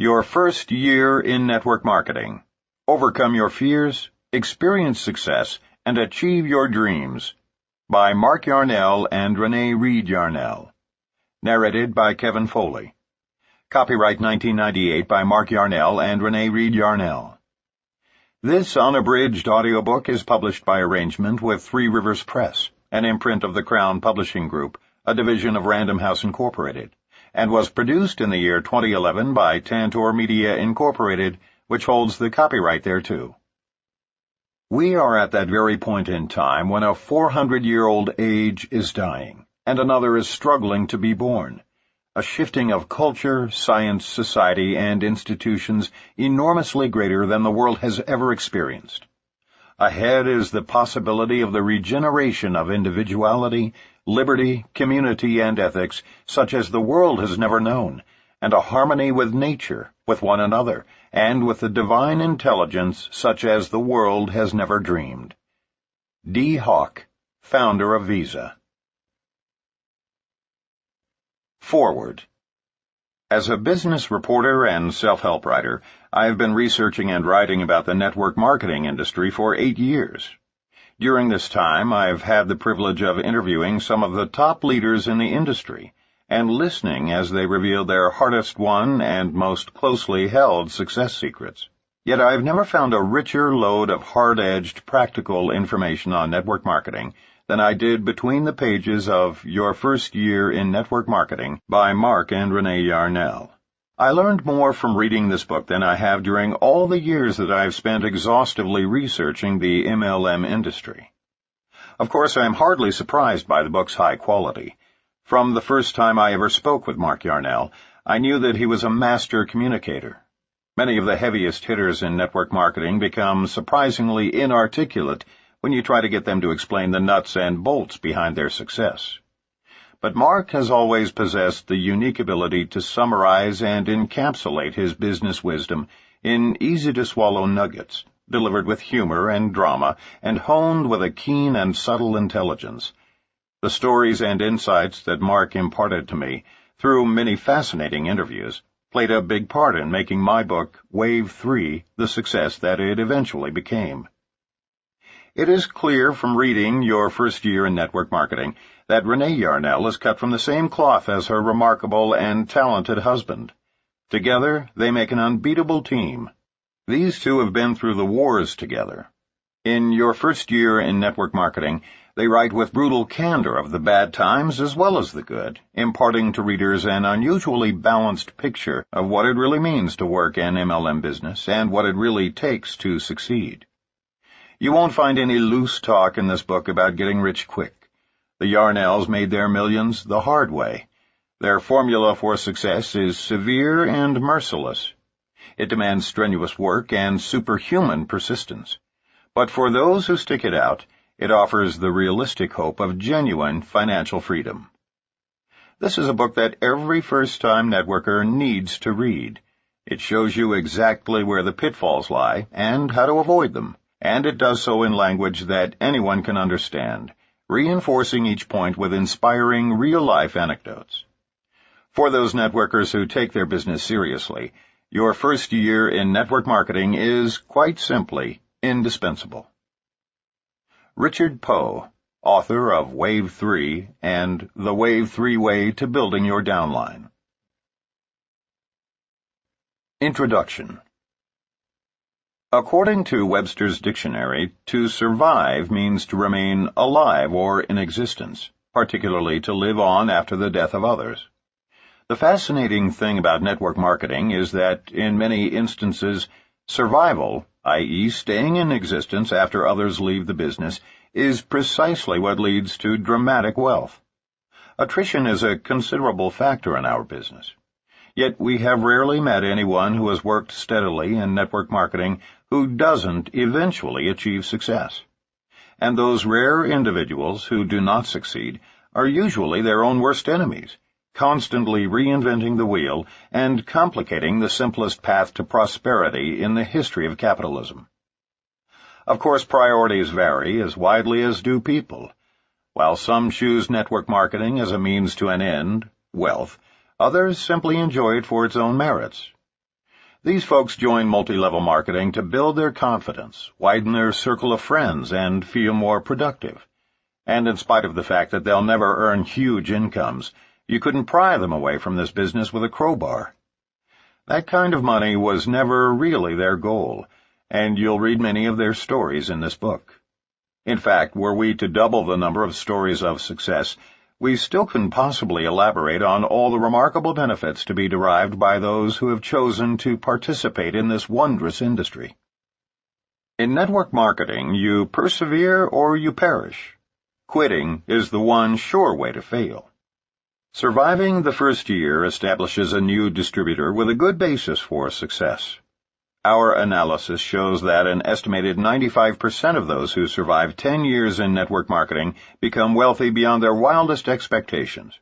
Your first year in network marketing. Overcome your fears, experience success, and achieve your dreams. By Mark Yarnell and Renee Reed Yarnell. Narrated by Kevin Foley. Copyright 1998 by Mark Yarnell and Renee Reed Yarnell. This unabridged audiobook is published by arrangement with Three Rivers Press, an imprint of the Crown Publishing Group, a division of Random House Incorporated, and was produced in the year 2011 by Tantor Media Incorporated, which holds the copyright thereto. We are at that very point in time when a 400-year-old age is dying, and another is struggling to be born. A shifting of culture, science, society, and institutions enormously greater than the world has ever experienced. Ahead is the possibility of the regeneration of individuality, liberty, community, and ethics such as the world has never known, and a harmony with nature, with one another, and with the divine intelligence such as the world has never dreamed. D. Hawk, founder of Visa. Forward. As a business reporter and self-help writer, I have been researching and writing about the network marketing industry for 8 years. During this time, I've had the privilege of interviewing some of the top leaders in the industry and listening as they reveal their hardest-won and most closely held success secrets. Yet I've never found a richer load of hard-edged, practical information on network marketing than I did between the pages of Your First Year in Network Marketing by Mark and Renee Yarnell. I learned more from reading this book than I have during all the years that I've spent exhaustively researching the MLM industry. Of course, I am hardly surprised by the book's high quality. From the first time I ever spoke with Mark Yarnell, I knew that he was a master communicator. Many of the heaviest hitters in network marketing become surprisingly inarticulate when you try to get them to explain the nuts and bolts behind their success. But Mark has always possessed the unique ability to summarize and encapsulate his business wisdom in easy-to-swallow nuggets, delivered with humor and drama, and honed with a keen and subtle intelligence. The stories and insights that Mark imparted to me, through many fascinating interviews, played a big part in making my book, Wave 3, the success that it eventually became. It is clear from reading Your First Year in Network Marketing that Renee Yarnell is cut from the same cloth as her remarkable and talented husband. Together, they make an unbeatable team. These two have been through the wars together. In Your First Year in Network Marketing, they write with brutal candor of the bad times as well as the good, imparting to readers an unusually balanced picture of what it really means to work in MLM business and what it really takes to succeed. You won't find any loose talk in this book about getting rich quick. The Yarnells made their millions the hard way. Their formula for success is severe and merciless. It demands strenuous work and superhuman persistence. But for those who stick it out, it offers the realistic hope of genuine financial freedom. This is a book that every first-time networker needs to read. It shows you exactly where the pitfalls lie and how to avoid them. And it does so in language that anyone can understand, reinforcing each point with inspiring real-life anecdotes. For those networkers who take their business seriously, Your First Year in Network Marketing is, quite simply, indispensable. Richard Poe, author of Wave 3 and The Wave 3 Way to Building Your Downline. Introduction. According to Webster's dictionary, to survive means to remain alive or in existence, particularly to live on after the death of others. The fascinating thing about network marketing is that, in many instances, survival, i.e. staying in existence after others leave the business, is precisely what leads to dramatic wealth. Attrition is a considerable factor in our business. Yet we have rarely met anyone who has worked steadily in network marketing who doesn't eventually achieve success. And those rare individuals who do not succeed are usually their own worst enemies, constantly reinventing the wheel and complicating the simplest path to prosperity in the history of capitalism. Of course, priorities vary as widely as do people. While some choose network marketing as a means to an end, wealth, others simply enjoy it for its own merits. These folks join multi-level marketing to build their confidence, widen their circle of friends, and feel more productive. And in spite of the fact that they'll never earn huge incomes, you couldn't pry them away from this business with a crowbar. That kind of money was never really their goal, and you'll read many of their stories in this book. In fact, were we to double the number of stories of success, we still couldn't possibly elaborate on all the remarkable benefits to be derived by those who have chosen to participate in this wondrous industry. In network marketing, you persevere or you perish. Quitting is the one sure way to fail. Surviving the first year establishes a new distributor with a good basis for success. Our analysis shows that an estimated 95% of those who survive 10 years in network marketing become wealthy beyond their wildest expectations.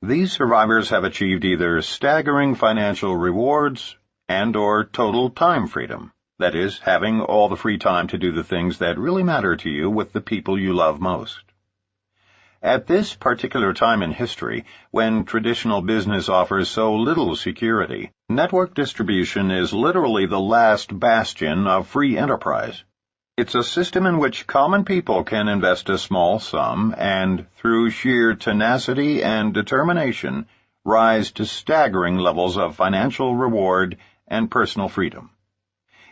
These survivors have achieved either staggering financial rewards and/or total time freedom, that is, having all the free time to do the things that really matter to you with the people you love most. At this particular time in history, when traditional business offers so little security, network distribution is literally the last bastion of free enterprise. It's a system in which common people can invest a small sum and, through sheer tenacity and determination, rise to staggering levels of financial reward and personal freedom.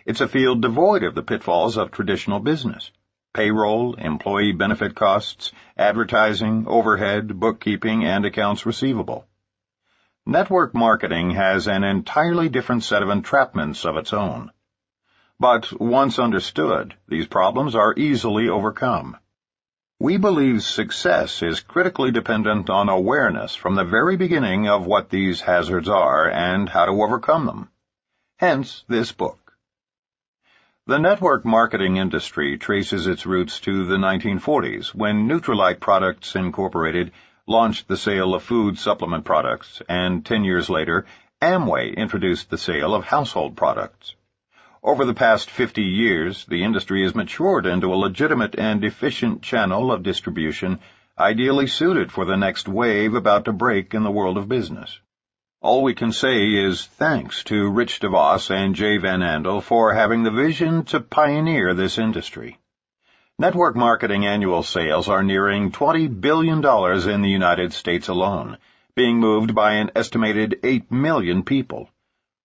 It's a field devoid of the pitfalls of traditional business. Payroll, employee benefit costs, advertising, overhead, bookkeeping, and accounts receivable. Network marketing has an entirely different set of entrapments of its own. But once understood, these problems are easily overcome. We believe success is critically dependent on awareness from the very beginning of what these hazards are and how to overcome them. Hence this book. The network marketing industry traces its roots to the 1940s, when Nutrilite Products Incorporated launched the sale of food supplement products, and 10 years later, Amway introduced the sale of household products. Over the past 50 years, the industry has matured into a legitimate and efficient channel of distribution, ideally suited for the next wave about to break in the world of business. All we can say is thanks to Rich DeVos and Jay Van Andel for having the vision to pioneer this industry. Network marketing annual sales are nearing $20 billion in the United States alone, being moved by an estimated 8 million people.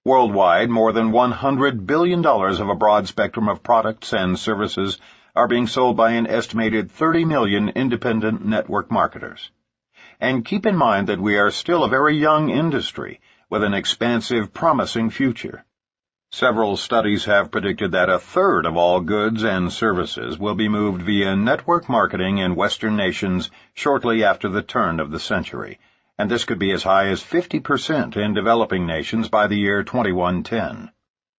Worldwide, more than $100 billion of a broad spectrum of products and services are being sold by an estimated 30 million independent network marketers. And keep in mind that we are still a very young industry with an expansive, promising future. Several studies have predicted that a third of all goods and services will be moved via network marketing in Western nations shortly after the turn of the century, and this could be as high as 50% in developing nations by the year 2110.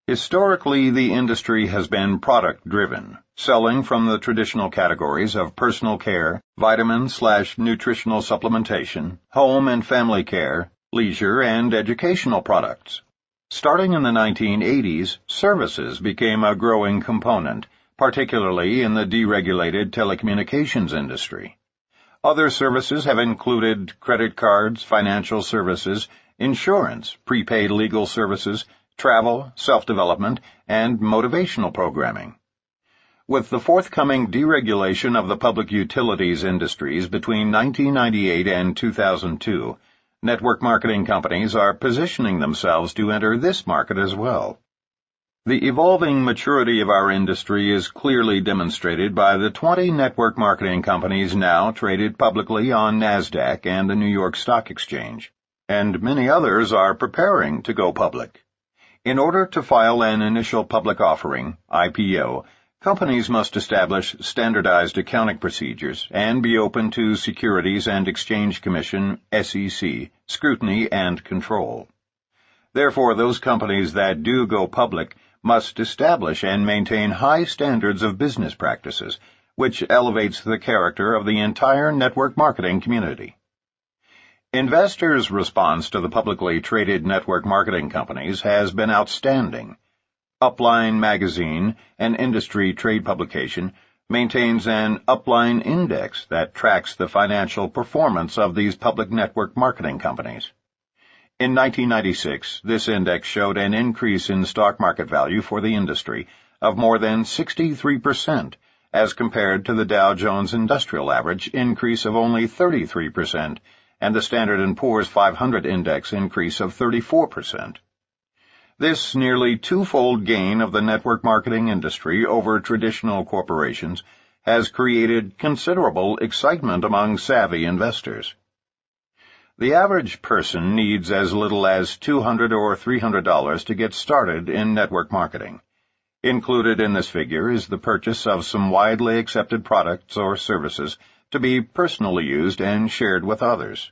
Historically, the industry has been product-driven, selling from the traditional categories of personal care, vitamin/nutritional supplementation, home and family care, leisure, and educational products. Starting in the 1980s, services became a growing component, particularly in the deregulated telecommunications industry. Other services have included credit cards, financial services, insurance, prepaid legal services, travel, self-development, and motivational programming. With the forthcoming deregulation of the public utilities industries between 1998 and 2002, network marketing companies are positioning themselves to enter this market as well. The evolving maturity of our industry is clearly demonstrated by the 20 network marketing companies now traded publicly on NASDAQ and the New York Stock Exchange, and many others are preparing to go public. In order to file an initial public offering, IPO, companies must establish standardized accounting procedures and be open to Securities and Exchange Commission, SEC, scrutiny and control. Therefore, those companies that do go public must establish and maintain high standards of business practices, which elevates the character of the entire network marketing community. Investors' response to the publicly traded network marketing companies has been outstanding. Upline Magazine, an industry trade publication, maintains an Upline Index that tracks the financial performance of these public network marketing companies. In 1996, this index showed an increase in stock market value for the industry of more than 63%, as compared to the Dow Jones Industrial Average increase of only 33% and the Standard & Poor's 500 index increase of 34%. This nearly twofold gain of the network marketing industry over traditional corporations has created considerable excitement among savvy investors. The average person needs as little as $200 or $300 to get started in network marketing. Included in this figure is the purchase of some widely accepted products or services to be personally used and shared with others.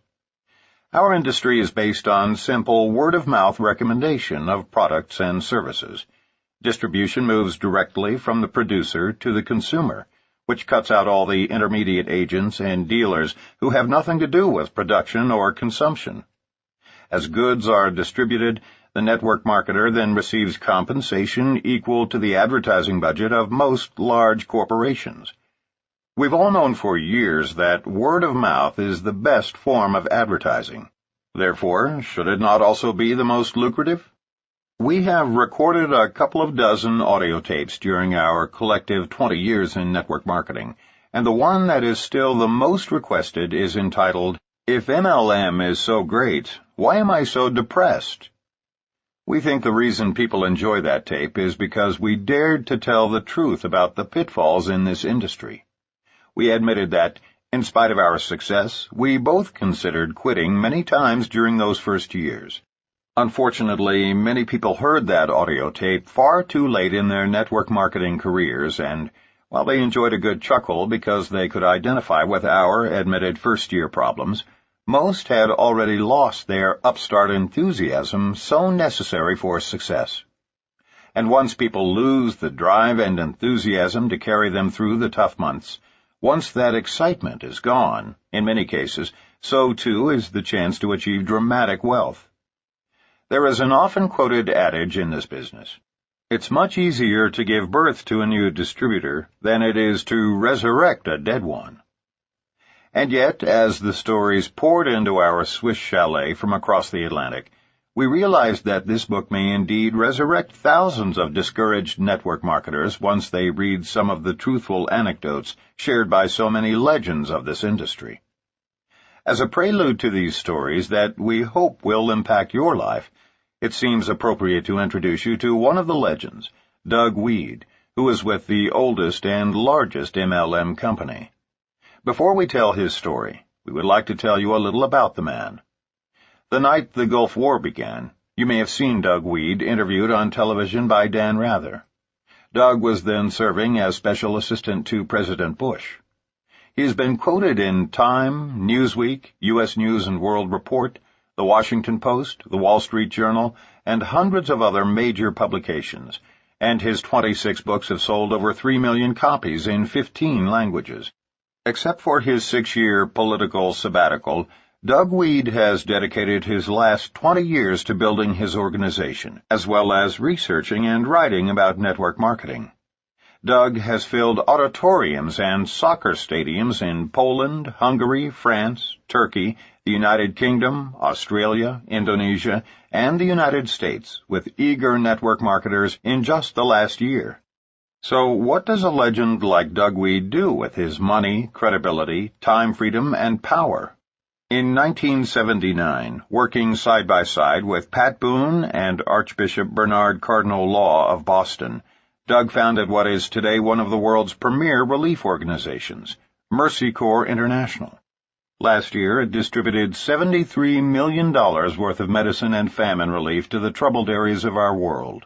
Our industry is based on simple word-of-mouth recommendation of products and services. Distribution moves directly from the producer to the consumer, which cuts out all the intermediate agents and dealers who have nothing to do with production or consumption. As goods are distributed, the network marketer then receives compensation equal to the advertising budget of most large corporations. We've all known for years that word of mouth is the best form of advertising. Therefore, should it not also be the most lucrative? We have recorded a couple of dozen audio tapes during our collective 20 years in network marketing, and the one that is still the most requested is entitled, "If MLM is so great, why am I so depressed?" We think the reason people enjoy that tape is because we dared to tell the truth about the pitfalls in this industry. We admitted that, in spite of our success, we both considered quitting many times during those first years. Unfortunately, many people heard that audio tape far too late in their network marketing careers, and while they enjoyed a good chuckle because they could identify with our admitted first-year problems, most had already lost their upstart enthusiasm so necessary for success. And once people lose the drive and enthusiasm to carry them through the tough months, once that excitement is gone, in many cases, so too is the chance to achieve dramatic wealth. There is an often-quoted adage in this business. It's much easier to give birth to a new distributor than it is to resurrect a dead one. And yet, as the stories poured into our Swiss chalet from across the Atlantic, we realized that this book may indeed resurrect thousands of discouraged network marketers once they read some of the truthful anecdotes shared by so many legends of this industry. As a prelude to these stories that we hope will impact your life, it seems appropriate to introduce you to one of the legends, Doug Weed, who is with the oldest and largest MLM company. Before we tell his story, we would like to tell you a little about the man. The night the Gulf War began, you may have seen Doug Weed interviewed on television by Dan Rather. Doug was then serving as Special Assistant to President Bush. He has been quoted in Time, Newsweek, U.S. News and World Report, The Washington Post, The Wall Street Journal, and hundreds of other major publications, and his 26 books have sold over 3 million copies in 15 languages. Except for his 6-year political sabbatical, Doug Weed has dedicated his last 20 years to building his organization, as well as researching and writing about network marketing. Doug has filled auditoriums and soccer stadiums in Poland, Hungary, France, Turkey, the United Kingdom, Australia, Indonesia, and the United States with eager network marketers in just the last year. So what does a legend like Doug Weed do with his money, credibility, time freedom, and power? In 1979, working side by side with Pat Boone and Archbishop Bernard Cardinal Law of Boston, Doug founded what is today one of the world's premier relief organizations, Mercy Corps International. Last year, it distributed $73 million worth of medicine and famine relief to the troubled areas of our world.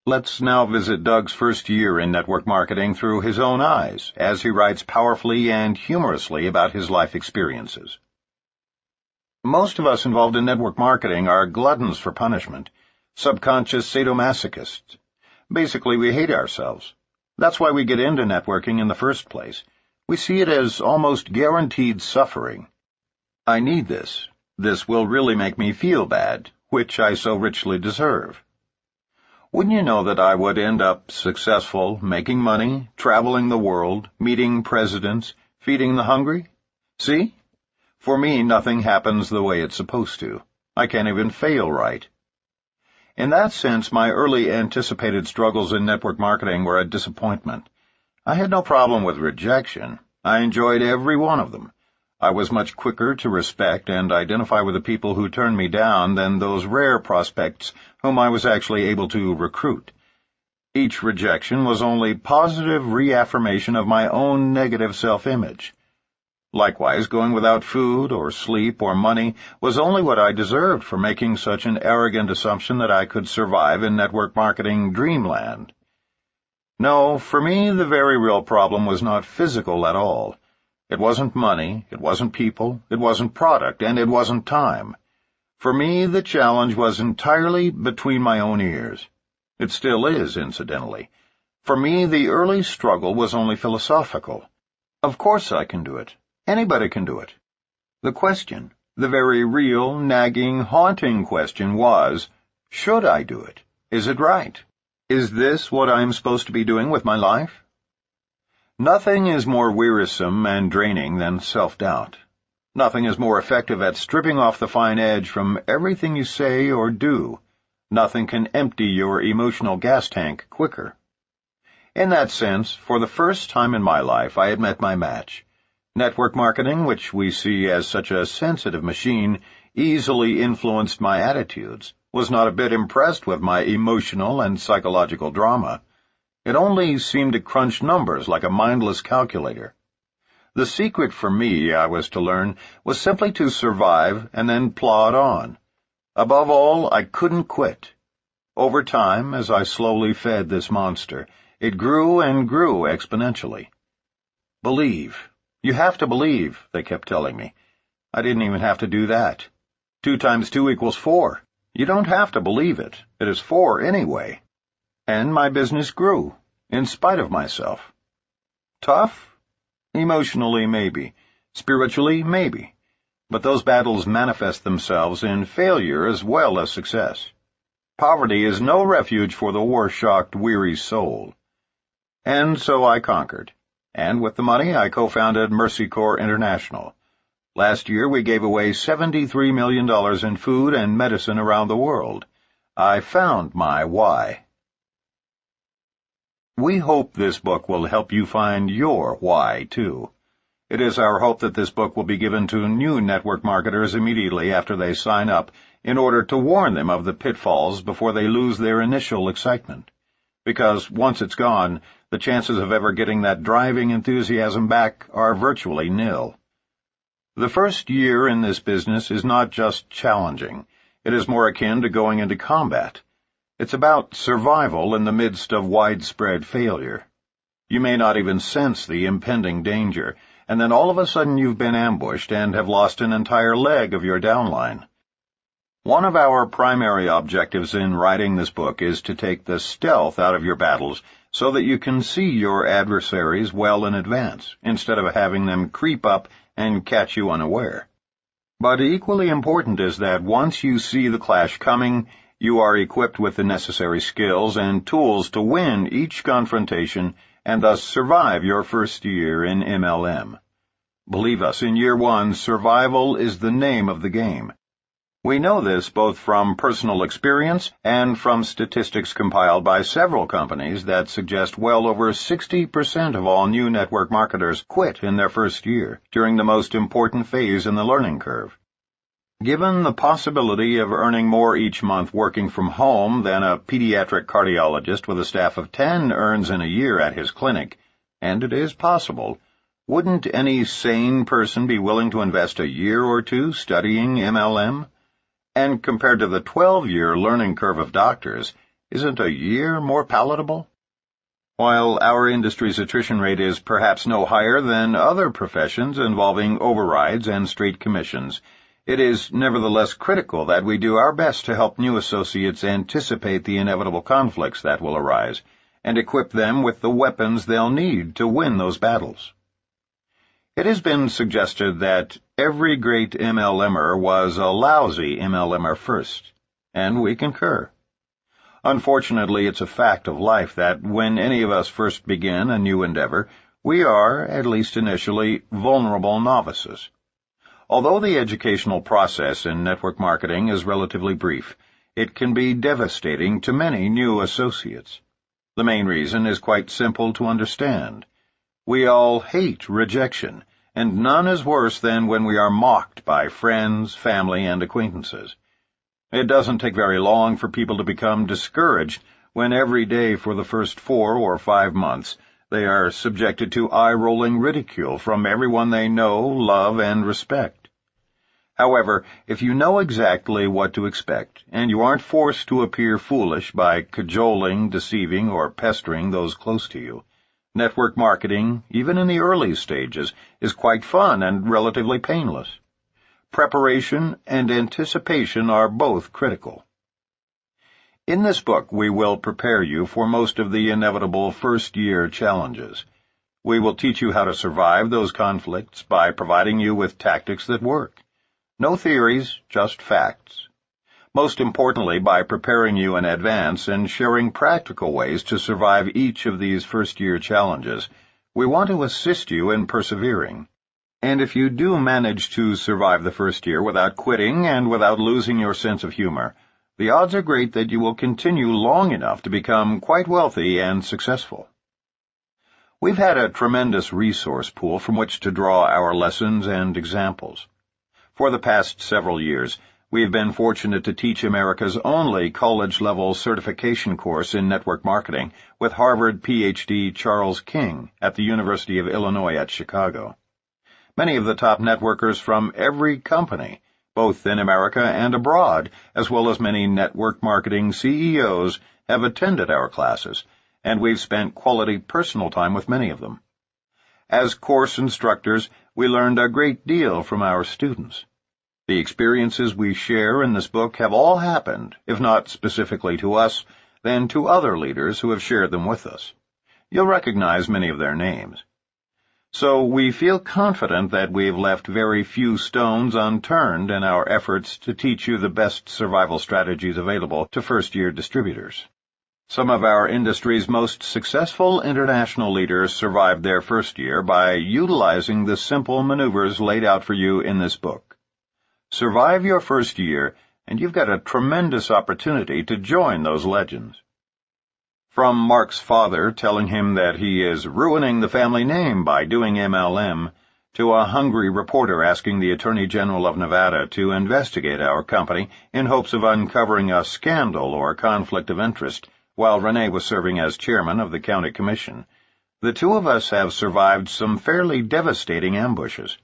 Let's now visit Doug's first year in network marketing through his own eyes, as he writes powerfully and humorously about his life experiences. Most of us involved in network marketing are gluttons for punishment, subconscious sadomasochists. Basically, we hate ourselves. That's why we get into networking in the first place. We see it as almost guaranteed suffering. I need this. This will really make me feel bad, which I so richly deserve. Wouldn't you know that I would end up successful, making money, traveling the world, meeting presidents, feeding the hungry? See? For me, nothing happens the way it's supposed to. I can't even fail right. In that sense, my early anticipated struggles in network marketing were a disappointment. I had no problem with rejection. I enjoyed every one of them. I was much quicker to respect and identify with the people who turned me down than those rare prospects whom I was actually able to recruit. Each rejection was only positive reaffirmation of my own negative self-image. Likewise, going without food or sleep or money was only what I deserved for making such an arrogant assumption that I could survive in network marketing dreamland. No, for me, the very real problem was not physical at all. It wasn't money, it wasn't people, it wasn't product, and it wasn't time. For me, the challenge was entirely between my own ears. It still is, incidentally. For me, the early struggle was only philosophical. Of course I can do it. Anybody can do it. The question, the very real, nagging, haunting question was, should I do it? Is it right? Is this what I'm supposed to be doing with my life? Nothing is more wearisome and draining than self-doubt. Nothing is more effective at stripping off the fine edge from everything you say or do. Nothing can empty your emotional gas tank quicker. In that sense, for the first time in my life, I had met my match. Network marketing, which we see as such a sensitive machine, easily influenced my attitudes, was not a bit impressed with my emotional and psychological drama. It only seemed to crunch numbers like a mindless calculator. The secret for me, I was to learn, was simply to survive and then plod on. Above all, I couldn't quit. Over time, as I slowly fed this monster, it grew and grew exponentially. Believe. You have to believe, they kept telling me. I didn't even have to do that. 2 times 2 equals 4. You don't have to believe it. It is 4 anyway. And my business grew, in spite of myself. Tough? Emotionally, maybe. Spiritually, maybe. But those battles manifest themselves in failure as well as success. Poverty is no refuge for the war-shocked, weary soul. And so I conquered. And with the money, I co-founded Mercy Corps International. Last year, we gave away $73 million in food and medicine around the world. I found my why. We hope this book will help you find your why, too. It is our hope that this book will be given to new network marketers immediately after they sign up in order to warn them of the pitfalls before they lose their initial excitement. Because once it's gone, the chances of ever getting that driving enthusiasm back are virtually nil. The first year in this business is not just challenging. It is more akin to going into combat. It's about survival in the midst of widespread failure. You may not even sense the impending danger, and then all of a sudden you've been ambushed and have lost an entire leg of your downline. One of our primary objectives in writing this book is to take the stealth out of your battles so that you can see your adversaries well in advance, instead of having them creep up and catch you unaware. But equally important is that once you see the clash coming, you are equipped with the necessary skills and tools to win each confrontation and thus survive your first year in MLM. Believe us, in year 1, survival is the name of the game. We know this both from personal experience and from statistics compiled by several companies that suggest well over 60% of all new network marketers quit in their first year, during the most important phase in the learning curve. Given the possibility of earning more each month working from home than a pediatric cardiologist with a staff of 10 earns in a year at his clinic, and it is possible, wouldn't any sane person be willing to invest a year or 2 studying MLM? And compared to the 12-year learning curve of doctors, isn't a year more palatable? While our industry's attrition rate is perhaps no higher than other professions involving overrides and straight commissions, it is nevertheless critical that we do our best to help new associates anticipate the inevitable conflicts that will arise, and equip them with the weapons they'll need to win those battles. It has been suggested that every great MLMer was a lousy MLMer first, and we concur. Unfortunately, it's a fact of life that when any of us first begin a new endeavor, we are, at least initially, vulnerable novices. Although the educational process in network marketing is relatively brief, it can be devastating to many new associates. The main reason is quite simple to understand. We all hate rejection, and none is worse than when we are mocked by friends, family, and acquaintances. It doesn't take very long for people to become discouraged when every day for the first 4 or 5 months they are subjected to eye-rolling ridicule from everyone they know, love, and respect. However, if you know exactly what to expect, and you aren't forced to appear foolish by cajoling, deceiving, or pestering those close to you, network marketing, even in the early stages, is quite fun and relatively painless. Preparation and anticipation are both critical. In this book, we will prepare you for most of the inevitable first-year challenges. We will teach you how to survive those conflicts by providing you with tactics that work. No theories, just facts. Most importantly, by preparing you in advance and sharing practical ways to survive each of these first-year challenges, we want to assist you in persevering. And if you do manage to survive the first year without quitting and without losing your sense of humor, the odds are great that you will continue long enough to become quite wealthy and successful. We've had a tremendous resource pool from which to draw our lessons and examples. For the past several years, we've been fortunate to teach America's only college-level certification course in network marketing with Harvard Ph.D. Charles King at the University of Illinois at Chicago. Many of the top networkers from every company, both in America and abroad, as well as many network marketing CEOs, have attended our classes, and we've spent quality personal time with many of them. As course instructors, we learned a great deal from our students. The experiences we share in this book have all happened, if not specifically to us, then to other leaders who have shared them with us. You'll recognize many of their names. So we feel confident that we've left very few stones unturned in our efforts to teach you the best survival strategies available to first-year distributors. Some of our industry's most successful international leaders survived their first year by utilizing the simple maneuvers laid out for you in this book. Survive your first year, and you've got a tremendous opportunity to join those legends. From Mark's father telling him that he is ruining the family name by doing MLM, to a hungry reporter asking the Attorney General of Nevada to investigate our company in hopes of uncovering a scandal or conflict of interest while Renee was serving as chairman of the county commission, the two of us have survived some fairly devastating ambushes.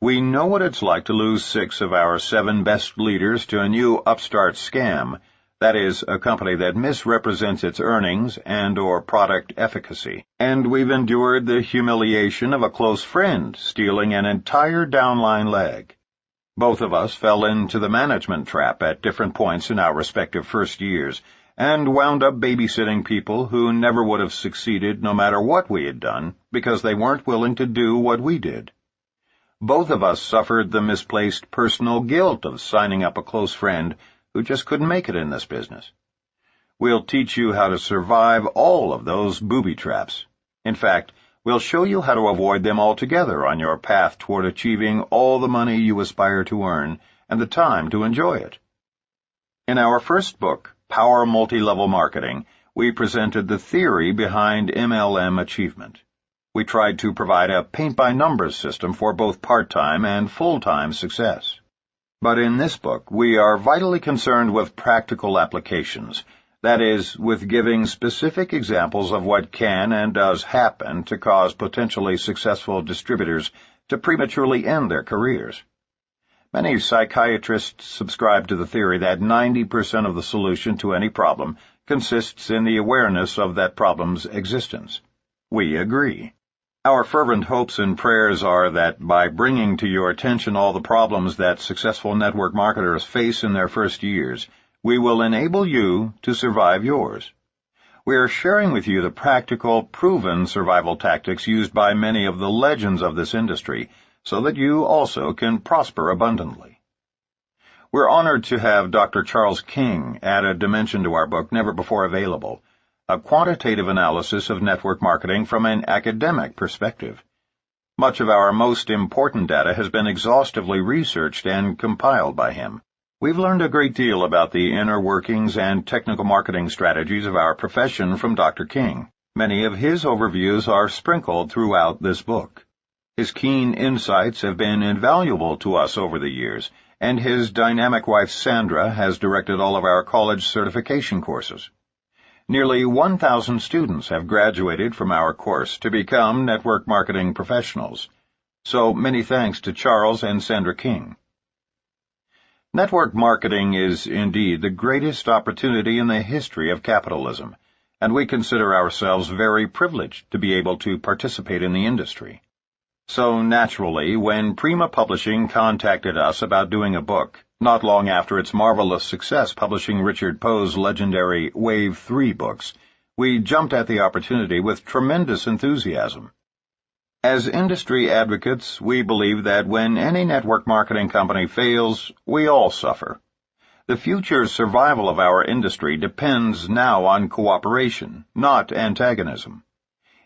We know what it's like to lose 6 of our 7 best leaders to a new upstart scam, that is, a company that misrepresents its earnings and/or product efficacy. And we've endured the humiliation of a close friend stealing an entire downline leg. Both of us fell into the management trap at different points in our respective first years, and wound up babysitting people who never would have succeeded no matter what we had done, because they weren't willing to do what we did. Both of us suffered the misplaced personal guilt of signing up a close friend who just couldn't make it in this business. We'll teach you how to survive all of those booby traps. In fact, we'll show you how to avoid them altogether on your path toward achieving all the money you aspire to earn and the time to enjoy it. In our first book, Power Multi-Level Marketing, we presented the theory behind MLM achievement. We tried to provide a paint-by-numbers system for both part-time and full-time success. But in this book, we are vitally concerned with practical applications, that is, with giving specific examples of what can and does happen to cause potentially successful distributors to prematurely end their careers. Many psychiatrists subscribe to the theory that 90% of the solution to any problem consists in the awareness of that problem's existence. We agree. Our fervent hopes and prayers are that by bringing to your attention all the problems that successful network marketers face in their first years, we will enable you to survive yours. We are sharing with you the practical, proven survival tactics used by many of the legends of this industry, so that you also can prosper abundantly. We're honored to have Dr. Charles King add a dimension to our book never before available, a quantitative analysis of network marketing from an academic perspective. Much of our most important data has been exhaustively researched and compiled by him. We've learned a great deal about the inner workings and technical marketing strategies of our profession from Dr. King. Many of his overviews are sprinkled throughout this book. His keen insights have been invaluable to us over the years, and his dynamic wife Sandra has directed all of our college certification courses. Nearly 1,000 students have graduated from our course to become network marketing professionals. So many thanks to Charles and Sandra King. Network marketing is indeed the greatest opportunity in the history of capitalism, and we consider ourselves very privileged to be able to participate in the industry. So naturally, when Prima Publishing contacted us about doing a book, not long after its marvelous success publishing Richard Poe's legendary Wave 3 books, we jumped at the opportunity with tremendous enthusiasm. As industry advocates, we believe that when any network marketing company fails, we all suffer. The future survival of our industry depends now on cooperation, not antagonism.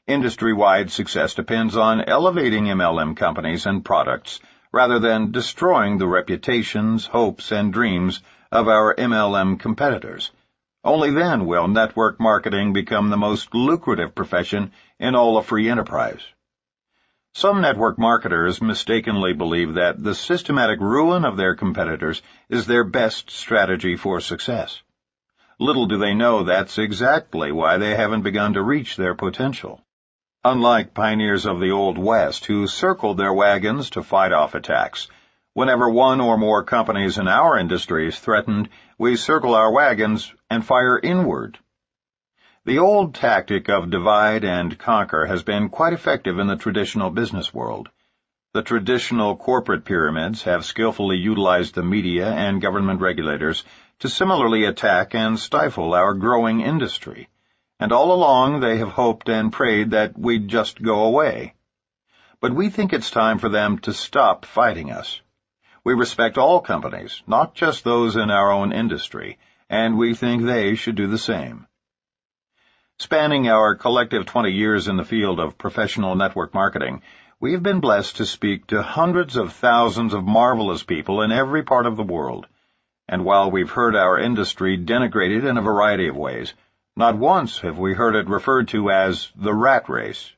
Industry-wide success depends on elevating MLM companies and products rather than destroying the reputations, hopes, and dreams of our MLM competitors. Only then will network marketing become the most lucrative profession in all of free enterprise. Some network marketers mistakenly believe that the systematic ruin of their competitors is their best strategy for success. Little do they know that's exactly why they haven't begun to reach their potential. Unlike pioneers of the Old West who circled their wagons to fight off attacks, whenever one or more companies in our industry is threatened, we circle our wagons and fire inward. The old tactic of divide and conquer has been quite effective in the traditional business world. The traditional corporate pyramids have skillfully utilized the media and government regulators to similarly attack and stifle our growing industry. And all along they have hoped and prayed that we'd just go away. But we think it's time for them to stop fighting us. We respect all companies, not just those in our own industry, and we think they should do the same. Spanning our collective 20 years in the field of professional network marketing, we have been blessed to speak to hundreds of thousands of marvelous people in every part of the world. And while we've heard our industry denigrated in a variety of ways, not once have we heard it referred to as the rat race.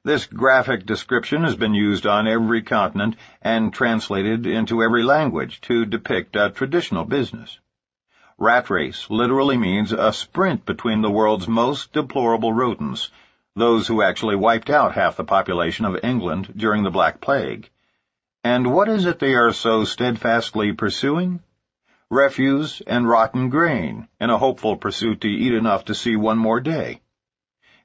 This graphic description has been used on every continent and translated into every language to depict a traditional business. Rat race literally means a sprint between the world's most deplorable rodents, those who actually wiped out half the population of England during the Black Plague. And what is it they are so steadfastly pursuing? Refuse and rotten grain, in a hopeful pursuit to eat enough to see one more day.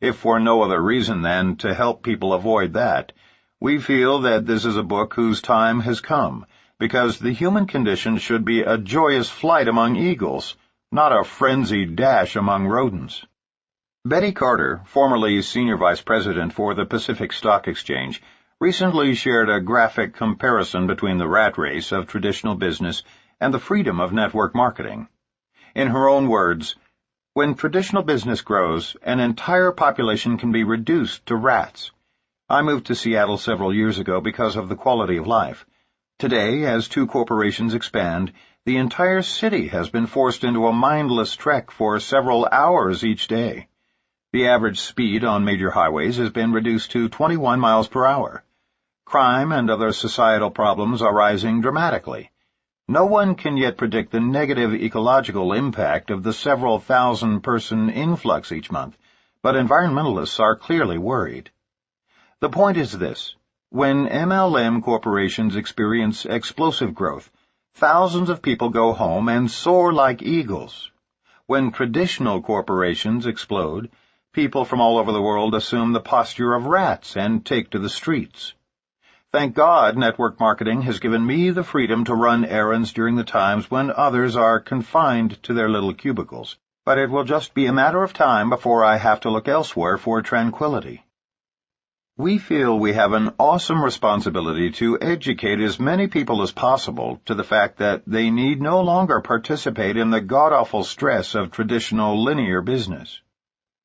If for no other reason than to help people avoid that, we feel that this is a book whose time has come, because the human condition should be a joyous flight among eagles, not a frenzied dash among rodents. Betty Carter, formerly Senior Vice President for the Pacific Stock Exchange, recently shared a graphic comparison between the rat race of traditional business and the freedom of network marketing. In her own words, when traditional business grows, an entire population can be reduced to rats. I moved to Seattle several years ago because of the quality of life. Today, as two corporations expand, the entire city has been forced into a mindless trek for several hours each day. The average speed on major highways has been reduced to 21 miles per hour. Crime and other societal problems are rising dramatically. No one can yet predict the negative ecological impact of the several thousand-person influx each month, but environmentalists are clearly worried. The point is this. When MLM corporations experience explosive growth, thousands of people go home and soar like eagles. When traditional corporations explode, people from all over the world assume the posture of rats and take to the streets. Thank God network marketing has given me the freedom to run errands during the times when others are confined to their little cubicles, but it will just be a matter of time before I have to look elsewhere for tranquility. We feel we have an awesome responsibility to educate as many people as possible to the fact that they need no longer participate in the god-awful stress of traditional linear business.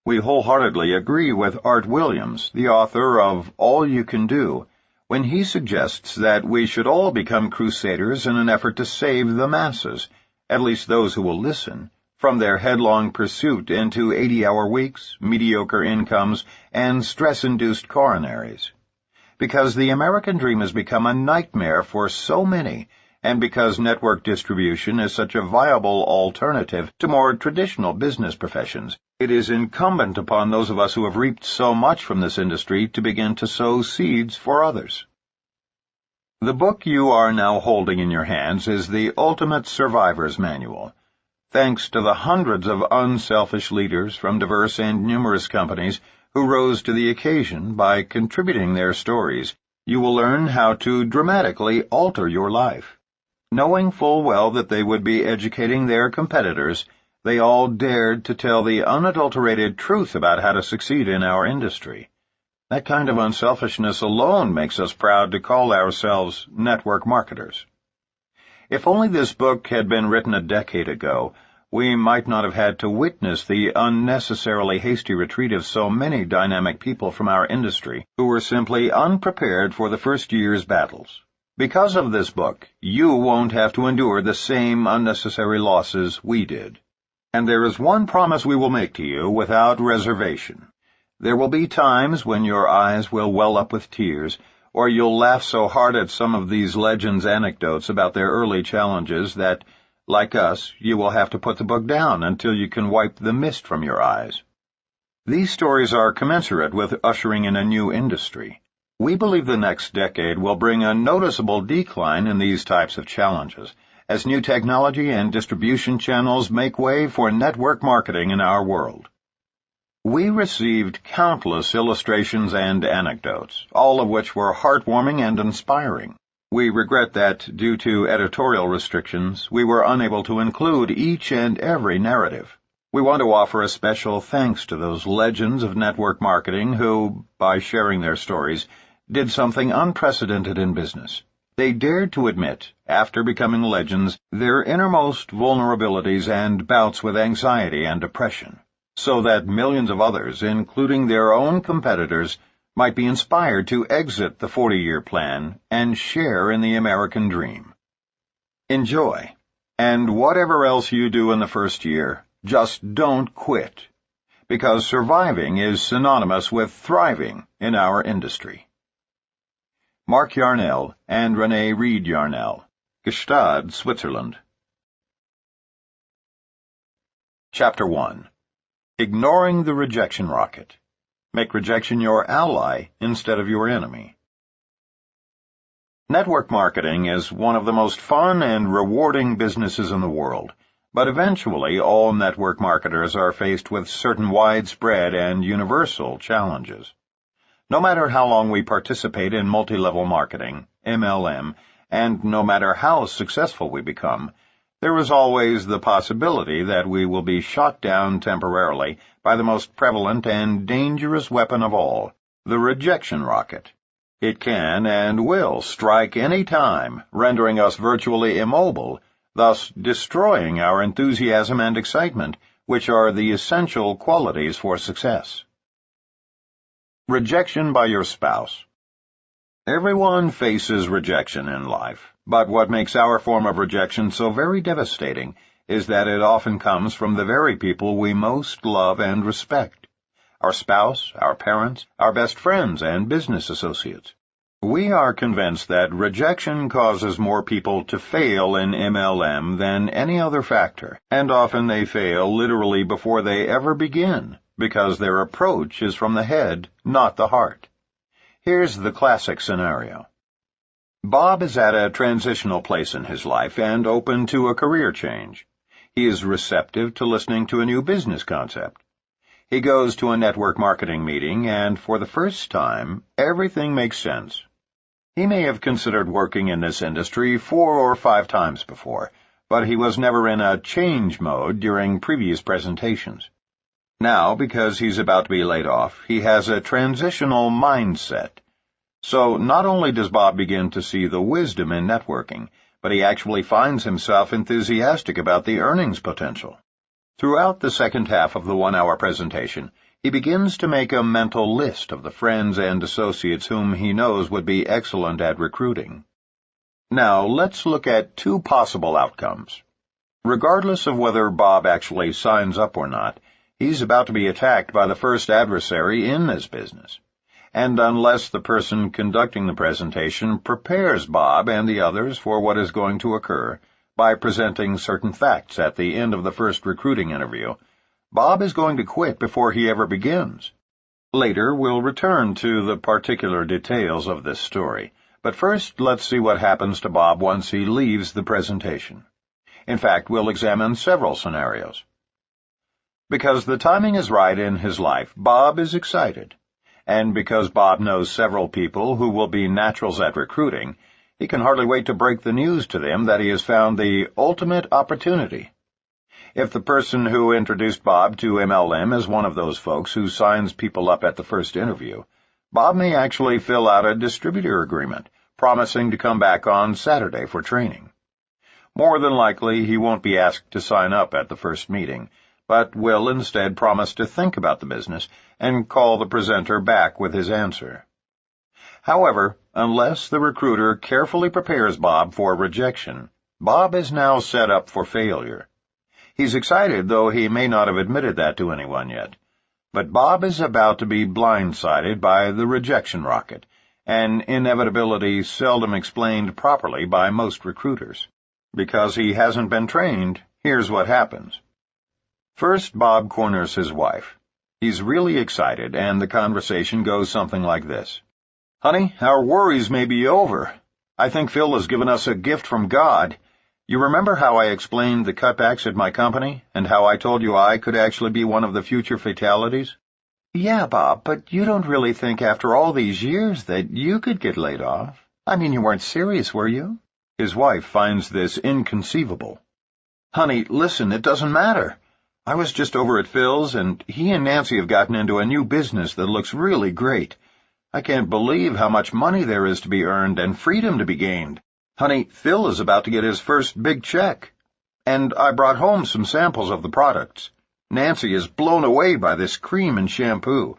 We wholeheartedly agree with Art Williams, the author of All You Can Do, when he suggests that we should all become crusaders in an effort to save the masses, at least those who will listen, from their headlong pursuit into 80-hour weeks, mediocre incomes, and stress-induced coronaries. Because the American dream has become a nightmare for so many, and because network distribution is such a viable alternative to more traditional business professions, it is incumbent upon those of us who have reaped so much from this industry to begin to sow seeds for others. The book you are now holding in your hands is the Ultimate Survivor's Manual. Thanks to the hundreds of unselfish leaders from diverse and numerous companies who rose to the occasion by contributing their stories, you will learn how to dramatically alter your life. Knowing full well that they would be educating their competitors, they all dared to tell the unadulterated truth about how to succeed in our industry. That kind of unselfishness alone makes us proud to call ourselves network marketers. If only this book had been written a decade ago, we might not have had to witness the unnecessarily hasty retreat of so many dynamic people from our industry who were simply unprepared for the first year's battles. Because of this book, you won't have to endure the same unnecessary losses we did. And there is one promise we will make to you without reservation. There will be times when your eyes will well up with tears, or you'll laugh so hard at some of these legends' anecdotes about their early challenges that, like us, you will have to put the book down until you can wipe the mist from your eyes. These stories are commensurate with ushering in a new industry. We believe the next decade will bring a noticeable decline in these types of challenges, as new technology and distribution channels make way for network marketing in our world. We received countless illustrations and anecdotes, all of which were heartwarming and inspiring. We regret that, due to editorial restrictions, we were unable to include each and every narrative. We want to offer a special thanks to those legends of network marketing who, by sharing their stories, did something unprecedented in business. They dared to admit, after becoming legends, their innermost vulnerabilities and bouts with anxiety and depression, so that millions of others, including their own competitors, might be inspired to exit the 40-year plan and share in the American dream. Enjoy, and whatever else you do in the first year, just don't quit, because surviving is synonymous with thriving in our industry. Mark Yarnell and Renee Reed Yarnell, Gstaad, Switzerland. Chapter 1. Ignoring the Rejection Rocket. Make rejection your ally instead of your enemy. Network marketing is one of the most fun and rewarding businesses in the world, but eventually all network marketers are faced with certain widespread and universal challenges. No matter how long we participate in multi-level marketing, MLM, and no matter how successful we become, there is always the possibility that we will be shot down temporarily by the most prevalent and dangerous weapon of all, the rejection rocket. It can and will strike any time, rendering us virtually immobile, thus destroying our enthusiasm and excitement, which are the essential qualities for success. Rejection by your spouse. Everyone faces rejection in life, but what makes our form of rejection so very devastating is that it often comes from the very people we most love and respect: our spouse, our parents, our best friends, and business associates. We are convinced that rejection causes more people to fail in MLM than any other factor, and often they fail literally before they ever begin, because their approach is from the head, not the heart. Here's the classic scenario. Bob is at a transitional place in his life and open to a career change. He is receptive to listening to a new business concept. He goes to a network marketing meeting, and for the first time, everything makes sense. He may have considered working in this industry 4 or 5 times before, but he was never in a change mode during previous presentations. Now, because he's about to be laid off, he has a transitional mindset. So not only does Bob begin to see the wisdom in networking, but he actually finds himself enthusiastic about the earnings potential. Throughout the second half of the 1-hour presentation, he begins to make a mental list of the friends and associates whom he knows would be excellent at recruiting. Now, let's look at two possible outcomes. Regardless of whether Bob actually signs up or not, he's about to be attacked by the first adversary in this business. And unless the person conducting the presentation prepares Bob and the others for what is going to occur by presenting certain facts at the end of the first recruiting interview, Bob is going to quit before he ever begins. Later, we'll return to the particular details of this story, but first let's see what happens to Bob once he leaves the presentation. In fact, we'll examine several scenarios. Because the timing is right in his life, Bob is excited. And because Bob knows several people who will be naturals at recruiting, he can hardly wait to break the news to them that he has found the ultimate opportunity. If the person who introduced Bob to MLM is one of those folks who signs people up at the first interview, Bob may actually fill out a distributor agreement, promising to come back on Saturday for training. More than likely, he won't be asked to sign up at the first meeting, but will instead promise to think about the business and call the presenter back with his answer. However, unless the recruiter carefully prepares Bob for rejection, Bob is now set up for failure. He's excited, though he may not have admitted that to anyone yet. But Bob is about to be blindsided by the rejection rocket, an inevitability seldom explained properly by most recruiters. Because he hasn't been trained, here's what happens. First, Bob corners his wife. He's really excited, and the conversation goes something like this. "Honey, our worries may be over. I think Phil has given us a gift from God. You remember how I explained the cutbacks at my company, and how I told you I could actually be one of the future fatalities?" "Yeah, Bob, but you don't really think after all these years that you could get laid off? I mean, you weren't serious, were you?" His wife finds this inconceivable. "Honey, listen, it doesn't matter. I was just over at Phil's, and he and Nancy have gotten into a new business that looks really great. I can't believe how much money there is to be earned and freedom to be gained. Honey, Phil is about to get his first big check. And I brought home some samples of the products. Nancy is blown away by this cream and shampoo.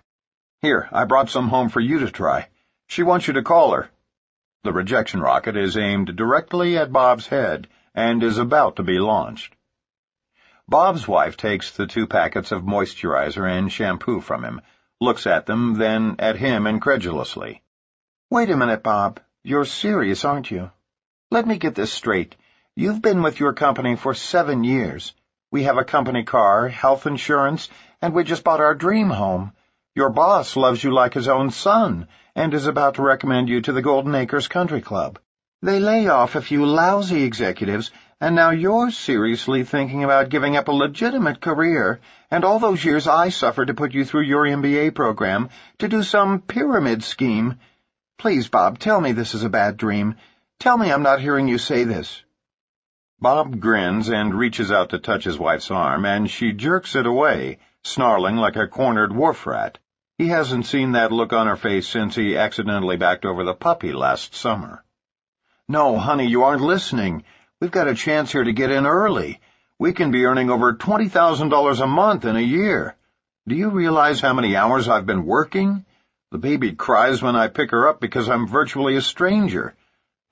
Here, I brought some home for you to try. She wants you to call her." The rejection rocket is aimed directly at Bob's head and is about to be launched. Bob's wife takes the 2 packets of moisturizer and shampoo from him, looks at them, then at him incredulously. "Wait a minute, Bob. You're serious, aren't you? Let me get this straight. You've been with your company for 7 years. We have a company car, health insurance, and we just bought our dream home. Your boss loves you like his own son and is about to recommend you to the Golden Acres Country Club. They lay off a few lousy executives, and now you're seriously thinking about giving up a legitimate career and all those years I suffered to put you through your MBA program to do some pyramid scheme. Please, Bob, tell me this is a bad dream. Tell me I'm not hearing you say this." Bob grins and reaches out to touch his wife's arm, and she jerks it away, snarling like a cornered wharf rat. He hasn't seen that look on her face since he accidentally backed over the puppy last summer. "No, honey, you aren't listening. We've got a chance here to get in early. We can be earning over $20,000 a month in a year. Do you realize how many hours I've been working? The baby cries when I pick her up because I'm virtually a stranger.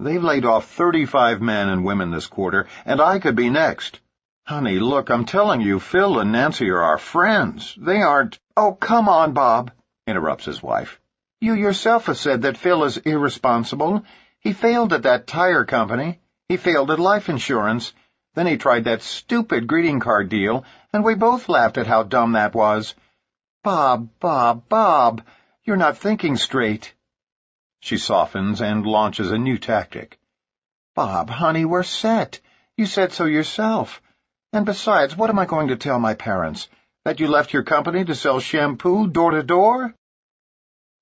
They've laid off 35 men and women this quarter, and I could be next. Honey, look, I'm telling you, Phil and Nancy are our friends. They aren't—" "Oh, come on, Bob," interrupts his wife. "You yourself have said that Phil is irresponsible. He failed at that tire company. He failed at life insurance. Then he tried that stupid greeting card deal, and we both laughed at how dumb that was. Bob, you're not thinking straight." She softens and launches a new tactic. "Bob, honey, we're set. You said so yourself. And besides, what am I going to tell my parents? That you left your company to sell shampoo door to door?"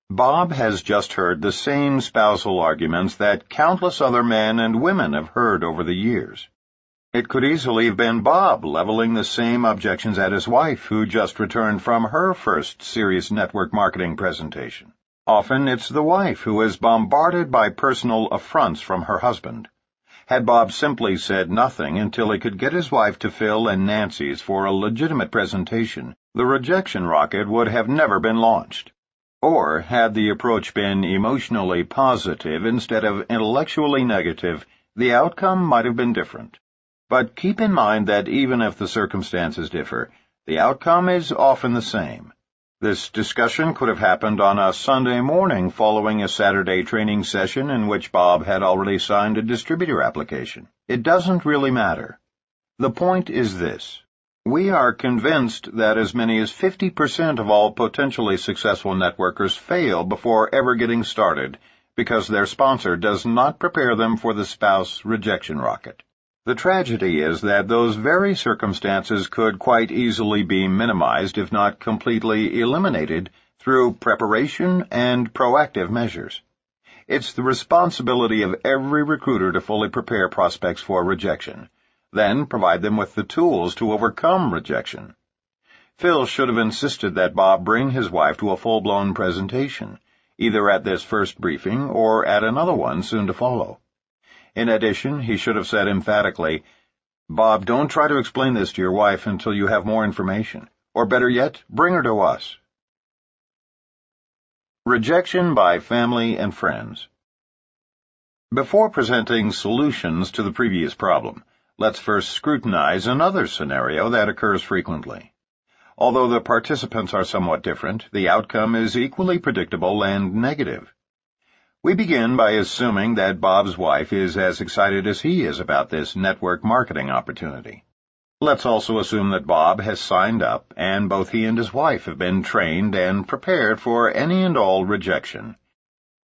Bob has just heard the same spousal arguments that countless other men and women have heard over the years. It could easily have been Bob leveling the same objections at his wife, who just returned from her first serious network marketing presentation. Often it's the wife who is bombarded by personal affronts from her husband. Had Bob simply said nothing until he could get his wife to Phil and Nancy's for a legitimate presentation, the rejection rocket would have never been launched. Or, had the approach been emotionally positive instead of intellectually negative, the outcome might have been different. But keep in mind that even if the circumstances differ, the outcome is often the same. This discussion could have happened on a Sunday morning following a Saturday training session in which Bob had already signed a distributor application. It doesn't really matter. The point is this. We are convinced that as many as 50% of all potentially successful networkers fail before ever getting started because their sponsor does not prepare them for the spouse rejection rocket. The tragedy is that those very circumstances could quite easily be minimized, if not completely eliminated, through preparation and proactive measures. It's the responsibility of every recruiter to fully prepare prospects for rejection, then provide them with the tools to overcome rejection. Phil should have insisted that Bob bring his wife to a full-blown presentation, either at this first briefing or at another one soon to follow. In addition, he should have said emphatically, "Bob, don't try to explain this to your wife until you have more information. Or better yet, bring her to us." Rejection by family and friends. Before presenting solutions to the previous problem, let's first scrutinize another scenario that occurs frequently. Although the participants are somewhat different, the outcome is equally predictable and negative. We begin by assuming that Bob's wife is as excited as he is about this network marketing opportunity. Let's also assume that Bob has signed up, and both he and his wife have been trained and prepared for any and all rejection.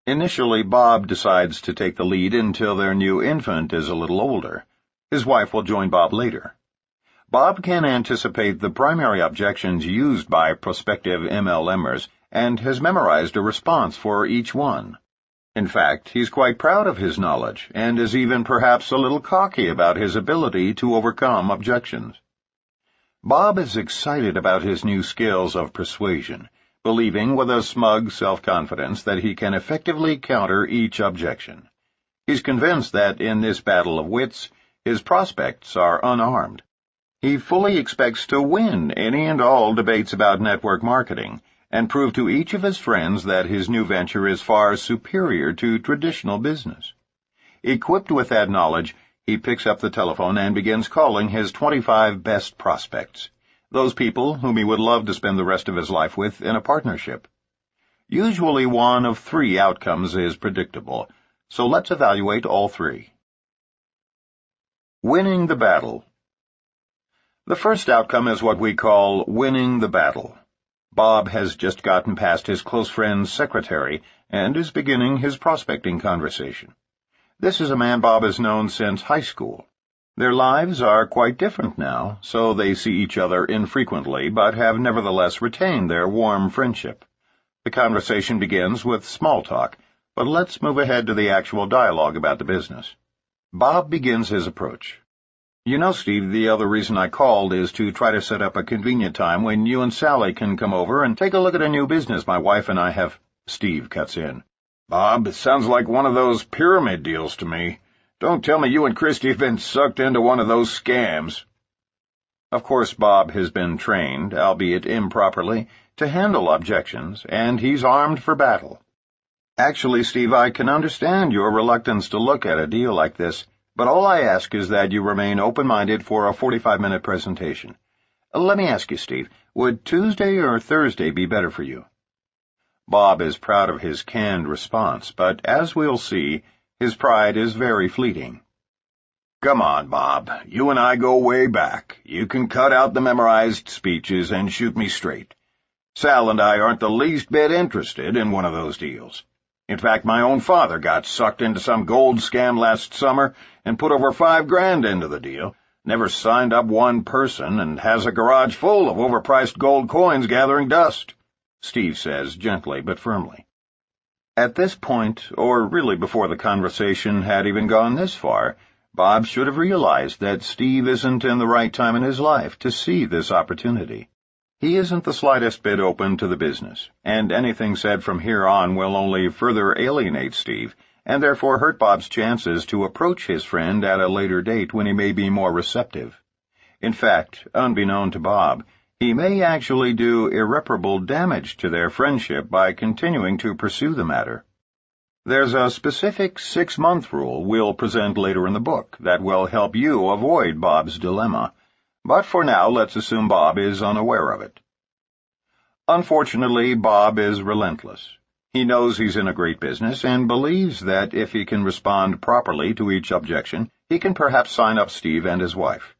Initially, Bob decides to take the lead until their new infant is a little older. His wife will join Bob later. Bob can anticipate the primary objections used by prospective MLMers and has memorized a response for each one. In fact, he's quite proud of his knowledge and is even perhaps a little cocky about his ability to overcome objections. Bob is excited about his new skills of persuasion, believing with a smug self-confidence that he can effectively counter each objection. He's convinced that in this battle of wits, his prospects are unarmed. He fully expects to win any and all debates about network marketing, and prove to each of his friends that his new venture is far superior to traditional business. Equipped with that knowledge, he picks up the telephone and begins calling his 25 best prospects, those people whom he would love to spend the rest of his life with in a partnership. Usually one of three outcomes is predictable, so let's evaluate all three. Winning the battle. The first outcome is what we call winning the battle. Bob has just gotten past his close friend's secretary and is beginning his prospecting conversation. This is a man Bob has known since high school. Their lives are quite different now, so they see each other infrequently, but have nevertheless retained their warm friendship. The conversation begins with small talk, but let's move ahead to the actual dialogue about the business. Bob begins his approach. "You know, Steve, the other reason I called is to try to set up a convenient time when you and Sally can come over and take a look at a new business my wife and I have—" Steve cuts in. "Bob, it sounds like one of those pyramid deals to me. Don't tell me you and Christy have been sucked into one of those scams." Of course, Bob has been trained, albeit improperly, to handle objections, and he's armed for battle. "Actually, Steve, I can understand your reluctance to look at a deal like this, but all I ask is that you remain open-minded for a 45-minute presentation. Let me ask you, Steve, would Tuesday or Thursday be better for you?" Bob is proud of his canned response, but as we'll see, his pride is very fleeting. "Come on, Bob. You and I go way back. You can cut out the memorized speeches and shoot me straight. Sal and I aren't the least bit interested in one of those deals. In fact, my own father got sucked into some gold scam last summer and put over $5,000 into the deal, never signed up one person, and has a garage full of overpriced gold coins gathering dust," Steve says gently but firmly. At this point, or really before the conversation had even gone this far, Bob should have realized that Steve isn't in the right time in his life to see this opportunity. He isn't the slightest bit open to the business, and anything said from here on will only further alienate Steve, and therefore hurt Bob's chances to approach his friend at a later date when he may be more receptive. In fact, unbeknown to Bob, He may actually do irreparable damage to their friendship by continuing to pursue the matter. There's a specific 6-month rule we'll present later in the book that will help you avoid Bob's dilemma, but for now let's assume Bob is unaware of it. Unfortunately, Bob is relentless. He knows he's in a great business and believes that if he can respond properly to each objection, he can perhaps sign up Steve and his wife.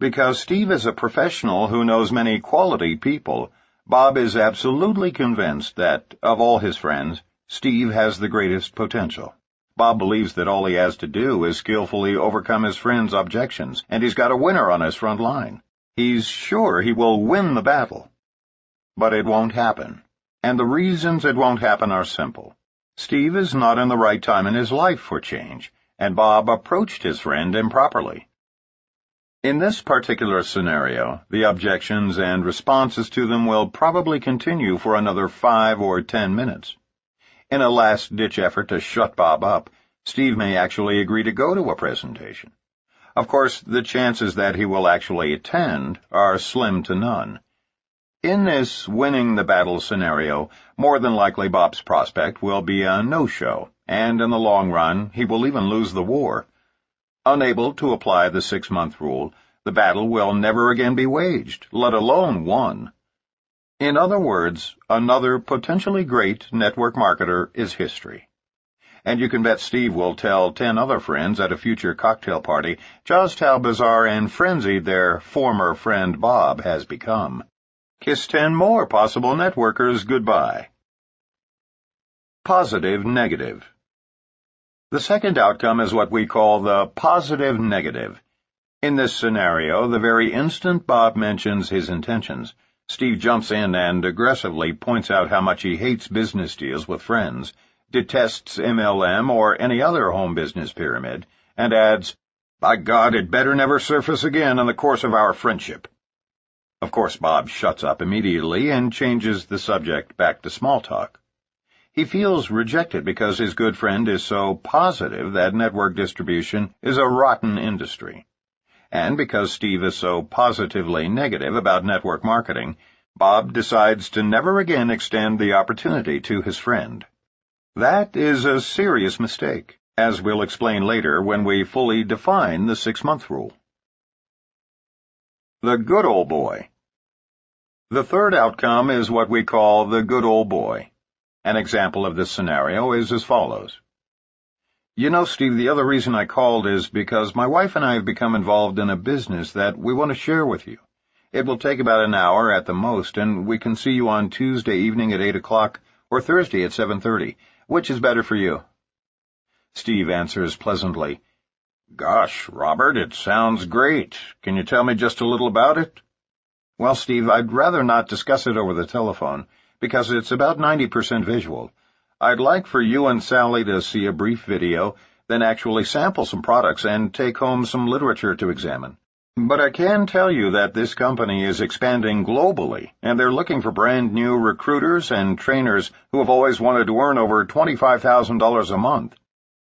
Because Steve is a professional who knows many quality people, Bob is absolutely convinced that, of all his friends, Steve has the greatest potential. Bob believes that all he has to do is skillfully overcome his friend's objections, and he's got a winner on his front line. He's sure he will win the battle. But it won't happen. And the reasons it won't happen are simple. Steve is not in the right time in his life for change, and Bob approached his friend improperly. In this particular scenario, the objections and responses to them will probably continue for another 5 or 10 minutes. In a last-ditch effort to shut Bob up, Steve may actually agree to go to a presentation. Of course, the chances that he will actually attend are slim to none. In this winning the battle scenario, more than likely Bob's prospect will be a no-show, and in the long run, he will even lose the war. Unable to apply the 6-month rule, the battle will never again be waged, let alone won. In other words, another potentially great network marketer is history. And you can bet Steve will tell 10 other friends at a future cocktail party just how bizarre and frenzied their former friend Bob has become. Kiss 10 more possible networkers goodbye. Positive-negative. The second outcome is what we call the positive-negative. In this scenario, the very instant Bob mentions his intentions, Steve jumps in and aggressively points out how much he hates business deals with friends, detests MLM or any other home business pyramid, and adds, "By God, it better never surface again in the course of our friendship." Of course, Bob shuts up immediately and changes the subject back to small talk. He feels rejected because his good friend is so positive that network distribution is a rotten industry. And because Steve is so positively negative about network marketing, Bob decides to never again extend the opportunity to his friend. That is a serious mistake, as we'll explain later when we fully define the 6-month rule. The good old boy. The third outcome is what we call the good old boy. An example of this scenario is as follows. "You know, Steve, the other reason I called is because my wife and I have become involved in a business that we want to share with you. It will take about an hour at the most, and we can see you on Tuesday evening at 8 o'clock or Thursday at 7:30. Which is better for you?" Steve answers pleasantly, "Gosh, Robert, it sounds great. Can you tell me just a little about it?" "Well, Steve, I'd rather not discuss it over the telephone, because it's about 90% visual. I'd like for you and Sally to see a brief video, then actually sample some products and take home some literature to examine. But I can tell you that this company is expanding globally, and they're looking for brand new recruiters and trainers who have always wanted to earn over $25,000 a month."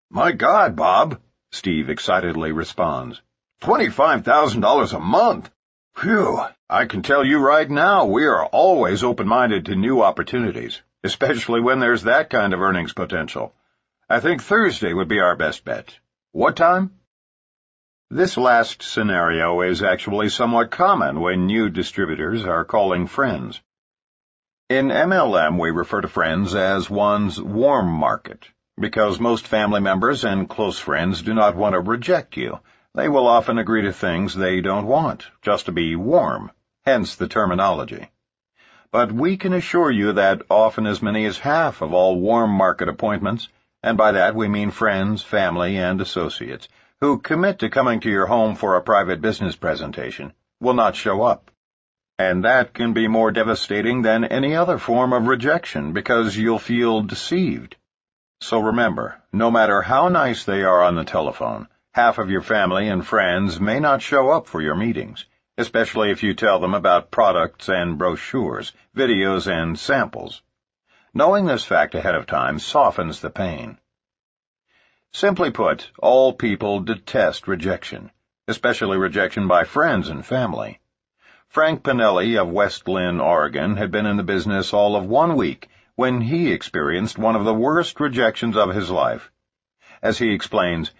"My God, Bob," Steve excitedly responds. $25,000 a month? Phew, I can tell you right now we are always open-minded to new opportunities, especially when there's that kind of earnings potential. I think Thursday would be our best bet. What time? This last scenario is actually somewhat common when new distributors are calling friends. In MLM, we refer to friends as one's warm market, because most family members and close friends do not want to reject you. They will often agree to things they don't want, just to be warm, hence the terminology. But we can assure you that often as many as half of all warm market appointments, and by that we mean friends, family, and associates, who commit to coming to your home for a private business presentation, will not show up. And that can be more devastating than any other form of rejection because you'll feel deceived. So remember, no matter how nice they are on the telephone, half of your family and friends may not show up for your meetings, especially if you tell them about products and brochures, videos and samples. Knowing this fact ahead of time softens the pain. Simply put, all people detest rejection, especially rejection by friends and family. Frank Pinelli of West Lynn, Oregon, had been in the business all of 1 week when he experienced one of the worst rejections of his life. As he explains,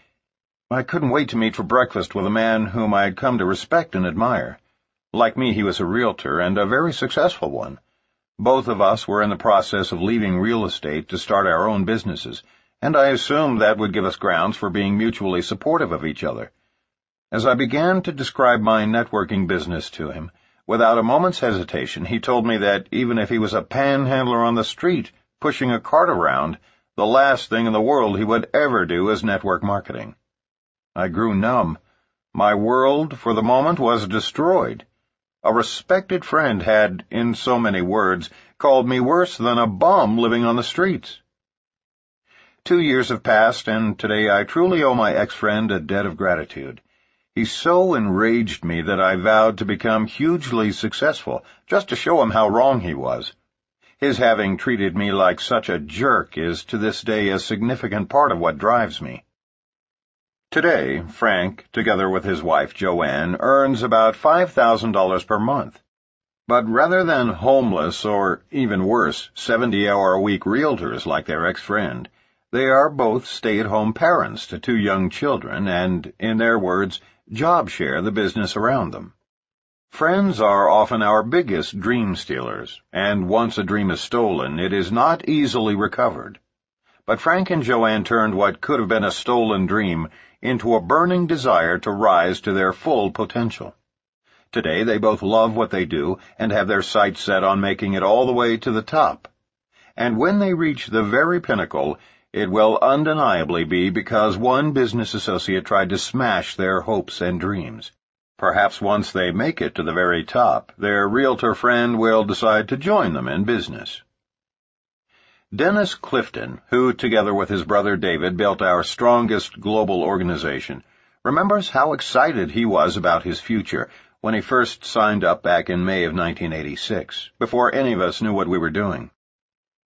"I couldn't wait to meet for breakfast with a man whom I had come to respect and admire. Like me, he was a realtor, and a very successful one. Both of us were in the process of leaving real estate to start our own businesses, and I assumed that would give us grounds for being mutually supportive of each other. As I began to describe my networking business to him, without a moment's hesitation, he told me that even if he was a panhandler on the street, pushing a cart around, the last thing in the world he would ever do is network marketing. I grew numb. My world, for the moment, was destroyed. A respected friend had, in so many words, called me worse than a bum living on the streets. 2 years have passed, and today I truly owe my ex-friend a debt of gratitude. He so enraged me that I vowed to become hugely successful, just to show him how wrong he was. His having treated me like such a jerk is to this day a significant part of what drives me. Today, Frank, together with his wife Joanne, earns about $5,000 per month. But rather than homeless or, even worse, 70-hour-a-week realtors like their ex-friend, they are both stay-at-home parents to 2 young children and, in their words, job share the business around them. Friends are often our biggest dream stealers, and once a dream is stolen, it is not easily recovered. But Frank and Joanne turned what could have been a stolen dream into a burning desire to rise to their full potential. Today they both love what they do and have their sights set on making it all the way to the top. And when they reach the very pinnacle, it will undeniably be because one business associate tried to smash their hopes and dreams. Perhaps once they make it to the very top, their realtor friend will decide to join them in business. Dennis Clifton, who, together with his brother David, built our strongest global organization, remembers how excited he was about his future when he first signed up back in May of 1986, before any of us knew what we were doing.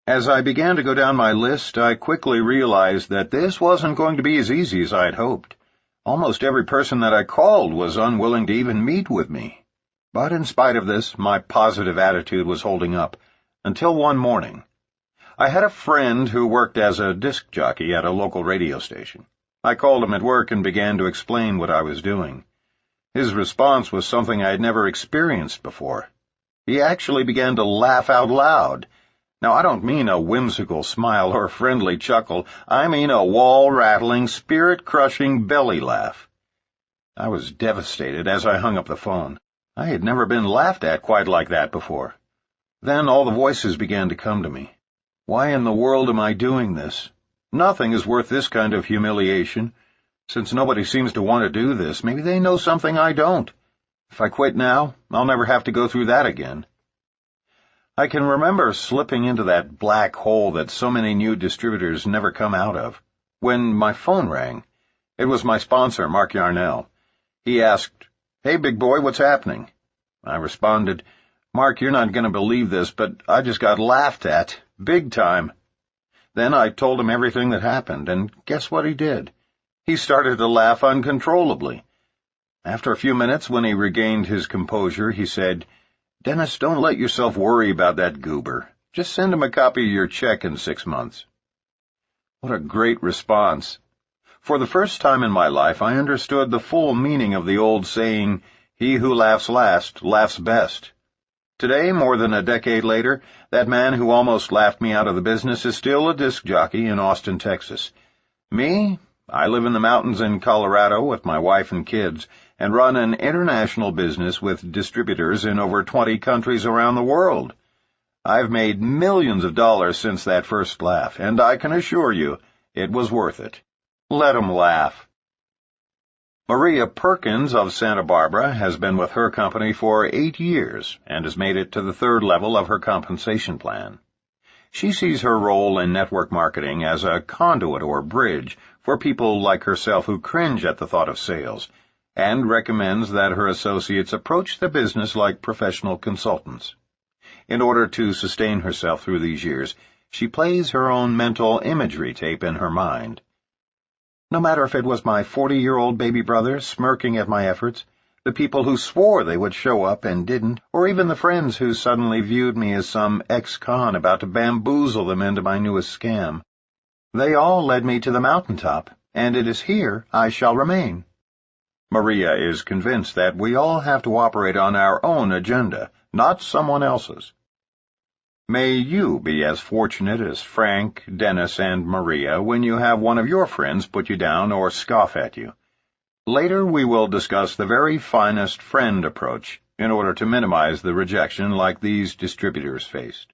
As I began to go down my list, I quickly realized that this wasn't going to be as easy as I had hoped. Almost every person that I called was unwilling to even meet with me. But in spite of this, my positive attitude was holding up, until one morning. I had a friend who worked as a disc jockey at a local radio station. I called him at work and began to explain what I was doing. His response was something I had never experienced before. He actually began to laugh out loud. Now, I don't mean a whimsical smile or friendly chuckle. I mean a wall-rattling, spirit-crushing belly laugh. I was devastated as I hung up the phone. I had never been laughed at quite like that before. Then all the voices began to come to me. Why in the world am I doing this? Nothing is worth this kind of humiliation. Since nobody seems to want to do this, maybe they know something I don't. If I quit now, I'll never have to go through that again. I can remember slipping into that black hole that so many new distributors never come out of. When my phone rang, it was my sponsor, Mark Yarnell. He asked, "Hey, big boy, what's happening?" I responded, "Mark, you're not going to believe this, but I just got laughed at, big time." Then I told him everything that happened, and guess what he did? He started to laugh uncontrollably. After a few minutes, when he regained his composure, he said, "Dennis, don't let yourself worry about that goober. Just send him a copy of your check in 6 months." What a great response. For the first time in my life, I understood the full meaning of the old saying, "He who laughs last, laughs best." Today, more than a decade later, that man who almost laughed me out of the business is still a disc jockey in Austin, Texas. Me? I live in the mountains in Colorado with my wife and kids, and run an international business with distributors in over 20 countries around the world. I've made millions of dollars since that first laugh, and I can assure you it was worth it. Let 'em laugh. Maria Perkins of Santa Barbara has been with her company for 8 years and has made it to the 3rd level of her compensation plan. She sees her role in network marketing as a conduit or bridge for people like herself who cringe at the thought of sales, and recommends that her associates approach the business like professional consultants. In order to sustain herself through these years, she plays her own mental imagery tape in her mind. No matter if it was my 40-year-old baby brother smirking at my efforts, the people who swore they would show up and didn't, or even the friends who suddenly viewed me as some ex-con about to bamboozle them into my newest scam. They all led me to the mountaintop, and it is here I shall remain. Maria is convinced that we all have to operate on our own agenda, not someone else's. May you be as fortunate as Frank, Dennis, and Maria when you have one of your friends put you down or scoff at you. Later we will discuss the very finest friend approach in order to minimize the rejection like these distributors faced.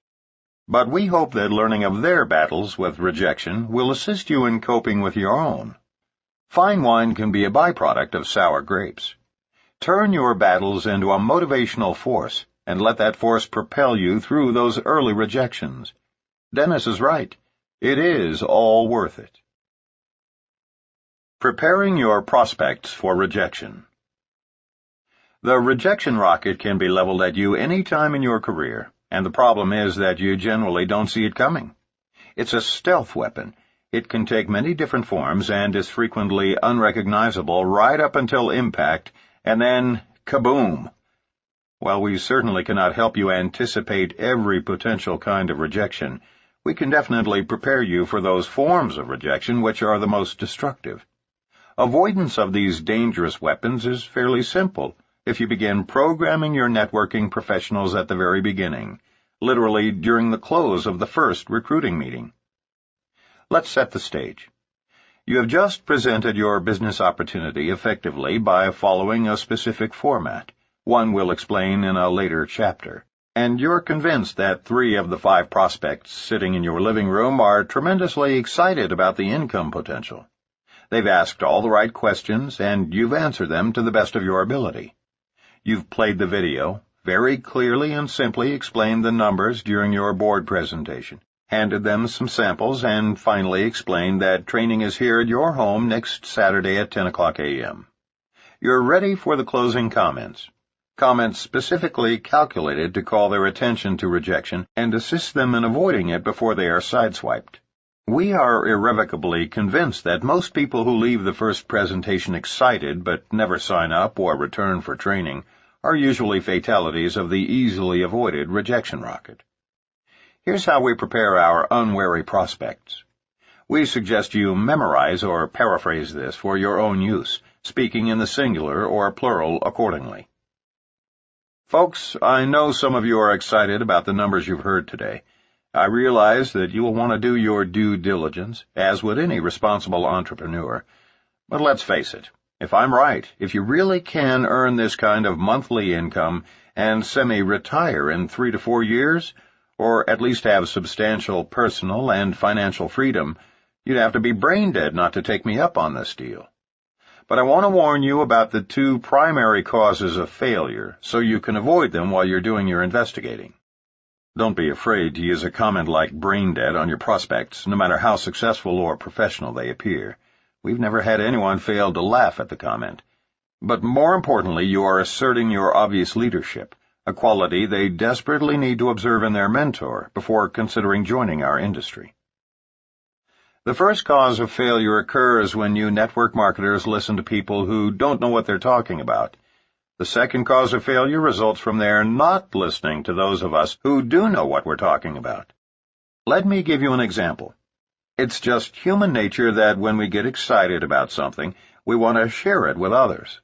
But we hope that learning of their battles with rejection will assist you in coping with your own. Fine wine can be a byproduct of sour grapes. Turn your battles into a motivational force, and let that force propel you through those early rejections. Dennis is right. It is all worth it. Preparing your prospects for rejection. The rejection rocket can be leveled at you any time in your career, and the problem is that you generally don't see it coming. It's a stealth weapon. It can take many different forms and is frequently unrecognizable right up until impact, and then kaboom! While we certainly cannot help you anticipate every potential kind of rejection, we can definitely prepare you for those forms of rejection which are the most destructive. Avoidance of these dangerous weapons is fairly simple if you begin programming your networking professionals at the very beginning, literally during the close of the first recruiting meeting. Let's set the stage. You have just presented your business opportunity effectively by following a specific format. One we'll explain in a later chapter. And you're convinced that 3 of the 5 prospects sitting in your living room are tremendously excited about the income potential. They've asked all the right questions, and you've answered them to the best of your ability. You've played the video, very clearly and simply explained the numbers during your board presentation, handed them some samples, and finally explained that training is here at your home next Saturday at 10 o'clock a.m. You're ready for the closing comments. Comments specifically calculated to call their attention to rejection and assist them in avoiding it before they are sideswiped. We are irrevocably convinced that most people who leave the first presentation excited but never sign up or return for training are usually fatalities of the easily avoided rejection rocket. Here's how we prepare our unwary prospects. We suggest you memorize or paraphrase this for your own use, speaking in the singular or plural accordingly. Folks, I know some of you are excited about the numbers you've heard today. I realize that you will want to do your due diligence, as would any responsible entrepreneur. But let's face it, if I'm right, if you really can earn this kind of monthly income and semi-retire in 3 to 4 years, or at least have substantial personal and financial freedom, you'd have to be brain dead not to take me up on this deal. But I want to warn you about the 2 primary causes of failure, so you can avoid them while you're doing your investigating. Don't be afraid to use a comment like brain dead on your prospects, no matter how successful or professional they appear. We've never had anyone fail to laugh at the comment. But more importantly, you are asserting your obvious leadership, a quality they desperately need to observe in their mentor before considering joining our industry. The first cause of failure occurs when you network marketers listen to people who don't know what they're talking about. The second cause of failure results from their not listening to those of us who do know what we're talking about. Let me give you an example. It's just human nature that when we get excited about something, we want to share it with others.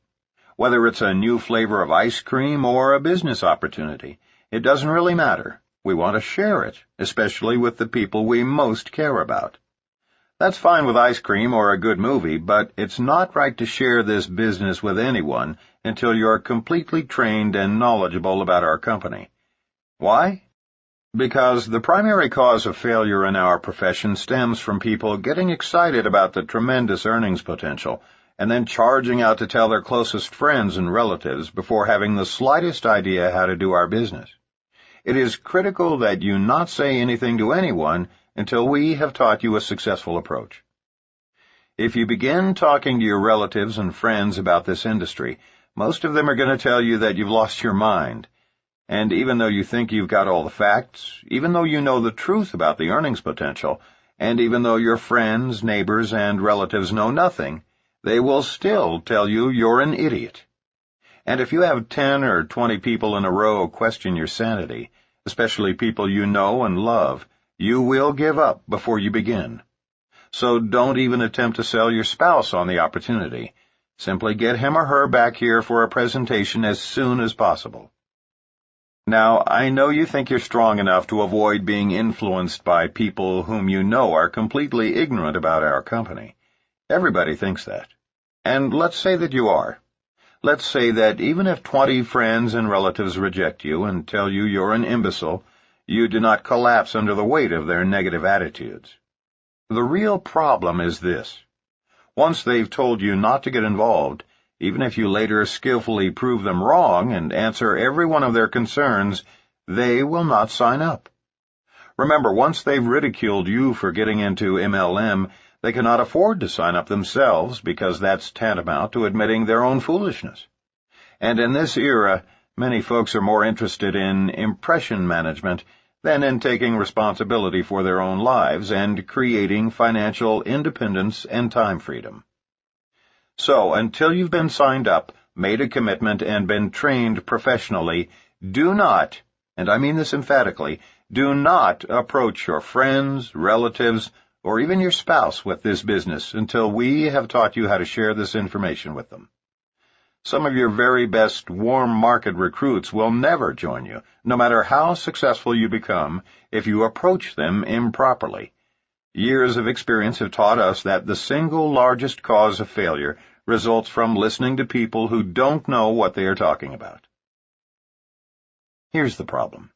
Whether it's a new flavor of ice cream or a business opportunity, it doesn't really matter. We want to share it, especially with the people we most care about. That's fine with ice cream or a good movie, but it's not right to share this business with anyone until you're completely trained and knowledgeable about our company. Why? Because the primary cause of failure in our profession stems from people getting excited about the tremendous earnings potential and then charging out to tell their closest friends and relatives before having the slightest idea how to do our business. It is critical that you not say anything to anyone until we have taught you a successful approach. If you begin talking to your relatives and friends about this industry, most of them are going to tell you that you've lost your mind. And even though you think you've got all the facts, even though you know the truth about the earnings potential, and even though your friends, neighbors, and relatives know nothing, they will still tell you you're an idiot. And if you have 10 or 20 people in a row question your sanity, especially people you know and love, you will give up before you begin. So don't even attempt to sell your spouse on the opportunity. Simply get him or her back here for a presentation as soon as possible. Now, I know you think you're strong enough to avoid being influenced by people whom you know are completely ignorant about our company. Everybody thinks that. And let's say that you are. Let's say that even if 20 friends and relatives reject you and tell you you're an imbecile, you do not collapse under the weight of their negative attitudes. The real problem is this. Once they've told you not to get involved, even if you later skillfully prove them wrong and answer every one of their concerns, they will not sign up. Remember, once they've ridiculed you for getting into MLM, they cannot afford to sign up themselves because that's tantamount to admitting their own foolishness. And in this era, many folks are more interested in impression management than in taking responsibility for their own lives and creating financial independence and time freedom. So, until you've been signed up, made a commitment, and been trained professionally, do not, and I mean this emphatically, do not approach your friends, relatives, or even your spouse with this business until we have taught you how to share this information with them. Some of your very best warm market recruits will never join you, no matter how successful you become, if you approach them improperly. Years of experience have taught us that the single largest cause of failure results from listening to people who don't know what they are talking about. Here's the problem.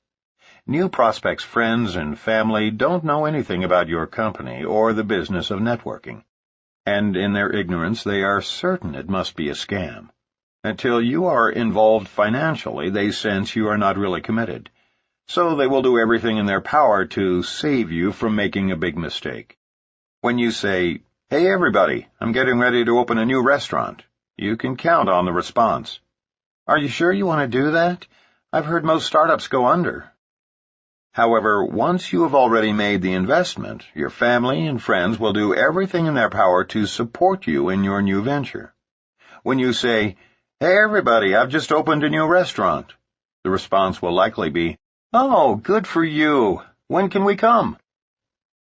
New prospects' friends and family don't know anything about your company or the business of networking, and in their ignorance they are certain it must be a scam. Until you are involved financially, they sense you are not really committed, so they will do everything in their power to save you from making a big mistake. When you say, "Hey everybody, I'm getting ready to open a new restaurant," you can count on the response, "Are you sure you want to do that? I've heard most startups go under." However, once you have already made the investment, your family and friends will do everything in their power to support you in your new venture. When you say, "Hey everybody, I've just opened a new restaurant," the response will likely be, "Oh, good for you. When can we come?"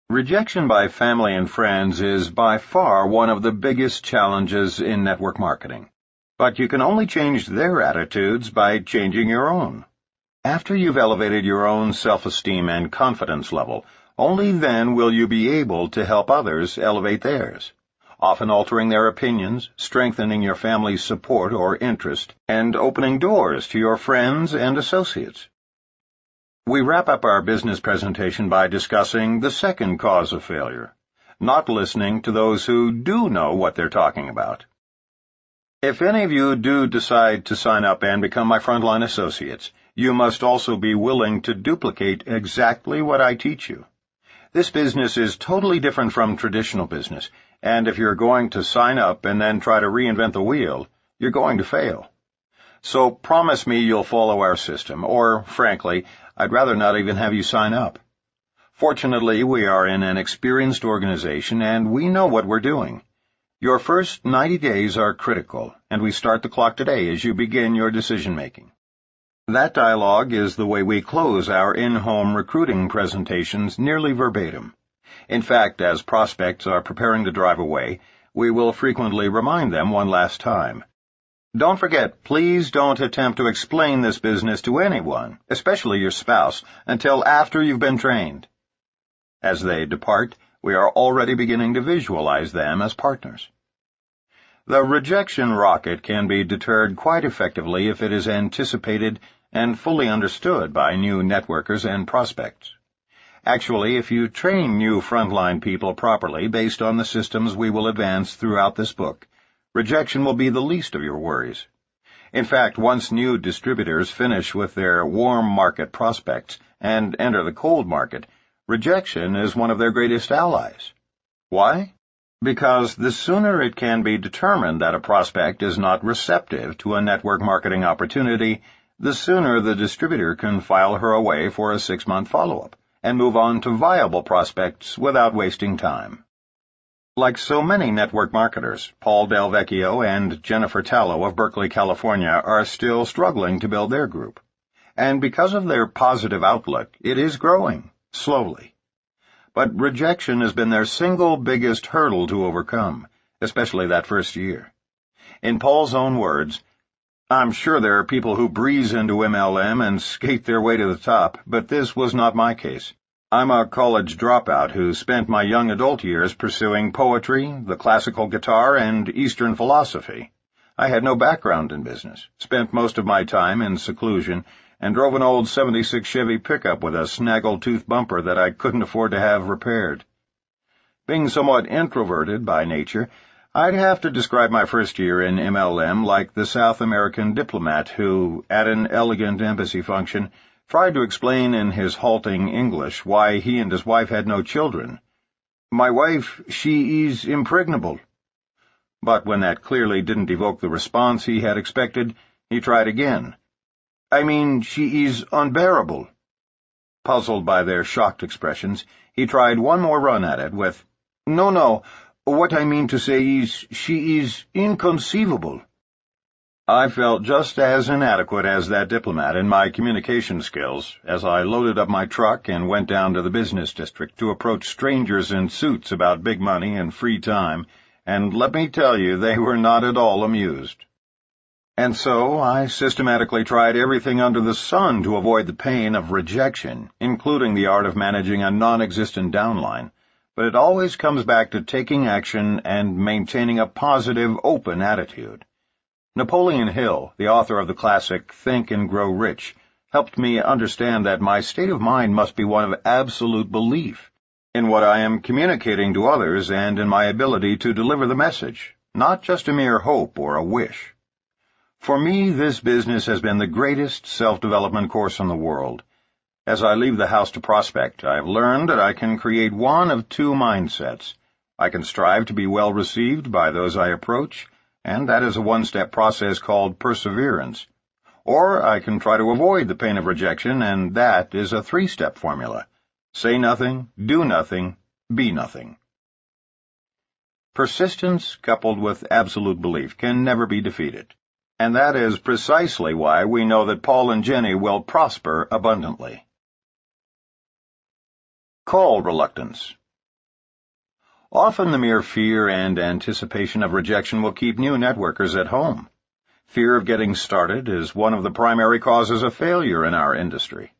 Rejection by family and friends is by far one of the biggest challenges in network marketing. But you can only change their attitudes by changing your own. After you've elevated your own self-esteem and confidence level, only then will you be able to help others elevate theirs, often altering their opinions, strengthening your family's support or interest, and opening doors to your friends and associates. We wrap up our business presentation by discussing the second cause of failure, not listening to those who do know what they're talking about. If any of you do decide to sign up and become my frontline associates, you must also be willing to duplicate exactly what I teach you. This business is totally different from traditional business, and if you're going to sign up and then try to reinvent the wheel, you're going to fail. So promise me you'll follow our system, or, frankly, I'd rather not even have you sign up. Fortunately, we are in an experienced organization, and we know what we're doing. Your first 90 days are critical, and we start the clock today as you begin your decision-making. That dialogue is the way we close our in-home recruiting presentations nearly verbatim. In fact, as prospects are preparing to drive away, we will frequently remind them one last time. Don't forget, please don't attempt to explain this business to anyone, especially your spouse, until after you've been trained. As they depart, we are already beginning to visualize them as partners. The rejection rocket can be deterred quite effectively if it is anticipated and fully understood by new networkers and prospects. Actually, if you train new frontline people properly based on the systems we will advance throughout this book, rejection will be the least of your worries. In fact, once new distributors finish with their warm market prospects and enter the cold market, rejection is one of their greatest allies. Why? Because the sooner it can be determined that a prospect is not receptive to a network marketing opportunity, the sooner the distributor can file her away for a 6-month follow-up and move on to viable prospects without wasting time. Like so many network marketers, Paul Del Vecchio and Jennifer Tallow of Berkeley, California, are still struggling to build their group. And because of their positive outlook, it is growing, slowly. But rejection has been their single biggest hurdle to overcome, especially that first year. In Paul's own words, "I'm sure there are people who breeze into MLM and skate their way to the top, but this was not my case. I'm a college dropout who spent my young adult years pursuing poetry, the classical guitar, and Eastern philosophy. I had no background in business, spent most of my time in seclusion, and drove an old '76 Chevy pickup with a snaggle-tooth bumper that I couldn't afford to have repaired. Being somewhat introverted by nature, I'd have to describe my first year in MLM like the South American diplomat who, at an elegant embassy function, tried to explain in his halting English why he and his wife had no children. "My wife, she is impregnable." But when that clearly didn't evoke the response he had expected, he tried again. "I mean, she is unbearable." Puzzled by their shocked expressions, he tried one more run at it with, No, what I mean to say is, she is inconceivable." I felt just as inadequate as that diplomat in my communication skills as I loaded up my truck and went down to the business district to approach strangers in suits about big money and free time, and let me tell you, they were not at all amused. And so I systematically tried everything under the sun to avoid the pain of rejection, including the art of managing a non-existent downline, but it always comes back to taking action and maintaining a positive, open attitude. Napoleon Hill, the author of the classic Think and Grow Rich, helped me understand that my state of mind must be one of absolute belief in what I am communicating to others and in my ability to deliver the message, not just a mere hope or a wish. For me, this business has been the greatest self-development course in the world. As I leave the house to prospect, I have learned that I can create one of two mindsets. I can strive to be well received by those I approach, and that is a one-step process called perseverance. Or I can try to avoid the pain of rejection, and that is a three-step formula. Say nothing, do nothing, be nothing. Persistence coupled with absolute belief can never be defeated, and that is precisely why we know that Paul and Jenny will prosper abundantly. Call reluctance. Often the mere fear and anticipation of rejection will keep new networkers at home. Fear of getting started is one of the primary causes of failure in our industry.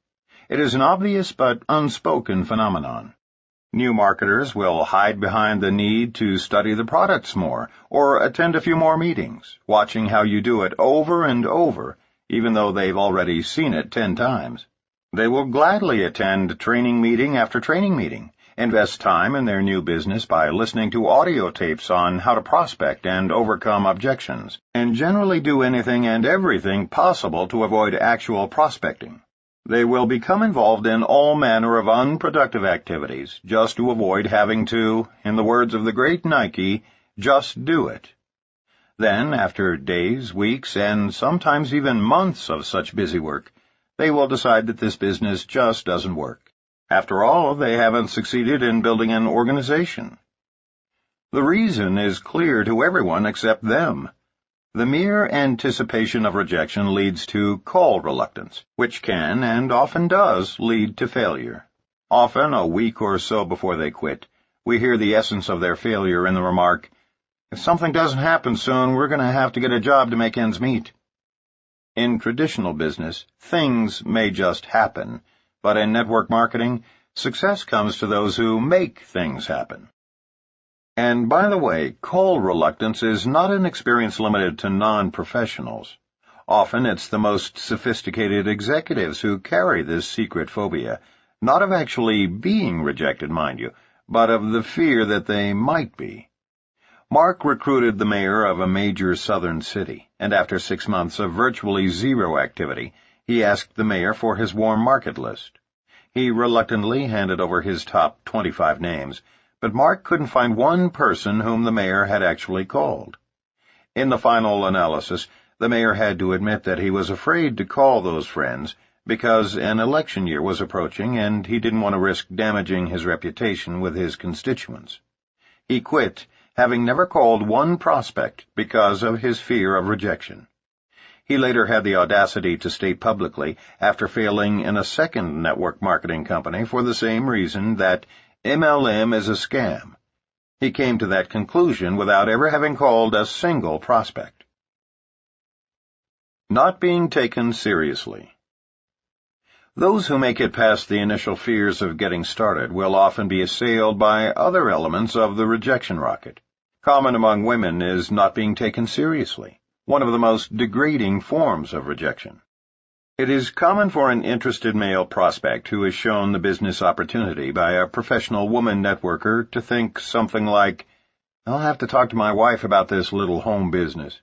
It is an obvious but unspoken phenomenon. New marketers will hide behind the need to study the products more, or attend a few more meetings, watching how you do it over and over, even though they've already seen it 10 times. They will gladly attend training meeting after training meeting, invest time in their new business by listening to audio tapes on how to prospect and overcome objections, and generally do anything and everything possible to avoid actual prospecting. They will become involved in all manner of unproductive activities just to avoid having to, in the words of the great Nike, just do it. Then, after days, weeks, and sometimes even months of such busy work, they will decide that this business just doesn't work. After all, they haven't succeeded in building an organization. The reason is clear to everyone except them. The mere anticipation of rejection leads to call reluctance, which can, and often does, lead to failure. Often, a week or so before they quit, we hear the essence of their failure in the remark, "If something doesn't happen soon, we're going to have to get a job to make ends meet." In traditional business, things may just happen, but in network marketing, success comes to those who make things happen. And by the way, call reluctance is not an experience limited to non-professionals. Often it's the most sophisticated executives who carry this secret phobia, not of actually being rejected, mind you, but of the fear that they might be. Mark recruited the mayor of a major southern city, and after 6 months of virtually zero activity, he asked the mayor for his warm market list. He reluctantly handed over his top 25 names, but Mark couldn't find one person whom the mayor had actually called. In the final analysis, the mayor had to admit that he was afraid to call those friends because an election year was approaching and he didn't want to risk damaging his reputation with his constituents. He quit having never called one prospect because of his fear of rejection. He later had the audacity to state publicly, after failing in a second network marketing company for the same reason, that MLM is a scam. He came to that conclusion without ever having called a single prospect. Not being taken seriously. Those who make it past the initial fears of getting started will often be assailed by other elements of the rejection rocket. Common among women is not being taken seriously, one of the most degrading forms of rejection. It is common for an interested male prospect who is shown the business opportunity by a professional woman networker to think something like, "I'll have to talk to my wife about this little home business."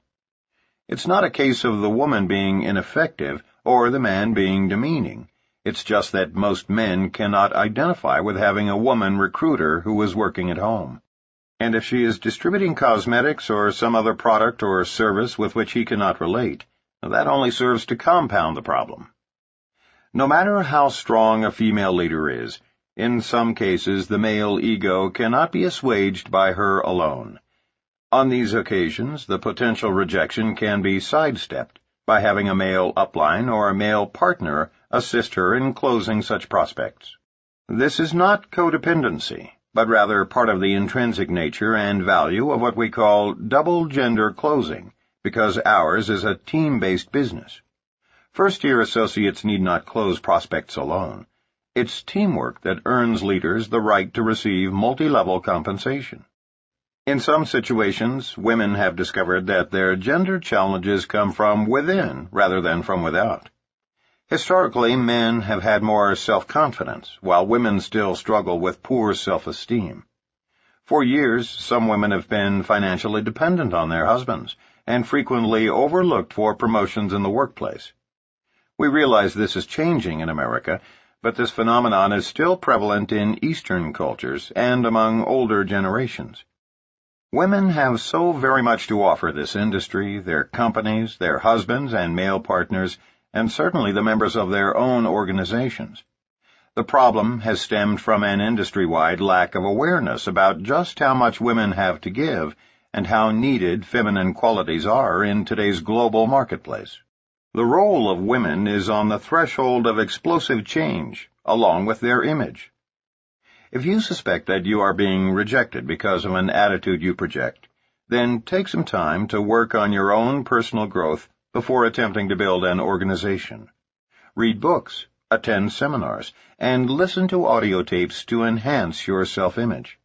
It's not a case of the woman being ineffective or the man being demeaning. It's just that most men cannot identify with having a woman recruiter who is working at home. And if she is distributing cosmetics or some other product or service with which he cannot relate, that only serves to compound the problem. No matter how strong a female leader is, in some cases the male ego cannot be assuaged by her alone. On these occasions, the potential rejection can be sidestepped by having a male upline or a male partner assist her in closing such prospects. This is not codependency, but rather part of the intrinsic nature and value of what we call double-gender closing, because ours is a team-based business. First-year associates need not close prospects alone. It's teamwork that earns leaders the right to receive multi-level compensation. In some situations, women have discovered that their gender challenges come from within rather than from without. Historically, men have had more self-confidence, while women still struggle with poor self-esteem. For years, some women have been financially dependent on their husbands and frequently overlooked for promotions in the workplace. We realize this is changing in America, but this phenomenon is still prevalent in Eastern cultures and among older generations. Women have so very much to offer this industry, their companies, their husbands and male partners, and certainly the members of their own organizations. The problem has stemmed from an industry-wide lack of awareness about just how much women have to give and how needed feminine qualities are in today's global marketplace. The role of women is on the threshold of explosive change, along with their image. If you suspect that you are being rejected because of an attitude you project, then take some time to work on your own personal growth before attempting to build an organization. Read books, attend seminars, and listen to audio tapes to enhance your self-image.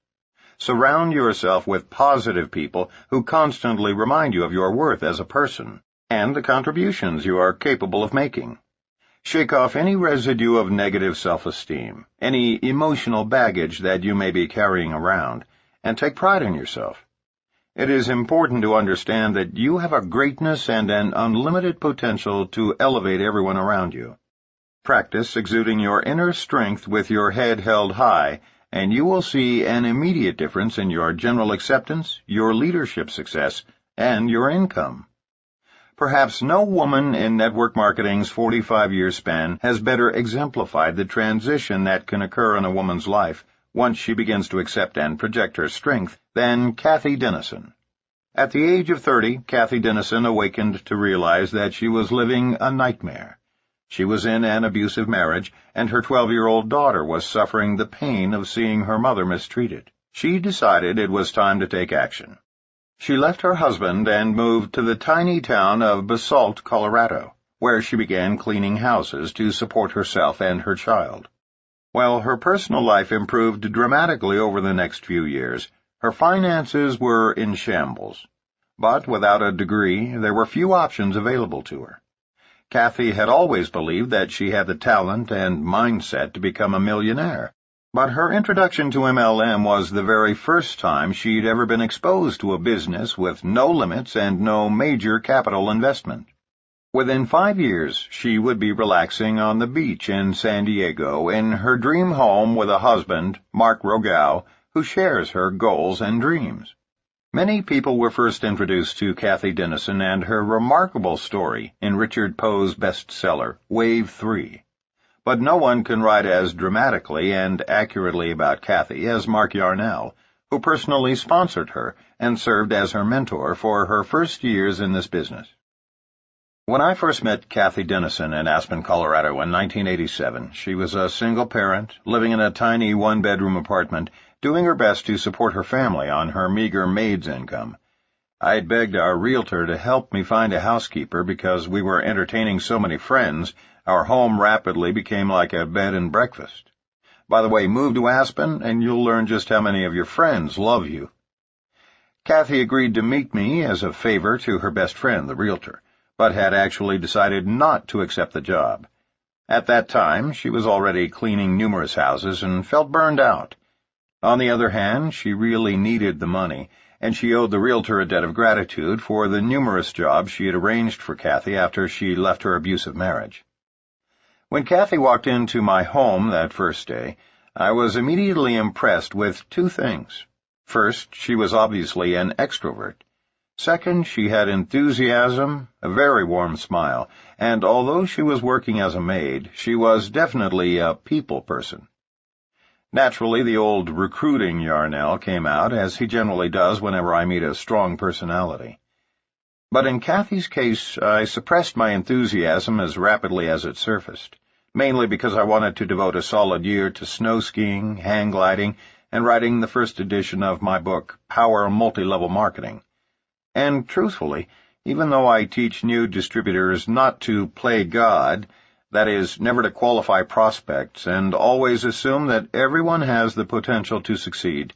Surround yourself with positive people who constantly remind you of your worth as a person and the contributions you are capable of making. Shake off any residue of negative self-esteem, any emotional baggage that you may be carrying around, and take pride in yourself. It is important to understand that you have a greatness and an unlimited potential to elevate everyone around you. Practice exuding your inner strength with your head held high, and you will see an immediate difference in your general acceptance, your leadership success, and your income. Perhaps no woman in network marketing's 45-year span has better exemplified the transition that can occur in a woman's life once she begins to accept and project her strength than Kathy Dennison. At the age of 30, Kathy Dennison awakened to realize that she was living a nightmare. She was in an abusive marriage, and her 12-year-old daughter was suffering the pain of seeing her mother mistreated. She decided it was time to take action. She left her husband and moved to the tiny town of Basalt, Colorado, where she began cleaning houses to support herself and her child. While her personal life improved dramatically over the next few years, her finances were in shambles. But without a degree, there were few options available to her. Kathy had always believed that she had the talent and mindset to become a millionaire. But her introduction to MLM was the very first time she'd ever been exposed to a business with no limits and no major capital investment. Within 5 years, she would be relaxing on the beach in San Diego in her dream home with a husband, Mark Rogao, who shares her goals and dreams. Many people were first introduced to Kathy Dennison and her remarkable story in Richard Poe's bestseller, Wave 3. But no one can write as dramatically and accurately about Kathy as Mark Yarnell, who personally sponsored her and served as her mentor for her first years in this business. When I first met Kathy Dennison in Aspen, Colorado in 1987, she was a single parent, living in a tiny one-bedroom apartment, doing her best to support her family on her meager maid's income. I had begged our realtor to help me find a housekeeper because we were entertaining so many friends, our home rapidly became like a bed and breakfast. By the way, move to Aspen and you'll learn just how many of your friends love you. Kathy agreed to meet me as a favor to her best friend, the realtor, but had actually decided not to accept the job. At that time, she was already cleaning numerous houses and felt burned out. On the other hand, she really needed the money, and she owed the realtor a debt of gratitude for the numerous jobs she had arranged for Kathy after she left her abusive marriage. When Kathy walked into my home that first day, I was immediately impressed with two things. First, she was obviously an extrovert. Second, she had enthusiasm, a very warm smile, and although she was working as a maid, she was definitely a people person. Naturally, the old recruiting Yarnell came out, as he generally does whenever I meet a strong personality. But in Kathy's case, I suppressed my enthusiasm as rapidly as it surfaced, mainly because I wanted to devote a solid year to snow skiing, hang gliding, and writing the first edition of my book, Power Multi-Level Marketing. And truthfully, even though I teach new distributors not to play God, that is, never to qualify prospects and always assume that everyone has the potential to succeed,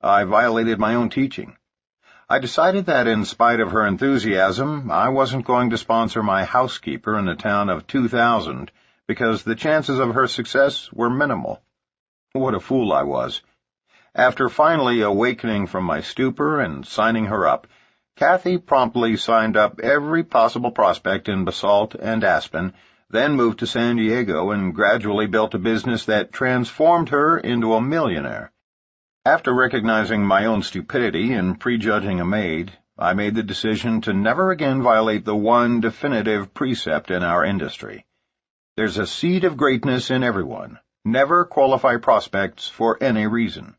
I violated my own teaching. I decided that in spite of her enthusiasm, I wasn't going to sponsor my housekeeper in a town of 2,000 because the chances of her success were minimal. What a fool I was. After finally awakening from my stupor and signing her up, Kathy promptly signed up every possible prospect in Basalt and Aspen, then moved to San Diego and gradually built a business that transformed her into a millionaire. After recognizing my own stupidity in prejudging a maid, I made the decision to never again violate the one definitive precept in our industry. There's a seed of greatness in everyone. Never qualify prospects for any reason.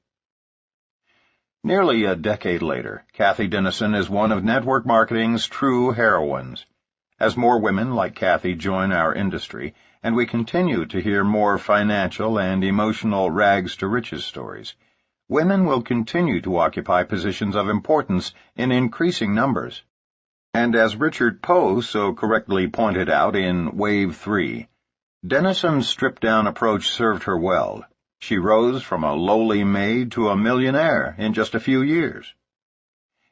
Nearly a decade later, Kathy Dennison is one of network marketing's true heroines. As more women like Kathy join our industry, and we continue to hear more financial and emotional rags-to-riches stories, women will continue to occupy positions of importance in increasing numbers. And as Richard Poe so correctly pointed out in Wave 3, Dennison's stripped-down approach served her well. She rose from a lowly maid to a millionaire in just a few years.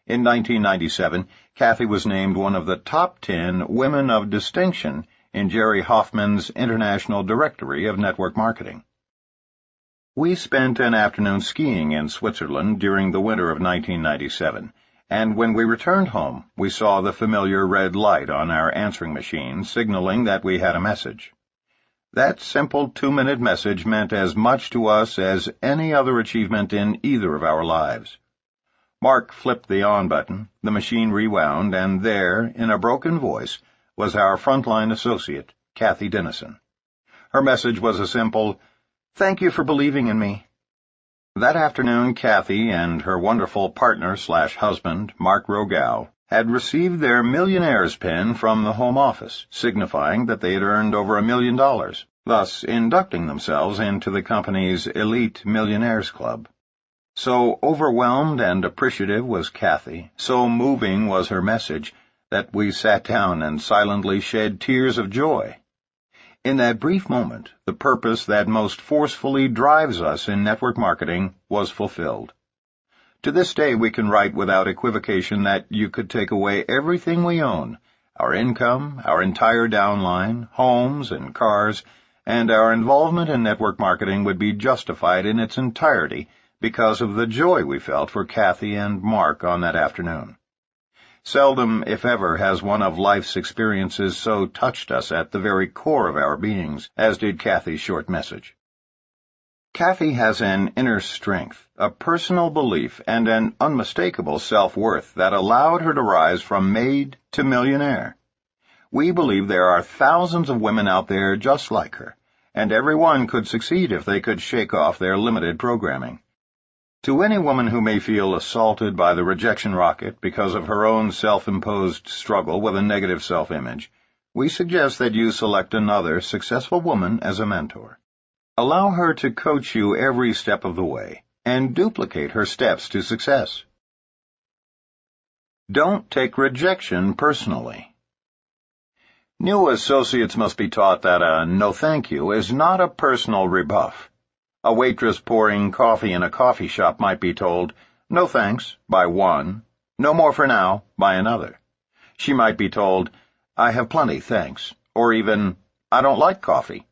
In 1997, Kathy was named one of the top 10 women of distinction in Jerry Hoffman's International Directory of Network Marketing. We spent an afternoon skiing in Switzerland during the winter of 1997, and when we returned home, we saw the familiar red light on our answering machine signaling that we had a message. That simple 2-minute message meant as much to us as any other achievement in either of our lives. Mark flipped the on button, the machine rewound, and there, in a broken voice, was our frontline associate, Kathy Dennison. Her message was a simple, "Thank you for believing in me." That afternoon, Kathy and her wonderful partner/husband, Mark Rogow, had received their millionaire's pin from the home office, signifying that they had earned over $1 million, thus inducting themselves into the company's elite millionaires club. So overwhelmed and appreciative was Kathy, so moving was her message, that we sat down and silently shed tears of joy. In that brief moment, the purpose that most forcefully drives us in network marketing was fulfilled. To this day, we can write without equivocation that you could take away everything we own, our income, our entire downline, homes and cars, and our involvement in network marketing would be justified in its entirety because of the joy we felt for Kathy and Mark on that afternoon. Seldom, if ever, has one of life's experiences so touched us at the very core of our beings as did Kathy's short message. Kathy has an inner strength, a personal belief, and an unmistakable self-worth that allowed her to rise from maid to millionaire. We believe there are thousands of women out there just like her, and every one could succeed if they could shake off their limited programming. To any woman who may feel assaulted by the rejection rocket because of her own self-imposed struggle with a negative self-image, we suggest that you select another successful woman as a mentor. Allow her to coach you every step of the way, and duplicate her steps to success. Don't take rejection personally. New associates must be taught that a no thank you is not a personal rebuff. A waitress pouring coffee in a coffee shop might be told, "No thanks," by one, "No more for now," by another. She might be told, "I have plenty, thanks," or even, "I don't like coffee."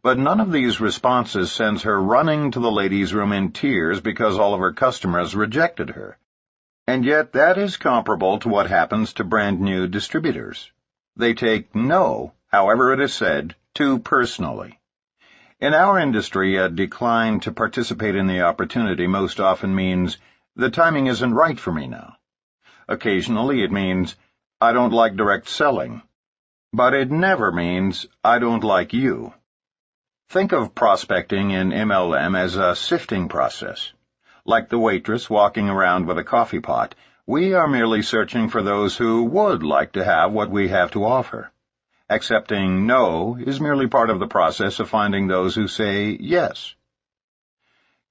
But none of these responses sends her running to the ladies' room in tears because all of her customers rejected her. And yet that is comparable to what happens to brand-new distributors. They take no, however it is said, too personally. In our industry, a decline to participate in the opportunity most often means, "The timing isn't right for me now." Occasionally it means, "I don't like direct selling." But it never means, "I don't like you." Think of prospecting in MLM as a sifting process. Like the waitress walking around with a coffee pot, we are merely searching for those who would like to have what we have to offer. Accepting no is merely part of the process of finding those who say yes.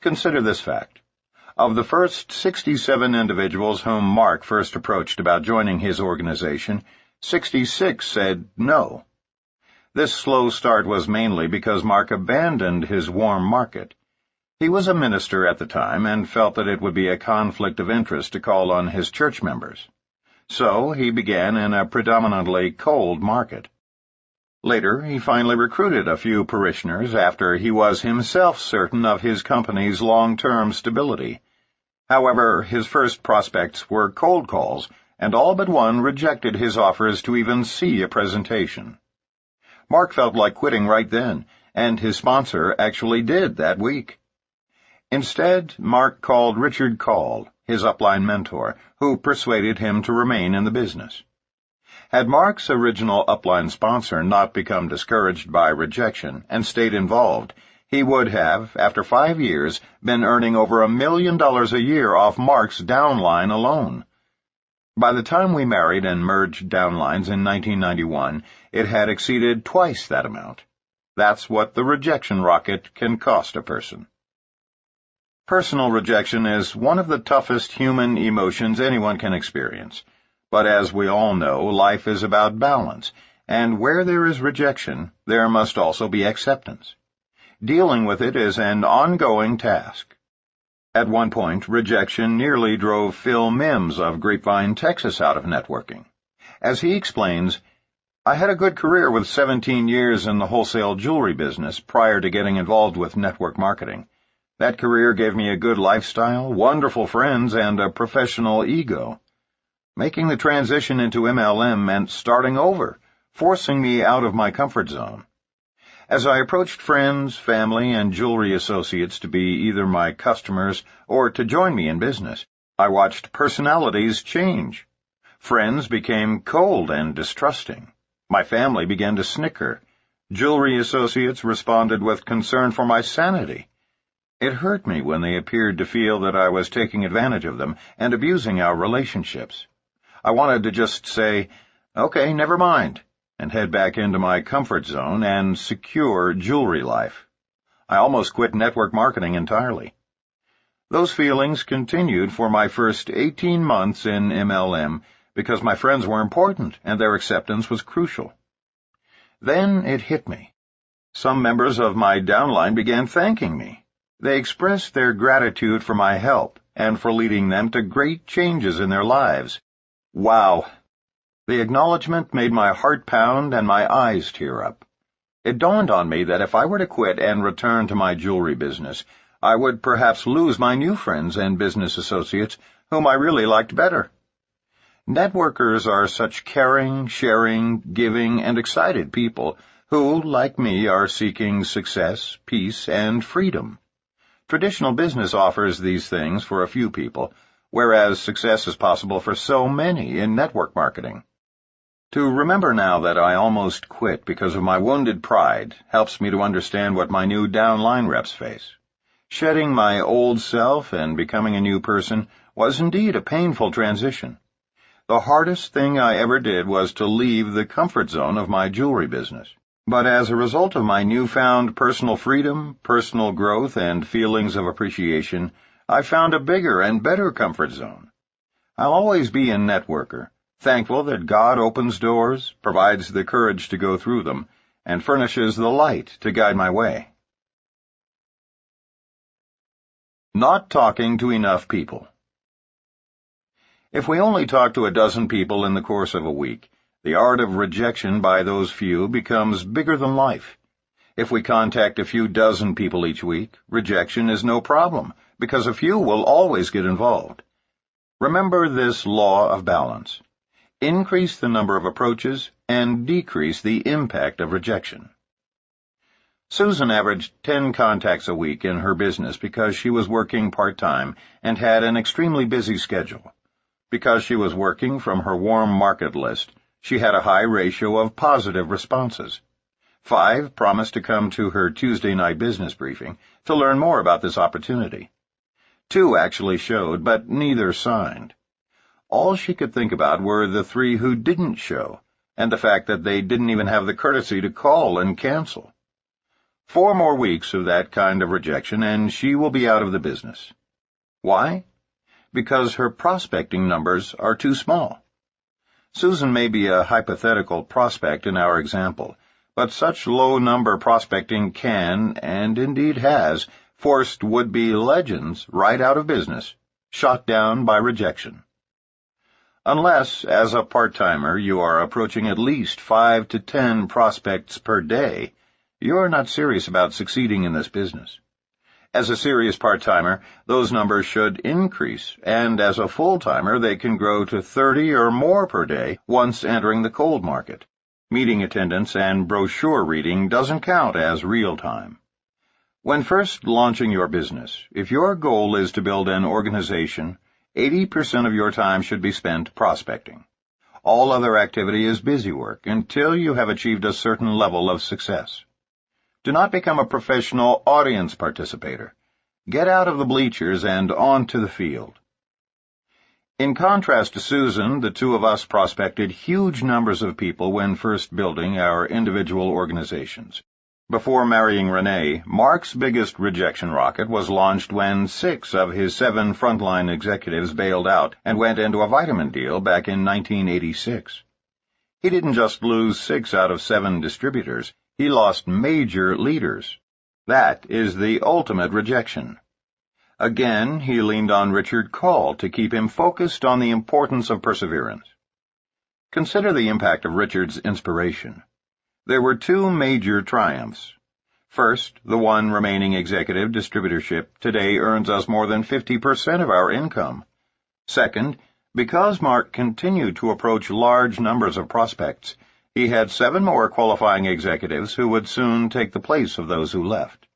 Consider this fact. Of the first 67 individuals whom Mark first approached about joining his organization, 66 said no. This slow start was mainly because Mark abandoned his warm market. He was a minister at the time and felt that it would be a conflict of interest to call on his church members. So he began in a predominantly cold market. Later, he finally recruited a few parishioners after he was himself certain of his company's long-term stability. However, his first prospects were cold calls, and all but one rejected his offers to even see a presentation. Mark felt like quitting right then, and his sponsor actually did that week. Instead, Mark called Richard Call, his upline mentor, who persuaded him to remain in the business. Had Mark's original upline sponsor not become discouraged by rejection and stayed involved, he would have, after 5 years, been earning over $1 million a year off Mark's downline alone. By the time we married and merged downlines in 1991, it had exceeded twice that amount. That's what the rejection rocket can cost a person. Personal rejection is one of the toughest human emotions anyone can experience. But as we all know, life is about balance, and where there is rejection, there must also be acceptance. Dealing with it is an ongoing task. At one point, rejection nearly drove Phil Mims of Grapevine, Texas, out of networking. As he explains, "I had a good career with 17 years in the wholesale jewelry business prior to getting involved with network marketing. That career gave me a good lifestyle, wonderful friends, and a professional ego. Making the transition into MLM meant starting over, forcing me out of my comfort zone. As I approached friends, family, and jewelry associates to be either my customers or to join me in business, I watched personalities change. Friends became cold and distrusting. My family began to snicker. Jewelry associates responded with concern for my sanity. It hurt me when they appeared to feel that I was taking advantage of them and abusing our relationships. I wanted to just say, "Okay, never mind," and head back into my comfort zone and secure jewelry life. I almost quit network marketing entirely. Those feelings continued for my first 18 months in MLM because my friends were important and their acceptance was crucial. Then it hit me. Some members of my downline began thanking me. They expressed their gratitude for my help and for leading them to great changes in their lives. Wow! The acknowledgement made my heart pound and my eyes tear up. It dawned on me that if I were to quit and return to my jewelry business, I would perhaps lose my new friends and business associates whom I really liked better. Networkers are such caring, sharing, giving, and excited people who, like me, are seeking success, peace, and freedom. Traditional business offers these things for a few people, whereas success is possible for so many in network marketing. To remember now that I almost quit because of my wounded pride helps me to understand what my new downline reps face. Shedding my old self and becoming a new person was indeed a painful transition. The hardest thing I ever did was to leave the comfort zone of my jewelry business. But as a result of my newfound personal freedom, personal growth, and feelings of appreciation, I found a bigger and better comfort zone. I'll always be a networker, thankful that God opens doors, provides the courage to go through them, and furnishes the light to guide my way. Not talking to enough people. If we only talk to a dozen people in the course of a week, the art of rejection by those few becomes bigger than life. If we contact a few dozen people each week, rejection is no problem, because a few will always get involved. Remember this law of balance. Increase the number of approaches and decrease the impact of rejection. Susan averaged 10 contacts a week in her business because she was working part-time and had an extremely busy schedule. Because she was working from her warm market list, she had a high ratio of positive responses. 5 promised to come to her Tuesday night business briefing to learn more about this opportunity. 2 actually showed, but neither signed. All she could think about were the 3 who didn't show, and the fact that they didn't even have the courtesy to call and cancel. 4 more weeks of that kind of rejection, and she will be out of the business. Why? Because her prospecting numbers are too small. Susan may be a hypothetical prospect in our example, but such low-number prospecting can, and indeed has, forced would-be legends right out of business, shot down by rejection. Unless, as a part-timer, you are approaching at least 5 to 10 prospects per day, you're not serious about succeeding in this business. As a serious part-timer, those numbers should increase, and as a full-timer, they can grow to 30 or more per day once entering the cold market. Meeting attendance and brochure reading doesn't count as real-time. When first launching your business, if your goal is to build an organization, 80% of your time should be spent prospecting. All other activity is busy work until you have achieved a certain level of success. Do not become a professional audience participator. Get out of the bleachers and onto the field. In contrast to Susan, the 2 of us prospected huge numbers of people when first building our individual organizations. Before marrying Renee, Mark's biggest rejection rocket was launched when 6 of his 7 frontline executives bailed out and went into a vitamin deal back in 1986. He didn't just lose 6 out of 7 distributors, he lost major leaders. That is the ultimate rejection. Again, he leaned on Richard Call to keep him focused on the importance of perseverance. Consider the impact of Richard's inspiration. There were 2 major triumphs. First, the one remaining executive distributorship today earns us more than 50% of our income. Second, because Mark continued to approach large numbers of prospects, he had 7 more qualifying executives who would soon take the place of those who left.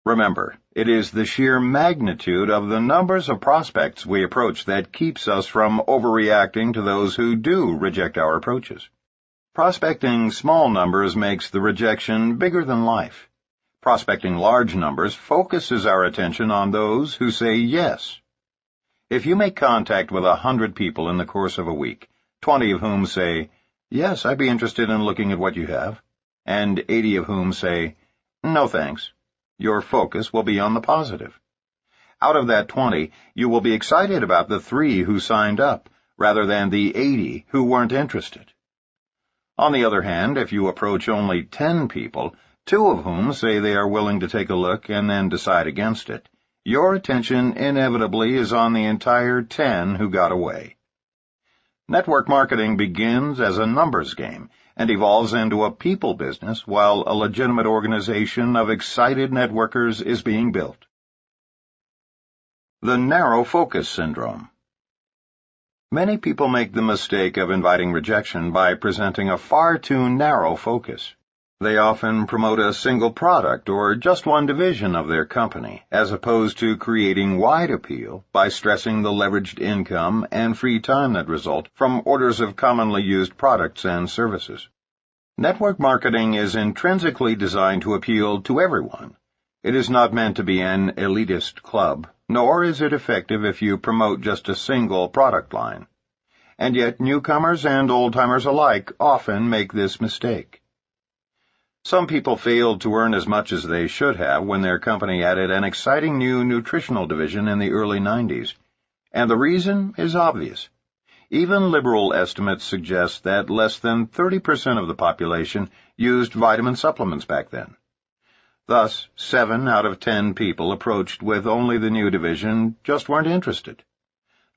Remember, it is the sheer magnitude of the numbers of prospects we approach that keeps us from overreacting to those who do reject our approaches. Prospecting small numbers makes the rejection bigger than life. Prospecting large numbers focuses our attention on those who say yes. If you make contact with 100 people in the course of a week, 20 of whom say, "Yes, I'd be interested in looking at what you have," and 80 of whom say, "No thanks," your focus will be on the positive. Out of that 20, you will be excited about the 3 who signed up, rather than the 80 who weren't interested. On the other hand, if you approach only 10 people, 2 of whom say they are willing to take a look and then decide against it, your attention inevitably is on the entire 10 who got away. Network marketing begins as a numbers game and evolves into a people business while a legitimate organization of excited networkers is being built. The narrow focus syndrome. Many people make the mistake of inviting rejection by presenting a far too narrow focus. They often promote a single product or just one division of their company, as opposed to creating wide appeal by stressing the leveraged income and free time that result from orders of commonly used products and services. Network marketing is intrinsically designed to appeal to everyone. It is not meant to be an elitist club, nor is it effective if you promote just a single product line. And yet newcomers and old-timers alike often make this mistake. Some people failed to earn as much as they should have when their company added an exciting new nutritional division in the early 90s. And the reason is obvious. Even liberal estimates suggest that less than 30% of the population used vitamin supplements back then. Thus, 7 out of 10 people approached with only the new division just weren't interested.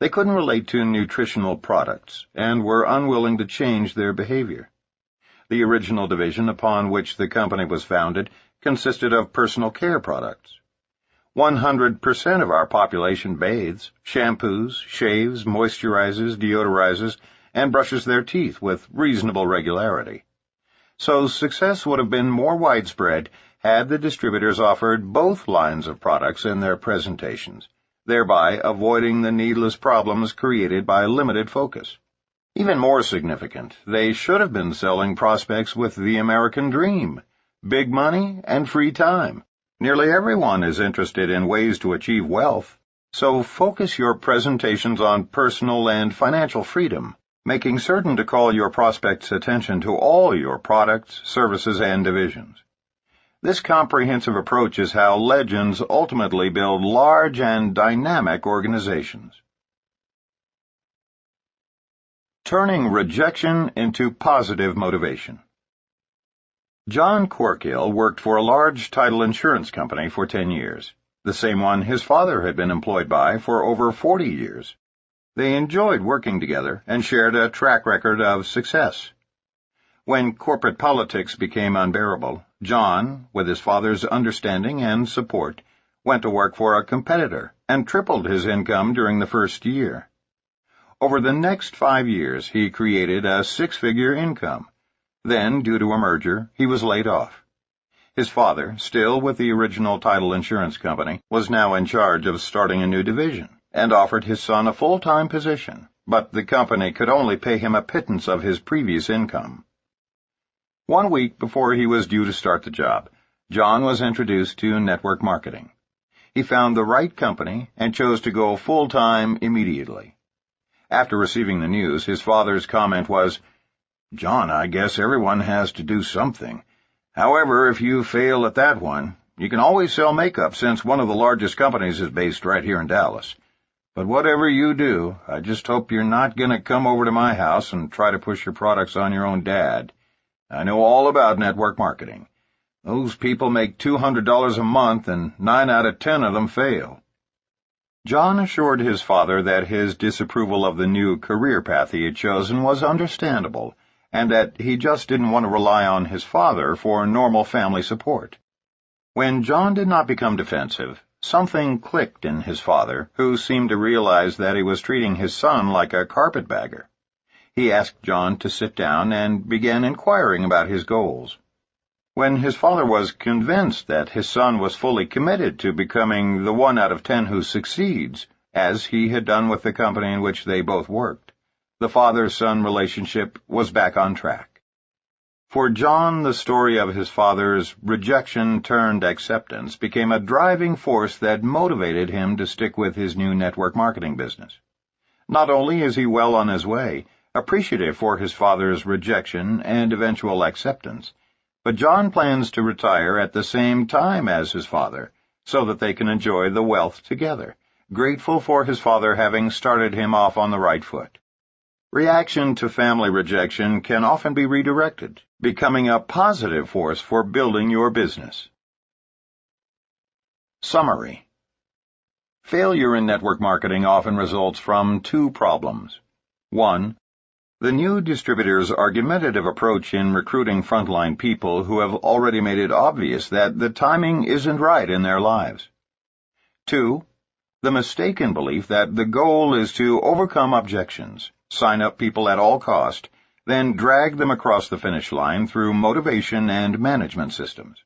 They couldn't relate to nutritional products and were unwilling to change their behavior. The original division upon which the company was founded consisted of personal care products. 100% of our population bathes, shampoos, shaves, moisturizes, deodorizes, and brushes their teeth with reasonable regularity. So success would have been more widespread had the distributors offered both lines of products in their presentations, thereby avoiding the needless problems created by limited focus. Even more significant, they should have been selling prospects with the American dream, big money and free time. Nearly everyone is interested in ways to achieve wealth, so focus your presentations on personal and financial freedom, making certain to call your prospects' attention to all your products, services, and divisions. This comprehensive approach is how legends ultimately build large and dynamic organizations. Turning rejection into positive motivation. John Corkill worked for a large title insurance company for 10 years, the same one his father had been employed by for over 40 years. They enjoyed working together and shared a track record of success. When corporate politics became unbearable, John, with his father's understanding and support, went to work for a competitor and tripled his income during the first year. Over the next 5 years, he created a 6-figure income. Then, due to a merger, he was laid off. His father, still with the original title insurance company, was now in charge of starting a new division and offered his son a full-time position, but the company could only pay him a pittance of his previous income. 1 week before he was due to start the job, John was introduced to network marketing. He found the right company and chose to go full-time immediately. After receiving the news, his father's comment was, "John, I guess everyone has to do something. However, if you fail at that one, you can always sell makeup since one of the largest companies is based right here in Dallas. But whatever you do, I just hope you're not going to come over to my house and try to push your products on your own dad. I know all about network marketing. Those people make $200 a month and 9 out of 10 of them fail." John assured his father that his disapproval of the new career path he had chosen was understandable, and that he just didn't want to rely on his father for normal family support. When John did not become defensive, something clicked in his father, who seemed to realize that he was treating his son like a carpetbagger. He asked John to sit down and began inquiring about his goals. When his father was convinced that his son was fully committed to becoming the 1 out of 10 who succeeds, as he had done with the company in which they both worked, the father-son relationship was back on track. For John, the story of his father's rejection-turned-acceptance became a driving force that motivated him to stick with his new network marketing business. Not only is he well on his way, appreciative for his father's rejection and eventual acceptance, but John plans to retire at the same time as his father, so that they can enjoy the wealth together, grateful for his father having started him off on the right foot. Reaction to family rejection can often be redirected, becoming a positive force for building your business. Summary. Failure in network marketing often results from 2 problems. 1. The new distributor's argumentative approach in recruiting frontline people who have already made it obvious that the timing isn't right in their lives. 2. The mistaken belief that the goal is to overcome objections, sign up people at all cost, then drag them across the finish line through motivation and management systems.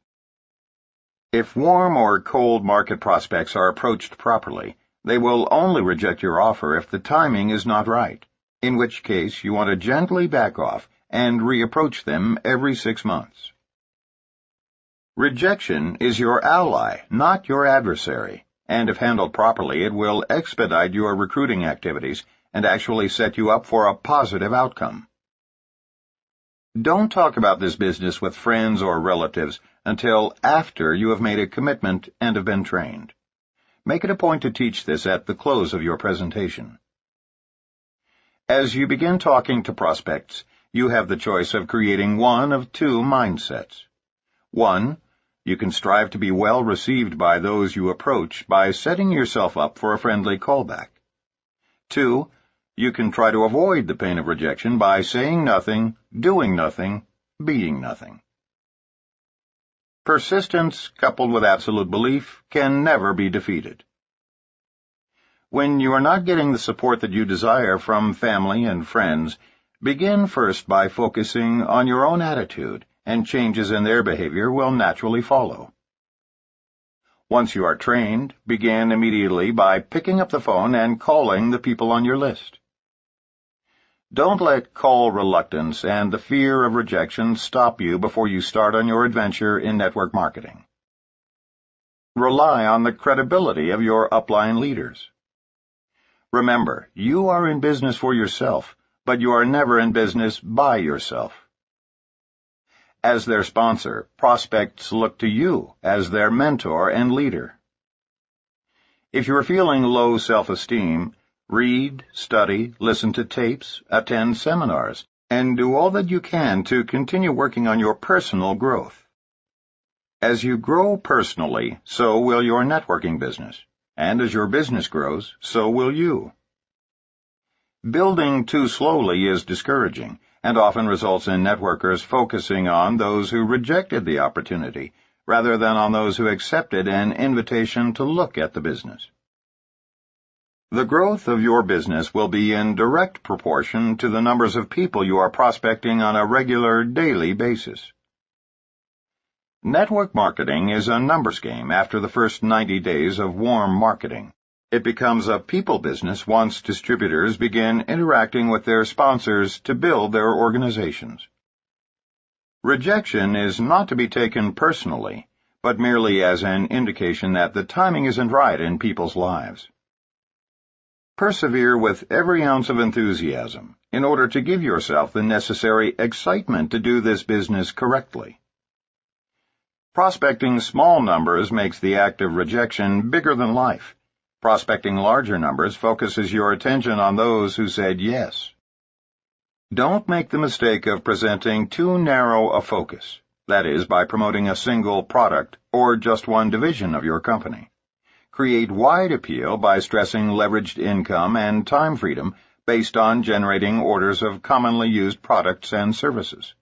If warm or cold market prospects are approached properly, they will only reject your offer if the timing is not right, in which case you want to gently back off and reapproach them every 6 months. Rejection is your ally, not your adversary, and if handled properly, it will expedite your recruiting activities and actually set you up for a positive outcome. Don't talk about this business with friends or relatives until after you have made a commitment and have been trained. Make it a point to teach this at the close of your presentation. As you begin talking to prospects, you have the choice of creating one of two mindsets. 1. You can strive to be well received by those you approach by setting yourself up for a friendly callback. 2. You can try to avoid the pain of rejection by saying nothing, doing nothing, being nothing. Persistence, coupled with absolute belief, can never be defeated. When you are not getting the support that you desire from family and friends, begin first by focusing on your own attitude, and changes in their behavior will naturally follow. Once you are trained, begin immediately by picking up the phone and calling the people on your list. Don't let call reluctance and the fear of rejection stop you before you start on your adventure in network marketing. Rely on the credibility of your upline leaders. Remember, you are in business for yourself, but you are never in business by yourself. As their sponsor, prospects look to you as their mentor and leader. If you are feeling low self-esteem, read, study, listen to tapes, attend seminars, and do all that you can to continue working on your personal growth. As you grow personally, so will your networking business, and as your business grows, so will you. Building too slowly is discouraging, and often results in networkers focusing on those who rejected the opportunity, rather than on those who accepted an invitation to look at the business. The growth of your business will be in direct proportion to the numbers of people you are prospecting on a regular, daily basis. Network marketing is a numbers game after the first 90 days of warm marketing. It becomes a people business once distributors begin interacting with their sponsors to build their organizations. Rejection is not to be taken personally, but merely as an indication that the timing isn't right in people's lives. Persevere with every ounce of enthusiasm in order to give yourself the necessary excitement to do this business correctly. Prospecting small numbers makes the act of rejection bigger than life. Prospecting larger numbers focuses your attention on those who said yes. Don't make the mistake of presenting too narrow a focus, that is, by promoting a single product or just one division of your company. Create wide appeal by stressing leveraged income and time freedom based on generating orders of commonly used products and services.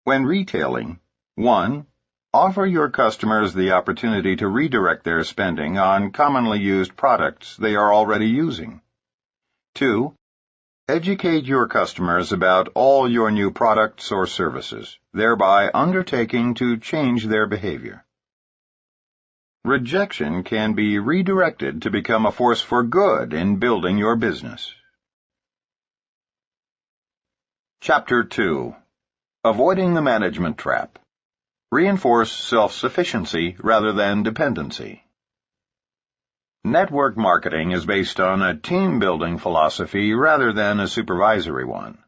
When retailing, 1. Offer your customers the opportunity to redirect their spending on commonly used products they are already using. 2. Educate your customers about all your new products or services, thereby undertaking to change their behavior. Rejection can be redirected to become a force for good in building your business. Chapter 2. Avoiding the Management Trap. Reinforce self-sufficiency rather than dependency. Network marketing is based on a team-building philosophy rather than a supervisory one.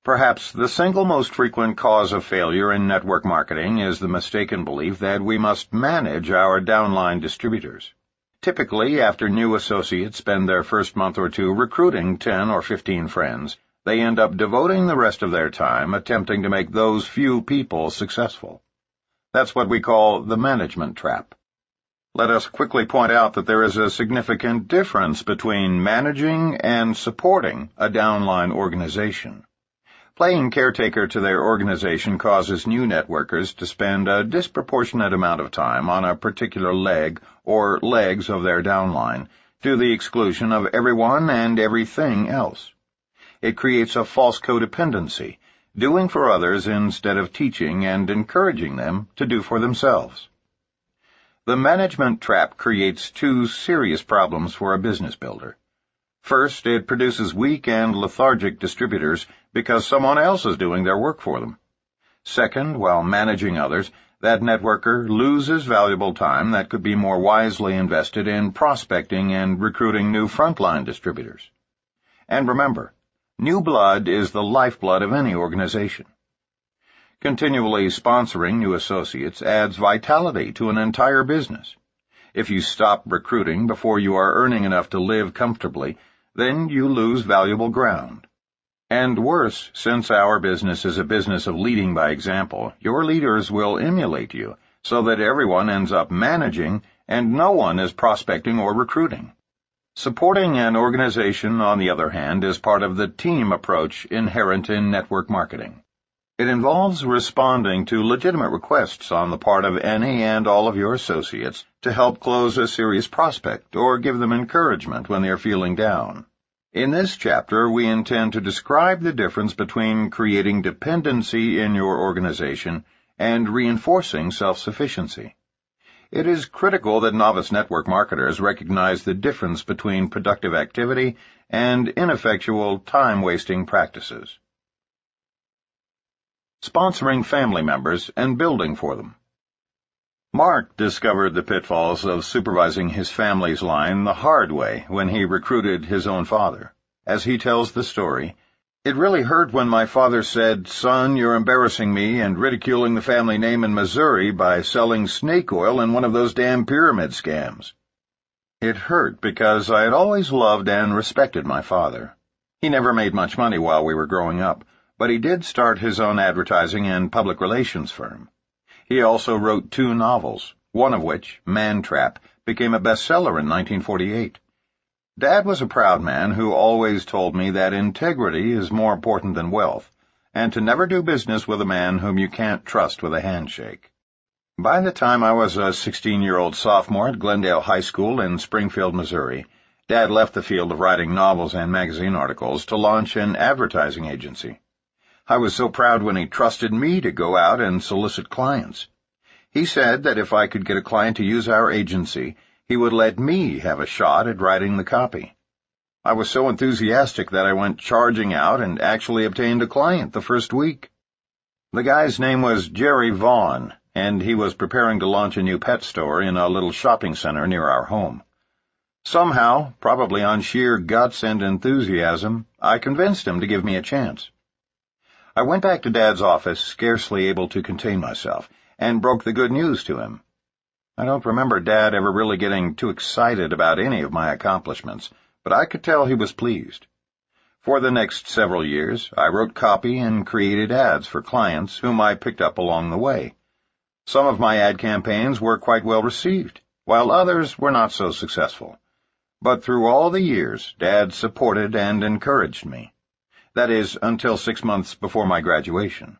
Perhaps the single most frequent cause of failure in network marketing is the mistaken belief that we must manage our downline distributors. Typically, after new associates spend their first month or two recruiting 10 or 15 friends, they end up devoting the rest of their time attempting to make those few people successful. That's what we call the management trap. Let us quickly point out that there is a significant difference between managing and supporting a downline organization. Playing caretaker to their organization causes new networkers to spend a disproportionate amount of time on a particular leg or legs of their downline, to the exclusion of everyone and everything else. It creates a false codependency, doing for others instead of teaching and encouraging them to do for themselves. The management trap creates two serious problems for a business builder. First, it produces weak and lethargic distributors because someone else is doing their work for them. Second, while managing others, that networker loses valuable time that could be more wisely invested in prospecting and recruiting new frontline distributors. And remember, new blood is the lifeblood of any organization. Continually sponsoring new associates adds vitality to an entire business. If you stop recruiting before you are earning enough to live comfortably, then you lose valuable ground. And worse, since our business is a business of leading by example, your leaders will emulate you so that everyone ends up managing and no one is prospecting or recruiting. Supporting an organization, on the other hand, is part of the team approach inherent in network marketing. It involves responding to legitimate requests on the part of any and all of your associates to help close a serious prospect or give them encouragement when they are feeling down. In this chapter, we intend to describe the difference between creating dependency in your organization and reinforcing self-sufficiency. It is critical that novice network marketers recognize the difference between productive activity and ineffectual, time-wasting practices. Sponsoring family members and building for them. Mark discovered the pitfalls of supervising his family's line the hard way when he recruited his own father. As he tells the story, "It really hurt when my father said, 'Son, you're embarrassing me and ridiculing the family name in Missouri by selling snake oil in one of those damn pyramid scams.' It hurt because I had always loved and respected my father. He never made much money while we were growing up, but he did start his own advertising and public relations firm. He also wrote 2 novels, one of which, Man Trap, became a bestseller in 1948. Dad was a proud man who always told me that integrity is more important than wealth, and to never do business with a man whom you can't trust with a handshake." By the time I was a 16-year-old sophomore at Glendale High School in Springfield, Missouri, Dad left the field of writing novels and magazine articles to launch an advertising agency. I was so proud when he trusted me to go out and solicit clients. He said that if I could get a client to use our agency, he would let me have a shot at writing the copy. I was so enthusiastic that I went charging out and actually obtained a client the first week. The guy's name was Jerry Vaughn, and he was preparing to launch a new pet store in a little shopping center near our home. Somehow, probably on sheer guts and enthusiasm, I convinced him to give me a chance. I went back to Dad's office, scarcely able to contain myself, and broke the good news to him. I don't remember Dad ever really getting too excited about any of my accomplishments, but I could tell he was pleased. For the next several years, I wrote copy and created ads for clients whom I picked up along the way. Some of my ad campaigns were quite well received, while others were not so successful. But through all the years, Dad supported and encouraged me. That is, until 6 months before my graduation.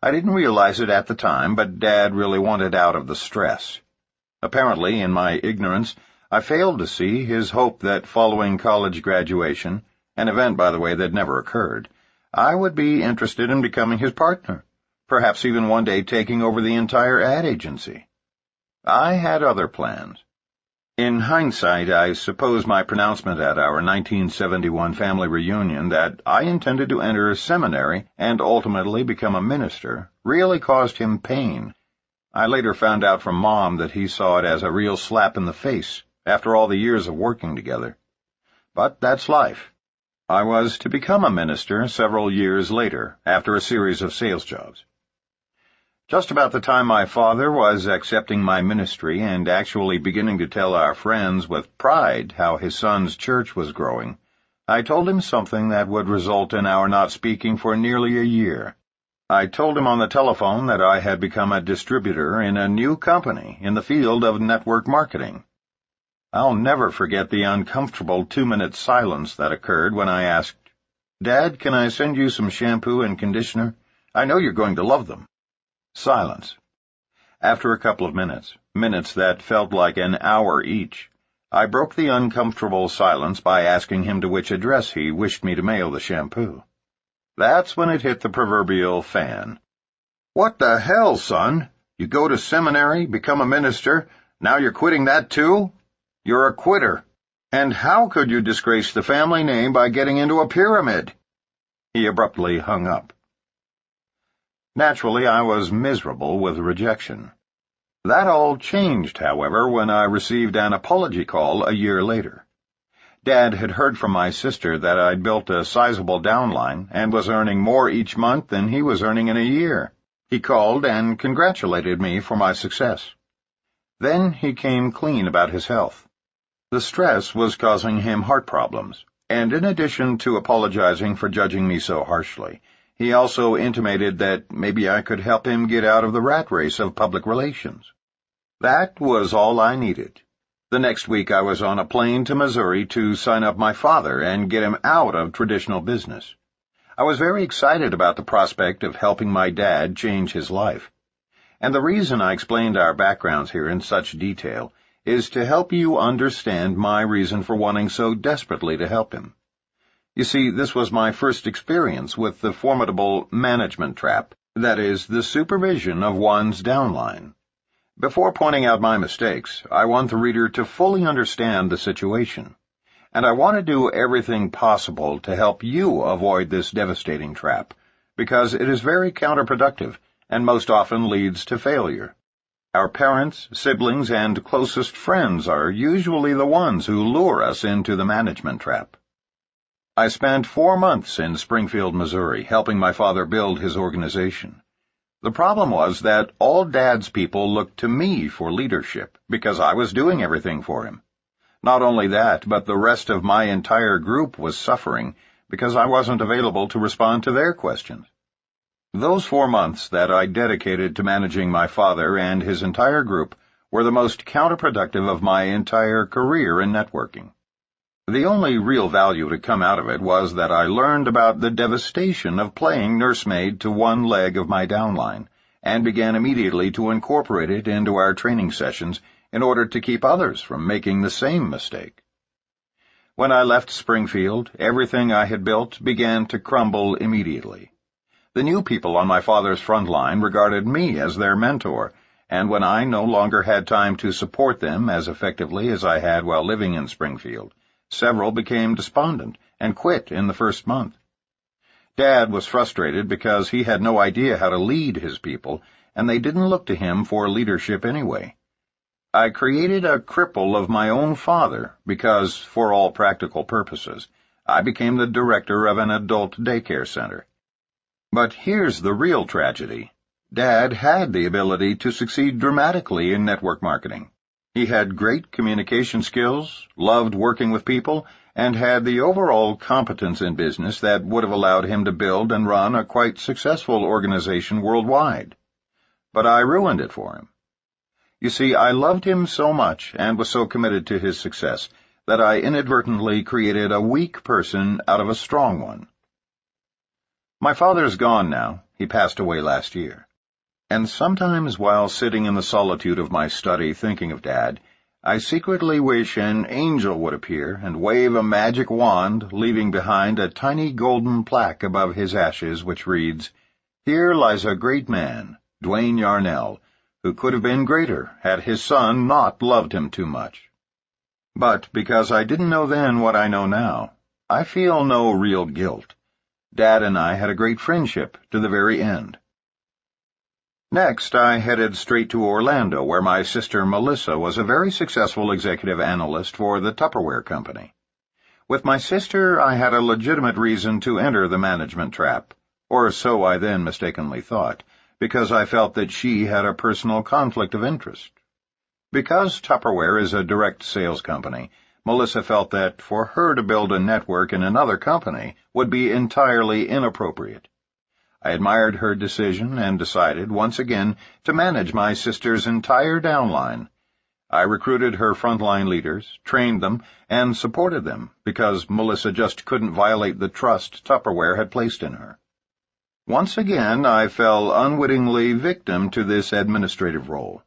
I didn't realize it at the time, but Dad really wanted out of the stress. Apparently, in my ignorance, I failed to see his hope that following college graduation, an event, by the way, that never occurred, I would be interested in becoming his partner, perhaps even one day taking over the entire ad agency. I had other plans. In hindsight, I suppose my pronouncement at our 1971 family reunion that I intended to enter seminary and ultimately become a minister really caused him pain. I later found out from Mom that he saw it as a real slap in the face after all the years of working together. But that's life. I was to become a minister several years later, after a series of sales jobs. Just about the time my father was accepting my ministry and actually beginning to tell our friends with pride how his son's church was growing, I told him something that would result in our not speaking for nearly a year. I told him on the telephone that I had become a distributor in a new company in the field of network marketing. I'll never forget the uncomfortable 2-minute silence that occurred when I asked, "Dad, can I send you some shampoo and conditioner? I know you're going to love them." Silence. After a couple of minutes that felt like an hour each, I broke the uncomfortable silence by asking him to which address he wished me to mail the shampoo. That's when it hit the proverbial fan. "What the hell, son? You go to seminary, become a minister, now you're quitting that too? You're a quitter. And how could you disgrace the family name by getting into a pyramid?" He abruptly hung up. Naturally, I was miserable with rejection. That all changed, however, when I received an apology call a year later. Dad had heard from my sister that I'd built a sizable downline and was earning more each month than he was earning in a year. He called and congratulated me for my success. Then he came clean about his health. The stress was causing him heart problems, and in addition to apologizing for judging me so harshly, he also intimated that maybe I could help him get out of the rat race of public relations. That was all I needed. The next week I was on a plane to Missouri to sign up my father and get him out of traditional business. I was very excited about the prospect of helping my dad change his life. And the reason I explained our backgrounds here in such detail is to help you understand my reason for wanting so desperately to help him. You see, this was my first experience with the formidable management trap, that is, the supervision of one's downline. Before pointing out my mistakes, I want the reader to fully understand the situation, and I want to do everything possible to help you avoid this devastating trap, because it is very counterproductive and most often leads to failure. Our parents, siblings, and closest friends are usually the ones who lure us into the management trap. I spent 4 months in Springfield, Missouri, helping my father build his organization. The problem was that all Dad's people looked to me for leadership because I was doing everything for him. Not only that, but the rest of my entire group was suffering because I wasn't available to respond to their questions. Those 4 months that I dedicated to managing my father and his entire group were the most counterproductive of my entire career in networking. The only real value to come out of it was that I learned about the devastation of playing nursemaid to one leg of my downline, and began immediately to incorporate it into our training sessions in order to keep others from making the same mistake. When I left Springfield, everything I had built began to crumble immediately. The new people on my father's front line regarded me as their mentor, and when I no longer had time to support them as effectively as I had while living in Springfield, several became despondent and quit in the first month. Dad was frustrated because he had no idea how to lead his people, and they didn't look to him for leadership anyway. I created a cripple of my own father because, for all practical purposes, I became the director of an adult daycare center. But here's the real tragedy. Dad had the ability to succeed dramatically in network marketing. He had great communication skills, loved working with people, and had the overall competence in business that would have allowed him to build and run a quite successful organization worldwide. But I ruined it for him. You see, I loved him so much and was so committed to his success that I inadvertently created a weak person out of a strong one. My father's gone now. He passed away last year. And sometimes while sitting in the solitude of my study thinking of Dad, I secretly wish an angel would appear and wave a magic wand, leaving behind a tiny golden plaque above his ashes which reads, "Here lies a great man, Dwayne Yarnell, who could have been greater had his son not loved him too much." But because I didn't know then what I know now, I feel no real guilt. Dad and I had a great friendship to the very end. Next, I headed straight to Orlando, where my sister Melissa was a very successful executive analyst for the Tupperware Company. With my sister, I had a legitimate reason to enter the management trap, or so I then mistakenly thought, because I felt that she had a personal conflict of interest. Because Tupperware is a direct sales company, Melissa felt that for her to build a network in another company would be entirely inappropriate. I admired her decision and decided, once again, to manage my sister's entire downline. I recruited her frontline leaders, trained them, and supported them, because Melissa just couldn't violate the trust Tupperware had placed in her. Once again, I fell unwittingly victim to this administrative role.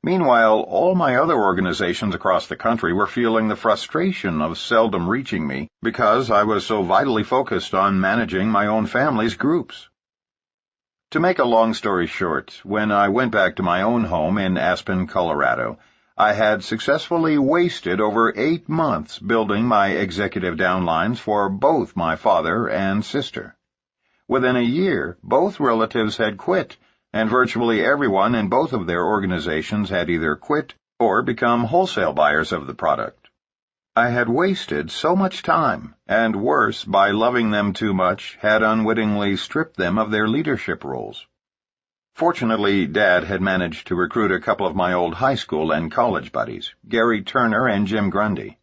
Meanwhile, all my other organizations across the country were feeling the frustration of seldom reaching me because I was so vitally focused on managing my own family's groups. To make a long story short, when I went back to my own home in Aspen, Colorado, I had successfully wasted over 8 months building my executive downlines for both my father and sister. Within a year, both relatives had quit, and virtually everyone in both of their organizations had either quit or become wholesale buyers of the product. I had wasted so much time, and worse, by loving them too much, had unwittingly stripped them of their leadership roles. Fortunately, Dad had managed to recruit a couple of my old high school and college buddies, Gary Turner and Jim Grundy.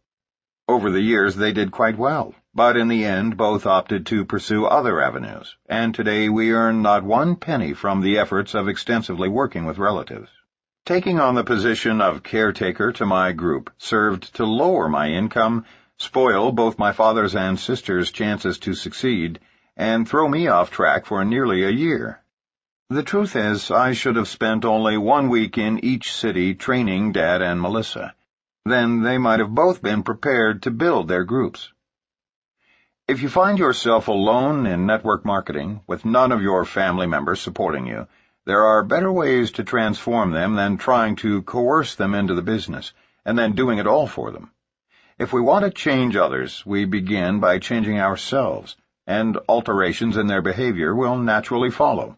Over the years, they did quite well, but in the end, both opted to pursue other avenues, and today we earn not one penny from the efforts of extensively working with relatives. Taking on the position of caretaker to my group served to lower my income, spoil both my father's and sister's chances to succeed, and throw me off track for nearly a year. The truth is, I should have spent only 1 week in each city training Dad and Melissa. Then they might have both been prepared to build their groups. If you find yourself alone in network marketing, with none of your family members supporting you, there are better ways to transform them than trying to coerce them into the business, and then doing it all for them. If we want to change others, we begin by changing ourselves, and alterations in their behavior will naturally follow.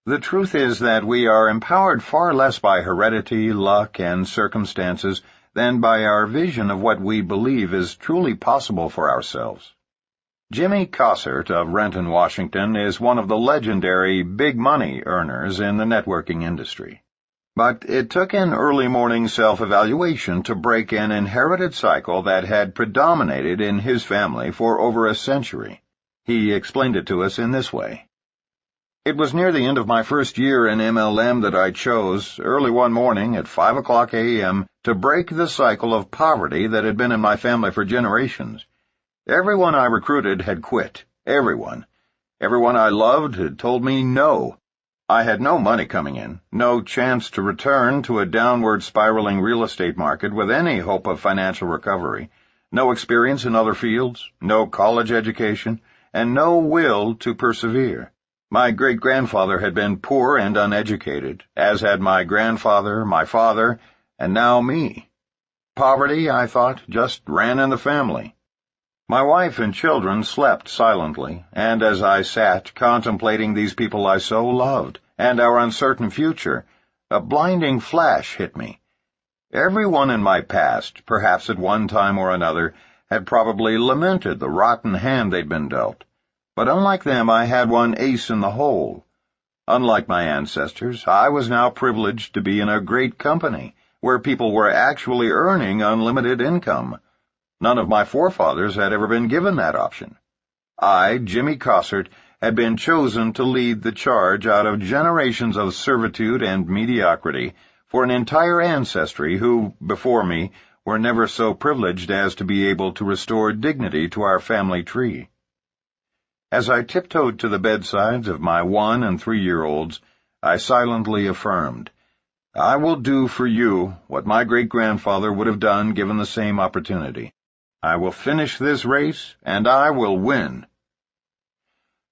The truth is that we are empowered far less by heredity, luck, and circumstances than by our vision of what we believe is truly possible for ourselves. Jimmy Cossert of Renton, Washington, is one of the legendary big money earners in the networking industry. But it took an early morning self-evaluation to break an inherited cycle that had predominated in his family for over a century. He explained it to us in this way. It was near the end of my first year in MLM that I chose, early one morning at 5:00 a.m., to break the cycle of poverty that had been in my family for generations. Everyone I recruited had quit. Everyone. Everyone I loved had told me no. I had no money coming in, no chance to return to a downward spiraling real estate market with any hope of financial recovery, no experience in other fields, no college education, and no will to persevere. My great-grandfather had been poor and uneducated, as had my grandfather, my father, and now me. Poverty, I thought, just ran in the family. My wife and children slept silently, and as I sat contemplating these people I so loved, and our uncertain future, a blinding flash hit me. Everyone in my past, perhaps at one time or another, had probably lamented the rotten hand they'd been dealt. But unlike them, I had one ace in the hole. Unlike my ancestors, I was now privileged to be in a great company, where people were actually earning unlimited income. None of my forefathers had ever been given that option. I, Jimmy Cossert, had been chosen to lead the charge out of generations of servitude and mediocrity for an entire ancestry who, before me, were never so privileged as to be able to restore dignity to our family tree. As I tiptoed to the bedsides of my 1- and 3-year-olds, I silently affirmed, "I will do for you what my great-grandfather would have done given the same opportunity. I will finish this race, and I will win."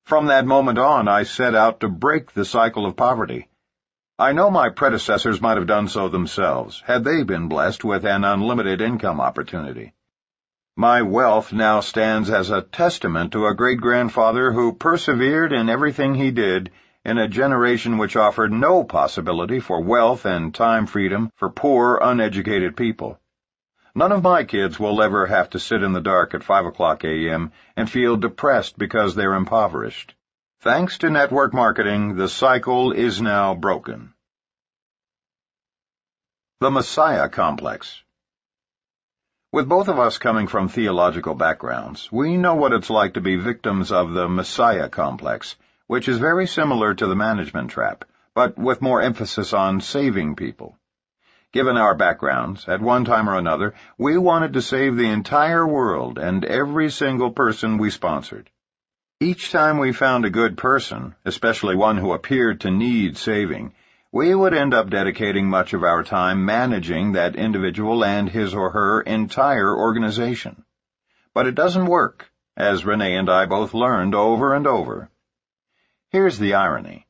From that moment on, I set out to break the cycle of poverty. I know my predecessors might have done so themselves, had they been blessed with an unlimited income opportunity. My wealth now stands as a testament to a great-grandfather who persevered in everything he did in a generation which offered no possibility for wealth and time freedom for poor, uneducated people. None of my kids will ever have to sit in the dark at 5:00 a.m. and feel depressed because they're impoverished. Thanks to network marketing, the cycle is now broken. The Messiah Complex. With both of us coming from theological backgrounds, we know what it's like to be victims of the Messiah Complex, which is very similar to the management trap, but with more emphasis on saving people. Given our backgrounds, at one time or another, we wanted to save the entire world and every single person we sponsored. Each time we found a good person, especially one who appeared to need saving, we would end up dedicating much of our time managing that individual and his or her entire organization. But it doesn't work, as Renee and I both learned over and over. Here's the irony.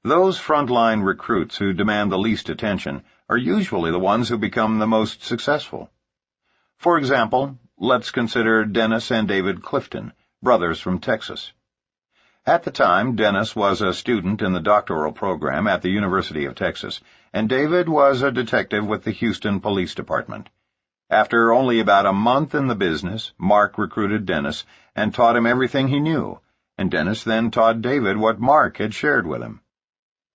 Those frontline recruits who demand the least attention are usually the ones who become the most successful. For example, let's consider Dennis and David Clifton, brothers from Texas. At the time, Dennis was a student in the doctoral program at the University of Texas, and David was a detective with the Houston Police Department. After only about a month in the business, Mark recruited Dennis and taught him everything he knew, and Dennis then taught David what Mark had shared with him.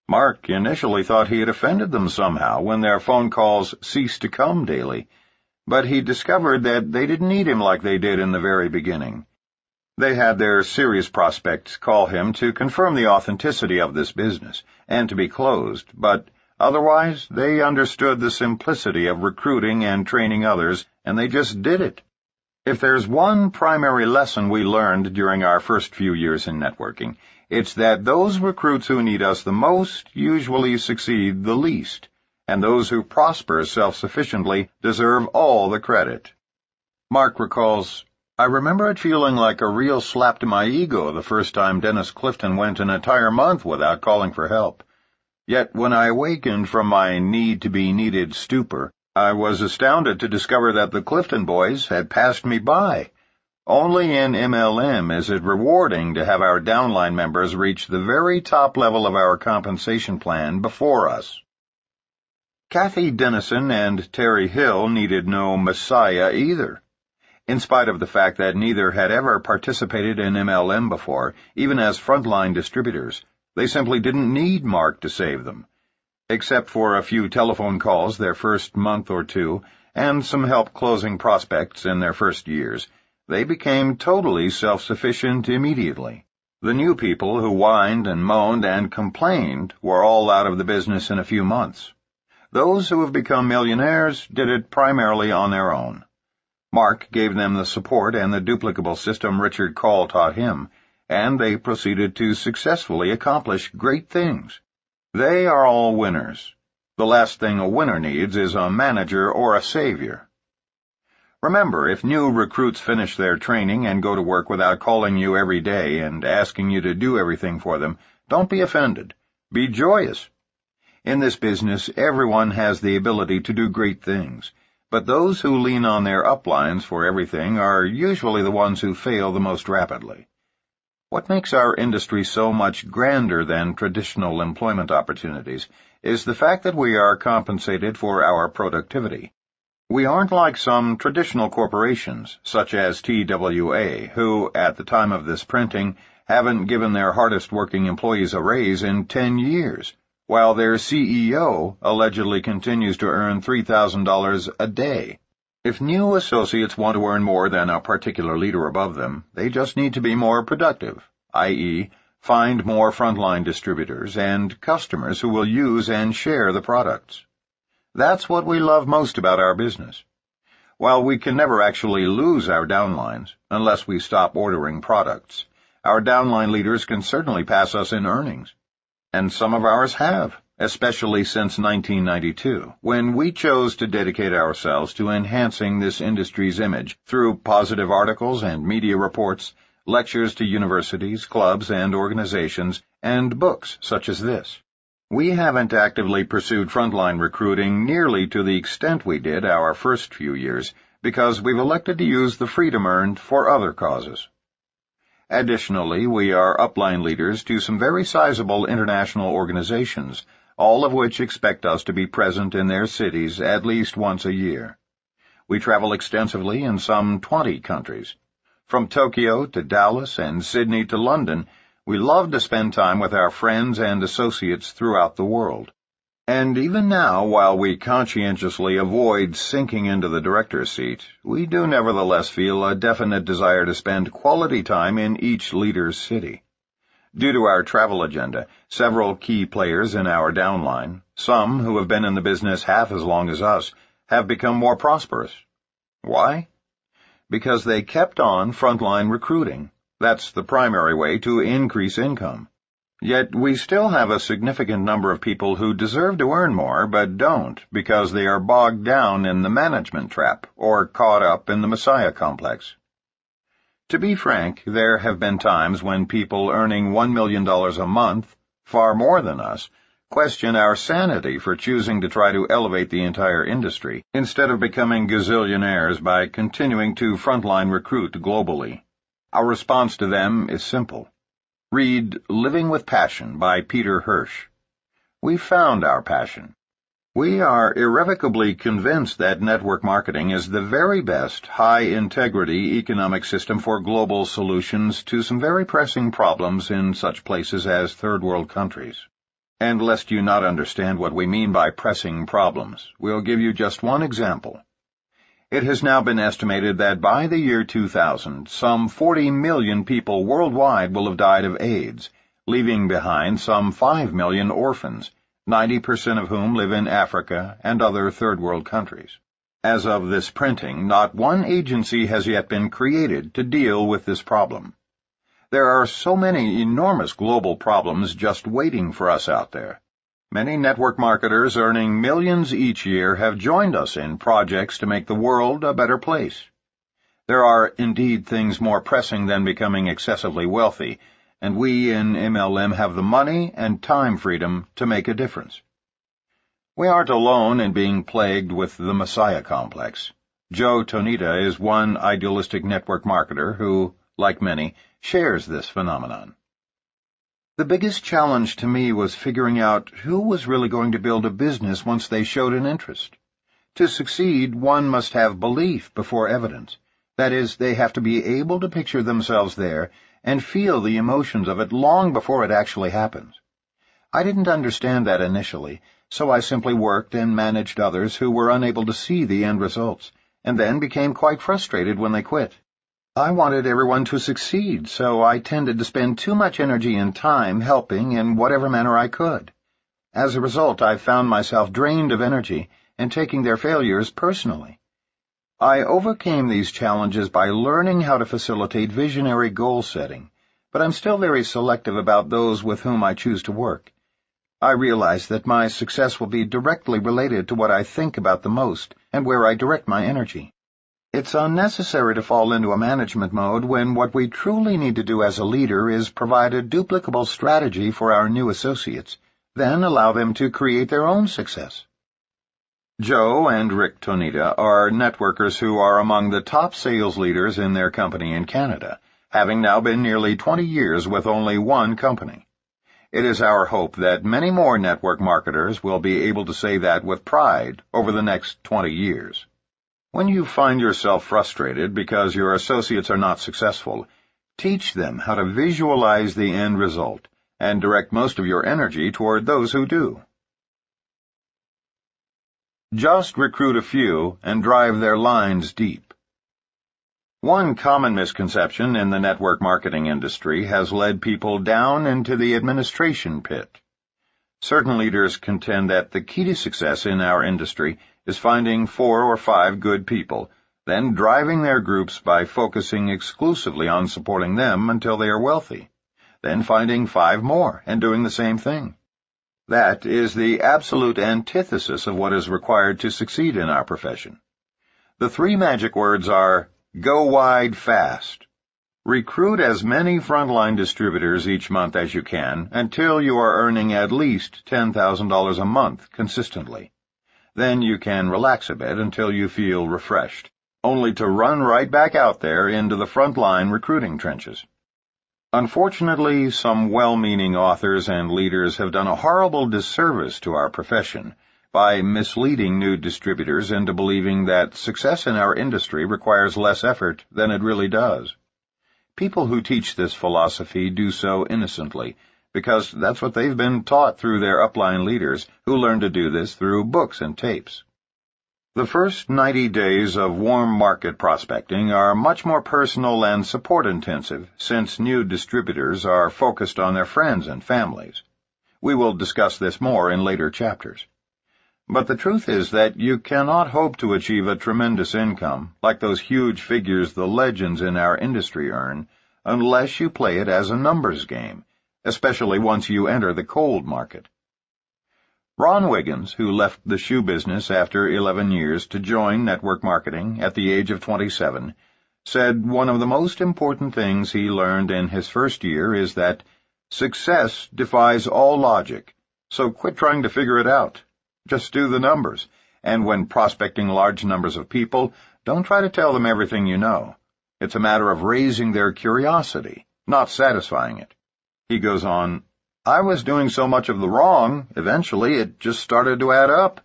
Mark initially thought he had offended them somehow when their phone calls ceased to come daily, but he discovered that they didn't need him like they did in the very beginning. They had their serious prospects call him to confirm the authenticity of this business and to be closed, but otherwise they understood the simplicity of recruiting and training others, and they just did it. If there's one primary lesson we learned during our first few years in networking, it's that those recruits who need us the most usually succeed the least, and those who prosper self-sufficiently deserve all the credit. Mark recalls, "I remember it feeling like a real slap to my ego the first time Dennis Clifton went an entire month without calling for help. Yet when I awakened from my need-to-be-needed stupor, I was astounded to discover that the Clifton boys had passed me by. Only in MLM is it rewarding to have our downline members reach the very top level of our compensation plan before us." Kathy Dennison and Terry Hill needed no messiah either. In spite of the fact that neither had ever participated in MLM before, even as frontline distributors, they simply didn't need Mark to save them. Except for a few telephone calls their first month or two, and some help closing prospects in their first years, they became totally self-sufficient immediately. The new people who whined and moaned and complained were all out of the business in a few months. Those who have become millionaires did it primarily on their own. Mark gave them the support and the duplicable system Richard Call taught him, and they proceeded to successfully accomplish great things. They are all winners. The last thing a winner needs is a manager or a savior. Remember, if new recruits finish their training and go to work without calling you every day and asking you to do everything for them, don't be offended. Be joyous. In this business, everyone has the ability to do great things, but those who lean on their uplines for everything are usually the ones who fail the most rapidly. What makes our industry so much grander than traditional employment opportunities is the fact that we are compensated for our productivity. We aren't like some traditional corporations, such as TWA, who, at the time of this printing, haven't given their hardest-working employees a raise in 10 years, while their CEO allegedly continues to earn $3,000 a day. If new associates want to earn more than a particular leader above them, they just need to be more productive, i.e., find more frontline distributors and customers who will use and share the products. That's what we love most about our business. While we can never actually lose our downlines, unless we stop ordering products, our downline leaders can certainly pass us in earnings. And some of ours have, especially since 1992, when we chose to dedicate ourselves to enhancing this industry's image through positive articles and media reports, lectures to universities, clubs, and organizations, and books such as this. We haven't actively pursued frontline recruiting nearly to the extent we did our first few years because we've elected to use the freedom earned for other causes. Additionally, we are upline leaders to some very sizable international organizations, all of which expect us to be present in their cities at least once a year. We travel extensively in some 20 countries. From Tokyo to Dallas and Sydney to London, we love to spend time with our friends and associates throughout the world. And even now, while we conscientiously avoid sinking into the director's seat, we do nevertheless feel a definite desire to spend quality time in each leader's city. Due to our travel agenda, several key players in our downline, some who have been in the business half as long as us, have become more prosperous. Why? Because they kept on frontline recruiting. That's the primary way to increase income. Yet we still have a significant number of people who deserve to earn more but don't because they are bogged down in the management trap or caught up in the Messiah complex. To be frank, there have been times when people earning $1 million a month, far more than us, question our sanity for choosing to try to elevate the entire industry instead of becoming gazillionaires by continuing to frontline recruit globally. Our response to them is simple. Read Living with Passion by Peter Hirsch. We found our passion. We are irrevocably convinced that network marketing is the very best, high-integrity economic system for global solutions to some very pressing problems in such places as third-world countries. And lest you not understand what we mean by pressing problems, we'll give you just one example. It has now been estimated that by the year 2000, some 40 million people worldwide will have died of AIDS, leaving behind some 5 million orphans, 90% of whom live in Africa and other third-world countries. As of this printing, not one agency has yet been created to deal with this problem. There are so many enormous global problems just waiting for us out there. Many network marketers earning millions each year have joined us in projects to make the world a better place. There are indeed things more pressing than becoming excessively wealthy, and we in MLM have the money and time freedom to make a difference. We aren't alone in being plagued with the Messiah complex. Joe Tonita is one idealistic network marketer who, like many, shares this phenomenon. The biggest challenge to me was figuring out who was really going to build a business once they showed an interest. To succeed, one must have belief before evidence. That is, they have to be able to picture themselves there and feel the emotions of it long before it actually happens. I didn't understand that initially, so I simply worked and managed others who were unable to see the end results, and then became quite frustrated when they quit. I wanted everyone to succeed, so I tended to spend too much energy and time helping in whatever manner I could. As a result, I found myself drained of energy and taking their failures personally. I overcame these challenges by learning how to facilitate visionary goal setting, but I'm still very selective about those with whom I choose to work. I realize that my success will be directly related to what I think about the most and where I direct my energy. It's unnecessary to fall into a management mode when what we truly need to do as a leader is provide a duplicable strategy for our new associates, then allow them to create their own success. Joe and Rick Tonita are networkers who are among the top sales leaders in their company in Canada, having now been nearly 20 years with only one company. It is our hope that many more network marketers will be able to say that with pride over the next 20 years. When you find yourself frustrated because your associates are not successful, teach them how to visualize the end result and direct most of your energy toward those who do. Just recruit a few and drive their lines deep. One common misconception in the network marketing industry has led people down into the administration pit. Certain leaders contend that the key to success in our industry is finding 4 or 5 good people, then driving their groups by focusing exclusively on supporting them until they are wealthy, then finding 5 more and doing the same thing. That is the absolute antithesis of what is required to succeed in our profession. The 3 magic words are, go wide fast. Recruit as many frontline distributors each month as you can until you are earning at least $10,000 a month consistently. Then you can relax a bit until you feel refreshed, only to run right back out there into the frontline recruiting trenches. Unfortunately, some well-meaning authors and leaders have done a horrible disservice to our profession by misleading new distributors into believing that success in our industry requires less effort than it really does. People who teach this philosophy do so innocently, because that's what they've been taught through their upline leaders, who learned to do this through books and tapes. The first 90 days of warm market prospecting are much more personal and support-intensive, since new distributors are focused on their friends and families. We will discuss this more in later chapters. But the truth is that you cannot hope to achieve a tremendous income, like those huge figures the legends in our industry earn, unless you play it as a numbers game, especially once you enter the cold market. Ron Wiggins, who left the shoe business after 11 years to join network marketing at the age of 27, said one of the most important things he learned in his first year is that success defies all logic, so quit trying to figure it out. Just do the numbers, and when prospecting large numbers of people, don't try to tell them everything you know. It's a matter of raising their curiosity, not satisfying it. He goes on, "I was doing so much of the wrong, eventually it just started to add up.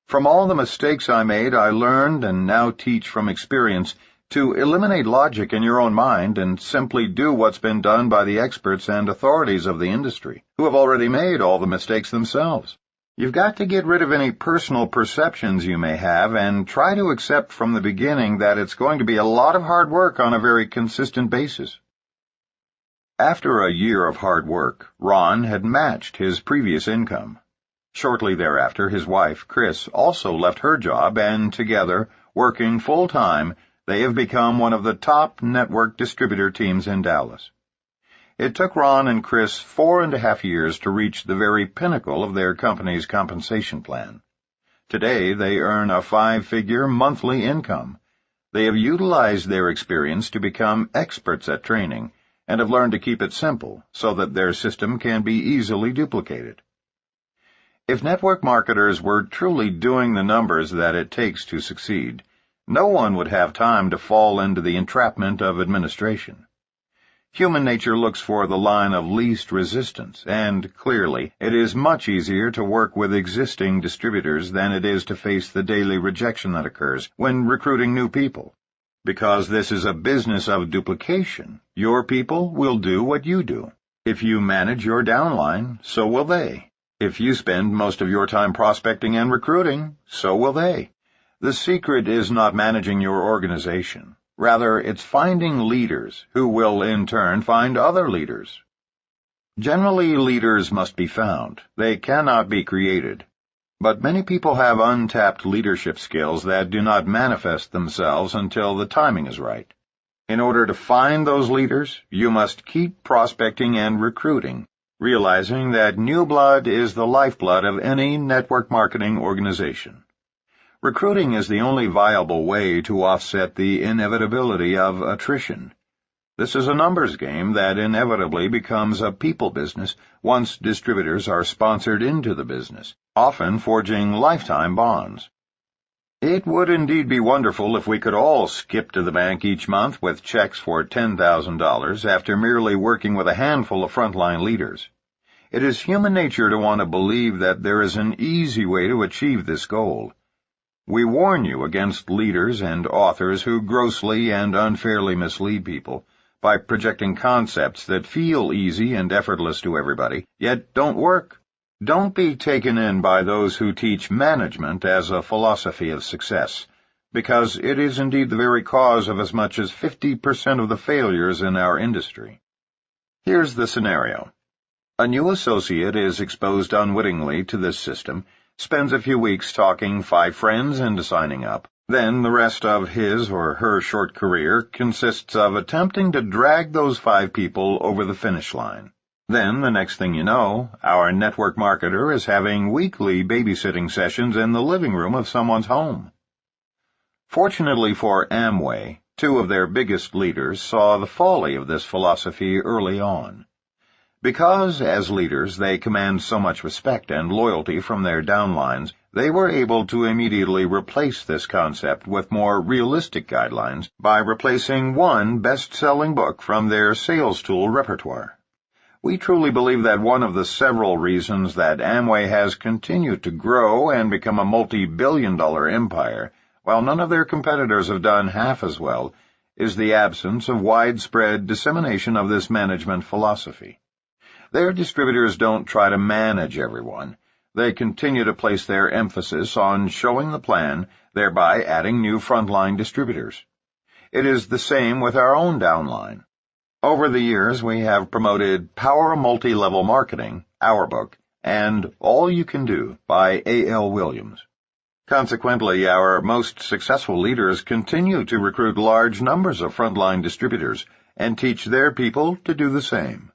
From all the mistakes I made, I learned and now teach from experience to eliminate logic in your own mind and simply do what's been done by the experts and authorities of the industry, who have already made all the mistakes themselves. You've got to get rid of any personal perceptions you may have and try to accept from the beginning that it's going to be a lot of hard work on a very consistent basis." After a year of hard work, Ron had matched his previous income. Shortly thereafter, his wife, Chris, also left her job, and together, working full-time, they have become one of the top network distributor teams in Dallas. It took Ron and Chris 4.5 years to reach the very pinnacle of their company's compensation plan. Today, they earn a 5-figure monthly income. They have utilized their experience to become experts at training and have learned to keep it simple so that their system can be easily duplicated. If network marketers were truly doing the numbers that it takes to succeed, no one would have time to fall into the entrapment of administration. Human nature looks for the line of least resistance, and clearly, it is much easier to work with existing distributors than it is to face the daily rejection that occurs when recruiting new people. Because this is a business of duplication, your people will do what you do. If you manage your downline, so will they. If you spend most of your time prospecting and recruiting, so will they. The secret is not managing your organization. Rather, it's finding leaders who will, in turn, find other leaders. Generally, leaders must be found. They cannot be created. But many people have untapped leadership skills that do not manifest themselves until the timing is right. In order to find those leaders, you must keep prospecting and recruiting, realizing that new blood is the lifeblood of any network marketing organization. Recruiting is the only viable way to offset the inevitability of attrition. This is a numbers game that inevitably becomes a people business once distributors are sponsored into the business, often forging lifetime bonds. It would indeed be wonderful if we could all skip to the bank each month with checks for $10,000 after merely working with a handful of frontline leaders. It is human nature to want to believe that there is an easy way to achieve this goal. We warn you against leaders and authors who grossly and unfairly mislead people by projecting concepts that feel easy and effortless to everybody, yet don't work. Don't be taken in by those who teach management as a philosophy of success, because it is indeed the very cause of as much as 50% of the failures in our industry. Here's the scenario. A new associate is exposed unwittingly to this system, spends a few weeks talking 5 friends into signing up. Then the rest of his or her short career consists of attempting to drag those 5 people over the finish line. Then, the next thing you know, our network marketer is having weekly babysitting sessions in the living room of someone's home. Fortunately for Amway, 2 of their biggest leaders saw the folly of this philosophy early on. Because, as leaders, they command so much respect and loyalty from their downlines, they were able to immediately replace this concept with more realistic guidelines by replacing one best-selling book from their sales tool repertoire. We truly believe that one of the several reasons that Amway has continued to grow and become a multi-billion-dollar empire, while none of their competitors have done half as well, is the absence of widespread dissemination of this management philosophy. Their distributors don't try to manage everyone. They continue to place their emphasis on showing the plan, thereby adding new frontline distributors. It is the same with our own downline. Over the years, we have promoted Power Multi-Level Marketing, our book, and All You Can Do by A.L. Williams. Consequently, our most successful leaders continue to recruit large numbers of frontline distributors and teach their people to do the same.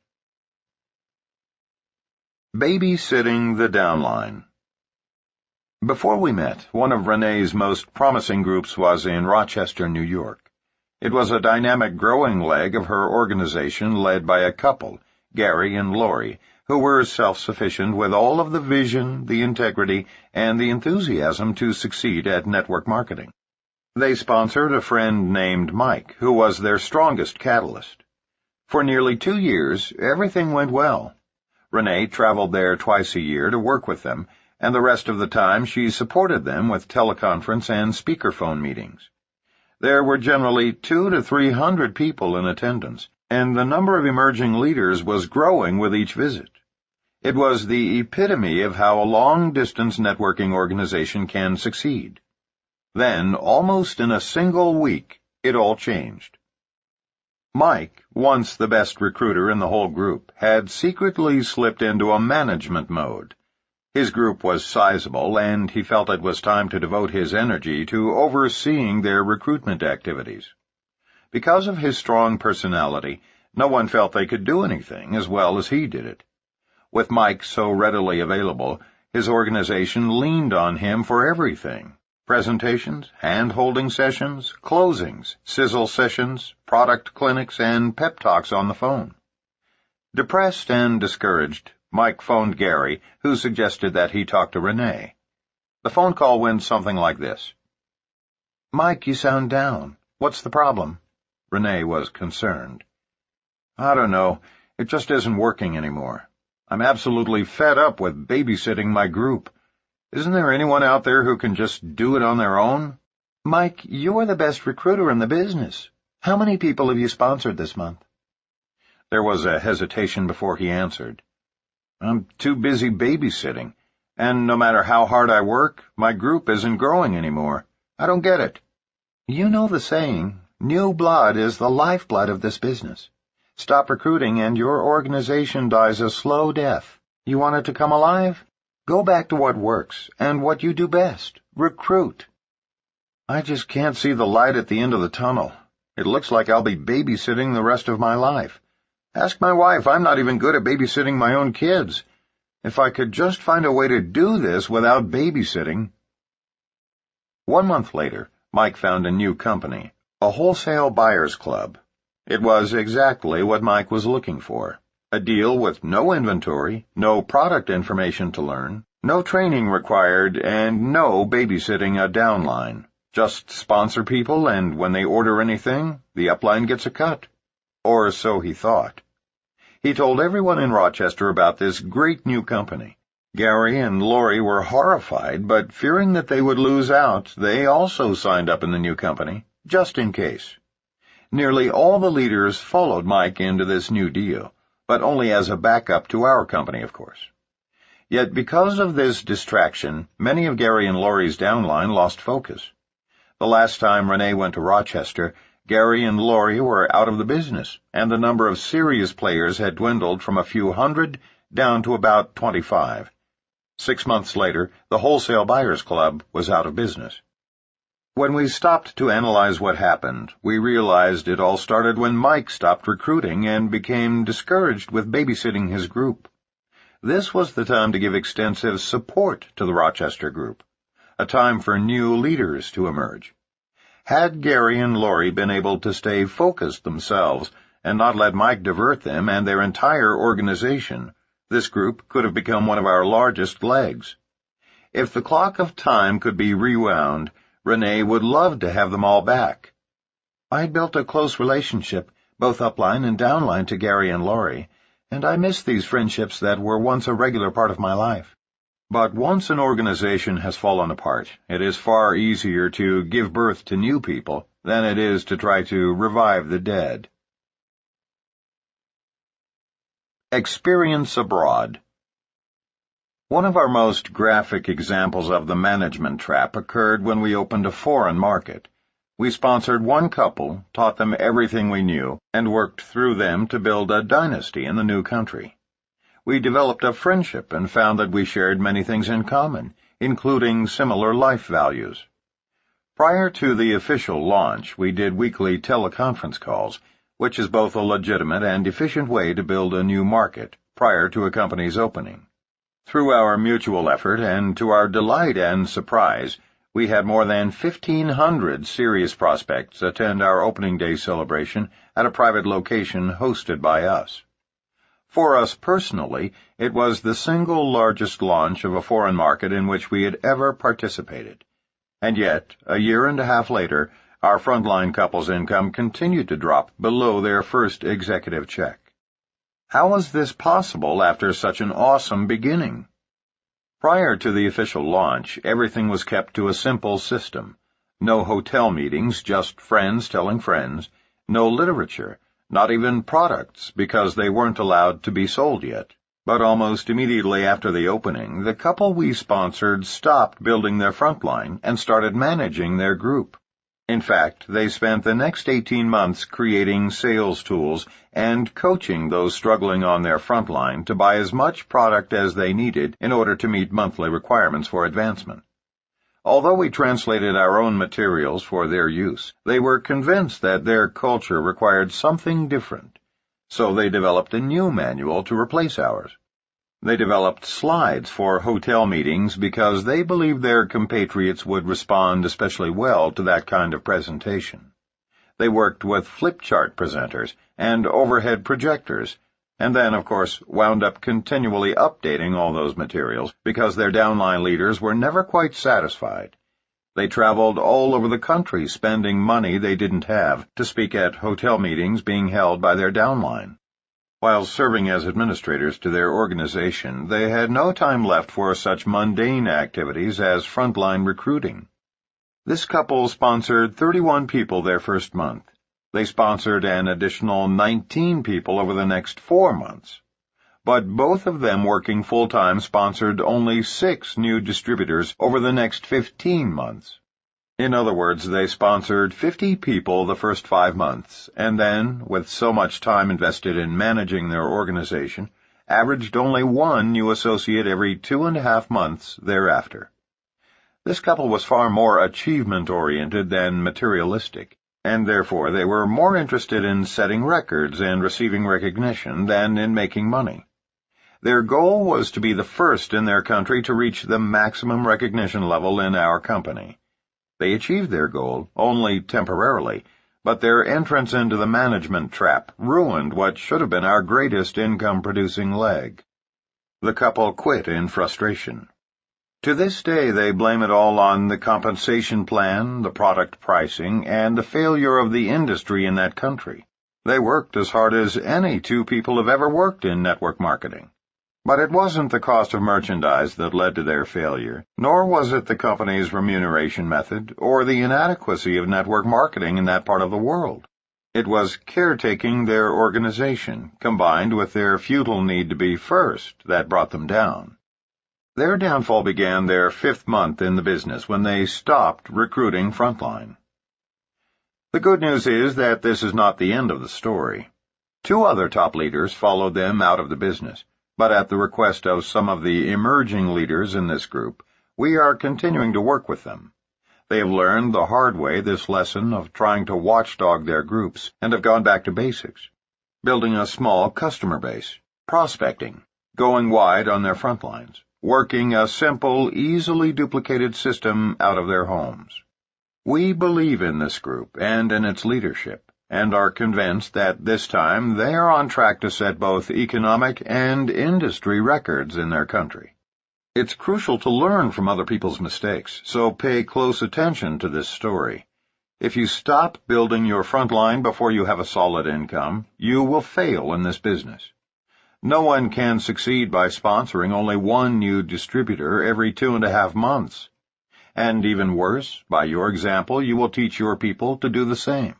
Babysitting the downline. Before we met, one of Renee's most promising groups was in Rochester, New York. It was a dynamic growing leg of her organization led by a couple, Gary and Lori, who were self-sufficient with all of the vision, the integrity, and the enthusiasm to succeed at network marketing. They sponsored a friend named Mike, who was their strongest catalyst. For nearly 2 years, everything went well. Renee traveled there twice a year to work with them, and the rest of the time she supported them with teleconference and speakerphone meetings. There were generally 200 to 300 people in attendance, and the number of emerging leaders was growing with each visit. It was the epitome of how a long-distance networking organization can succeed. Then, almost in a single week, it all changed. Mike, once the best recruiter in the whole group, had secretly slipped into a management mode. His group was sizable, and he felt it was time to devote his energy to overseeing their recruitment activities. Because of his strong personality, no one felt they could do anything as well as he did it. With Mike so readily available, his organization leaned on him for everything: presentations, hand-holding sessions, closings, sizzle sessions, product clinics, and pep talks on the phone. Depressed and discouraged, Mike phoned Gary, who suggested that he talk to Renee. The phone call went something like this. "Mike, you sound down. What's the problem?" Renee was concerned. "I don't know. It just isn't working anymore. I'm absolutely fed up with babysitting my group. Isn't there anyone out there who can just do it on their own?" "Mike, you're the best recruiter in the business. How many people have you sponsored this month?" There was a hesitation before he answered. "I'm too busy babysitting, and no matter how hard I work, my group isn't growing anymore. I don't get it." "You know the saying, new blood is the lifeblood of this business. Stop recruiting and your organization dies a slow death. You want it to come alive? Go back to what works and what you do best. Recruit." "I just can't see the light at the end of the tunnel. It looks like I'll be babysitting the rest of my life. Ask my wife, I'm not even good at babysitting my own kids. If I could just find a way to do this without babysitting." 1 month later, Mike found a new company, a wholesale buyers club. It was exactly what Mike was looking for: a deal with no inventory, no product information to learn, no training required, and no babysitting a downline. Just sponsor people, and when they order anything, the upline gets a cut. Or so he thought. He told everyone in Rochester about this great new company. Gary and Lori were horrified, but fearing that they would lose out, they also signed up in the new company, just in case. Nearly all the leaders followed Mike into this new deal, but only as a backup to our company, of course. Yet because of this distraction, many of Gary and Lori's downline lost focus. The last time Renee went to Rochester, Gary and Lori were out of the business, and the number of serious players had dwindled from a few hundred down to about 25. 6 months later, the Wholesale Buyers Club was out of business. When we stopped to analyze what happened, we realized it all started when Mike stopped recruiting and became discouraged with babysitting his group. This was the time to give extensive support to the Rochester group, a time for new leaders to emerge. Had Gary and Lori been able to stay focused themselves and not let Mike divert them and their entire organization, this group could have become one of our largest legs. If the clock of time could be rewound, Renee would love to have them all back. I'd built a close relationship, both upline and downline, to Gary and Lori, and I miss these friendships that were once a regular part of my life. But once an organization has fallen apart, it is far easier to give birth to new people than it is to try to revive the dead. Experience abroad. One of our most graphic examples of the management trap occurred when we opened a foreign market. We sponsored one couple, taught them everything we knew, and worked through them to build a dynasty in the new country. We developed a friendship and found that we shared many things in common, including similar life values. Prior to the official launch, we did weekly teleconference calls, which is both a legitimate and efficient way to build a new market prior to a company's opening. Through our mutual effort, and to our delight and surprise, we had more than 1,500 serious prospects attend our opening day celebration at a private location hosted by us. For us personally, it was the single largest launch of a foreign market in which we had ever participated. And yet, a year and a half later, Our frontline couple's income continued to drop below their first executive check. How was this possible after such an awesome beginning? Prior to the official launch, everything was kept to a simple system. No hotel meetings, just friends telling friends. No literature, not even products, because they weren't allowed to be sold yet. But almost immediately after the opening, the couple we sponsored stopped building their frontline and started managing their group. In fact, they spent the next 18 months creating sales tools and coaching those struggling on their frontline to buy as much product as they needed in order to meet monthly requirements for advancement. Although we translated our own materials for their use, they were convinced that their culture required something different, so they developed a new manual to replace ours. They developed slides for hotel meetings because they believed their compatriots would respond especially well to that kind of presentation. They worked with flip chart presenters and overhead projectors, and then, of course, wound up continually updating all those materials because their downline leaders were never quite satisfied. They traveled all over the country spending money they didn't have to speak at hotel meetings being held by their downline. While serving as administrators to their organization, they had no time left for such mundane activities as frontline recruiting. This couple sponsored 31 people their first month. They sponsored an additional 19 people over the next 4 months. But both of them working full-time sponsored only 6 new distributors over the next 15 months. In other words, they sponsored 50 people the first 5 months, and then, with so much time invested in managing their organization, averaged only 1 new associate every 2.5 months thereafter. This couple was far more achievement-oriented than materialistic, and therefore they were more interested in setting records and receiving recognition than in making money. Their goal was to be the first in their country to reach the maximum recognition level in our company. They achieved their goal, only temporarily, but their entrance into the management trap ruined what should have been our greatest income-producing leg. The couple quit in frustration. To this day, they blame it all on the compensation plan, the product pricing, and the failure of the industry in that country. They worked as hard as any 2 people have ever worked in network marketing. But it wasn't the cost of merchandise that led to their failure, nor was it the company's remuneration method or the inadequacy of network marketing in that part of the world. It was caretaking their organization, combined with their futile need to be first, that brought them down. Their downfall began their 5th month in the business when they stopped recruiting frontline. The good news is that this is not the end of the story. 2 other top leaders followed them out of the business. But at the request of some of the emerging leaders in this group, we are continuing to work with them. They have learned the hard way this lesson of trying to watchdog their groups and have gone back to basics, building a small customer base, prospecting, going wide on their front lines, working a simple, easily duplicated system out of their homes. We believe in this group and in its leadership, and are convinced that this time they are on track to set both economic and industry records in their country. It's crucial to learn from other people's mistakes, so pay close attention to this story. If you stop building your front line before you have a solid income, you will fail in this business. No one can succeed by sponsoring only 1 new distributor every 2.5 months. And even worse, by your example, you will teach your people to do the same.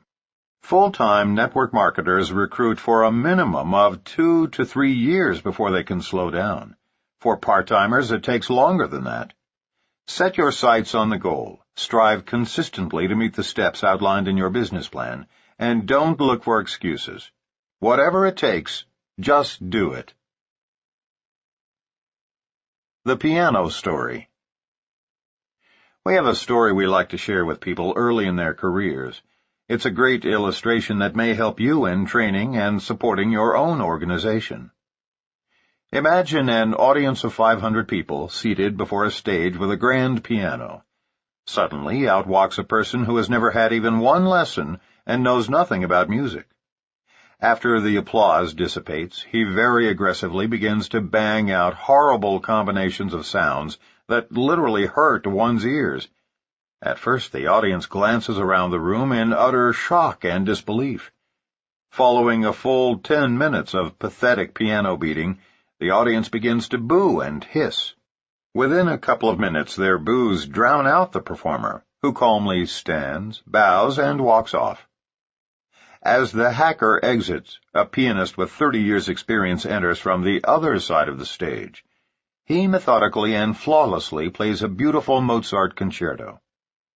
Full-time network marketers recruit for a minimum of 2 to 3 years before they can slow down. For part-timers, it takes longer than that. Set your sights on the goal, strive consistently to meet the steps outlined in your business plan, and don't look for excuses. Whatever it takes, just do it. The Piano Story. We have a story we like to share with people early in their careers. It's a great illustration that may help you in training and supporting your own organization. Imagine an audience of 500 people seated before a stage with a grand piano. Suddenly, out walks a person who has never had even 1 lesson and knows nothing about music. After the applause dissipates, he very aggressively begins to bang out horrible combinations of sounds that literally hurt one's ears. At first, the audience glances around the room in utter shock and disbelief. Following a full 10 minutes of pathetic piano beating, the audience begins to boo and hiss. Within a couple of minutes, their boos drown out the performer, who calmly stands, bows, and walks off. As the hacker exits, a pianist with 30 years' experience enters from the other side of the stage. He methodically and flawlessly plays a beautiful Mozart concerto.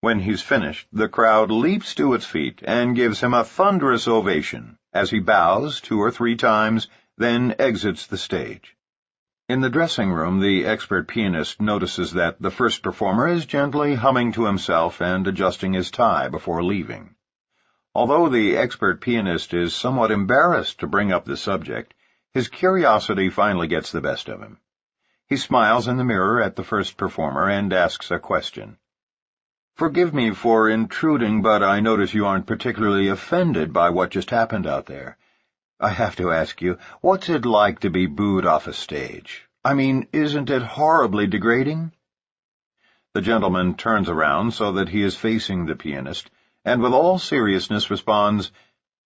When he's finished, the crowd leaps to its feet and gives him a thunderous ovation as he bows 2 or 3 times, then exits the stage. In the dressing room, the expert pianist notices that the first performer is gently humming to himself and adjusting his tie before leaving. Although the expert pianist is somewhat embarrassed to bring up the subject, his curiosity finally gets the best of him. He smiles in the mirror at the first performer and asks a question. "Forgive me for intruding, but I notice you aren't particularly offended by what just happened out there. I have to ask you, what's it like to be booed off a stage? I mean, isn't it horribly degrading?" The gentleman turns around so that he is facing the pianist, and with all seriousness responds,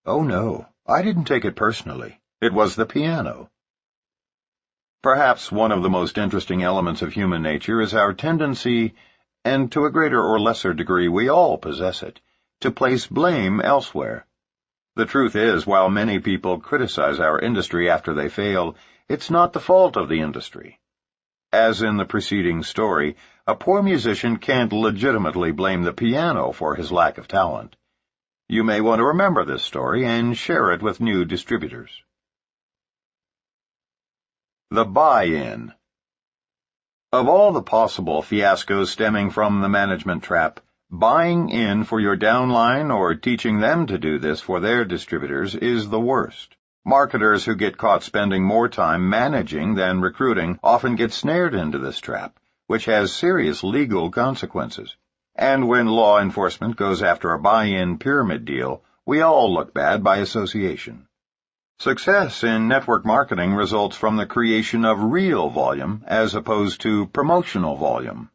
"Oh no, I didn't take it personally. It was the piano." Perhaps one of the most interesting elements of human nature is our tendency, and to a greater or lesser degree we all possess it, to place blame elsewhere. The truth is, while many people criticize our industry after they fail, it's not the fault of the industry. As in the preceding story, a poor musician can't legitimately blame the piano for his lack of talent. You may want to remember this story and share it with new distributors. The buy-in. Of all the possible fiascos stemming from the management trap, buying in for your downline or teaching them to do this for their distributors is the worst. Marketers who get caught spending more time managing than recruiting often get snared into this trap, which has serious legal consequences. And when law enforcement goes after a buy-in pyramid deal, we all look bad by association. Success in network marketing results from the creation of real volume as opposed to promotional volume.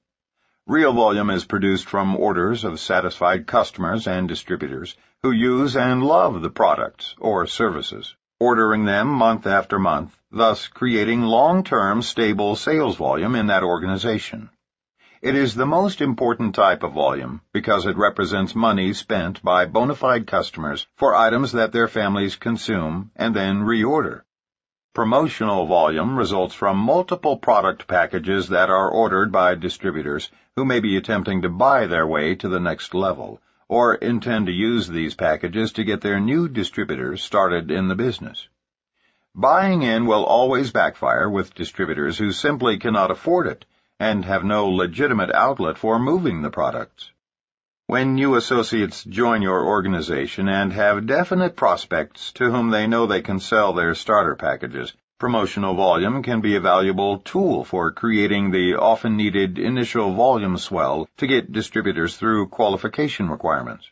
Real volume is produced from orders of satisfied customers and distributors who use and love the products or services, ordering them month after month, thus creating long-term stable sales volume in that organization. It is the most important type of volume because it represents money spent by bona fide customers for items that their families consume and then reorder. Promotional volume results from multiple product packages that are ordered by distributors who may be attempting to buy their way to the next level, or intend to use these packages to get their new distributors started in the business. Buying in will always backfire with distributors who simply cannot afford it and have no legitimate outlet for moving the products. When new associates join your organization and have definite prospects to whom they know they can sell their starter packages, promotional volume can be a valuable tool for creating the often needed initial volume swell to get distributors through qualification requirements.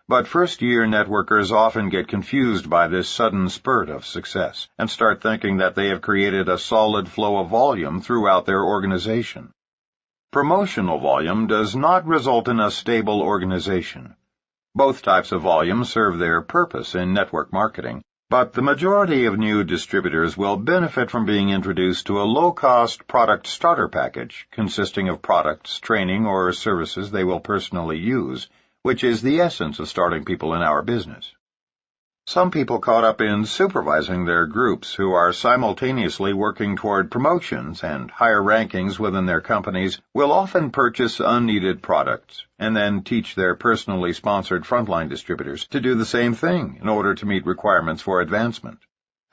But first-year networkers often get confused by this sudden spurt of success and start thinking that they have created a solid flow of volume throughout their organization. Promotional volume does not result in a stable organization. Both types of volume serve their purpose in network marketing, but the majority of new distributors will benefit from being introduced to a low-cost product starter package consisting of products, training, or services they will personally use, which is the essence of starting people in our business. Some people caught up in supervising their groups who are simultaneously working toward promotions and higher rankings within their companies will often purchase unneeded products and then teach their personally sponsored frontline distributors to do the same thing in order to meet requirements for advancement.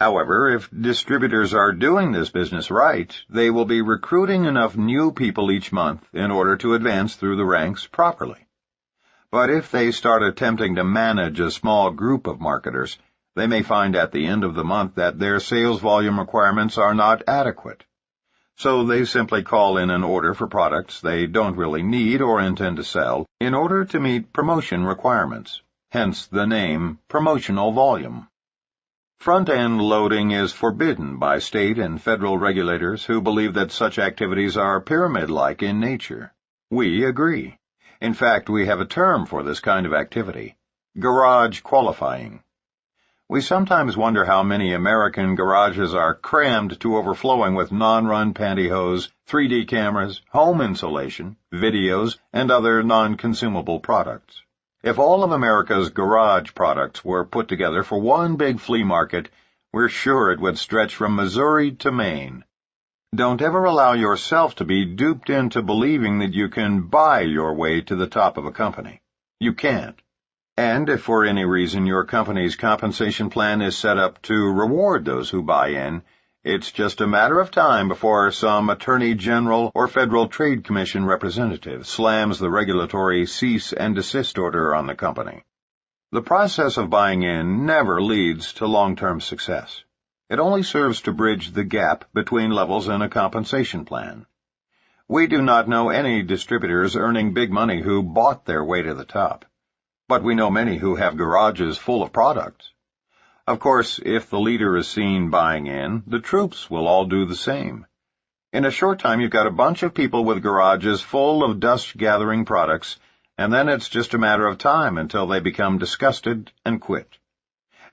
However, if distributors are doing this business right, they will be recruiting enough new people each month in order to advance through the ranks properly. But if they start attempting to manage a small group of marketers, they may find at the end of the month that their sales volume requirements are not adequate. So they simply call in an order for products they don't really need or intend to sell in order to meet promotion requirements, hence the name promotional volume. Front-end loading is forbidden by state and federal regulators who believe that such activities are pyramid-like in nature. We agree. In fact, we have a term for this kind of activity: garage qualifying. We sometimes wonder how many American garages are crammed to overflowing with non-run pantyhose, 3D cameras, home insulation, videos, and other non-consumable products. If all of America's garage products were put together for one big flea market, we're sure it would stretch from Missouri to Maine. Don't ever allow yourself to be duped into believing that you can buy your way to the top of a company. You can't. And if for any reason your company's compensation plan is set up to reward those who buy in, it's just a matter of time before some Attorney General or Federal Trade Commission representative slams the regulatory cease and desist order on the company. The process of buying in never leads to long-term success. It only serves to bridge the gap between levels in a compensation plan. We do not know any distributors earning big money who bought their way to the top. But we know many who have garages full of products. Of course, if the leader is seen buying in, the troops will all do the same. In a short time, you've got a bunch of people with garages full of dust-gathering products, and then it's just a matter of time until they become disgusted and quit.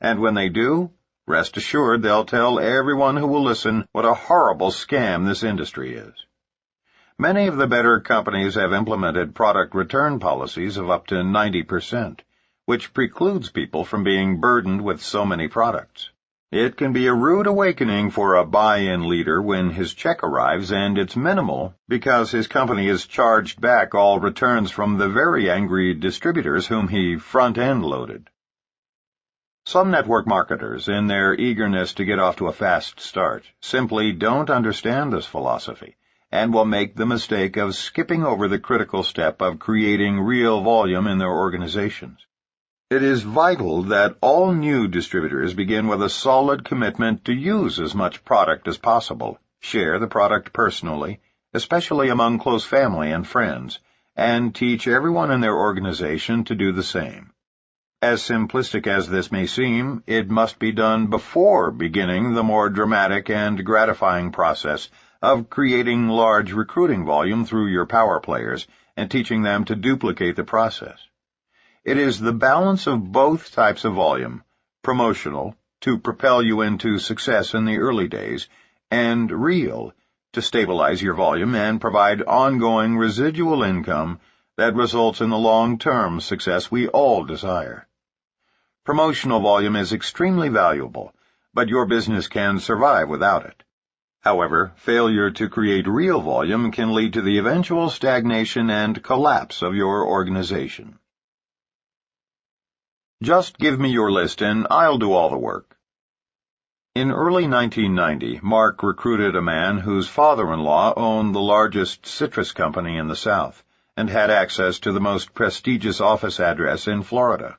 And when they do, rest assured they'll tell everyone who will listen what a horrible scam this industry is. Many of the better companies have implemented product return policies of up to 90%, which precludes people from being burdened with so many products. It can be a rude awakening for a buy-in leader when his check arrives and it's minimal because his company has charged back all returns from the very angry distributors whom he front-end loaded. Some network marketers, in their eagerness to get off to a fast start, simply don't understand this philosophy and will make the mistake of skipping over the critical step of creating real volume in their organizations. It is vital that all new distributors begin with a solid commitment to use as much product as possible, share the product personally, especially among close family and friends, and teach everyone in their organization to do the same. As simplistic as this may seem, it must be done before beginning the more dramatic and gratifying process of creating large recruiting volume through your power players and teaching them to duplicate the process. It is the balance of both types of volume, promotional, to propel you into success in the early days, and real, to stabilize your volume and provide ongoing residual income that results in the long-term success we all desire. Promotional volume is extremely valuable, but your business can survive without it. However, failure to create real volume can lead to the eventual stagnation and collapse of your organization. Just give me your list and I'll do all the work. In early 1990, Mark recruited a man whose father-in-law owned the largest citrus company in the South and had access to the most prestigious office address in Florida.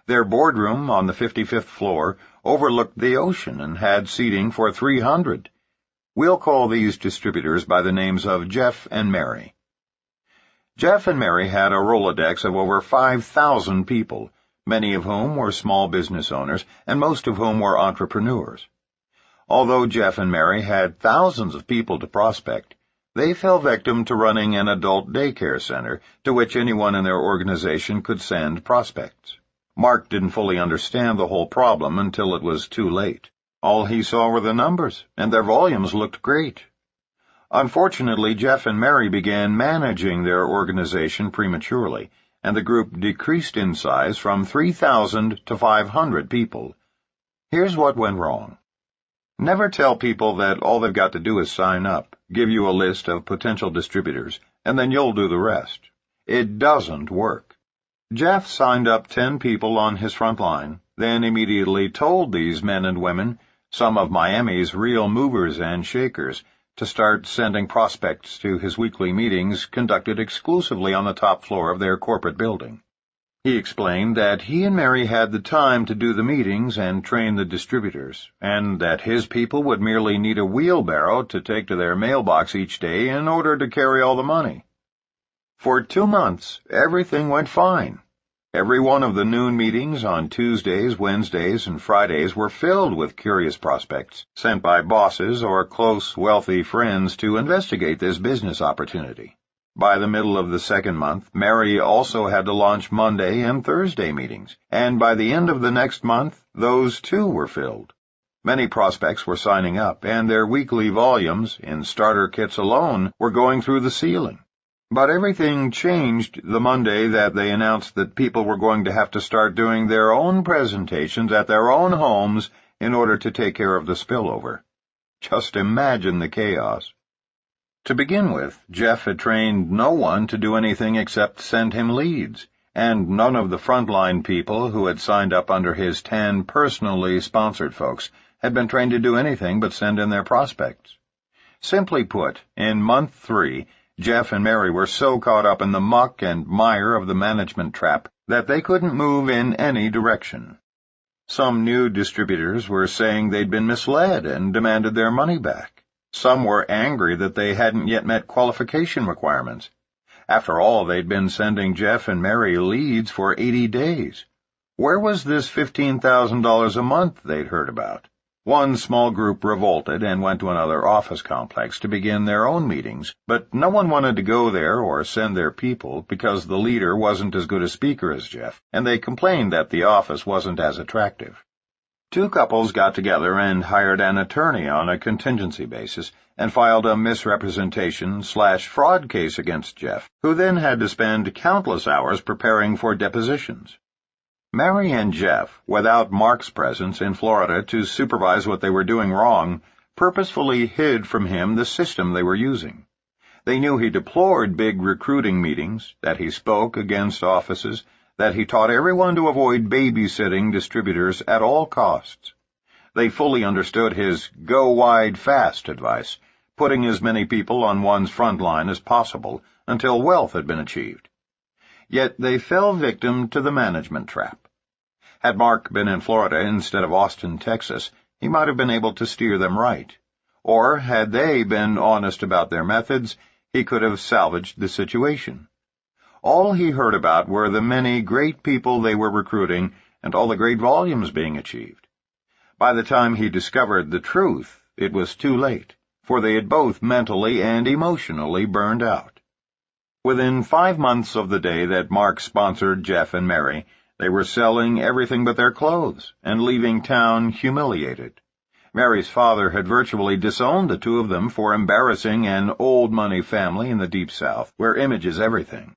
Their boardroom on the 55th floor overlooked the ocean and had seating for 300. We'll call these distributors by the names of Jeff and Mary. Jeff and Mary had a Rolodex of over 5,000 people, many of whom were small business owners and most of whom were entrepreneurs. Although Jeff and Mary had thousands of people to prospect, they fell victim to running an adult daycare center to which anyone in their organization could send prospects. Mark didn't fully understand the whole problem until it was too late. All he saw were the numbers, and their volumes looked great. Unfortunately, Jeff and Mary began managing their organization prematurely, and the group decreased in size from 3,000 to 500 people. Here's what went wrong. Never tell people that all they've got to do is sign up, give you a list of potential distributors, and then you'll do the rest. It doesn't work. Jeff signed up 10 people on his front line, then immediately told these men and women, some of Miami's real movers and shakers, to start sending prospects to his weekly meetings conducted exclusively on the top floor of their corporate building. He explained that he and Mary had the time to do the meetings and train the distributors, and that his people would merely need a wheelbarrow to take to their mailbox each day in order to carry all the money. For 2 months, everything went fine. Every one of the noon meetings on Tuesdays, Wednesdays, and Fridays were filled with curious prospects sent by bosses or close, wealthy friends to investigate this business opportunity. By the middle of the second month, Mary also had to launch Monday and Thursday meetings, and by the end of the next month, those too were filled. Many prospects were signing up, and their weekly volumes, in starter kits alone, were going through the ceiling. But everything changed the Monday that they announced that people were going to have to start doing their own presentations at their own homes in order to take care of the spillover. Just imagine the chaos. To begin with, Jeff had trained no one to do anything except send him leads, and none of the frontline people who had signed up under his 10 personally sponsored folks had been trained to do anything but send in their prospects. Simply put, in month 3, Jeff and Mary were so caught up in the muck and mire of the management trap that they couldn't move in any direction. Some new distributors were saying they'd been misled and demanded their money back. Some were angry that they hadn't yet met qualification requirements. After all, they'd been sending Jeff and Mary leads for 80 days. Where was this $15,000 a month they'd heard about? One small group revolted and went to another office complex to begin their own meetings, but no one wanted to go there or send their people because the leader wasn't as good a speaker as Jeff, and they complained that the office wasn't as attractive. 2 couples got together and hired an attorney on a contingency basis and filed a misrepresentation/fraud case against Jeff, who then had to spend countless hours preparing for depositions. Mary and Jeff, without Mark's presence in Florida to supervise what they were doing wrong, purposefully hid from him the system they were using. They knew he deplored big recruiting meetings, that he spoke against offices, that he taught everyone to avoid babysitting distributors at all costs. They fully understood his go wide fast advice, putting as many people on one's front line as possible until wealth had been achieved. Yet they fell victim to the management trap. Had Mark been in Florida instead of Austin, Texas, he might have been able to steer them right. Or, had they been honest about their methods, he could have salvaged the situation. All he heard about were the many great people they were recruiting and all the great volumes being achieved. By the time he discovered the truth, it was too late, for they had both mentally and emotionally burned out. Within 5 months of the day that Mark sponsored Jeff and Mary, they were selling everything but their clothes and leaving town humiliated. Mary's father had virtually disowned the 2 of them for embarrassing an old-money family in the Deep South, where image is everything.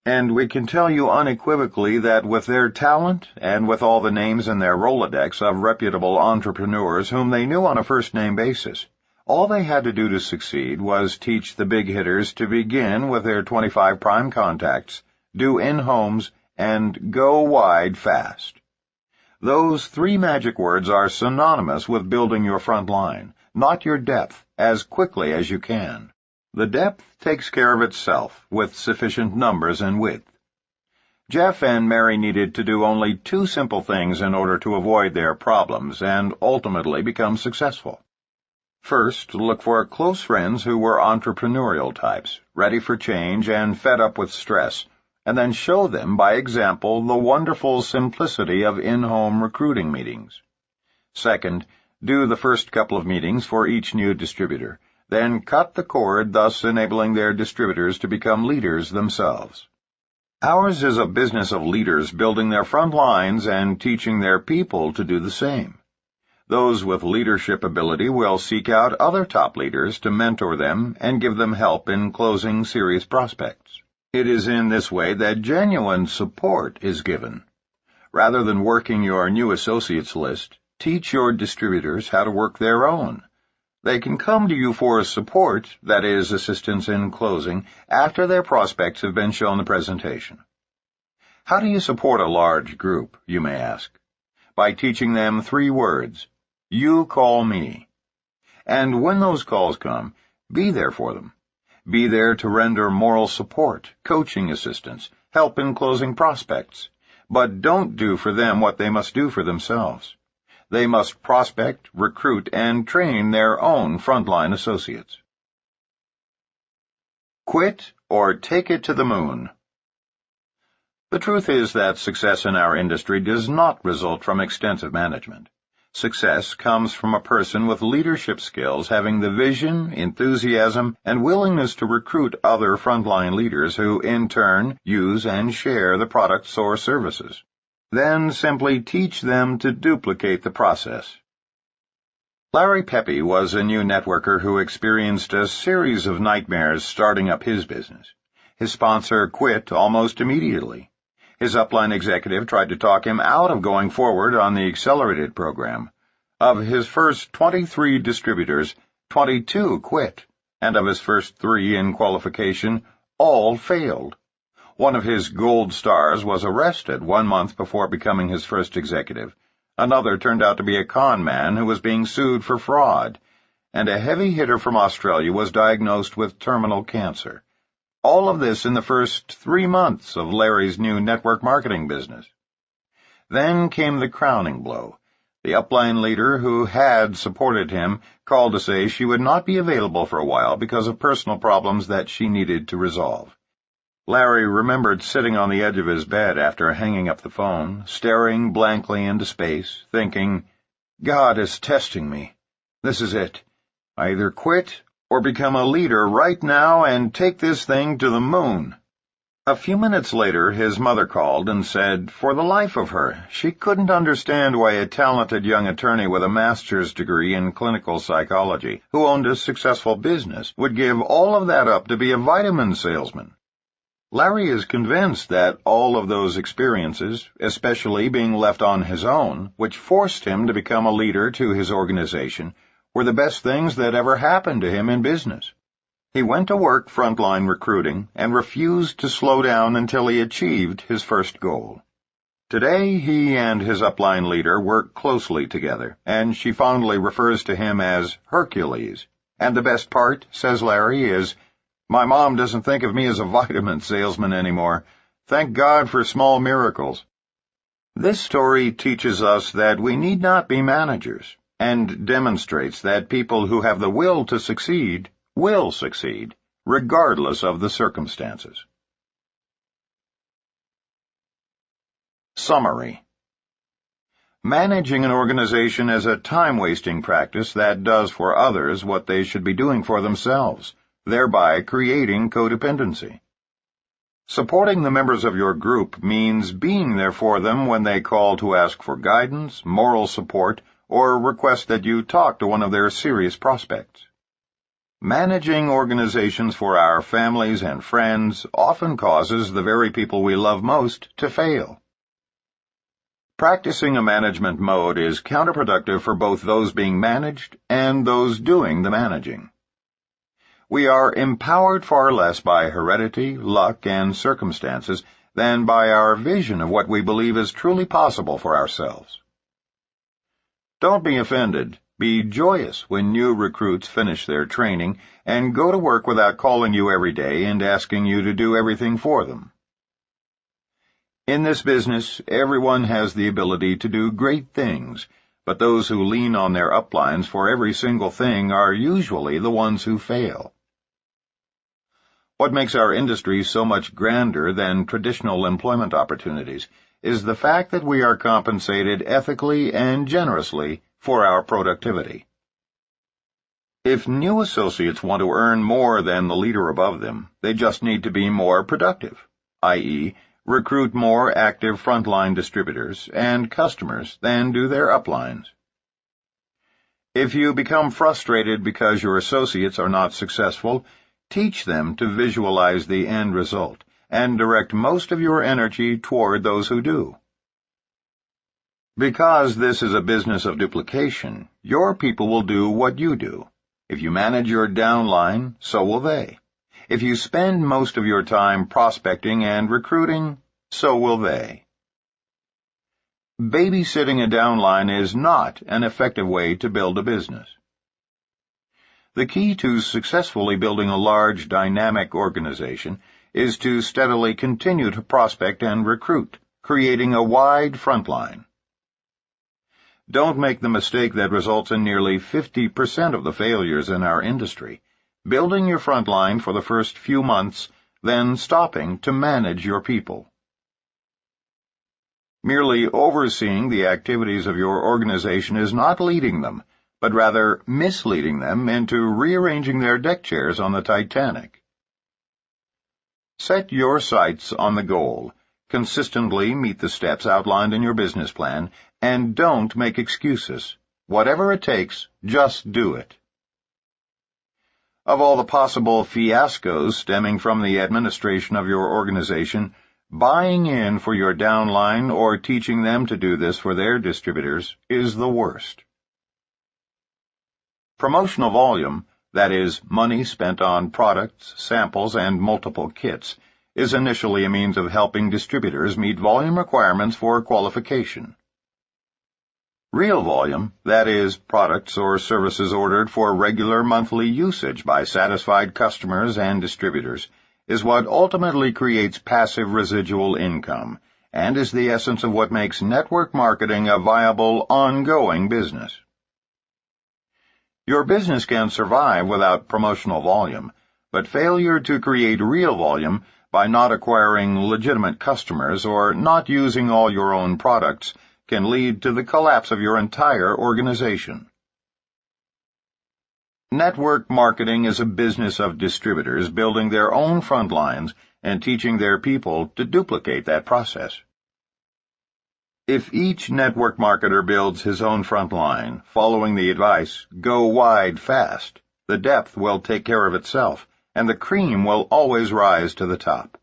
And we can tell you unequivocally that with their talent and with all the names in their Rolodex of reputable entrepreneurs whom they knew on a first-name basis, all they had to do to succeed was teach the big hitters to begin with their 25 prime contacts, do in-homes, and go wide fast. Those 3 magic words are synonymous with building your front line, not your depth, as quickly as you can. The depth takes care of itself with sufficient numbers and width. Jeff and Mary needed to do only 2 simple things in order to avoid their problems and ultimately become successful. First, look for close friends who were entrepreneurial types, ready for change and fed up with stress, and then show them by example the wonderful simplicity of in-home recruiting meetings. Second, do the first couple of meetings for each new distributor, then cut the cord, thus enabling their distributors to become leaders themselves. Ours is a business of leaders building their front lines and teaching their people to do the same. Those with leadership ability will seek out other top leaders to mentor them and give them help in closing serious prospects. It is in this way that genuine support is given. Rather than working your new associates list, teach your distributors how to work their own. They can come to you for support, that is, assistance in closing, after their prospects have been shown the presentation. How do you support a large group, you may ask? By teaching them 3 words. You call me. And when those calls come, be there for them. Be there to render moral support, coaching assistance, help in closing prospects. But don't do for them what they must do for themselves. They must prospect, recruit, and train their own frontline associates. Quit or take it to the moon. The truth is that success in our industry does not result from extensive management. Success comes from a person with leadership skills having the vision, enthusiasm, and willingness to recruit other frontline leaders who, in turn, use and share the products or services. Then simply teach them to duplicate the process. Larry Pepe was a new networker who experienced a series of nightmares starting up his business. His sponsor quit almost immediately. His upline executive tried to talk him out of going forward on the accelerated program. Of his first 23 distributors, 22 quit, and of his first 3 in qualification, all failed. One of his gold stars was arrested 1 month before becoming his first executive. Another turned out to be a con man who was being sued for fraud, and a heavy hitter from Australia was diagnosed with terminal cancer. All of this in the first 3 months of Larry's new network marketing business. Then came the crowning blow. The upline leader who had supported him called to say she would not be available for a while because of personal problems that she needed to resolve. Larry remembered sitting on the edge of his bed after hanging up the phone, staring blankly into space, thinking, God is testing me. This is it. I either quit or become a leader right now and take this thing to the moon. A few minutes later, his mother called and said, for the life of her, she couldn't understand why a talented young attorney with a master's degree in clinical psychology, who owned a successful business, would give all of that up to be a vitamin salesman. Larry is convinced that all of those experiences, especially being left on his own, which forced him to become a leader to his organization, were the best things that ever happened to him in business. He went to work frontline recruiting and refused to slow down until he achieved his first goal. Today, he and his upline leader work closely together, and she fondly refers to him as Hercules. And the best part, says Larry, is, my mom doesn't think of me as a vitamin salesman anymore. Thank God for small miracles. This story teaches us that we need not be managers, and demonstrates that people who have the will to succeed will succeed, regardless of the circumstances. Summary. Managing an organization is a time-wasting practice that does for others what they should be doing for themselves, thereby creating codependency. Supporting the members of your group means being there for them when they call to ask for guidance, moral support, or request that you talk to one of their serious prospects. Managing organizations for our families and friends often causes the very people we love most to fail. Practicing a management mode is counterproductive for both those being managed and those doing the managing. We are empowered far less by heredity, luck, and circumstances than by our vision of what we believe is truly possible for ourselves. Don't be offended. Be joyous when new recruits finish their training and go to work without calling you every day and asking you to do everything for them. In this business, everyone has the ability to do great things, but those who lean on their uplines for every single thing are usually the ones who fail. What makes our industry so much grander than traditional employment opportunities is the fact that we are compensated ethically and generously for our productivity. If new associates want to earn more than the leader above them, they just need to be more productive, i.e., recruit more active frontline distributors and customers than do their uplines. If you become frustrated because your associates are not successful, teach them to visualize the end result and direct most of your energy toward those who do. Because this is a business of duplication, your people will do what you do. If you manage your downline, so will they. If you spend most of your time prospecting and recruiting, so will they. Babysitting a downline is not an effective way to build a business. The key to successfully building a large, dynamic organization is to steadily continue to prospect and recruit, creating a wide front line. Don't make the mistake that results in nearly 50% of the failures in our industry, building your front line for the first few months, then stopping to manage your people. Merely overseeing the activities of your organization is not leading them, but rather misleading them into rearranging their deck chairs on the Titanic. Set your sights on the goal. Consistently meet the steps outlined in your business plan, and don't make excuses. Whatever it takes, just do it. Of all the possible fiascos stemming from the administration of your organization, buying in for your downline or teaching them to do this for their distributors is the worst. Promotional volume, that is, money spent on products, samples, and multiple kits, is initially a means of helping distributors meet volume requirements for qualification. Real volume, that is, products or services ordered for regular monthly usage by satisfied customers and distributors, is what ultimately creates passive residual income, and is the essence of what makes network marketing a viable, ongoing business. Your business can survive without promotional volume, but failure to create real volume by not acquiring legitimate customers or not using all your own products can lead to the collapse of your entire organization. Network marketing is a business of distributors building their own front lines and teaching their people to duplicate that process. If each network marketer builds his own front line, following the advice, "Go wide fast," the depth will take care of itself, and the cream will always rise to the top.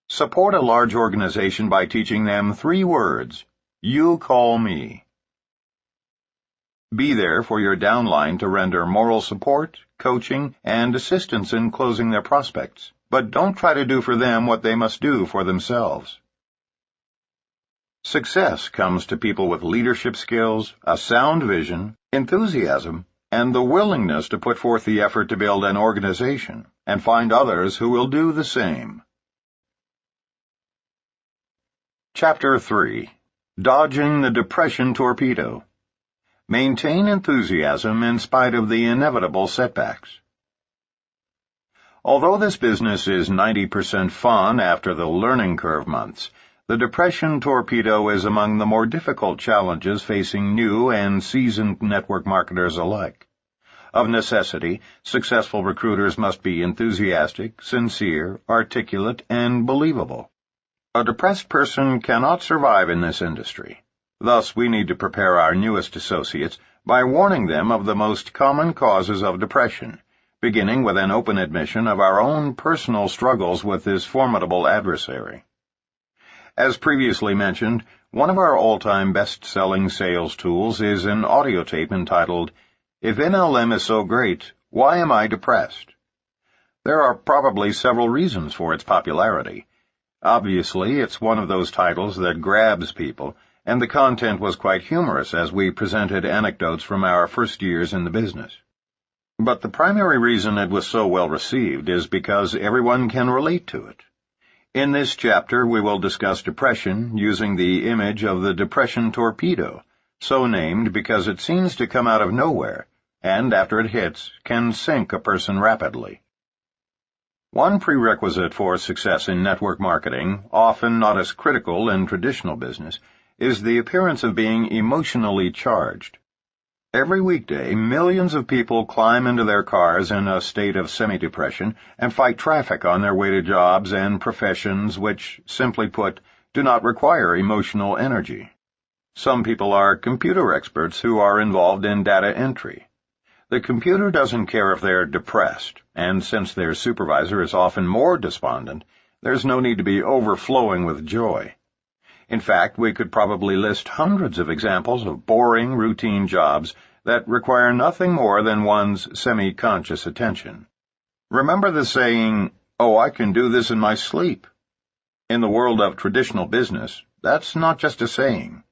Support a large organization by teaching them 3 words: "You call me." Be there for your downline to render moral support, coaching, and assistance in closing their prospects, but don't try to do for them what they must do for themselves. Success comes to people with leadership skills, a sound vision, enthusiasm, and the willingness to put forth the effort to build an organization and find others who will do the same. Chapter 3. Dodging the Depression Torpedo. Maintain enthusiasm in spite of the inevitable setbacks. Although this business is 90% fun after the learning curve months, the Depression Torpedo is among the more difficult challenges facing new and seasoned network marketers alike. Of necessity, successful recruiters must be enthusiastic, sincere, articulate, and believable. A depressed person cannot survive in this industry. Thus, we need to prepare our newest associates by warning them of the most common causes of depression, beginning with an open admission of our own personal struggles with this formidable adversary. As previously mentioned, one of our all-time best-selling sales tools is an audio tape entitled, "If NLM is so great, why am I depressed?" There are probably several reasons for its popularity. Obviously, it's one of those titles that grabs people, and the content was quite humorous as we presented anecdotes from our first years in the business. But the primary reason it was so well received is because everyone can relate to it. In this chapter, we will discuss depression using the image of the Depression Torpedo, so named because it seems to come out of nowhere, and after it hits, can sink a person rapidly. One prerequisite for success in network marketing, often not as critical in traditional business, is the appearance of being emotionally charged. Every weekday, millions of people climb into their cars in a state of semi-depression and fight traffic on their way to jobs and professions which, simply put, do not require emotional energy. Some people are computer experts who are involved in data entry. The computer doesn't care if they're depressed, and since their supervisor is often more despondent, there's no need to be overflowing with joy. In fact, we could probably list hundreds of examples of boring, routine jobs that require nothing more than one's semi-conscious attention. Remember the saying, "Oh, I can do this in my sleep." In the world of traditional business, that's not just a saying.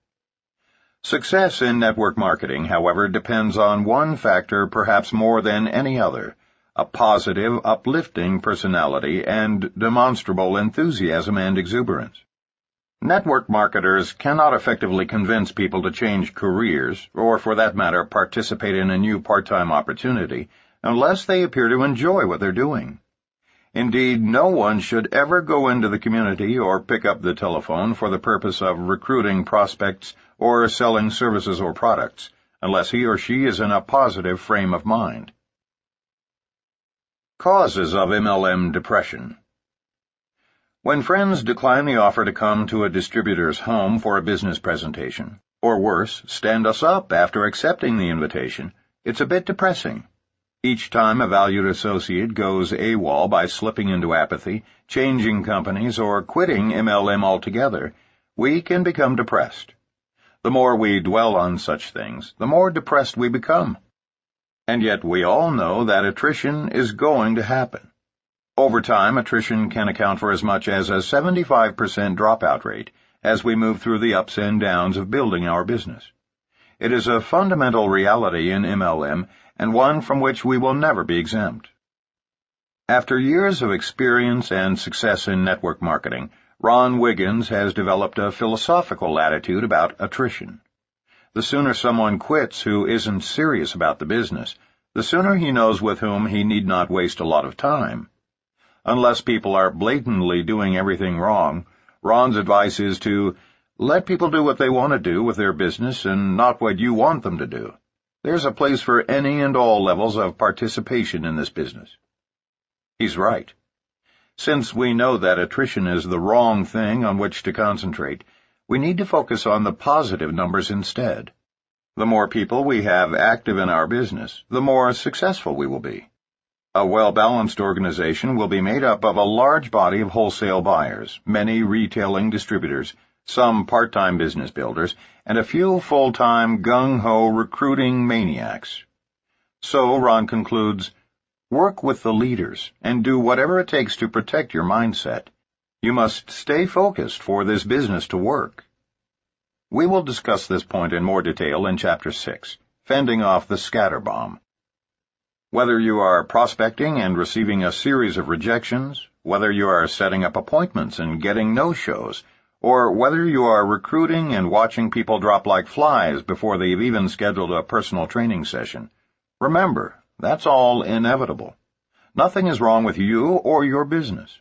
Success in network marketing, however, depends on one factor perhaps more than any other, a positive, uplifting personality and demonstrable enthusiasm and exuberance. Network marketers cannot effectively convince people to change careers, or for that matter participate in a new part-time opportunity, unless they appear to enjoy what they're doing. Indeed, no one should ever go into the community or pick up the telephone for the purpose of recruiting prospects or selling services or products, unless he or she is in a positive frame of mind. Causes of MLM depression. When friends decline the offer to come to a distributor's home for a business presentation, or worse, stand us up after accepting the invitation, it's a bit depressing. Each time a valued associate goes AWOL by slipping into apathy, changing companies, or quitting MLM altogether, we can become depressed. The more we dwell on such things, the more depressed we become. And yet we all know that attrition is going to happen. Over time, attrition can account for as much as a 75% dropout rate as we move through the ups and downs of building our business. It is a fundamental reality in MLM, and one from which we will never be exempt. After years of experience and success in network marketing, Ron Wiggins has developed a philosophical attitude about attrition. The sooner someone quits who isn't serious about the business, the sooner he knows with whom he need not waste a lot of time. Unless people are blatantly doing everything wrong, Ron's advice is to let people do what they want to do with their business and not what you want them to do. There's a place for any and all levels of participation in this business. He's right. Since we know that attrition is the wrong thing on which to concentrate, we need to focus on the positive numbers instead. The more people we have active in our business, the more successful we will be. A well-balanced organization will be made up of a large body of wholesale buyers, many retailing distributors, some part-time business builders, and a few full-time gung-ho recruiting maniacs. So, Ron concludes, work with the leaders and do whatever it takes to protect your mindset. You must stay focused for this business to work. We will discuss this point in more detail in Chapter 6, Fending Off the Scatter Bomb. Whether you are prospecting and receiving a series of rejections, whether you are setting up appointments and getting no-shows, or whether you are recruiting and watching people drop like flies before they've even scheduled a personal training session, remember, that's all inevitable. Nothing is wrong with you or your business.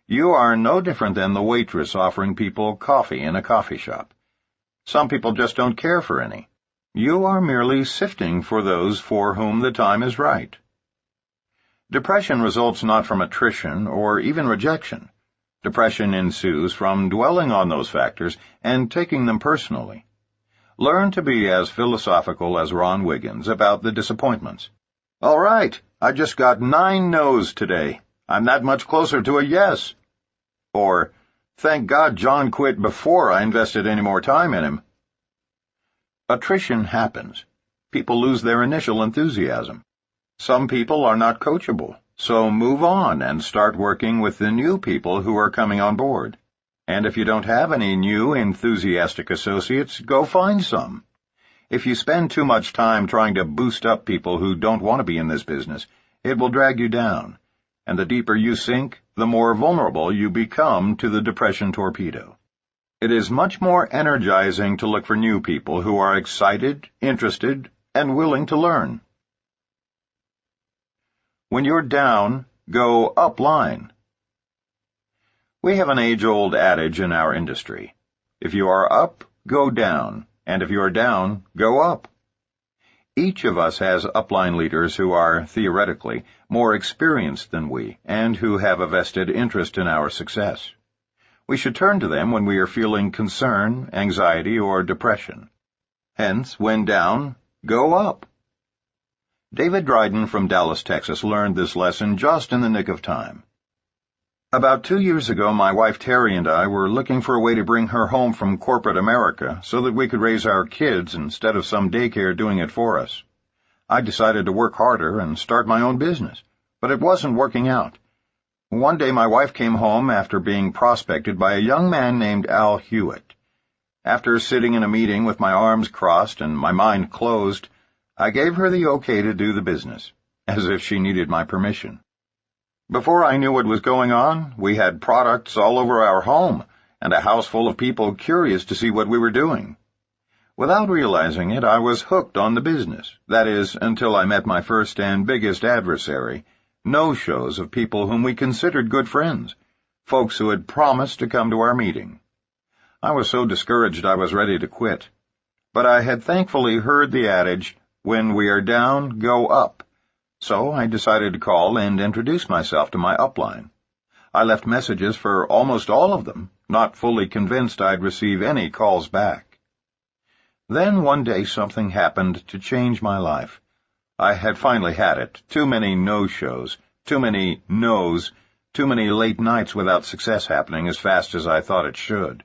You are no different than the waitress offering people coffee in a coffee shop. Some people just don't care for any. You are merely sifting for those for whom the time is right. Depression results not from attrition or even rejection. Depression ensues from dwelling on those factors and taking them personally. Learn to be as philosophical as Ron Wiggins about the disappointments. All right, I just got 9 no's today. I'm that much closer to a yes. Or, thank God John quit before I invested any more time in him. Attrition happens. People lose their initial enthusiasm. Some people are not coachable. So move on and start working with the new people who are coming on board. And if you don't have any new, enthusiastic associates, go find some. If you spend too much time trying to boost up people who don't want to be in this business, it will drag you down. And the deeper you sink, the more vulnerable you become to the depression torpedo. It is much more energizing to look for new people who are excited, interested, and willing to learn. When you're down, go up line. We have an age-old adage in our industry. If you are up, go down, and if you are down, go up. Each of us has upline leaders who are, theoretically, more experienced than we, and who have a vested interest in our success. We should turn to them when we are feeling concern, anxiety, or depression. Hence, when down, go up. David Dryden from Dallas, Texas, learned this lesson just in the nick of time. About 2 years ago, my wife Terry and I were looking for a way to bring her home from corporate America so that we could raise our kids instead of some daycare doing it for us. I decided to work harder and start my own business, but it wasn't working out. One day my wife came home after being prospected by a young man named Al Hewitt. After sitting in a meeting with my arms crossed and my mind closed, I gave her the okay to do the business, as if she needed my permission. Before I knew what was going on, we had products all over our home and a house full of people curious to see what we were doing. Without realizing it, I was hooked on the business, that is, until I met my first and biggest adversary, no-shows of people whom we considered good friends, folks who had promised to come to our meeting. I was so discouraged I was ready to quit. But I had thankfully heard the adage, "When we are down, go up." So I decided to call and introduce myself to my upline. I left messages for almost all of them, not fully convinced I'd receive any calls back. Then one day something happened to change my life. I had finally had it. Too many no-shows, too many no's, too many late nights without success happening as fast as I thought it should.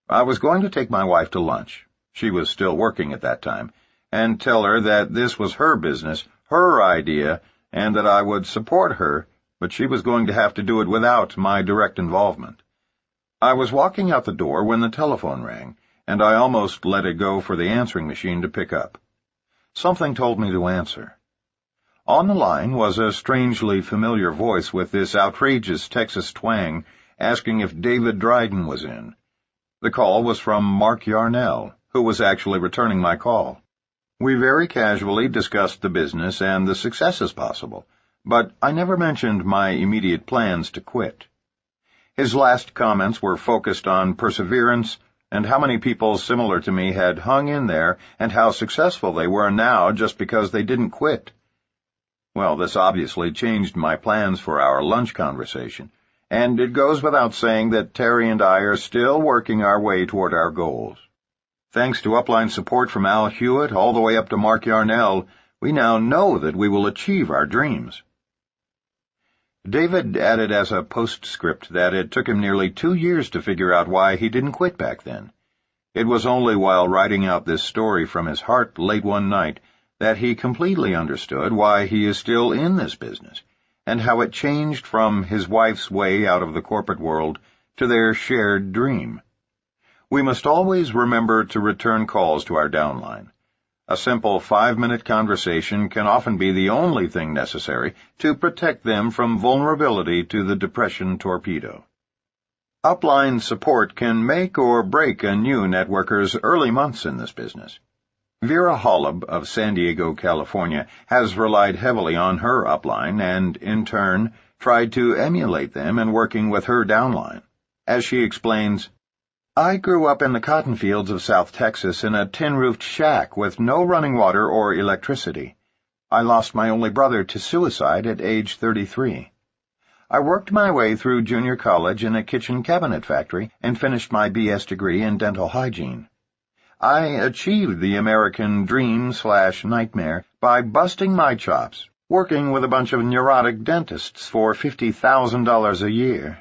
I was going to take my wife to lunch. She was still working at that time, and tell her that this was her business, her idea, and that I would support her, but she was going to have to do it without my direct involvement. I was walking out the door when the telephone rang, and I almost let it go for the answering machine to pick up. Something told me to answer. On the line was a strangely familiar voice with this outrageous Texas twang, asking if David Dryden was in. The call was from Mark Yarnell, who was actually returning my call. We very casually discussed the business and the successes possible, but I never mentioned my immediate plans to quit. His last comments were focused on perseverance and how many people similar to me had hung in there and how successful they were now just because they didn't quit. Well, this obviously changed my plans for our lunch conversation, and it goes without saying that Terry and I are still working our way toward our goals. Thanks to upline support from Al Hewitt all the way up to Mark Yarnell, we now know that we will achieve our dreams. David added as a postscript that it took him nearly 2 years to figure out why he didn't quit back then. It was only while writing out this story from his heart late one night that he completely understood why he is still in this business, and how it changed from his wife's way out of the corporate world to their shared dream. We must always remember to return calls to our downline. A simple 5-minute conversation can often be the only thing necessary to protect them from vulnerability to the depression torpedo. Upline support can make or break a new networker's early months in this business. Vera Holub of San Diego, California, has relied heavily on her upline and, in turn, tried to emulate them in working with her downline. As she explains, "I grew up in the cotton fields of South Texas in a tin-roofed shack with no running water or electricity. I lost my only brother to suicide at age 33. I worked my way through junior college in a kitchen cabinet factory and finished my BS degree in dental hygiene. I achieved the American dream/nightmare by busting my chops, working with a bunch of neurotic dentists for $50,000 a year.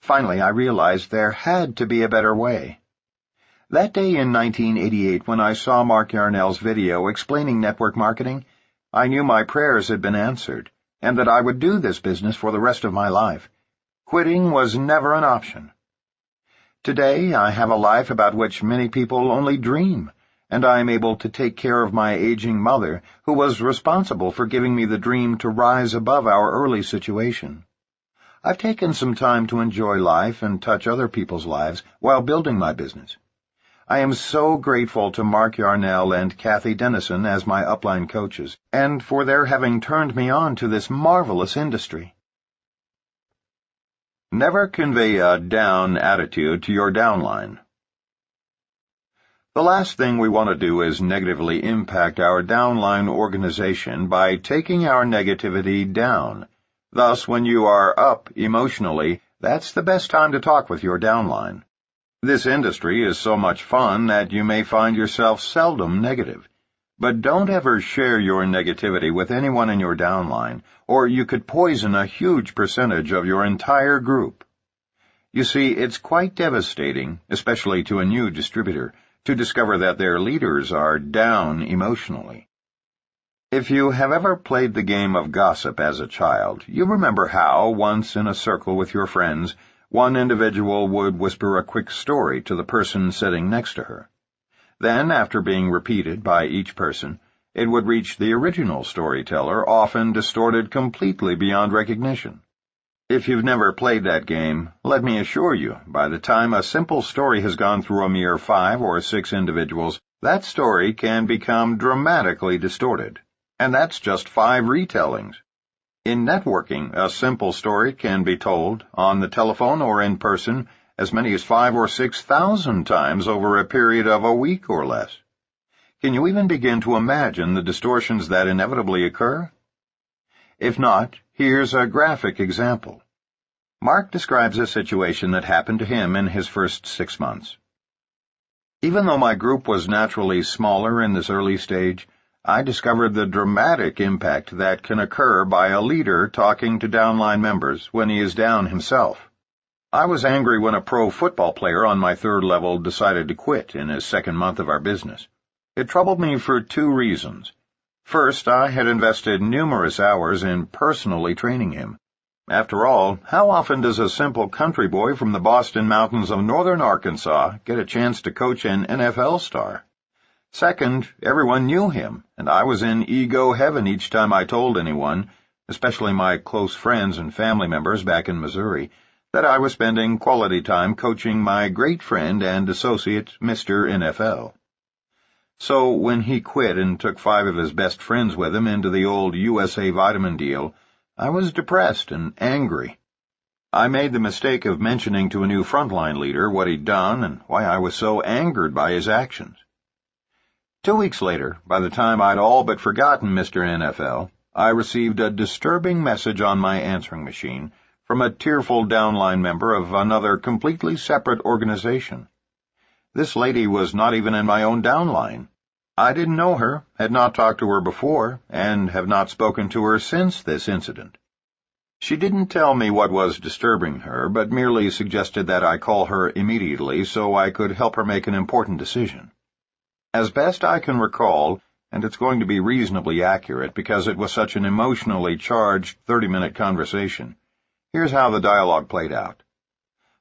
Finally, I realized there had to be a better way. That day in 1988, when I saw Mark Yarnell's video explaining network marketing, I knew my prayers had been answered, and that I would do this business for the rest of my life. Quitting was never an option. Today, I have a life about which many people only dream, and I am able to take care of my aging mother, who was responsible for giving me the dream to rise above our early situation. I've taken some time to enjoy life and touch other people's lives while building my business. I am so grateful to Mark Yarnell and Kathy Dennison as my upline coaches, and for their having turned me on to this marvelous industry." Never convey a down attitude to your downline. The last thing we want to do is negatively impact our downline organization by taking our negativity down. Thus, when you are up emotionally, that's the best time to talk with your downline. This industry is so much fun that you may find yourself seldom negative. But don't ever share your negativity with anyone in your downline, or you could poison a huge percentage of your entire group. You see, it's quite devastating, especially to a new distributor, to discover that their leaders are down emotionally. If you have ever played the game of gossip as a child, you remember how, once in a circle with your friends, one individual would whisper a quick story to the person sitting next to her. Then, after being repeated by each person, it would reach the original storyteller, often distorted completely beyond recognition. If you've never played that game, let me assure you, by the time a simple story has gone through a mere 5 or 6 individuals, that story can become dramatically distorted. And that's just 5 retellings. In networking, a simple story can be told, on the telephone or in person, as many as 5,000 or 6,000 times over a period of a week or less. Can you even begin to imagine the distortions that inevitably occur? If not, here's a graphic example. Mark describes a situation that happened to him in his first 6 months. Even though my group was naturally smaller in this early stage, I discovered the dramatic impact that can occur by a leader talking to downline members when he is down himself. I was angry when a pro football player on my third level decided to quit in his second month of our business. It troubled me for 2 reasons. First, I had invested numerous hours in personally training him. After all, how often does a simple country boy from the Boston Mountains of northern Arkansas get a chance to coach an NFL star? Second, everyone knew him, and I was in ego heaven each time I told anyone, especially my close friends and family members back in Missouri, that I was spending quality time coaching my great friend and associate, Mr. NFL. So when he quit and took 5 of his best friends with him into the old USA Vitamin deal, I was depressed and angry. I made the mistake of mentioning to a new frontline leader what he'd done and why I was so angered by his actions. 2 weeks later, by the time I'd all but forgotten Mr. NFL, I received a disturbing message on my answering machine from a tearful downline member of another completely separate organization. This lady was not even in my own downline. I didn't know her, had not talked to her before, and have not spoken to her since this incident. She didn't tell me what was disturbing her, but merely suggested that I call her immediately so I could help her make an important decision. As best I can recall, and it's going to be reasonably accurate because it was such an emotionally charged 30-minute conversation, here's how the dialogue played out.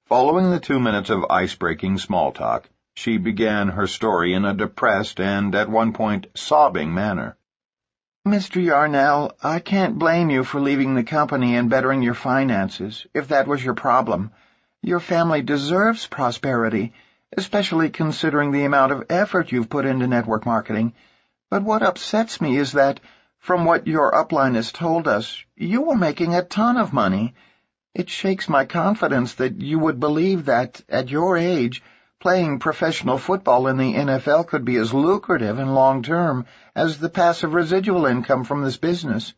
Following the 2 minutes of ice-breaking small talk, she began her story in a depressed and, at one point, sobbing manner. Mr. Yarnell, I can't blame you for leaving the company and bettering your finances, if that was your problem. Your family deserves prosperity, especially considering the amount of effort you've put into network marketing. But what upsets me is that, from what your upline has told us, you were making a ton of money. It shakes my confidence that you would believe that, at your age, playing professional football in the NFL could be as lucrative and long-term as the passive residual income from this business.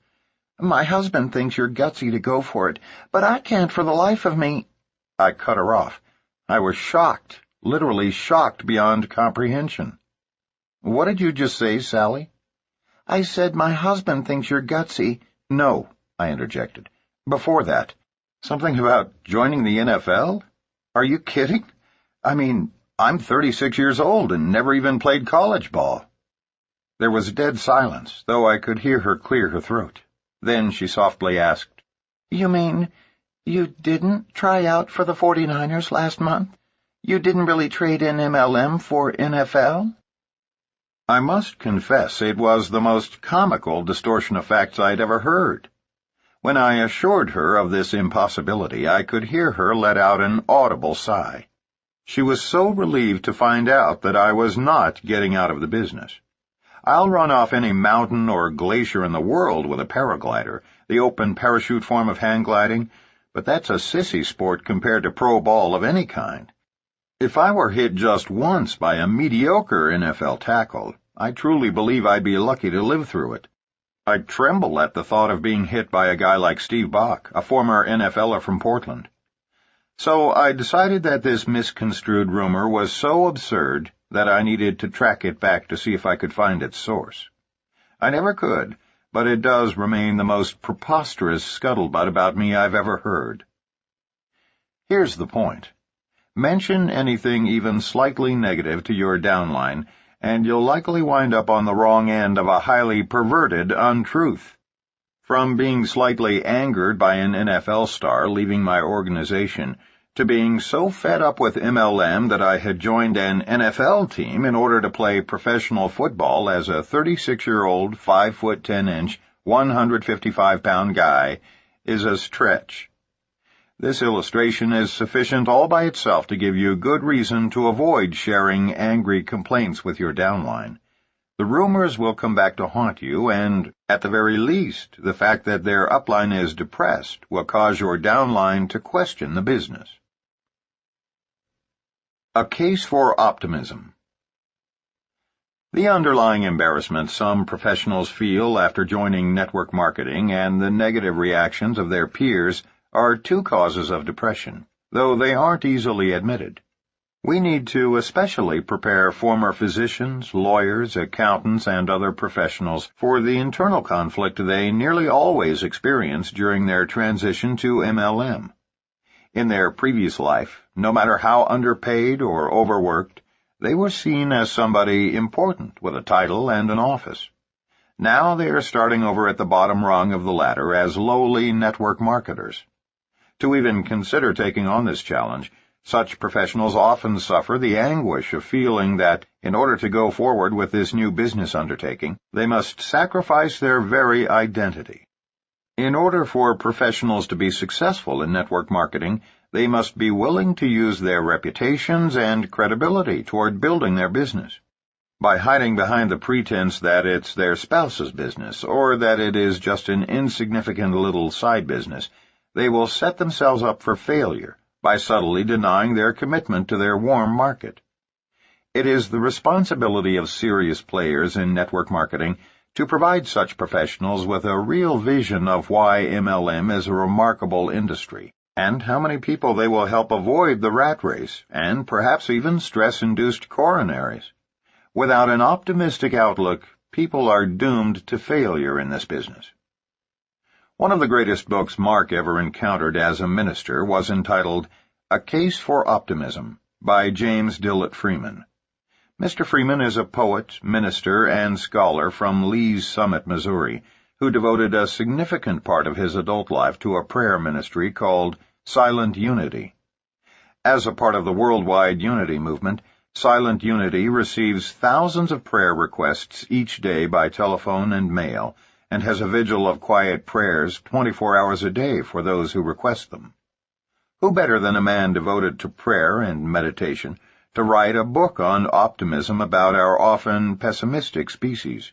My husband thinks you're gutsy to go for it, but I can't for the life of me. I cut her off. I was shocked, literally shocked beyond comprehension. What did you just say, Sally? I said my husband thinks you're gutsy. No, I interjected. Before that, something about joining the NFL? Are you kidding? I mean, I'm 36 years old and never even played college ball. There was dead silence, though I could hear her clear her throat. Then she softly asked, You mean you didn't try out for the 49ers last month? You didn't really trade in MLM for NFL? I must confess it was the most comical distortion of facts I'd ever heard. When I assured her of this impossibility, I could hear her let out an audible sigh. She was so relieved to find out that I was not getting out of the business. I'll run off any mountain or glacier in the world with a paraglider, the open parachute form of hang gliding, but that's a sissy sport compared to pro ball of any kind. If I were hit just once by a mediocre NFL tackle, I truly believe I'd be lucky to live through it. I'd tremble at the thought of being hit by a guy like Steve Bach, a former NFLer from Portland. So I decided that this misconstrued rumor was so absurd that I needed to track it back to see if I could find its source. I never could, but it does remain the most preposterous scuttlebutt about me I've ever heard. Here's the point. Mention anything even slightly negative to your downline, and you'll likely wind up on the wrong end of a highly perverted untruth. From being slightly angered by an NFL star leaving my organization, to being so fed up with MLM that I had joined an NFL team in order to play professional football as a 36-year-old, 5'10", 155-pound guy, is a stretch. This illustration is sufficient all by itself to give you good reason to avoid sharing angry complaints with your downline. The The rumors will come back to haunt you, and, at the very least, the fact that their upline is depressed will cause your downline to question the business. A case for optimism. The underlying embarrassment some professionals feel after joining network marketing and the negative reactions of their peers are two causes of depression, though they aren't easily admitted. We need to especially prepare former physicians, lawyers, accountants, and other professionals for the internal conflict they nearly always experience during their transition to MLM. In their previous life, no matter how underpaid or overworked, they were seen as somebody important with a title and an office. Now they are starting over at the bottom rung of the ladder as lowly network marketers. To even consider taking on this challenge, such professionals often suffer the anguish of feeling that, in order to go forward with this new business undertaking, they must sacrifice their very identity. In order for professionals to be successful in network marketing, they must be willing to use their reputations and credibility toward building their business. By hiding behind the pretense that it's their spouse's business or that it is just an insignificant little side business, they will set themselves up for failure by subtly denying their commitment to their warm market. It is the responsibility of serious players in network marketing to provide such professionals with a real vision of why MLM is a remarkable industry, and how many people they will help avoid the rat race, and perhaps even stress-induced coronaries. Without an optimistic outlook, people are doomed to failure in this business. One of the greatest books Mark ever encountered as a minister was entitled A Case for Optimism by James Dillett Freeman. Mr. Freeman is a poet, minister, and scholar from Lee's Summit, Missouri, who devoted a significant part of his adult life to a prayer ministry called Silent Unity. As a part of the worldwide unity movement, Silent Unity receives thousands of prayer requests each day by telephone and mail, and has a vigil of quiet prayers 24 hours a day for those who request them. Who better than a man devoted to prayer and meditation to write a book on optimism about our often pessimistic species?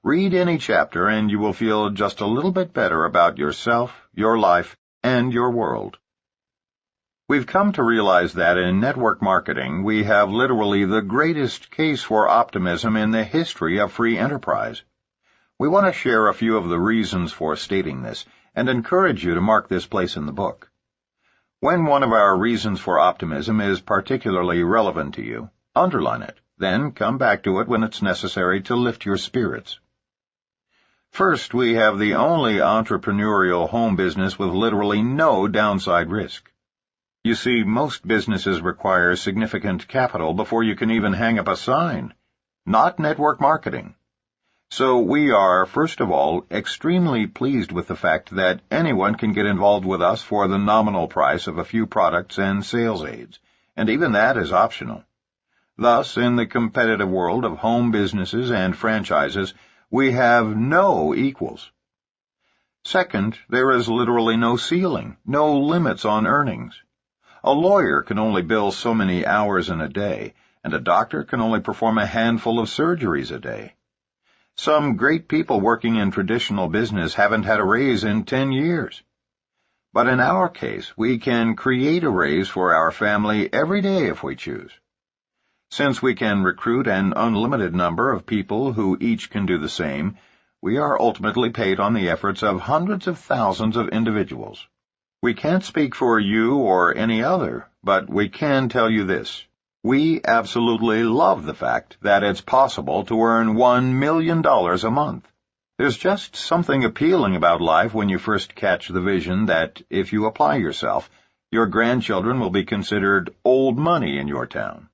Read any chapter and you will feel just a little bit better about yourself, your life, and your world. We've come to realize that in network marketing we have literally the greatest case for optimism in the history of free enterprise. We want to share a few of the reasons for stating this and encourage you to mark this place in the book. When one of our reasons for optimism is particularly relevant to you, underline it, then come back to it when it's necessary to lift your spirits. First, we have the only entrepreneurial home business with literally no downside risk. You see, most businesses require significant capital before you can even hang up a sign. Not network marketing. So we are, first of all, extremely pleased with the fact that anyone can get involved with us for the nominal price of a few products and sales aids, and even that is optional. Thus, in the competitive world of home businesses and franchises, we have no equals. Second, there is literally no ceiling, no limits on earnings. A lawyer can only bill so many hours in a day, and a doctor can only perform a handful of surgeries a day. Some great people working in traditional business haven't had a raise in 10 years. But in our case, we can create a raise for our family every day if we choose. Since we can recruit an unlimited number of people who each can do the same, we are ultimately paid on the efforts of hundreds of thousands of individuals. We can't speak for you or any other, but we can tell you this. We absolutely love the fact that it's possible to earn $1 million a month. There's just something appealing about life when you first catch the vision that, if you apply yourself, your grandchildren will be considered old money in your town.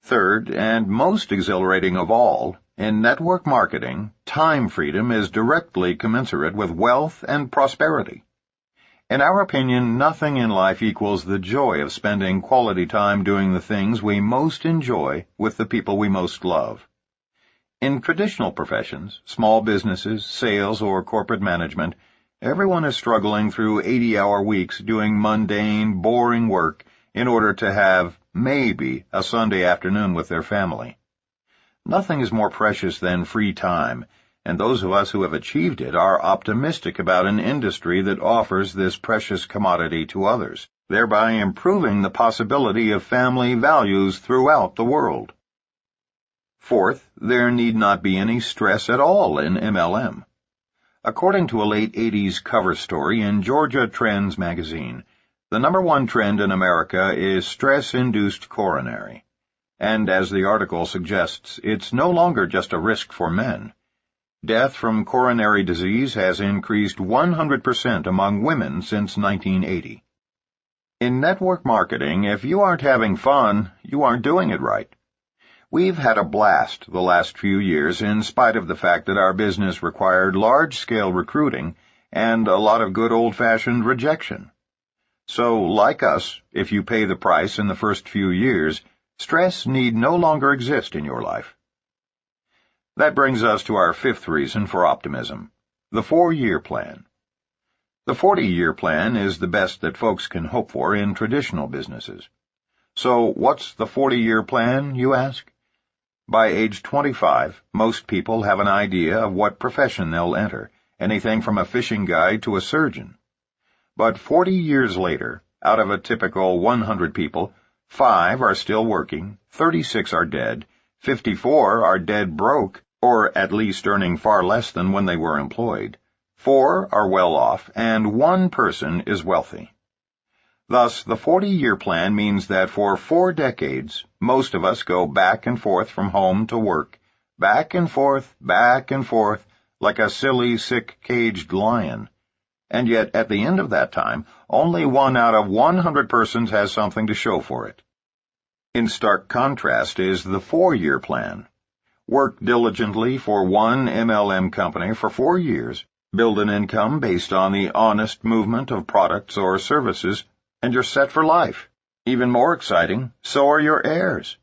Third, and most exhilarating of all, in network marketing, time freedom is directly commensurate with wealth and prosperity. In our opinion, nothing in life equals the joy of spending quality time doing the things we most enjoy with the people we most love. In traditional professions, small businesses, sales, or corporate management, everyone is struggling through 80-hour weeks doing mundane, boring work in order to have, maybe, a Sunday afternoon with their family. Nothing is more precious than free time, and those of us who have achieved it are optimistic about an industry that offers this precious commodity to others, thereby improving the possibility of family values throughout the world. Fourth, there need not be any stress at all in MLM. According to a late 80s cover story in Georgia Trends magazine, the #1 trend in America is stress-induced coronary. And as the article suggests, it's no longer just a risk for men. Death from coronary disease has increased 100% among women since 1980. In network marketing, if you aren't having fun, you aren't doing it right. We've had a blast the last few years in spite of the fact that our business required large-scale recruiting and a lot of good old-fashioned rejection. So, like us, if you pay the price in the first few years, stress need no longer exist in your life. That brings us to our fifth reason for optimism, the 4-year plan. The 40-year plan is the best that folks can hope for in traditional businesses. So, what's the 40-year plan, you ask? By age 25, most people have an idea of what profession they'll enter, anything from a fishing guide to a surgeon. But 40 years later, out of a typical 100 people, 5 are still working, 36 are dead, 54 are dead broke, or at least earning far less than when they were employed, 4 are well off, and 1 person is wealthy. Thus, the 40-year plan means that for 4 decades, most of us go back and forth from home to work, back and forth, like a silly, sick, caged lion. And yet, at the end of that time, only 1 out of 100 persons has something to show for it. In stark contrast is the 4-year plan. Work diligently for one MLM company for 4 years, build an income based on the honest movement of products or services, and you're set for life. Even more exciting, so are your heirs.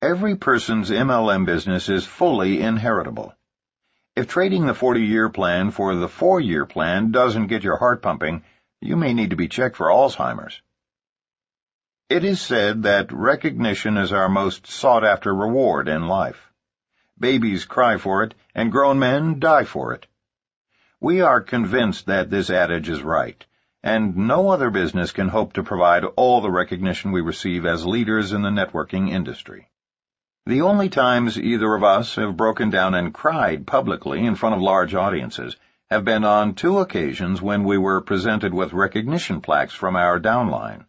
Every person's MLM business is fully inheritable. If trading the 40-year plan for the 4-year plan doesn't get your heart pumping, you may need to be checked for Alzheimer's. It is said that recognition is our most sought-after reward in life. Babies cry for it, and grown men die for it. We are convinced that this adage is right, and no other business can hope to provide all the recognition we receive as leaders in the networking industry. The only times either of us have broken down and cried publicly in front of large audiences have been on 2 occasions when we were presented with recognition plaques from our downline.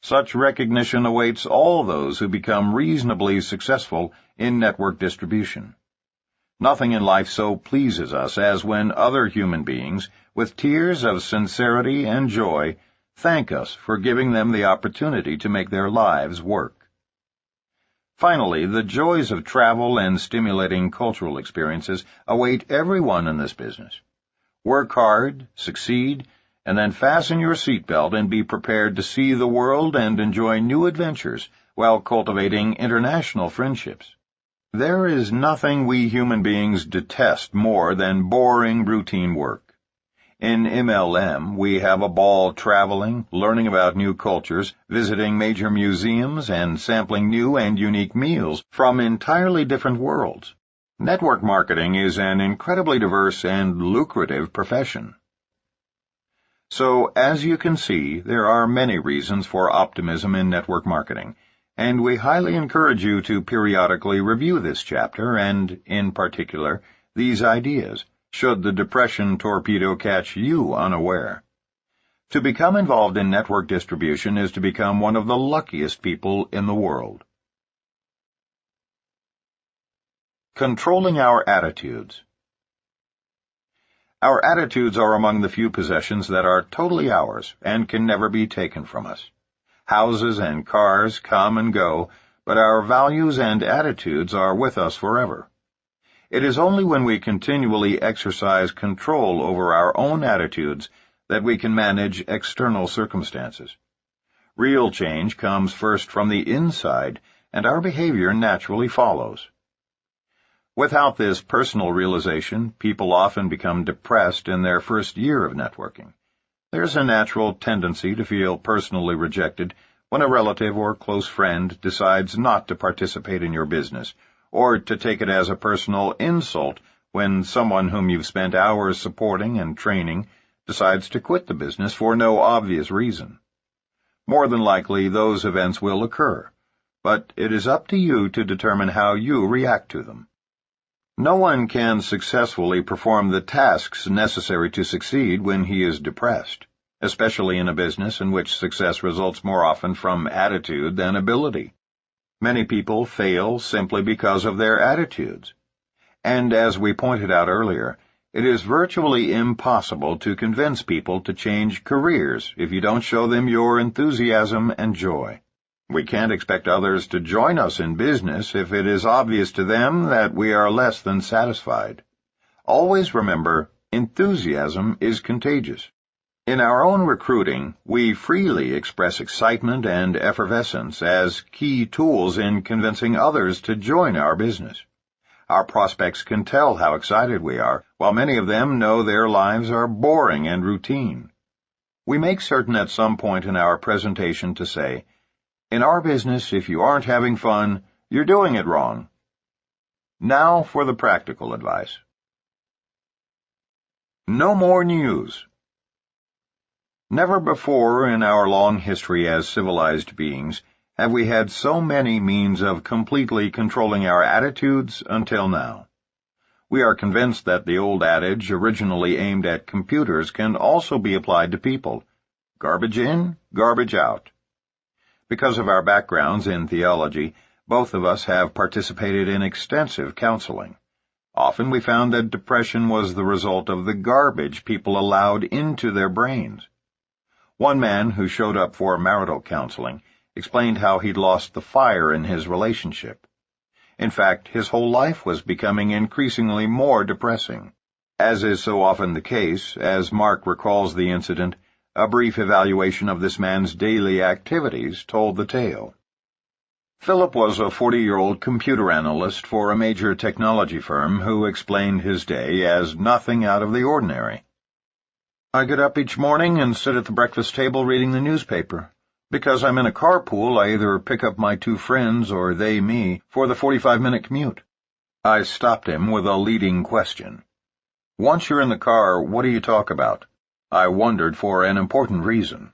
Such recognition awaits all those who become reasonably successful in network distribution. Nothing in life so pleases us as when other human beings, with tears of sincerity and joy, thank us for giving them the opportunity to make their lives work. Finally, the joys of travel and stimulating cultural experiences await everyone in this business. Work hard, succeed, and then fasten your seatbelt and be prepared to see the world and enjoy new adventures while cultivating international friendships. There is nothing we human beings detest more than boring routine work. In MLM, we have a ball traveling, learning about new cultures, visiting major museums, and sampling new and unique meals from entirely different worlds. Network marketing is an incredibly diverse and lucrative profession. So, as you can see, there are many reasons for optimism in network marketing, and we highly encourage you to periodically review this chapter and, in particular, these ideas, should the depression torpedo catch you unaware. To become involved in network distribution is to become one of the luckiest people in the world. Controlling our attitudes. Our attitudes are among the few possessions that are totally ours and can never be taken from us. Houses and cars come and go, but our values and attitudes are with us forever. It is only when we continually exercise control over our own attitudes that we can manage external circumstances. Real change comes first from the inside, and our behavior naturally follows. Without this personal realization, people often become depressed in their first year of networking. There's a natural tendency to feel personally rejected when a relative or close friend decides not to participate in your business, or to take it as a personal insult when someone whom you've spent hours supporting and training decides to quit the business for no obvious reason. More than likely, those events will occur, but it is up to you to determine how you react to them. No one can successfully perform the tasks necessary to succeed when he is depressed, especially in a business in which success results more often from attitude than ability. Many people fail simply because of their attitudes. And as we pointed out earlier, it is virtually impossible to convince people to change careers if you don't show them your enthusiasm and joy. We can't expect others to join us in business if it is obvious to them that we are less than satisfied. Always remember, enthusiasm is contagious. In our own recruiting, we freely express excitement and effervescence as key tools in convincing others to join our business. Our prospects can tell how excited we are, while many of them know their lives are boring and routine. We make certain at some point in our presentation to say, "In our business, if you aren't having fun, you're doing it wrong." Now for the practical advice. No more news. Never before in our long history as civilized beings have we had so many means of completely controlling our attitudes until now. We are convinced that the old adage, originally aimed at computers, can also be applied to people. Garbage in, garbage out. Because of our backgrounds in theology, both of us have participated in extensive counseling. Often we found that depression was the result of the garbage people allowed into their brains. One man who showed up for marital counseling explained how he'd lost the fire in his relationship. In fact, his whole life was becoming increasingly more depressing. As is so often the case, as Mark recalls the incident, a brief evaluation of this man's daily activities told the tale. Philip was a 40-year-old computer analyst for a major technology firm who explained his day as nothing out of the ordinary. "I get up each morning and sit at the breakfast table reading the newspaper. Because I'm in a carpool, I either pick up my two friends or they me for the 45-minute commute." I stopped him with a leading question. "Once you're in the car, what do you talk about?" I wondered for an important reason.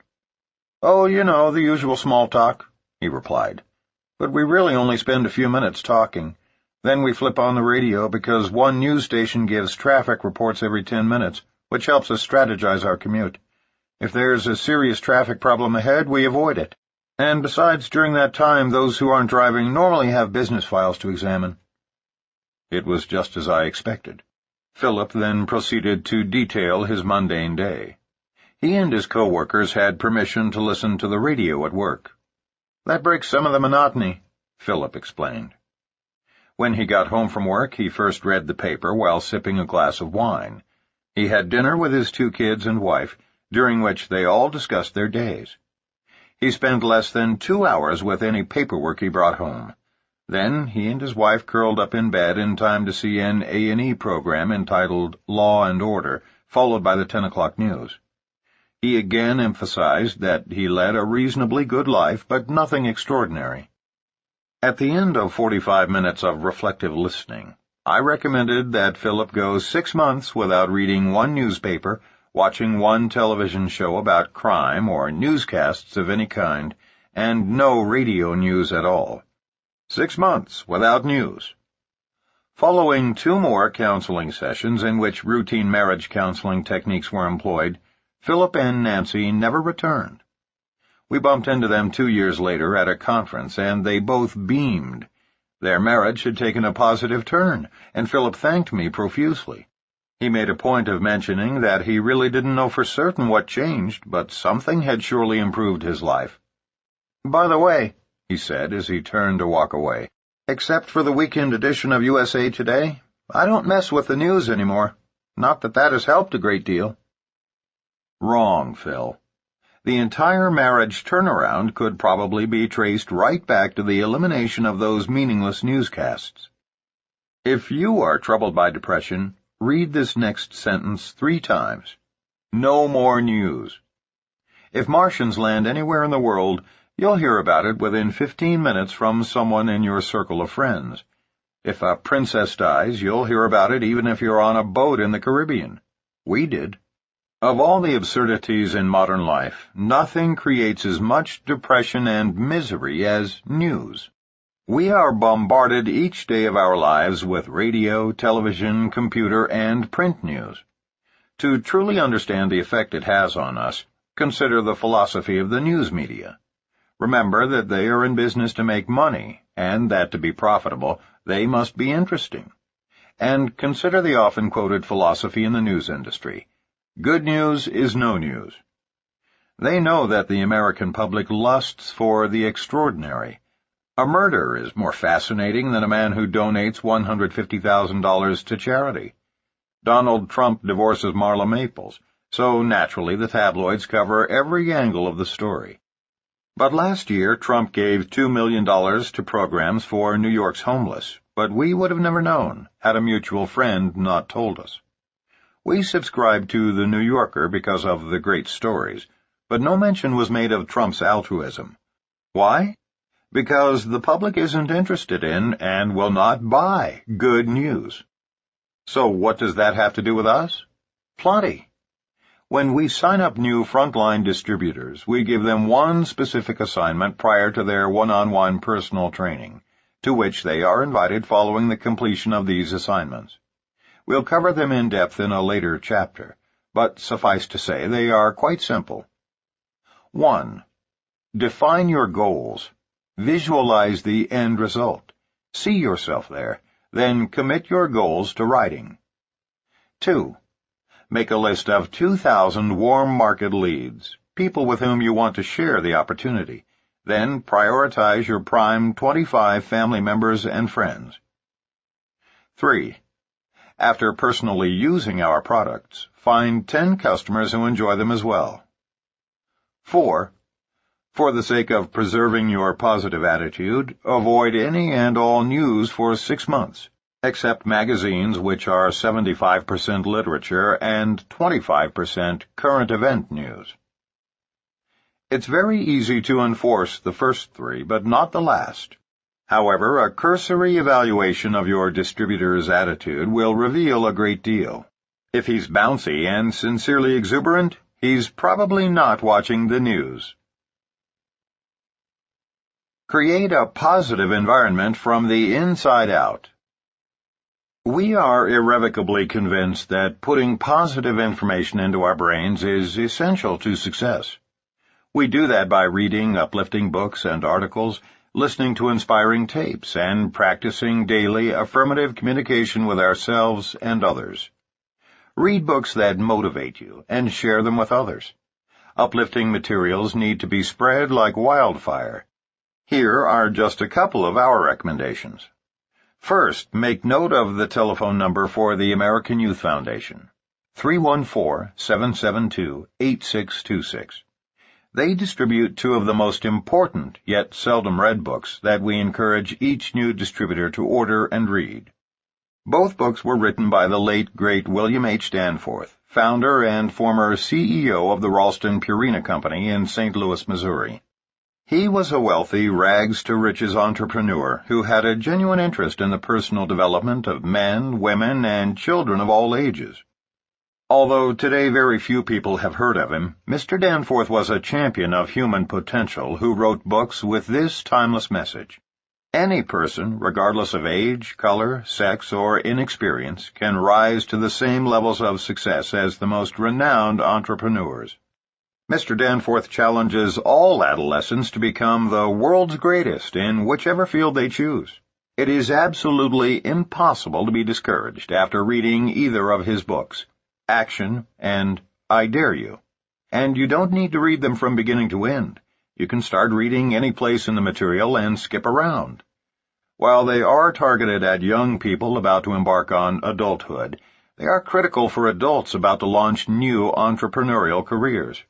"Oh, you know, the usual small talk," he replied. "But we really only spend a few minutes talking. Then we flip on the radio because one news station gives traffic reports every 10 minutes, which helps us strategize our commute. If there's a serious traffic problem ahead, we avoid it. And besides, during that time, those who aren't driving normally have business files to examine." It was just as I expected. Philip then proceeded to detail his mundane day. He and his co-workers had permission to listen to the radio at work. "That breaks some of the monotony," Philip explained. When he got home from work, he first read the paper while sipping a glass of wine. He had dinner with his 2 kids and wife, during which they all discussed their days. He spent less than 2 hours with any paperwork he brought home. Then he and his wife curled up in bed in time to see an A&E program entitled Law and Order, followed by the 10 o'clock news. He again emphasized that he led a reasonably good life, but nothing extraordinary. At the end of 45 minutes of reflective listening, I recommended that Philip go 6 months without reading one newspaper, watching one television show about crime or newscasts of any kind, and no radio news at all. 6 months without news. Following 2 more counseling sessions in which routine marriage counseling techniques were employed, Philip and Nancy never returned. We bumped into them 2 years later at a conference, and they both beamed. Their marriage had taken a positive turn, and Philip thanked me profusely. He made a point of mentioning that he really didn't know for certain what changed, but something had surely improved his life. "By the way," he said as he turned to walk away, "except for the weekend edition of USA Today, I don't mess with the news anymore. Not that that has helped a great deal." Wrong, Phil. The entire marriage turnaround could probably be traced right back to the elimination of those meaningless newscasts. If you are troubled by depression, read this next sentence 3 times. No more news. If Martians land anywhere in the world, you'll hear about it within 15 minutes from someone in your circle of friends. If a princess dies, you'll hear about it even if you're on a boat in the Caribbean. We did. Of all the absurdities in modern life, nothing creates as much depression and misery as news. We are bombarded each day of our lives with radio, television, computer, and print news. To truly understand the effect it has on us, consider the philosophy of the news media. Remember that they are in business to make money, and that to be profitable, they must be interesting. And consider the often quoted philosophy in the news industry. Good news is no news. They know that the American public lusts for the extraordinary. A murder is more fascinating than a man who donates $150,000 to charity. Donald Trump divorces Marla Maples, so naturally the tabloids cover every angle of the story. But last year, Trump gave $2 million to programs for New York's homeless, but we would have never known had a mutual friend not told us. We subscribed to The New Yorker because of the great stories, but no mention was made of Trump's altruism. Why? Because the public isn't interested in and will not buy good news. So what does that have to do with us? Plenty. When we sign up new frontline distributors, we give them one specific assignment prior to their one-on-one personal training, to which they are invited following the completion of these assignments. We'll cover them in depth in a later chapter, but suffice to say they are quite simple. 1. Define your goals. Visualize the end result. See yourself there, then commit your goals to writing. 2. Make a list of 2,000 warm market leads, people with whom you want to share the opportunity. Then prioritize your prime 25 family members and friends. 3. After personally using our products, find 10 customers who enjoy them as well. 4. For the sake of preserving your positive attitude, avoid any and all news for 6 months. Except magazines which are 75% literature and 25% current event news. It's very easy to enforce the first 3, but not the last. However, a cursory evaluation of your distributor's attitude will reveal a great deal. If he's bouncy and sincerely exuberant, he's probably not watching the news. Create a positive environment from the inside out. We are irrevocably convinced that putting positive information into our brains is essential to success. We do that by reading uplifting books and articles, listening to inspiring tapes, and practicing daily affirmative communication with ourselves and others. Read books that motivate you and share them with others. Uplifting materials need to be spread like wildfire. Here are just a couple of our recommendations. First, make note of the telephone number for the American Youth Foundation, 314-772-8626. They distribute 2 of the most important, yet seldom read books that we encourage each new distributor to order and read. Both books were written by the late, great William H. Danforth, founder and former CEO of the Ralston Purina Company in St. Louis, Missouri. He was a wealthy, rags-to-riches entrepreneur who had a genuine interest in the personal development of men, women, and children of all ages. Although today very few people have heard of him, Mr. Danforth was a champion of human potential who wrote books with this timeless message. Any person, regardless of age, color, sex, or inexperience, can rise to the same levels of success as the most renowned entrepreneurs. Mr. Danforth challenges all adolescents to become the world's greatest in whichever field they choose. It is absolutely impossible to be discouraged after reading either of his books, Action and I Dare You. And you don't need to read them from beginning to end. You can start reading any place in the material and skip around. While they are targeted at young people about to embark on adulthood, they are critical for adults about to launch new entrepreneurial careers.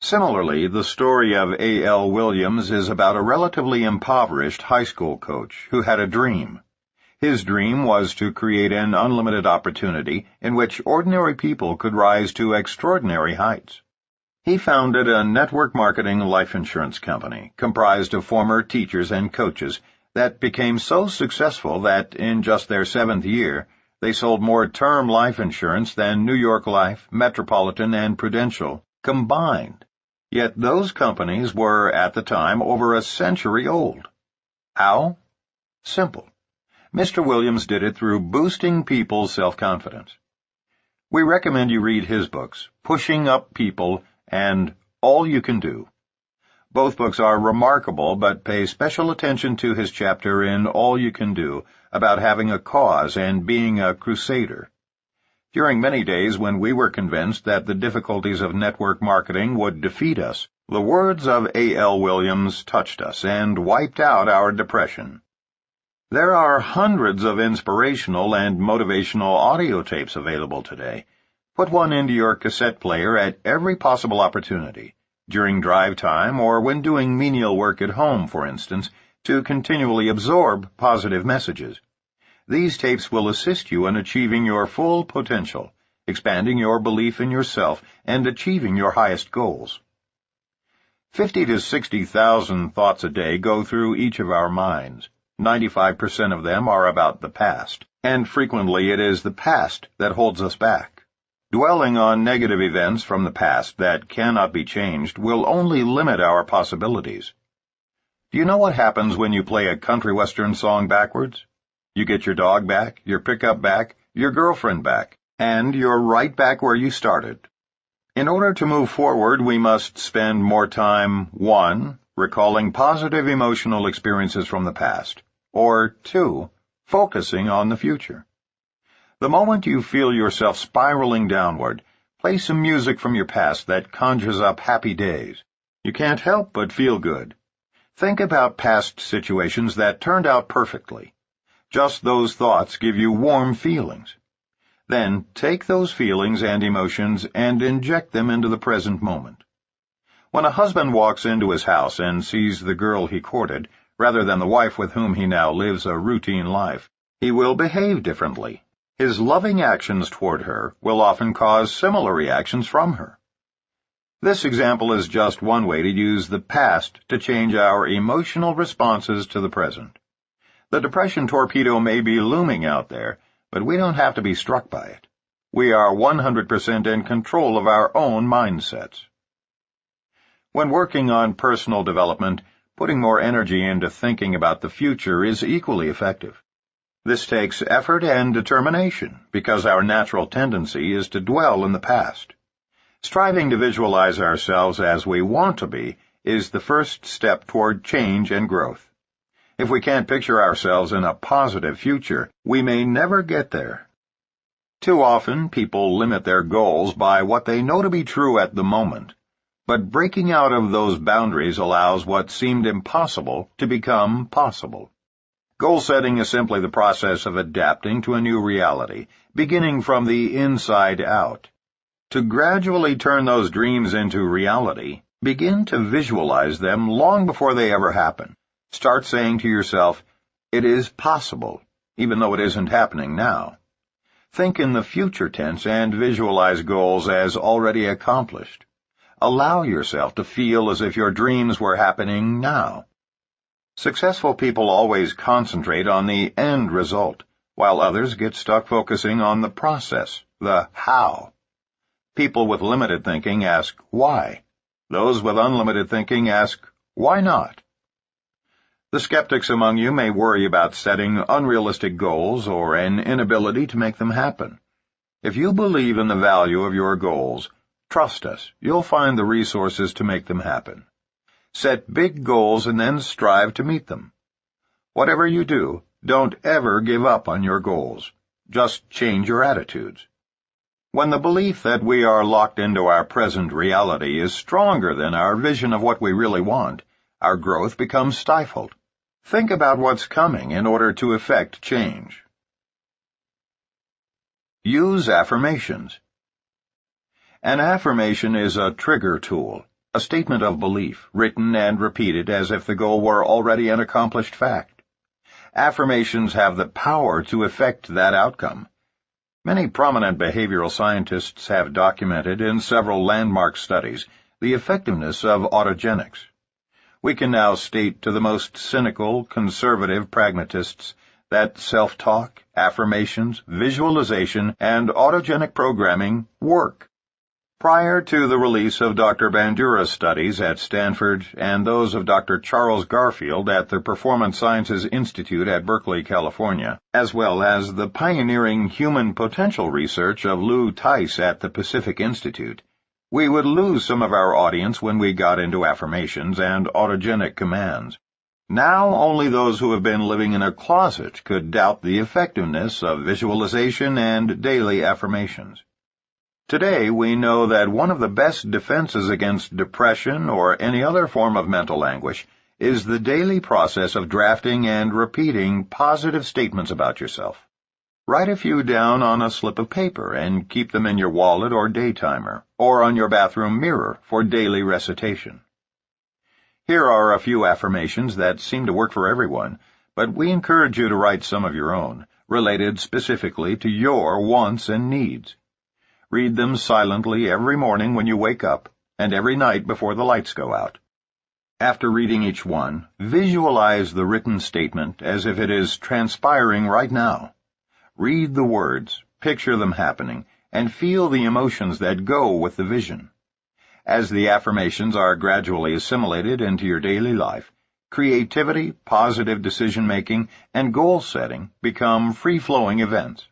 Similarly, the story of A.L. Williams is about a relatively impoverished high school coach who had a dream. His dream was to create an unlimited opportunity in which ordinary people could rise to extraordinary heights. He founded a network marketing life insurance company comprised of former teachers and coaches that became so successful that in just their 7th year, they sold more term life insurance than New York Life, Metropolitan, and Prudential combined. Yet those companies were, at the time, over a century old. How? Simple. Mr. Williams did it through boosting people's self-confidence. We recommend you read his books, Pushing Up People and All You Can Do. Both books are remarkable, but pay special attention to his chapter in All You Can Do about having a cause and being a crusader. During many days when we were convinced that the difficulties of network marketing would defeat us, the words of A.L. Williams touched us and wiped out our depression. There are hundreds of inspirational and motivational audio tapes available today. Put one into your cassette player at every possible opportunity, during drive time or when doing menial work at home, for instance, to continually absorb positive messages. These tapes will assist you in achieving your full potential, expanding your belief in yourself, and achieving your highest goals. 50 to 60,000 thoughts a day go through each of our minds. 95% of them are about the past, and frequently it is the past that holds us back. Dwelling on negative events from the past that cannot be changed will only limit our possibilities. Do you know what happens when you play a country western song backwards? You get your dog back, your pickup back, your girlfriend back, and you're right back where you started. In order to move forward, we must spend more time, 1, recalling positive emotional experiences from the past, or 2, focusing on the future. The moment you feel yourself spiraling downward, play some music from your past that conjures up happy days. You can't help but feel good. Think about past situations that turned out perfectly. Just those thoughts give you warm feelings. Then take those feelings and emotions and inject them into the present moment. When a husband walks into his house and sees the girl he courted, rather than the wife with whom he now lives a routine life, he will behave differently. His loving actions toward her will often cause similar reactions from her. This example is just one way to use the past to change our emotional responses to the present. The depression torpedo may be looming out there, but we don't have to be struck by it. We are 100% in control of our own mindsets. When working on personal development, putting more energy into thinking about the future is equally effective. This takes effort and determination, because our natural tendency is to dwell in the past. Striving to visualize ourselves as we want to be is the first step toward change and growth. If we can't picture ourselves in a positive future, we may never get there. Too often, people limit their goals by what they know to be true at the moment, but breaking out of those boundaries allows what seemed impossible to become possible. Goal setting is simply the process of adapting to a new reality, beginning from the inside out. To gradually turn those dreams into reality, begin to visualize them long before they ever happen. Start saying to yourself, "It is possible," even though it isn't happening now. Think in the future tense and visualize goals as already accomplished. Allow yourself to feel as if your dreams were happening now. Successful people always concentrate on the end result, while others get stuck focusing on the process, the how. People with limited thinking ask, why? Those with unlimited thinking ask, why not? The skeptics among you may worry about setting unrealistic goals or an inability to make them happen. If you believe in the value of your goals, trust us, you'll find the resources to make them happen. Set big goals and then strive to meet them. Whatever you do, don't ever give up on your goals. Just change your attitudes. When the belief that we are locked into our present reality is stronger than our vision of what we really want, our growth becomes stifled. Think about what's coming in order to effect change. Use affirmations. An affirmation is a trigger tool, a statement of belief, written and repeated as if the goal were already an accomplished fact. Affirmations have the power to effect that outcome. Many prominent behavioral scientists have documented in several landmark studies the effectiveness of autogenics. We can now state to the most cynical, conservative pragmatists that self-talk, affirmations, visualization, and autogenic programming work. Prior to the release of Dr. Bandura's studies at Stanford and those of Dr. Charles Garfield at the Performance Sciences Institute at Berkeley, California, as well as the pioneering human potential research of Lou Tice at the Pacific Institute, we would lose some of our audience when we got into affirmations and autogenic commands. Now only those who have been living in a closet could doubt the effectiveness of visualization and daily affirmations. Today, we know that one of the best defenses against depression or any other form of mental anguish is the daily process of drafting and repeating positive statements about yourself. Write a few down on a slip of paper and keep them in your wallet or day timer, or on your bathroom mirror for daily recitation. Here are a few affirmations that seem to work for everyone, but we encourage you to write some of your own, related specifically to your wants and needs. Read them silently every morning when you wake up, and every night before the lights go out. After reading each one, visualize the written statement as if it is transpiring right now. Read the words, picture them happening, and feel the emotions that go with the vision. As the affirmations are gradually assimilated into your daily life, creativity, positive decision-making, and goal-setting become free-flowing events.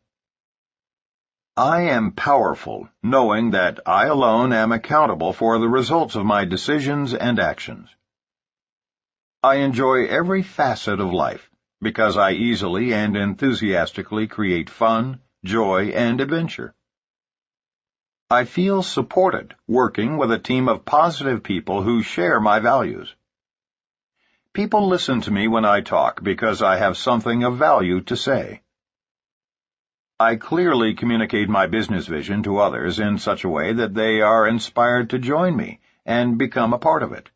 I am powerful, knowing that I alone am accountable for the results of my decisions and actions. I enjoy every facet of life because I easily and enthusiastically create fun, joy, and adventure. I feel supported working with a team of positive people who share my values. People listen to me when I talk because I have something of value to say. I clearly communicate my business vision to others in such a way that they are inspired to join me and become a part of it.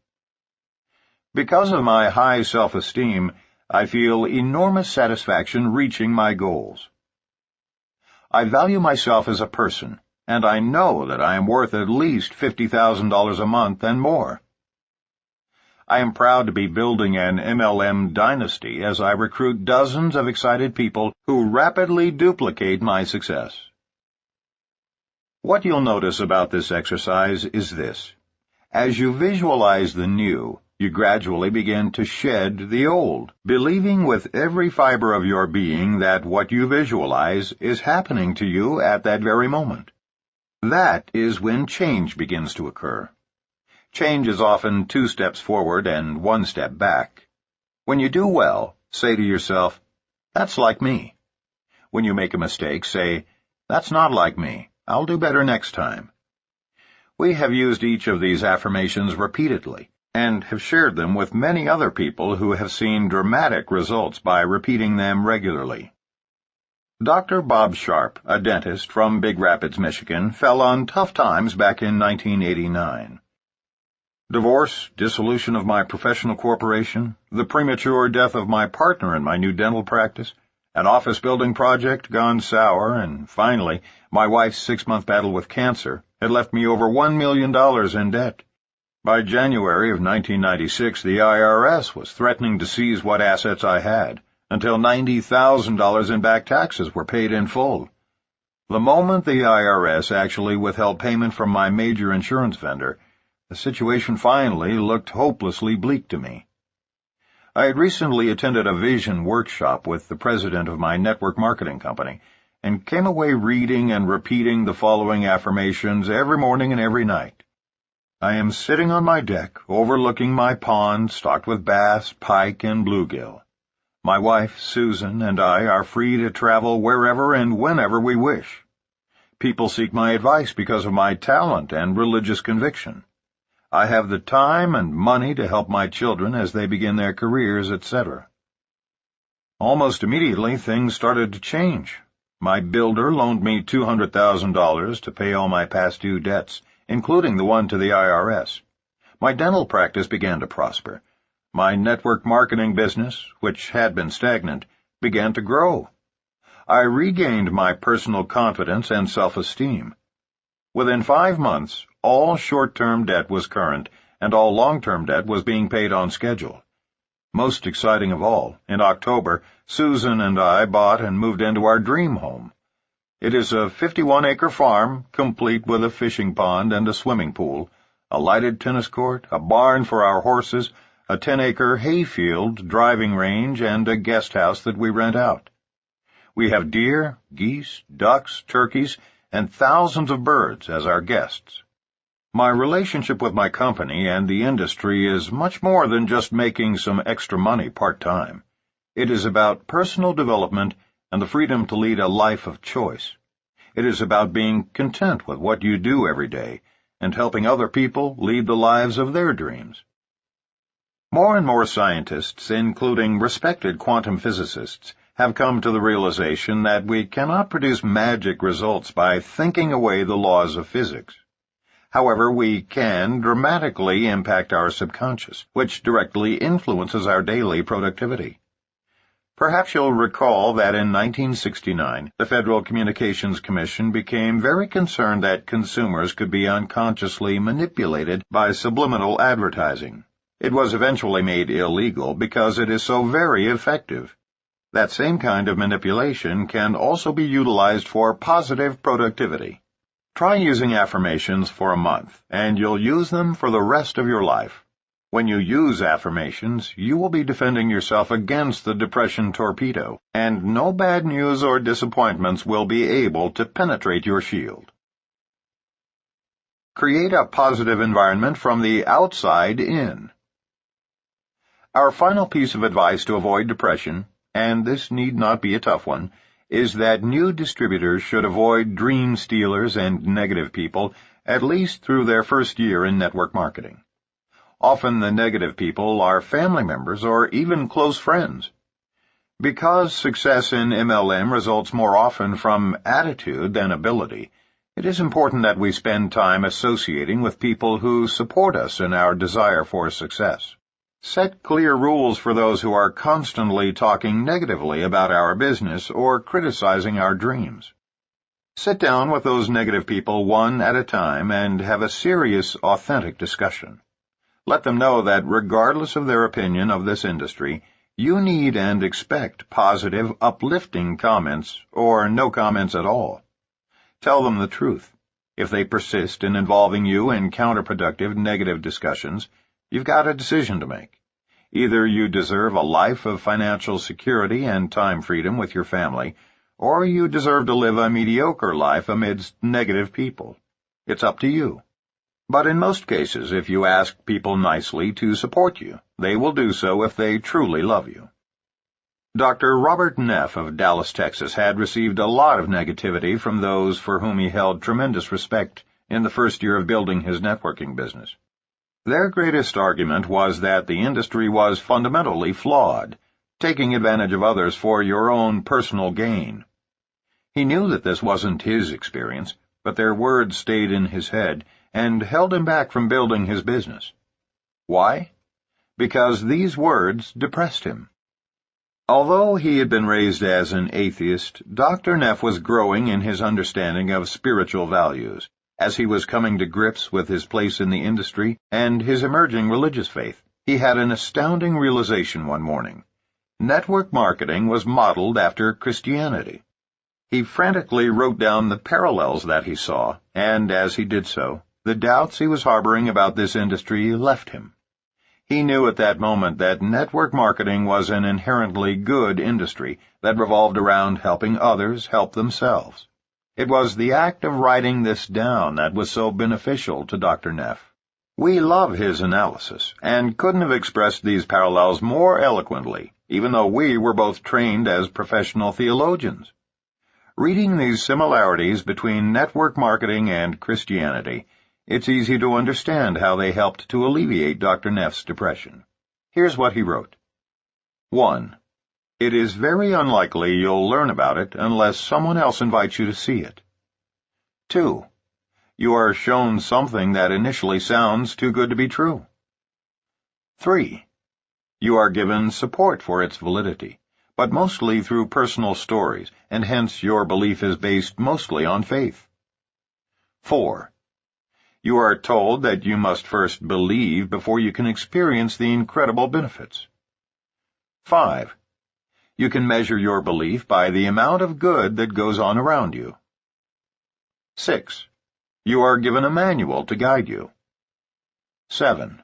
Because of my high self-esteem, I feel enormous satisfaction reaching my goals. I value myself as a person, and I know that I am worth at least $50,000 a month and more. I am proud to be building an MLM dynasty as I recruit dozens of excited people who rapidly duplicate my success. What you'll notice about this exercise is this. As you visualize the new, you gradually begin to shed the old, believing with every fiber of your being that what you visualize is happening to you at that very moment. That is when change begins to occur. Change is often 2 steps forward and 1 step back. When you do well, say to yourself, "That's like me." When you make a mistake, say, "That's not like me. I'll do better next time." We have used each of these affirmations repeatedly and have shared them with many other people who have seen dramatic results by repeating them regularly. Dr. Bob Sharp, a dentist from Big Rapids, Michigan, fell on tough times back in 1989. Divorce, dissolution of my professional corporation, the premature death of my partner in my new dental practice, an office building project gone sour, and finally, my wife's 6-month battle with cancer had left me over $1 million in debt. By January of 1996, the IRS was threatening to seize what assets I had, until $90,000 in back taxes were paid in full. The moment the IRS actually withheld payment from my major insurance vendor, the situation finally looked hopelessly bleak to me. I had recently attended a vision workshop with the president of my network marketing company and came away reading and repeating the following affirmations every morning and every night. I am sitting on my deck overlooking my pond stocked with bass, pike, and bluegill. My wife, Susan, and I are free to travel wherever and whenever we wish. People seek my advice because of my talent and religious conviction. I have the time and money to help my children as they begin their careers, etc. Almost immediately, things started to change. My builder loaned me $200,000 to pay all my past due debts, including the one to the IRS. My dental practice began to prosper. My network marketing business, which had been stagnant, began to grow. I regained my personal confidence and self-esteem. Within 5 months, all short-term debt was current, and all long-term debt was being paid on schedule. Most exciting of all, in October, Susan and I bought and moved into our dream home. It is a 51-acre farm, complete with a fishing pond and a swimming pool, a lighted tennis court, a barn for our horses, a 10-acre hayfield, driving range, and a guest house that we rent out. We have deer, geese, ducks, turkeys, and thousands of birds as our guests. My relationship with my company and the industry is much more than just making some extra money part-time. It is about personal development and the freedom to lead a life of choice. It is about being content with what you do every day and helping other people lead the lives of their dreams. More and more scientists, including respected quantum physicists, have come to the realization that we cannot produce magic results by thinking away the laws of physics. However, we can dramatically impact our subconscious, which directly influences our daily productivity. Perhaps you'll recall that in 1969, the Federal Communications Commission became very concerned that consumers could be unconsciously manipulated by subliminal advertising. It was eventually made illegal because it is so very effective. That same kind of manipulation can also be utilized for positive productivity. Try using affirmations for a month, and you'll use them for the rest of your life. When you use affirmations, you will be defending yourself against the depression torpedo, and no bad news or disappointments will be able to penetrate your shield. Create a positive environment from the outside in. Our final piece of advice to avoid depression, and this need not be a tough one, is that new distributors should avoid dream stealers and negative people at least through their first year in network marketing. Often the negative people are family members or even close friends. Because success in MLM results more often from attitude than ability, it is important that we spend time associating with people who support us in our desire for success. Set clear rules for those who are constantly talking negatively about our business or criticizing our dreams. Sit down with those negative people one at a time and have a serious, authentic discussion. Let them know that regardless of their opinion of this industry, you need and expect positive, uplifting comments or no comments at all. Tell them the truth. If they persist in involving you in counterproductive, negative discussions, you've got a decision to make. Either you deserve a life of financial security and time freedom with your family, or you deserve to live a mediocre life amidst negative people. It's up to you. But in most cases, if you ask people nicely to support you, they will do so if they truly love you. Dr. Robert Neff of Dallas, Texas, had received a lot of negativity from those for whom he held tremendous respect in the first year of building his networking business. Their greatest argument was that the industry was fundamentally flawed, taking advantage of others for your own personal gain. He knew that this wasn't his experience, but their words stayed in his head and held him back from building his business. Why? Because these words depressed him. Although he had been raised as an atheist, Dr. Neff was growing in his understanding of spiritual values, as he was coming to grips with his place in the industry and his emerging religious faith. He had an astounding realization one morning. Network marketing was modeled after Christianity. He frantically wrote down the parallels that he saw, and as he did so, the doubts he was harboring about this industry left him. He knew at that moment that network marketing was an inherently good industry that revolved around helping others help themselves. It was the act of writing this down that was so beneficial to Dr. Neff. We love his analysis, and couldn't have expressed these parallels more eloquently, even though we were both trained as professional theologians. Reading these similarities between network marketing and Christianity, it's easy to understand how they helped to alleviate Dr. Neff's depression. Here's what he wrote. 1. It is very unlikely you'll learn about it unless someone else invites you to see it. 2. You are shown something that initially sounds too good to be true. 3. You are given support for its validity, but mostly through personal stories, and hence your belief is based mostly on faith. 4. You are told that you must first believe before you can experience the incredible benefits. 5. You can measure your belief by the amount of good that goes on around you. 6. You are given a manual to guide you. 7.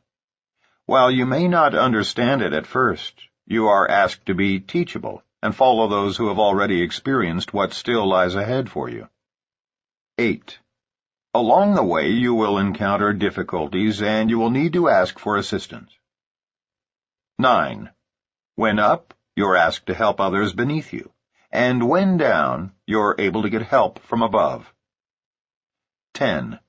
While you may not understand it at first, you are asked to be teachable and follow those who have already experienced what still lies ahead for you. 8. Along the way, you will encounter difficulties and you will need to ask for assistance. 9. When up, you're asked to help others beneath you, and when down, you're able to get help from above. 10.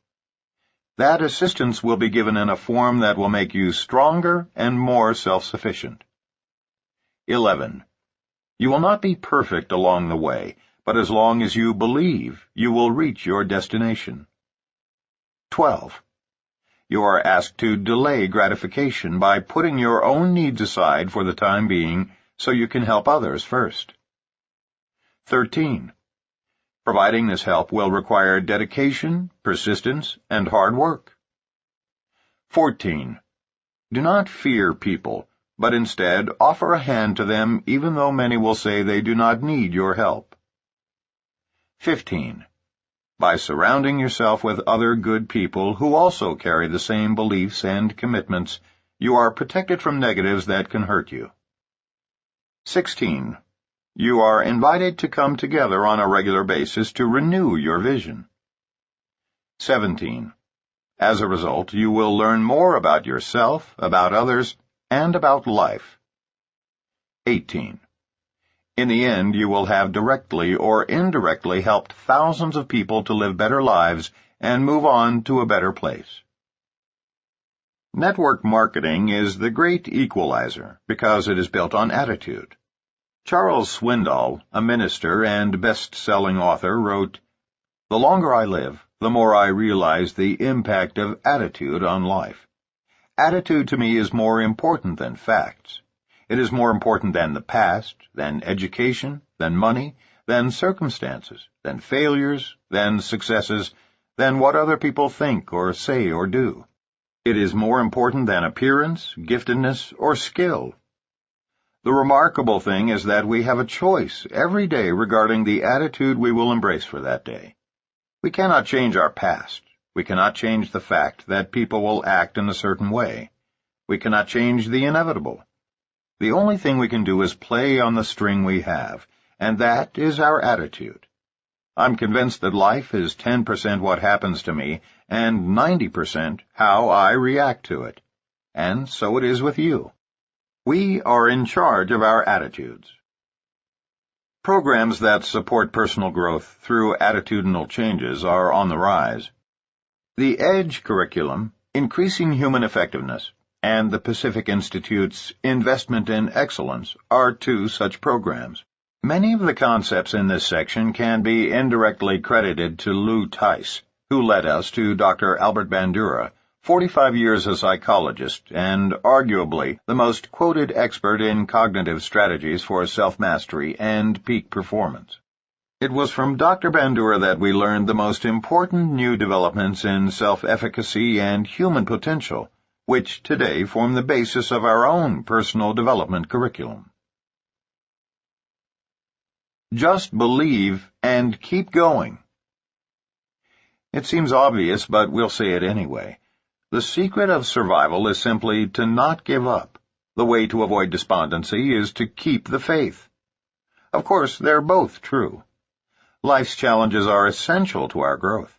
That assistance will be given in a form that will make you stronger and more self-sufficient. 11. You will not be perfect along the way, but as long as you believe, you will reach your destination. 12. You are asked to delay gratification by putting your own needs aside for the time being so you can help others first. 13. Providing this help will require dedication, persistence, and hard work. 14. Do not fear people, but instead offer a hand to them even though many will say they do not need your help. 15. By surrounding yourself with other good people who also carry the same beliefs and commitments, you are protected from negatives that can hurt you. 16. You are invited to come together on a regular basis to renew your vision. 17. As a result, you will learn more about yourself, about others, and about life. 18. In the end, you will have directly or indirectly helped thousands of people to live better lives and move on to a better place. Network marketing is the great equalizer because it is built on attitude. Charles Swindoll, a minister and best-selling author, wrote, "The longer I live, the more I realize the impact of attitude on life. Attitude to me is more important than facts. It is more important than the past, than education, than money, than circumstances, than failures, than successes, than what other people think or say or do. It is more important than appearance, giftedness, or skill. The remarkable thing is that we have a choice every day regarding the attitude we will embrace for that day. We cannot change our past. We cannot change the fact that people will act in a certain way. We cannot change the inevitable. The only thing we can do is play on the string we have, and that is our attitude. I'm convinced that life is 10% what happens to me and 90% how I react to it. And so it is with you. We are in charge of our attitudes." Programs that support personal growth through attitudinal changes are on the rise. The EDGE curriculum, Increasing Human Effectiveness, and the Pacific Institute's Investment in Excellence are two such programs. Many of the concepts in this section can be indirectly credited to Lou Tice, who led us to Dr. Albert Bandura, 45 years a psychologist and arguably the most quoted expert in cognitive strategies for self-mastery and peak performance. It was from Dr. Bandura that we learned the most important new developments in self-efficacy and human potential, which today form the basis of our own personal development curriculum. Just believe and keep going. It seems obvious, but we'll say it anyway. The secret of survival is simply to not give up. The way to avoid despondency is to keep the faith. Of course, they're both true. Life's challenges are essential to our growth.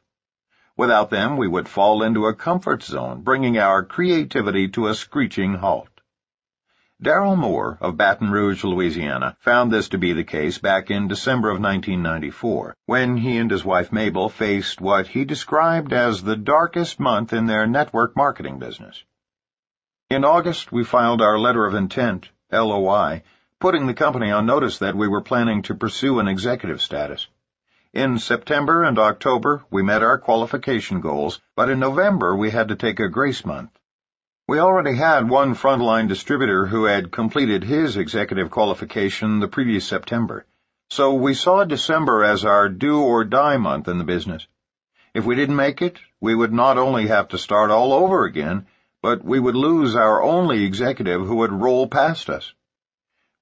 Without them, we would fall into a comfort zone, bringing our creativity to a screeching halt. Darrell Moore of Baton Rouge, Louisiana, found this to be the case back in December of 1994, when he and his wife Mabel faced what he described as the darkest month in their network marketing business. In August, we filed our letter of intent, LOI, putting the company on notice that we were planning to pursue an executive status. In September and October, we met our qualification goals, but in November we had to take a grace month. We already had one frontline distributor who had completed his executive qualification the previous September, so we saw December as our do-or-die month in the business. If we didn't make it, we would not only have to start all over again, but we would lose our only executive who would roll past us.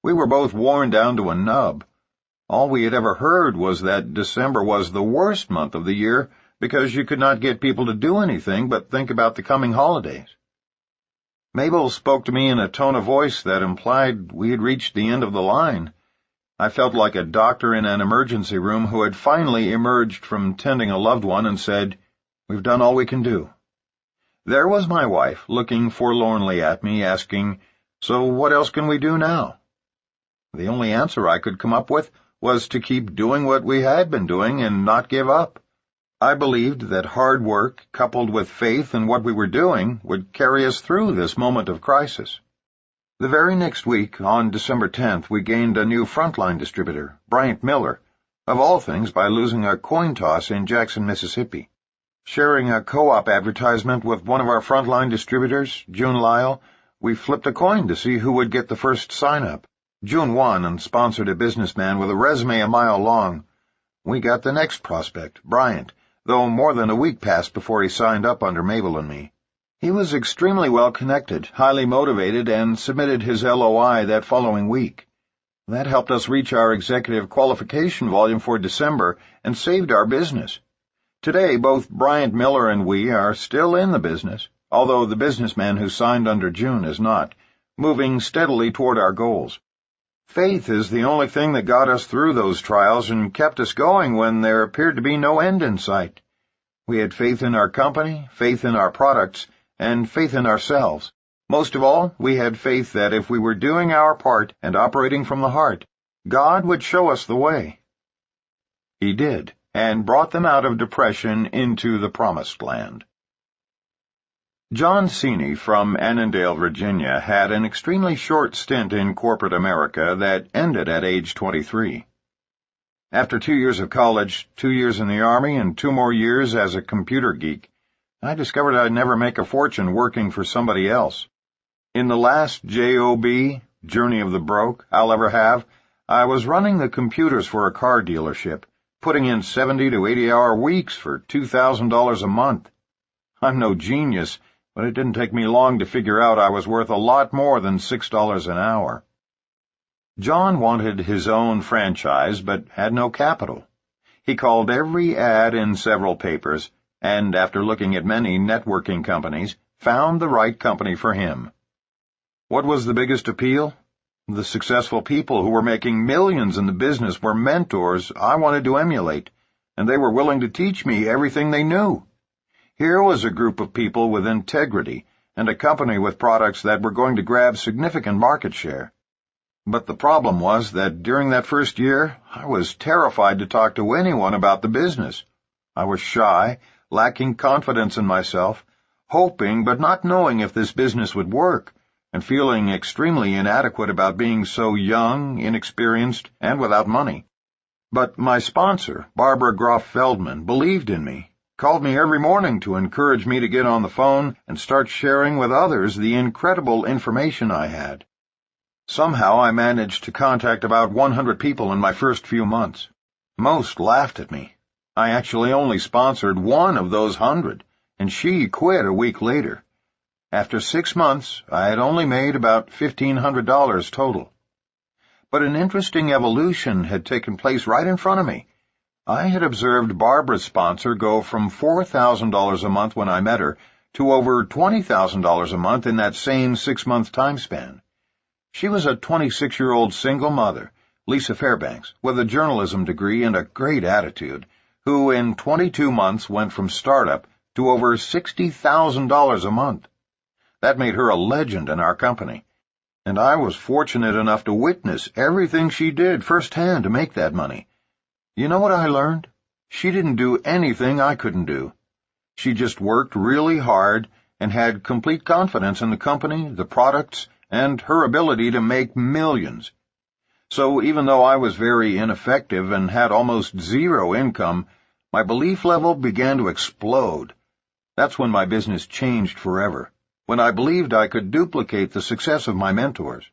We were both worn down to a nub. All we had ever heard was that December was the worst month of the year because you could not get people to do anything but think about the coming holidays. Mabel spoke to me in a tone of voice that implied we had reached the end of the line. I felt like a doctor in an emergency room who had finally emerged from tending a loved one and said, "We've done all we can do." There was my wife, looking forlornly at me, asking, "So what else can we do now?" The only answer I could come up with was to keep doing what we had been doing and not give up. I believed that hard work, coupled with faith in what we were doing, would carry us through this moment of crisis. The very next week, on December 10th, we gained a new frontline distributor, Bryant Miller, of all things by losing a coin toss in Jackson, Mississippi. Sharing a co-op advertisement with one of our frontline distributors, June Lyle, we flipped a coin to see who would get the first sign-up. June won and sponsored a businessman with a resume a mile long. We got the next prospect, Bryant, though more than a week passed before he signed up under Mabel and me. He was extremely well-connected, highly motivated, and submitted his LOI that following week. That helped us reach our executive qualification volume for December and saved our business. Today, both Bryant Miller and we are still in the business, although the businessman who signed under June is not, moving steadily toward our goals. Faith is the only thing that got us through those trials and kept us going when there appeared to be no end in sight. We had faith in our company, faith in our products, and faith in ourselves. Most of all, we had faith that if we were doing our part and operating from the heart, God would show us the way. He did, and brought them out of depression into the Promised Land. John Seeney from Annandale, Virginia, had an extremely short stint in corporate America that ended at age 23. After 2 years of college, 2 years in the Army, and 2 more years as a computer geek, I discovered I'd never make a fortune working for somebody else. In the last JOB, Journey of the Broke, I'll ever have, I was running the computers for a car dealership, putting in 70 to 80-hour weeks for $2,000 a month. I'm no genius, but it didn't take me long to figure out I was worth a lot more than $6 an hour. John wanted his own franchise, but had no capital. He called every ad in several papers, and after looking at many networking companies, found the right company for him. What was the biggest appeal? The successful people who were making millions in the business were mentors I wanted to emulate, and they were willing to teach me everything they knew. Here was a group of people with integrity and a company with products that were going to grab significant market share. But the problem was that during that first year, I was terrified to talk to anyone about the business. I was shy, lacking confidence in myself, hoping but not knowing if this business would work, and feeling extremely inadequate about being so young, inexperienced, and without money. But my sponsor, Barbara Groff-Feldman, believed in me, called me every morning to encourage me to get on the phone and start sharing with others the incredible information I had. Somehow I managed to contact about 100 people in my first few months. Most laughed at me. I actually only sponsored one of those 100, and she quit a week later. After 6 months, I had only made about $1,500 total. But an interesting evolution had taken place right in front of me. I had observed Barbara's sponsor go from $4,000 a month when I met her to over $20,000 a month in that same 6-month time span. She was a 26-year-old single mother, Lisa Fairbanks, with a journalism degree and a great attitude, who in 22 months went from startup to over $60,000 a month. That made her a legend in our company, and I was fortunate enough to witness everything she did firsthand to make that money. You know what I learned? She didn't do anything I couldn't do. She just worked really hard and had complete confidence in the company, the products, and her ability to make millions. So even though I was very ineffective and had almost zero income, my belief level began to explode. That's when my business changed forever, when I believed I could duplicate the success of my mentors.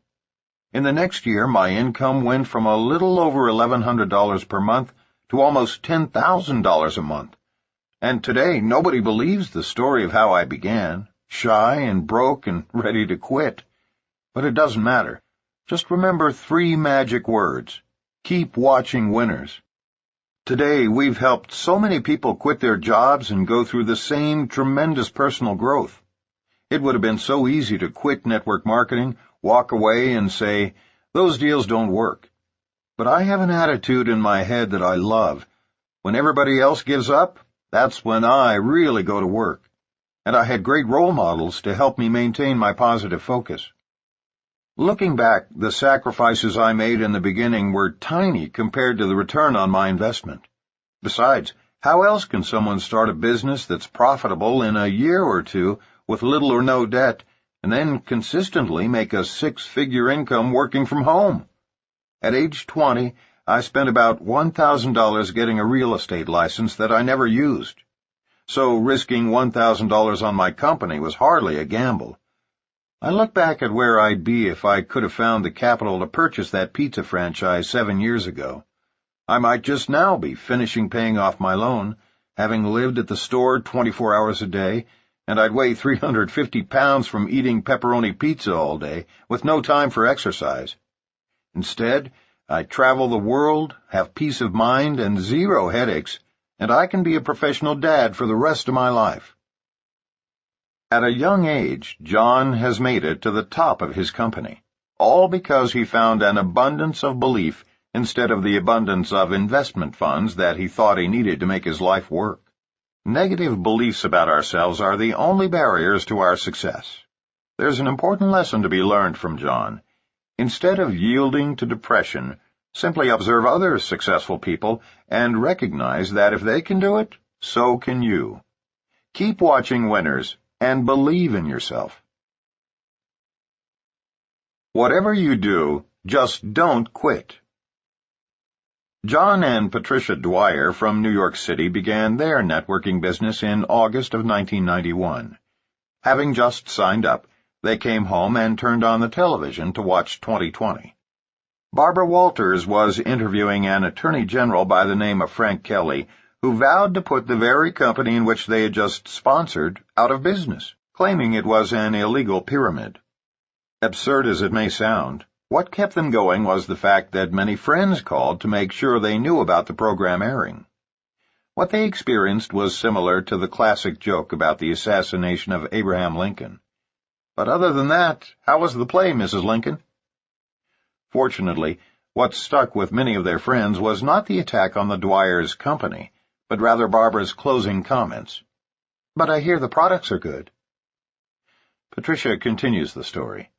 In the next year, my income went from a little over $1,100 per month to almost $10,000 a month. And today, nobody believes the story of how I began, shy and broke and ready to quit. But it doesn't matter. Just remember 3 magic words. Keep watching winners. Today, we've helped so many people quit their jobs and go through the same tremendous personal growth. It would have been so easy to quit network marketing, walk away, and say, "Those deals don't work." But I have an attitude in my head that I love. When everybody else gives up, that's when I really go to work. And I had great role models to help me maintain my positive focus. Looking back, the sacrifices I made in the beginning were tiny compared to the return on my investment. Besides, how else can someone start a business that's profitable in a year or two with little or no debt, and then consistently make a 6-figure income working from home? At age 20, I spent about $1,000 getting a real estate license that I never used. So risking $1,000 on my company was hardly a gamble. I look back at where I'd be if I could have found the capital to purchase that pizza franchise 7 years ago. I might just now be finishing paying off my loan, having lived at the store 24 hours a day, and I'd weigh 350 pounds from eating pepperoni pizza all day, with no time for exercise. Instead, I travel the world, have peace of mind and 0 headaches, and I can be a professional dad for the rest of my life. At a young age, John has made it to the top of his company, all because he found an abundance of belief instead of the abundance of investment funds that he thought he needed to make his life work. Negative beliefs about ourselves are the only barriers to our success. There's an important lesson to be learned from John. Instead of yielding to depression, simply observe other successful people and recognize that if they can do it, so can you. Keep watching winners and believe in yourself. Whatever you do, just don't quit. John and Patricia Dwyer from New York City began their networking business in August of 1991. Having just signed up, they came home and turned on the television to watch 2020. Barbara Walters was interviewing an attorney general by the name of Frank Kelly, who vowed to put the very company in which they had just sponsored out of business, claiming it was an illegal pyramid. Absurd as it may sound, what kept them going was the fact that many friends called to make sure they knew about the program airing. What they experienced was similar to the classic joke about the assassination of Abraham Lincoln. But other than that, how was the play, Mrs. Lincoln? Fortunately, what stuck with many of their friends was not the attack on the Dwyers' company, but rather Barbara's closing comments. "But I hear the products are good." Patricia continues the story.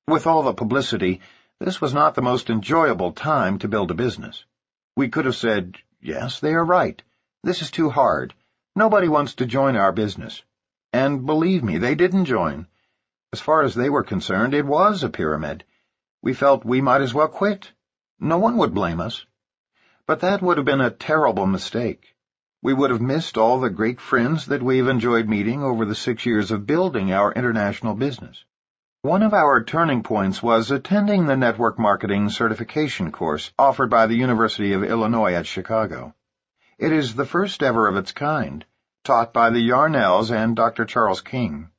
"With all the publicity, this was not the most enjoyable time to build a business. We could have said, 'Yes, they are right. This is too hard. Nobody wants to join our business.' And believe me, they didn't join. As far as they were concerned, it was a pyramid. We felt we might as well quit. No one would blame us. But that would have been a terrible mistake. We would have missed all the great friends that we've enjoyed meeting over the 6 years of building our international business. One of our turning points was attending the network marketing certification course offered by the University of Illinois at Chicago. It is the first ever of its kind, taught by the Yarnells and Dr. Charles King.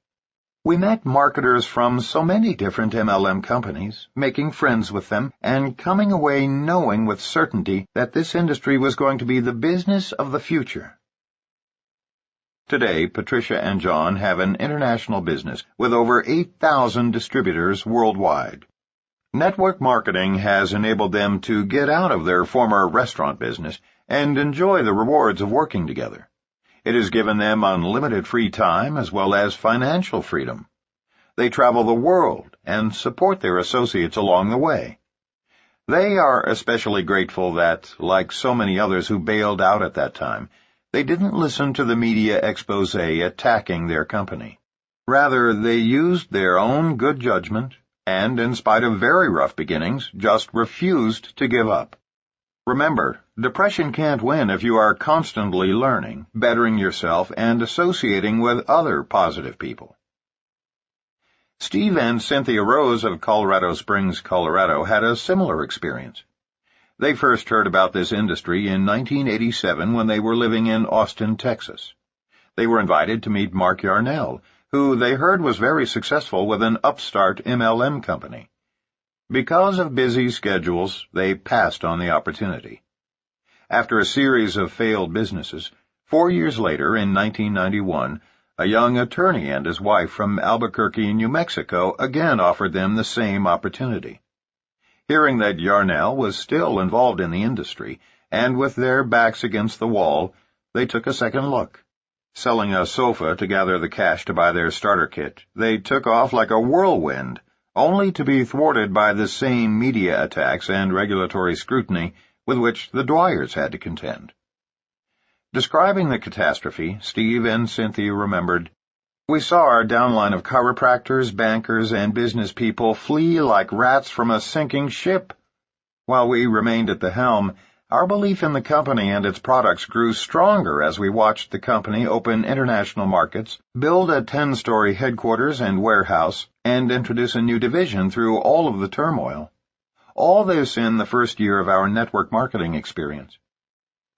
We met marketers from so many different MLM companies, making friends with them, and coming away knowing with certainty that this industry was going to be the business of the future. Today, Patricia and John have an international business with over 8,000 distributors worldwide. Network marketing has enabled them to get out of their former restaurant business and enjoy the rewards of working together. It has given them unlimited free time as well as financial freedom. They travel the world and support their associates along the way. They are especially grateful that, like so many others who bailed out at that time, they didn't listen to the media expose attacking their company. Rather, they used their own good judgment and, in spite of very rough beginnings, just refused to give up. Remember, depression can't win if you are constantly learning, bettering yourself, and associating with other positive people. Steve and Cynthia Rose of Colorado Springs, Colorado, had a similar experience. They first heard about this industry in 1987 when they were living in Austin, Texas. They were invited to meet Mark Yarnell, who they heard was very successful with an upstart MLM company. Because of busy schedules, they passed on the opportunity. After a series of failed businesses, 4 years later, in 1991, a young attorney and his wife from Albuquerque, New Mexico, again offered them the same opportunity. Hearing that Yarnell was still involved in the industry, and with their backs against the wall, they took a second look. Selling a sofa to gather the cash to buy their starter kit, they took off like a whirlwind, only to be thwarted by the same media attacks and regulatory scrutiny with which the Dwyers had to contend. Describing the catastrophe, Steve and Cynthia remembered, "We saw our downline of chiropractors, bankers, and business people flee like rats from a sinking ship. While we remained at the helm, our belief in the company and its products grew stronger as we watched the company open international markets, build a 10-story headquarters and warehouse, and introduce a new division through all of the turmoil. All this in the first year of our network marketing experience.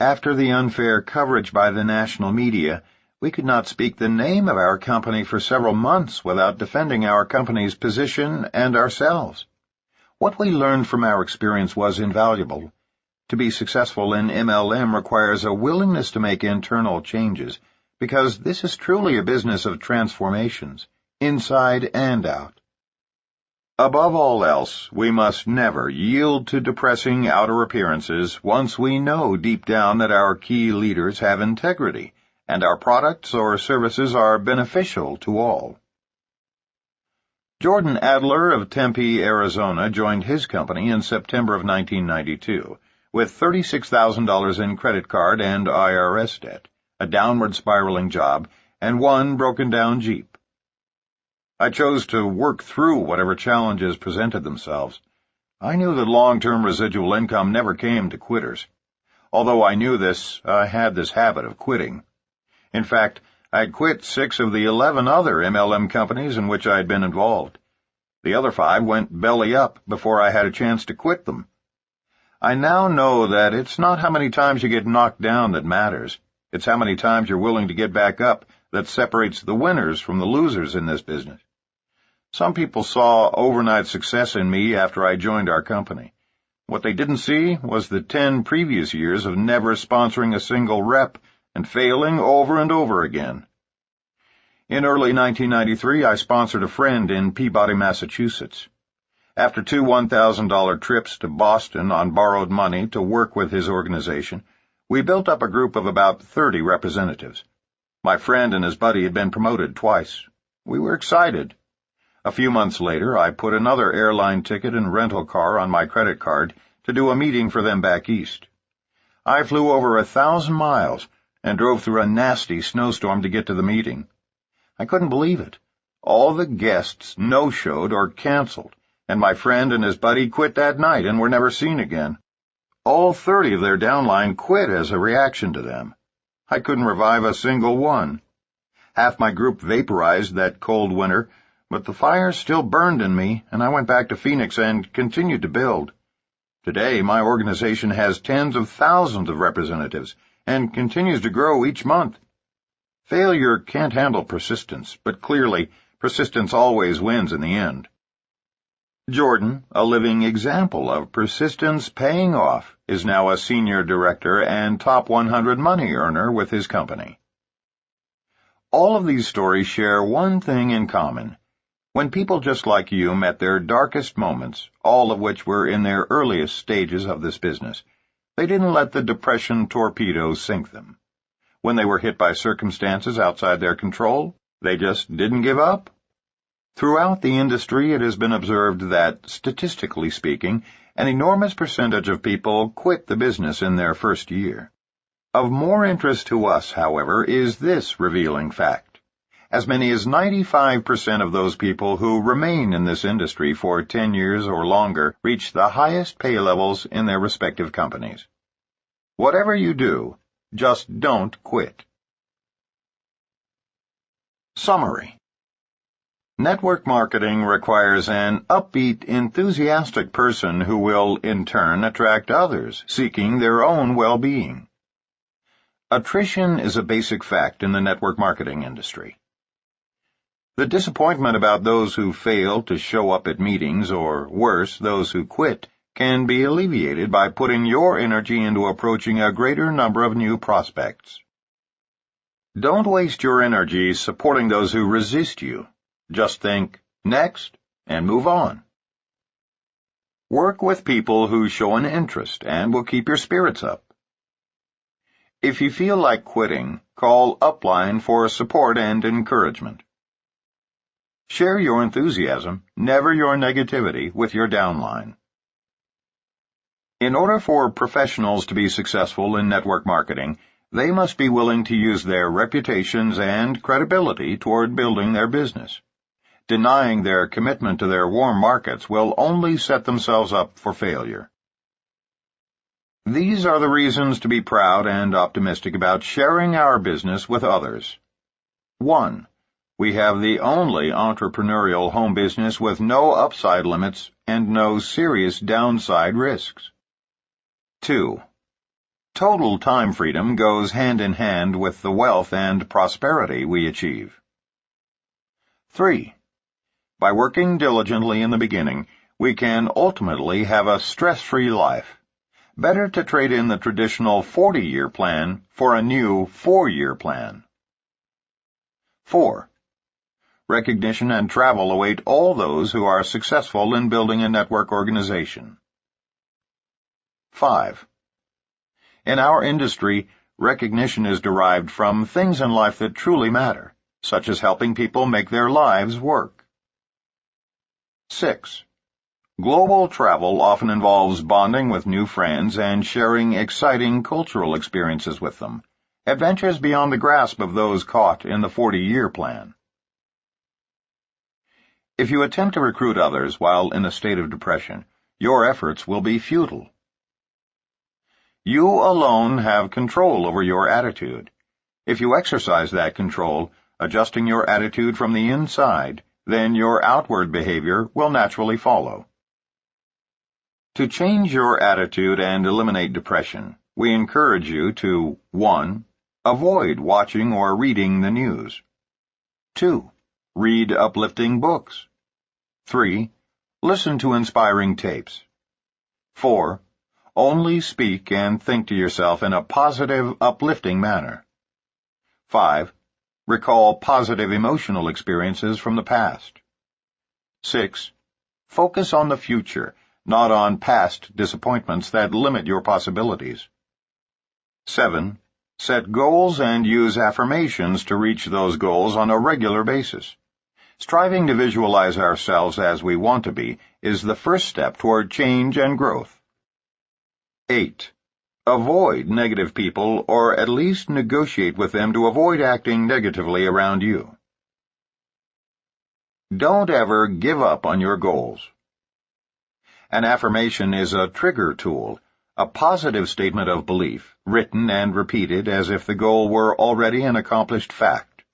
After the unfair coverage by the national media, we could not speak the name of our company for several months without defending our company's position and ourselves. What we learned from our experience was invaluable. To be successful in MLM requires a willingness to make internal changes, because this is truly a business of transformations, inside and out. Above all else, we must never yield to depressing outer appearances once we know deep down that our key leaders have integrity, and our products or services are beneficial to all." Jordan Adler of Tempe, Arizona, joined his company in September of 1992, with $36,000 in credit card and IRS debt, a downward spiraling job, and one broken-down Jeep. "I chose to work through whatever challenges presented themselves. I knew that long-term residual income never came to quitters. Although I knew this, I had this habit of quitting. In fact, I'd quit 6 of the 11 other MLM companies in which I'd been involved. The other 5 went belly up before I had a chance to quit them. I now know that it's not how many times you get knocked down that matters. It's how many times you're willing to get back up that separates the winners from the losers in this business. Some people saw overnight success in me after I joined our company. What they didn't see was the 10 previous years of never sponsoring a single rep and failing over and over again. In early 1993, I sponsored a friend in Peabody, Massachusetts. After 2 $1,000 trips to Boston on borrowed money to work with his organization, we built up a group of about 30 representatives. My friend and his buddy had been promoted twice. We were excited. A few months later, I put another airline ticket and rental car on my credit card to do a meeting for them back east. I flew over 1,000 miles and drove through a nasty snowstorm to get to the meeting. I couldn't believe it. All the guests no-showed or canceled, and my friend and his buddy quit that night and were never seen again. All 30 of their downline quit as a reaction to them. I couldn't revive a single one. Half my group vaporized that cold winter, but the fire still burned in me, and I went back to Phoenix and continued to build. Today, my organization has tens of thousands of representatives and continues to grow each month. Failure can't handle persistence, but clearly, persistence always wins in the end. Jordan, a living example of persistence paying off, is now a senior director and top 100 money earner with his company. All of these stories share one thing in common. When people just like you met their darkest moments, all of which were in their earliest stages of this business, they didn't let the depression torpedo sink them. When they were hit by circumstances outside their control, they just didn't give up. Throughout the industry, it has been observed that, statistically speaking, an enormous percentage of people quit the business in their first year. Of more interest to us, however, is this revealing fact. As many as 95% of those people who remain in this industry for 10 years or longer reach the highest pay levels in their respective companies. Whatever you do, just don't quit. Summary. Network marketing requires an upbeat, enthusiastic person who will, in turn, attract others seeking their own well-being. Attrition is a basic fact in the network marketing industry. The disappointment about those who fail to show up at meetings, or worse, those who quit, can be alleviated by putting your energy into approaching a greater number of new prospects. Don't waste your energy supporting those who resist you. Just think, next, and move on. Work with people who show an interest and will keep your spirits up. If you feel like quitting, call Upline for support and encouragement. Share your enthusiasm, never your negativity, with your downline. In order for professionals to be successful in network marketing, they must be willing to use their reputations and credibility toward building their business. Denying their commitment to their warm markets will only set themselves up for failure. These are the reasons to be proud and optimistic about sharing our business with others. 1. We have the only entrepreneurial home business with no upside limits and no serious downside risks. 2. Total time freedom goes hand in hand with the wealth and prosperity we achieve. 3. By working diligently in the beginning, we can ultimately have a stress-free life. Better to trade in the traditional 40-year plan for a new 4-year plan. 4. Recognition and travel await all those who are successful in building a network organization. 5. In our industry, recognition is derived from things in life that truly matter, such as helping people make their lives work. 6. Global travel often involves bonding with new friends and sharing exciting cultural experiences with them, adventures beyond the grasp of those caught in the 40-year plan. If you attempt to recruit others while in a state of depression, your efforts will be futile. You alone have control over your attitude. If you exercise that control, adjusting your attitude from the inside, then your outward behavior will naturally follow. To change your attitude and eliminate depression, we encourage you to 1. Avoid watching or reading the news. 2. Read uplifting books. 3. Listen to inspiring tapes. 4. Only speak and think to yourself in a positive, uplifting manner. 5. Recall positive emotional experiences from the past. 6. Focus on the future, not on past disappointments that limit your possibilities. 7. Set goals and use affirmations to reach those goals on a regular basis. Striving to visualize ourselves as we want to be is the first step toward change and growth. 8. Avoid negative people, or at least negotiate with them to avoid acting negatively around you. Don't ever give up on your goals. An affirmation is a trigger tool, a positive statement of belief, written and repeated as if the goal were already an accomplished fact.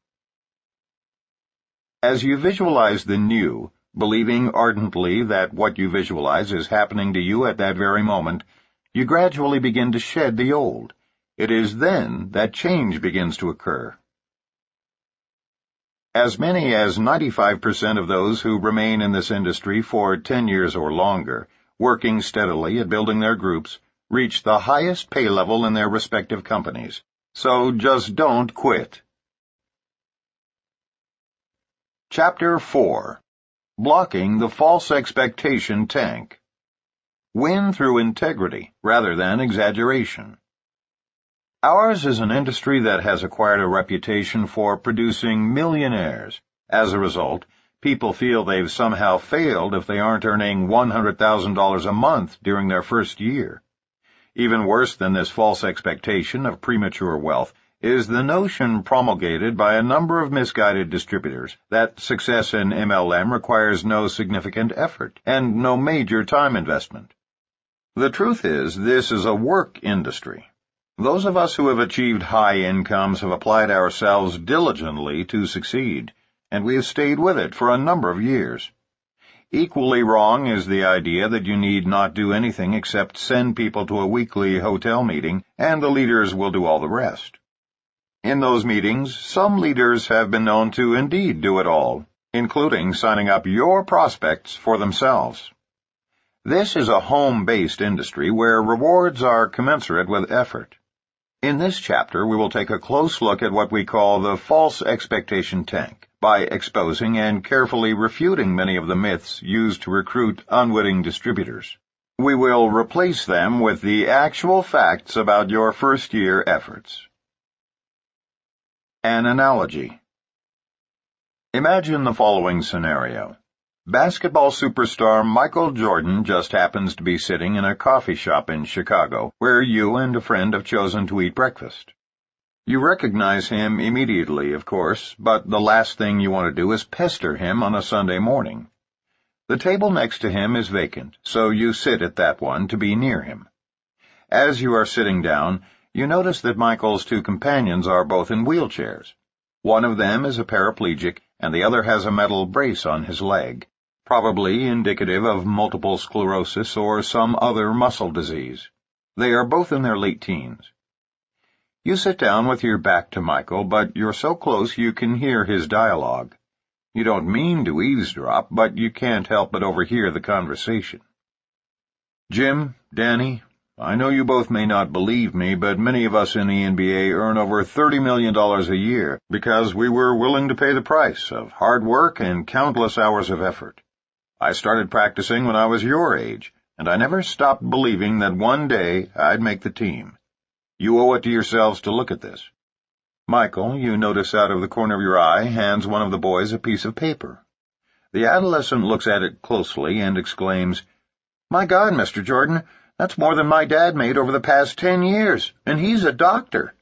As you visualize the new, believing ardently that what you visualize is happening to you at that very moment, you gradually begin to shed the old. It is then that change begins to occur. As many as 95% of those who remain in this industry for 10 years or longer, working steadily at building their groups, reach the highest pay level in their respective companies. So just don't quit. Chapter 4. Blocking the False Expectation Tank. Win through integrity rather than exaggeration. Ours is an industry that has acquired a reputation for producing millionaires. As a result, people feel they've somehow failed if they aren't earning $100,000 a month during their first year. Even worse than this false expectation of premature wealth is the notion promulgated by a number of misguided distributors that success in MLM requires no significant effort and no major time investment. The truth is, this is a work industry. Those of us who have achieved high incomes have applied ourselves diligently to succeed, and we have stayed with it for a number of years. Equally wrong is the idea that you need not do anything except send people to a weekly hotel meeting, and the leaders will do all the rest. In those meetings, some leaders have been known to indeed do it all, including signing up your prospects for themselves. This is a home-based industry where rewards are commensurate with effort. In this chapter, we will take a close look at what we call the false expectation tank, by exposing and carefully refuting many of the myths used to recruit unwitting distributors. We will replace them with the actual facts about your first-year efforts. An analogy. Imagine the following scenario. Basketball superstar Michael Jordan just happens to be sitting in a coffee shop in Chicago, where you and a friend have chosen to eat breakfast. You recognize him immediately, of course, but the last thing you want to do is pester him on a Sunday morning. The table next to him is vacant, so you sit at that one to be near him. As you are sitting down, you notice that Michael's two companions are both in wheelchairs. One of them is a paraplegic, and the other has a metal brace on his leg, probably indicative of multiple sclerosis or some other muscle disease. They are both in their late teens. You sit down with your back to Michael, but you're so close you can hear his dialogue. You don't mean to eavesdrop, but you can't help but overhear the conversation. Jim, Danny, I know you both may not believe me, but many of us in the NBA earn over $30 million a year because we were willing to pay the price of hard work and countless hours of effort. I started practicing when I was your age, and I never stopped believing that one day I'd make the team. You owe it to yourselves to look at this. Michael, you notice out of the corner of your eye, hands one of the boys a piece of paper. The adolescent looks at it closely and exclaims, "My God, Mr. Jordan, that's more than my dad made over the past 10 years, and he's a doctor."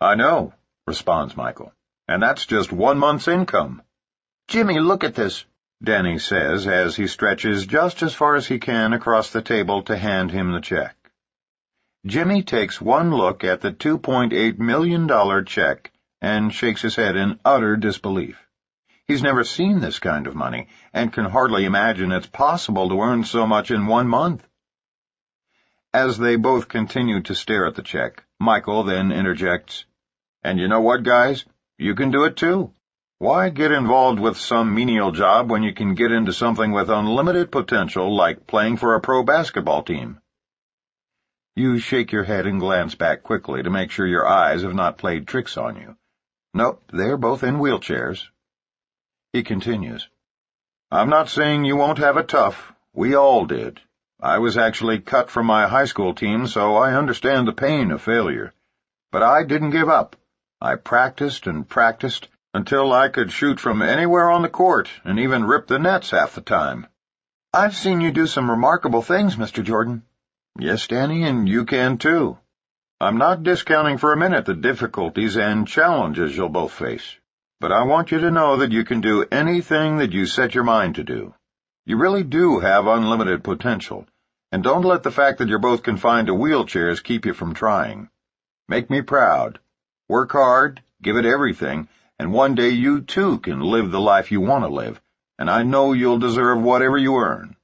"I know," responds Michael, "and that's just 1 month's income." "Jimmy, look at this," Danny says as he stretches just as far as he can across the table to hand him the check. Jimmy takes one look at the $2.8 million check and shakes his head in utter disbelief. He's never seen this kind of money, and can hardly imagine it's possible to earn so much in 1 month. As they both continue to stare at the check, Michael then interjects, "And you know what, guys? You can do it too. Why get involved with some menial job when you can get into something with unlimited potential like playing for a pro basketball team?" You shake your head and glance back quickly to make sure your eyes have not played tricks on you. Nope, they're both in wheelchairs. He continues, "I'm not saying you won't have it tough. We all did. I was actually cut from my high school team, so I understand the pain of failure. But I didn't give up. I practiced and practiced until I could shoot from anywhere on the court and even rip the nets half the time." "I've seen you do some remarkable things, Mr. Jordan." "Yes, Danny, and you can too. I'm not discounting for a minute the difficulties and challenges you'll both face, but I want you to know that you can do anything that you set your mind to do. You really do have unlimited potential, and don't let the fact that you're both confined to wheelchairs keep you from trying. Make me proud. Work hard, give it everything, and one day you too can live the life you want to live, and I know you'll deserve whatever you earn."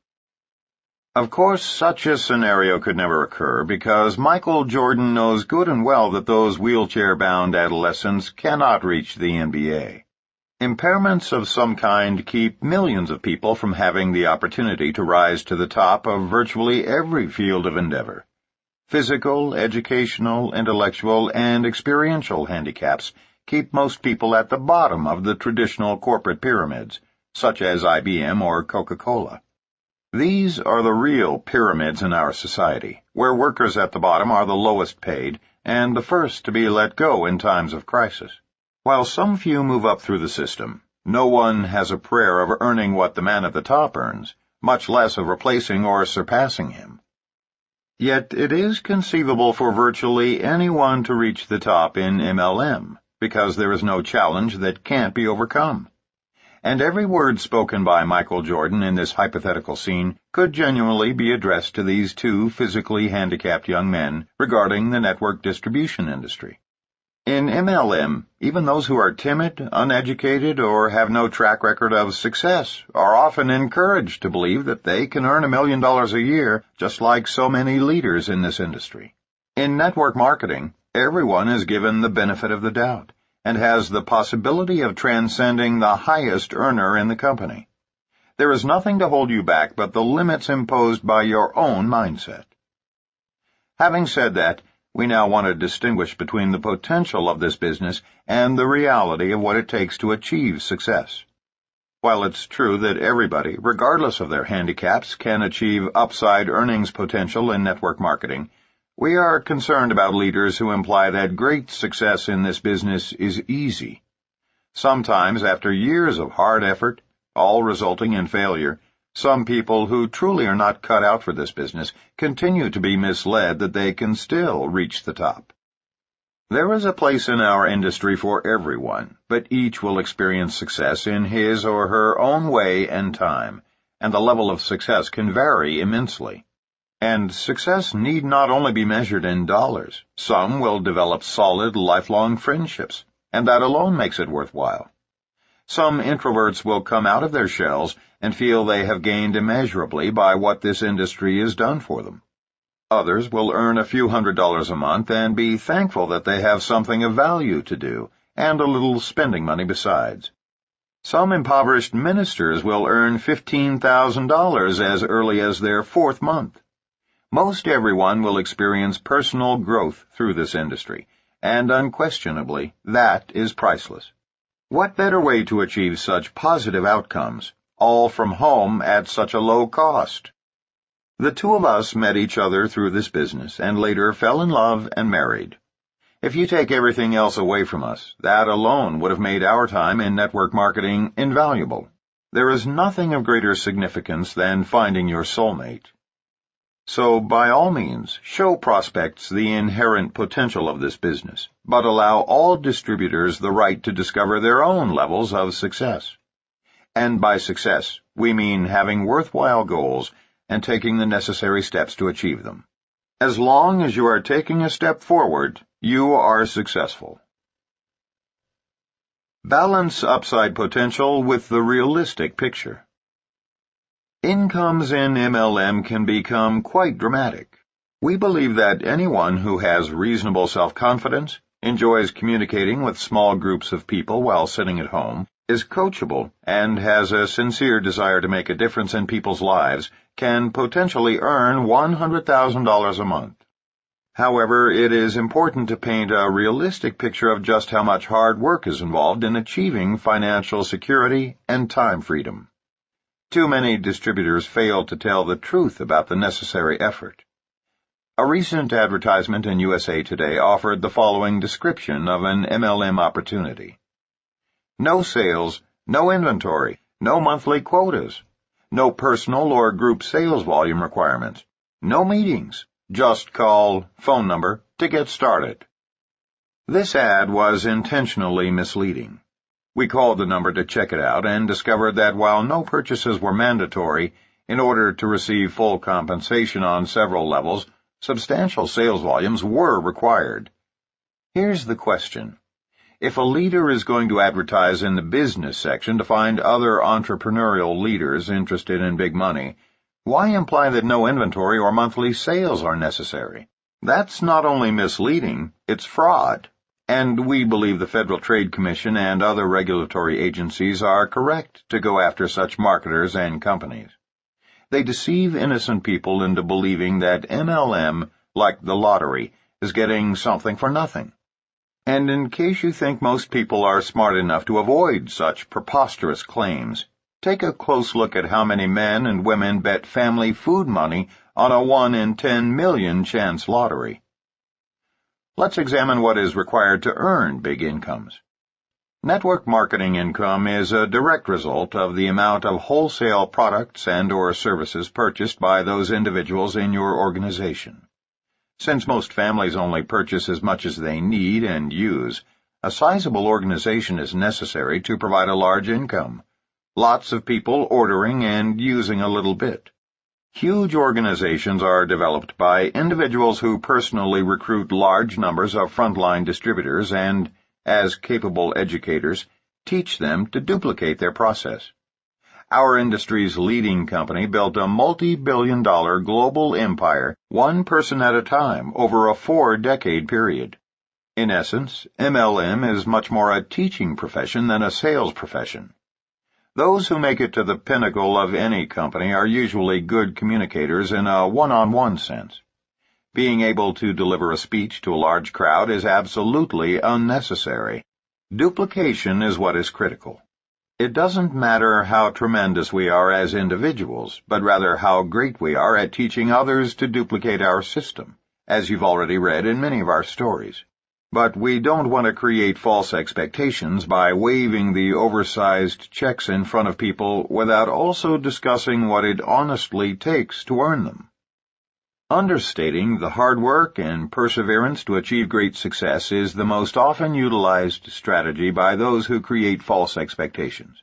Of course, such a scenario could never occur because Michael Jordan knows good and well that those wheelchair-bound adolescents cannot reach the NBA. Impairments of some kind keep millions of people from having the opportunity to rise to the top of virtually every field of endeavor. Physical, educational, intellectual, and experiential handicaps keep most people at the bottom of the traditional corporate pyramids, such as IBM or Coca-Cola. These are the real pyramids in our society, where workers at the bottom are the lowest paid and the first to be let go in times of crisis. While some few move up through the system, no one has a prayer of earning what the man at the top earns, much less of replacing or surpassing him. Yet it is conceivable for virtually anyone to reach the top in MLM, because there is no challenge that can't be overcome. And every word spoken by Michael Jordan in this hypothetical scene could genuinely be addressed to these two physically handicapped young men regarding the network distribution industry. In MLM, even those who are timid, uneducated, or have no track record of success are often encouraged to believe that they can earn $1 million a year, just like so many leaders in this industry. In network marketing, everyone is given the benefit of the doubt and has the possibility of transcending the highest earner in the company. There is nothing to hold you back but the limits imposed by your own mindset. Having said that, we now want to distinguish between the potential of this business and the reality of what it takes to achieve success. While it's true that everybody, regardless of their handicaps, can achieve upside earnings potential in network marketing, we are concerned about leaders who imply that great success in this business is easy. Sometimes, after years of hard effort, all resulting in failure, some people who truly are not cut out for this business continue to be misled that they can still reach the top. There is a place in our industry for everyone, but each will experience success in his or her own way and time, and the level of success can vary immensely. And success need not only be measured in dollars. Some will develop solid, lifelong friendships, and that alone makes it worthwhile. Some introverts will come out of their shells and feel they have gained immeasurably by what this industry has done for them. Others will earn a few $100s a month and be thankful that they have something of value to do, and a little spending money besides. Some impoverished ministers will earn $15,000 as early as their 4th month. Most everyone will experience personal growth through this industry, and unquestionably, that is priceless. What better way to achieve such positive outcomes, all from home at such a low cost? The two of us met each other through this business and later fell in love and married. If you take everything else away from us, that alone would have made our time in network marketing invaluable. There is nothing of greater significance than finding your soulmate. So, by all means, show prospects the inherent potential of this business, but allow all distributors the right to discover their own levels of success. And by success, we mean having worthwhile goals and taking the necessary steps to achieve them. As long as you are taking a step forward, you are successful. Balance upside potential with the realistic picture. Incomes in MLM can become quite dramatic. We believe that anyone who has reasonable self-confidence, enjoys communicating with small groups of people while sitting at home, is coachable, and has a sincere desire to make a difference in people's lives can potentially earn $100,000 a month. However, it is important to paint a realistic picture of just how much hard work is involved in achieving financial security and time freedom. Too many distributors fail to tell the truth about the necessary effort. A recent advertisement in USA Today offered the following description of an MLM opportunity. No sales, no inventory, no monthly quotas, no personal or group sales volume requirements, no meetings, just call, phone number, to get started. This ad was intentionally misleading. We called the number to check it out and discovered that while no purchases were mandatory, in order to receive full compensation on several levels, substantial sales volumes were required. Here's the question. If a leader is going to advertise in the business section to find other entrepreneurial leaders interested in big money, why imply that no inventory or monthly sales are necessary? That's not only misleading, it's fraud. And we believe the Federal Trade Commission and other regulatory agencies are correct to go after such marketers and companies. They deceive innocent people into believing that MLM, like the lottery, is getting something for nothing. And in case you think most people are smart enough to avoid such preposterous claims, take a close look at how many men and women bet family food money on a 1 in 10 million chance lottery. Let's examine what is required to earn big incomes. Network marketing income is a direct result of the amount of wholesale products and/or services purchased by those individuals in your organization. Since most families only purchase as much as they need and use, a sizable organization is necessary to provide a large income. Lots of people ordering and using a little bit. Huge organizations are developed by individuals who personally recruit large numbers of frontline distributors and, as capable educators, teach them to duplicate their process. Our industry's leading company built a multi-billion-dollar global empire, one person at a time, over a 4-decade period. In essence, MLM is much more a teaching profession than a sales profession. Those who make it to the pinnacle of any company are usually good communicators in a one-on-one sense. Being able to deliver a speech to a large crowd is absolutely unnecessary. Duplication is what is critical. It doesn't matter how tremendous we are as individuals, but rather how great we are at teaching others to duplicate our system, as you've already read in many of our stories. But we don't want to create false expectations by waving the oversized checks in front of people without also discussing what it honestly takes to earn them. Understating the hard work and perseverance to achieve great success is the most often utilized strategy by those who create false expectations.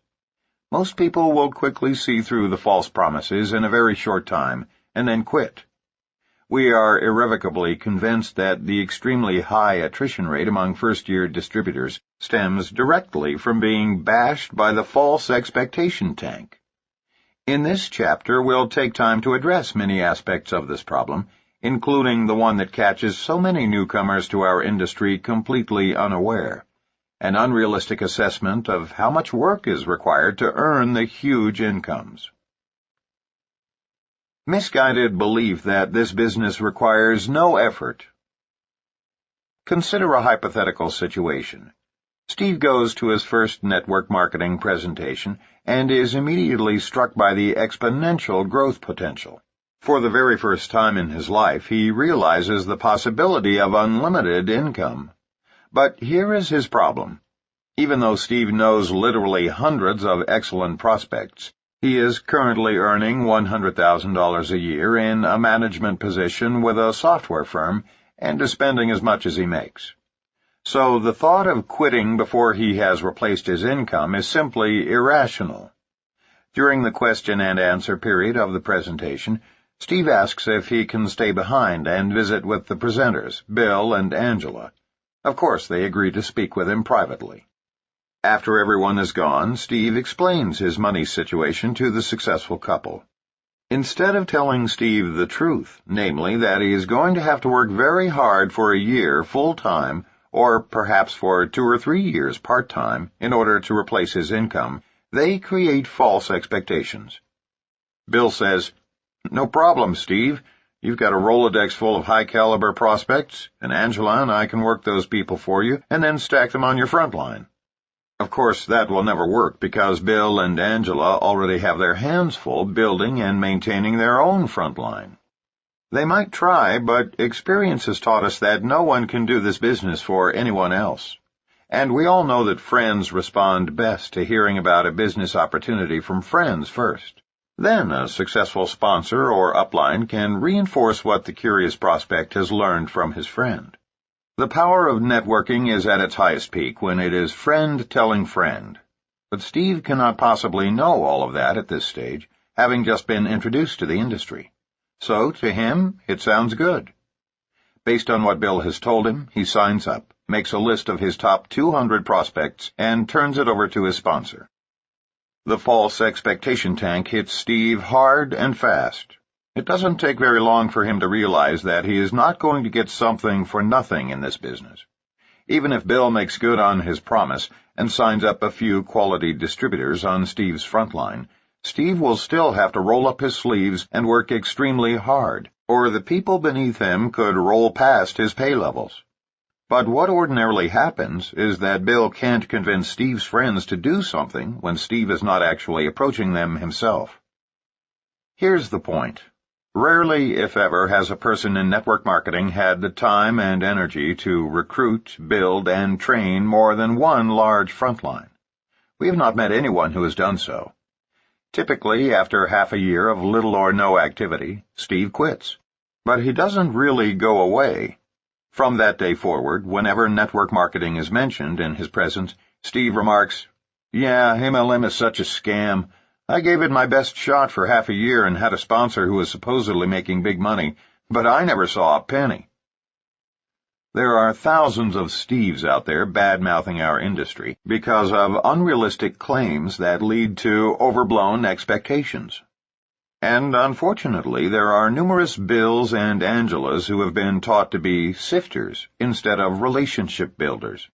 Most people will quickly see through the false promises in a very short time and then quit. We are irrevocably convinced that the extremely high attrition rate among first-year distributors stems directly from being bashed by the false expectation tank. In this chapter, we'll take time to address many aspects of this problem, including the one that catches so many newcomers to our industry completely unaware, an unrealistic assessment of how much work is required to earn the huge incomes. Misguided belief that this business requires no effort. Consider a hypothetical situation. Steve goes to his first network marketing presentation and is immediately struck by the exponential growth potential. For the very first time in his life, he realizes the possibility of unlimited income. But here is his problem. Even though Steve knows literally hundreds of excellent prospects, he is currently earning $100,000 a year in a management position with a software firm and is spending as much as he makes. So the thought of quitting before he has replaced his income is simply irrational. During the question and answer period of the presentation, Steve asks if he can stay behind and visit with the presenters, Bill and Angela. Of course, they agree to speak with him privately. After everyone is gone, Steve explains his money situation to the successful couple. Instead of telling Steve the truth, namely that he is going to have to work very hard for a year full-time, or perhaps for 2 or 3 years part-time, in order to replace his income, they create false expectations. Bill says, "No problem, Steve. You've got a Rolodex full of high-caliber prospects, and Angela and I can work those people for you and then stack them on your front line." Of course, that will never work because Bill and Angela already have their hands full building and maintaining their own front line. They might try, but experience has taught us that no one can do this business for anyone else. And we all know that friends respond best to hearing about a business opportunity from friends first. Then a successful sponsor or upline can reinforce what the curious prospect has learned from his friend. The power of networking is at its highest peak when it is friend telling friend. But Steve cannot possibly know all of that at this stage, having just been introduced to the industry. So, to him, it sounds good. Based on what Bill has told him, he signs up, makes a list of his top 200 prospects, and turns it over to his sponsor. The false expectation tank hits Steve hard and fast. It doesn't take very long for him to realize that he is not going to get something for nothing in this business. Even if Bill makes good on his promise and signs up a few quality distributors on Steve's front line, Steve will still have to roll up his sleeves and work extremely hard, or the people beneath him could roll past his pay levels. But what ordinarily happens is that Bill can't convince Steve's friends to do something when Steve is not actually approaching them himself. Here's the point. Rarely, if ever, has a person in network marketing had the time and energy to recruit, build, and train more than one large frontline. We have not met anyone who has done so. Typically, after half a year of little or no activity, Steve quits. But he doesn't really go away. From that day forward, whenever network marketing is mentioned in his presence, Steve remarks, "Yeah, MLM is such a scam. I gave it my best shot for half a year and had a sponsor who was supposedly making big money, but I never saw a penny. There are thousands of Steves out there bad-mouthing our industry because of unrealistic claims that lead to overblown expectations. And unfortunately, there are numerous Bills and Angelas who have been taught to be sifters instead of relationship builders.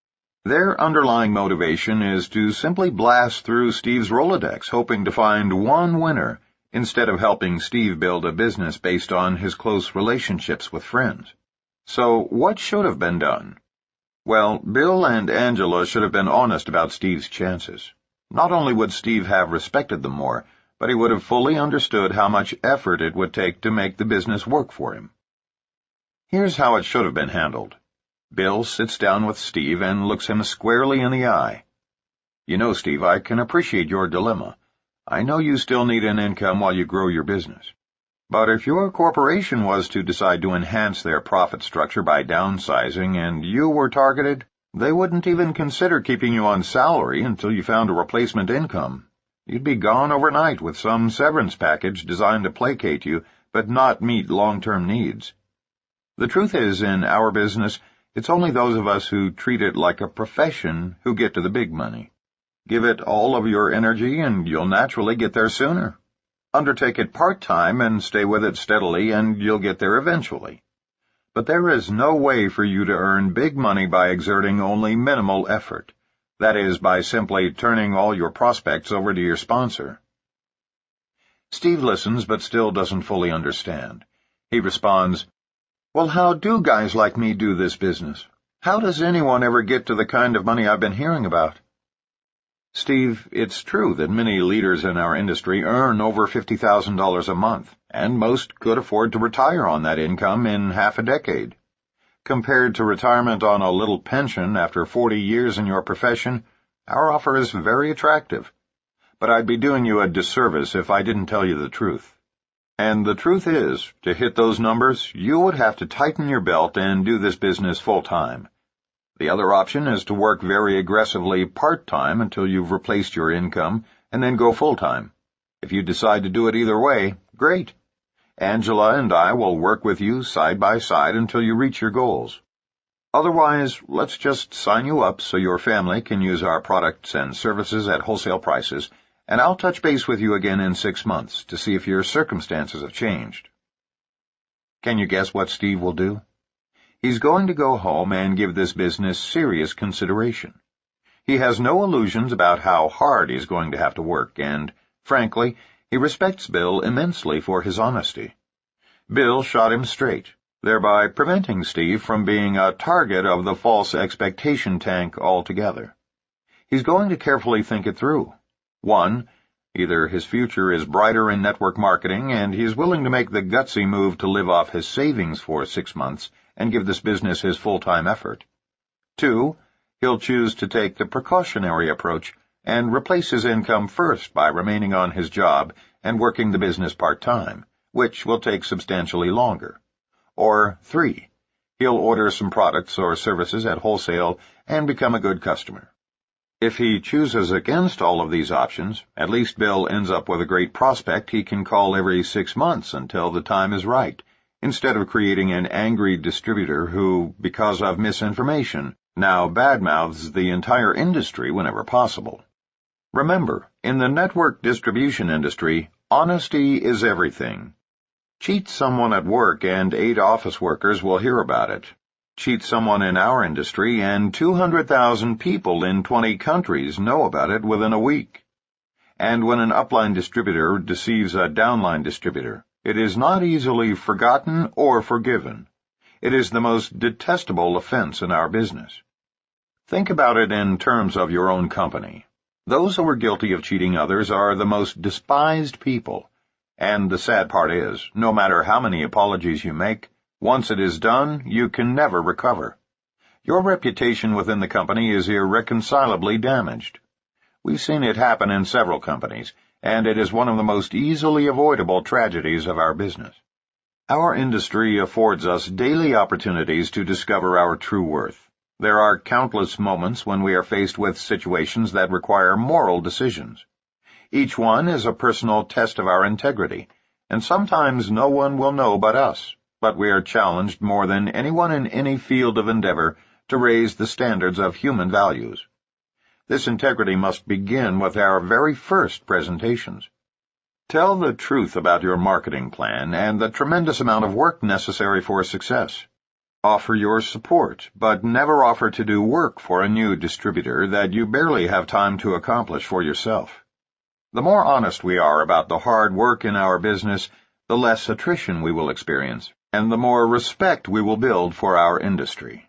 Their underlying motivation is to simply blast through Steve's Rolodex, hoping to find one winner, instead of helping Steve build a business based on his close relationships with friends. So what should have been done? Well, Bill and Angela should have been honest about Steve's chances. Not only would Steve have respected them more, but he would have fully understood how much effort it would take to make the business work for him. Here's how it should have been handled. Bill sits down with Steve and looks him squarely in the eye. You know, Steve, I can appreciate your dilemma. I know you still need an income while you grow your business. But if your corporation was to decide to enhance their profit structure by downsizing and you were targeted, they wouldn't even consider keeping you on salary until you found a replacement income. You'd be gone overnight with some severance package designed to placate you, but not meet long-term needs. The truth is, in our business, it's only those of us who treat it like a profession who get to the big money. Give it all of your energy and you'll naturally get there sooner. Undertake it part-time and stay with it steadily and you'll get there eventually. But there is no way for you to earn big money by exerting only minimal effort. That is, by simply turning all your prospects over to your sponsor. Steve listens but still doesn't fully understand. He responds, "Well, how do guys like me do this business? How does anyone ever get to the kind of money I've been hearing about?" Steve, it's true that many leaders in our industry earn over $50,000 a month, and most could afford to retire on that income in half a decade. Compared to retirement on a little pension after 40 years in your profession, our offer is very attractive. But I'd be doing you a disservice if I didn't tell you the truth. And the truth is, to hit those numbers, you would have to tighten your belt and do this business full-time. The other option is to work very aggressively part-time until you've replaced your income, and then go full-time. If you decide to do it either way, great. Angela and I will work with you side by side until you reach your goals. Otherwise, let's just sign you up so your family can use our products and services at wholesale prices, and I'll touch base with you again in 6 months to see if your circumstances have changed." Can you guess what Steve will do? He's going to go home and give this business serious consideration. He has no illusions about how hard he's going to have to work, and, frankly, he respects Bill immensely for his honesty. Bill shot him straight, thereby preventing Steve from being a target of the false expectation tank altogether. He's going to carefully think it through. 1, either his future is brighter in network marketing and he's willing to make the gutsy move to live off his savings for 6 months and give this business his full-time effort. 2, he'll choose to take the precautionary approach and replace his income first by remaining on his job and working the business part-time, which will take substantially longer. Or 3, he'll order some products or services at wholesale and become a good customer. If he chooses against all of these options, at least Bill ends up with a great prospect he can call every 6 months until the time is right, instead of creating an angry distributor who, because of misinformation, now badmouths the entire industry whenever possible. Remember, in the network distribution industry, honesty is everything. Cheat someone at work and 8 office workers will hear about it. Cheat someone in our industry and 200,000 people in 20 countries know about it within a week. And when an upline distributor deceives a downline distributor, it is not easily forgotten or forgiven. It is the most detestable offense in our business. Think about it in terms of your own company. Those who are guilty of cheating others are the most despised people. And the sad part is, no matter how many apologies you make, once it is done, you can never recover. Your reputation within the company is irreconcilably damaged. We've seen it happen in several companies, and it is one of the most easily avoidable tragedies of our business. Our industry affords us daily opportunities to discover our true worth. There are countless moments when we are faced with situations that require moral decisions. Each one is a personal test of our integrity, and sometimes no one will know but us, but we are challenged more than anyone in any field of endeavor to raise the standards of human values. This integrity must begin with our very first presentations. Tell the truth about your marketing plan and the tremendous amount of work necessary for success. Offer your support, but never offer to do work for a new distributor that you barely have time to accomplish for yourself. The more honest we are about the hard work in our business, the less attrition we will experience, and the more respect we will build for our industry.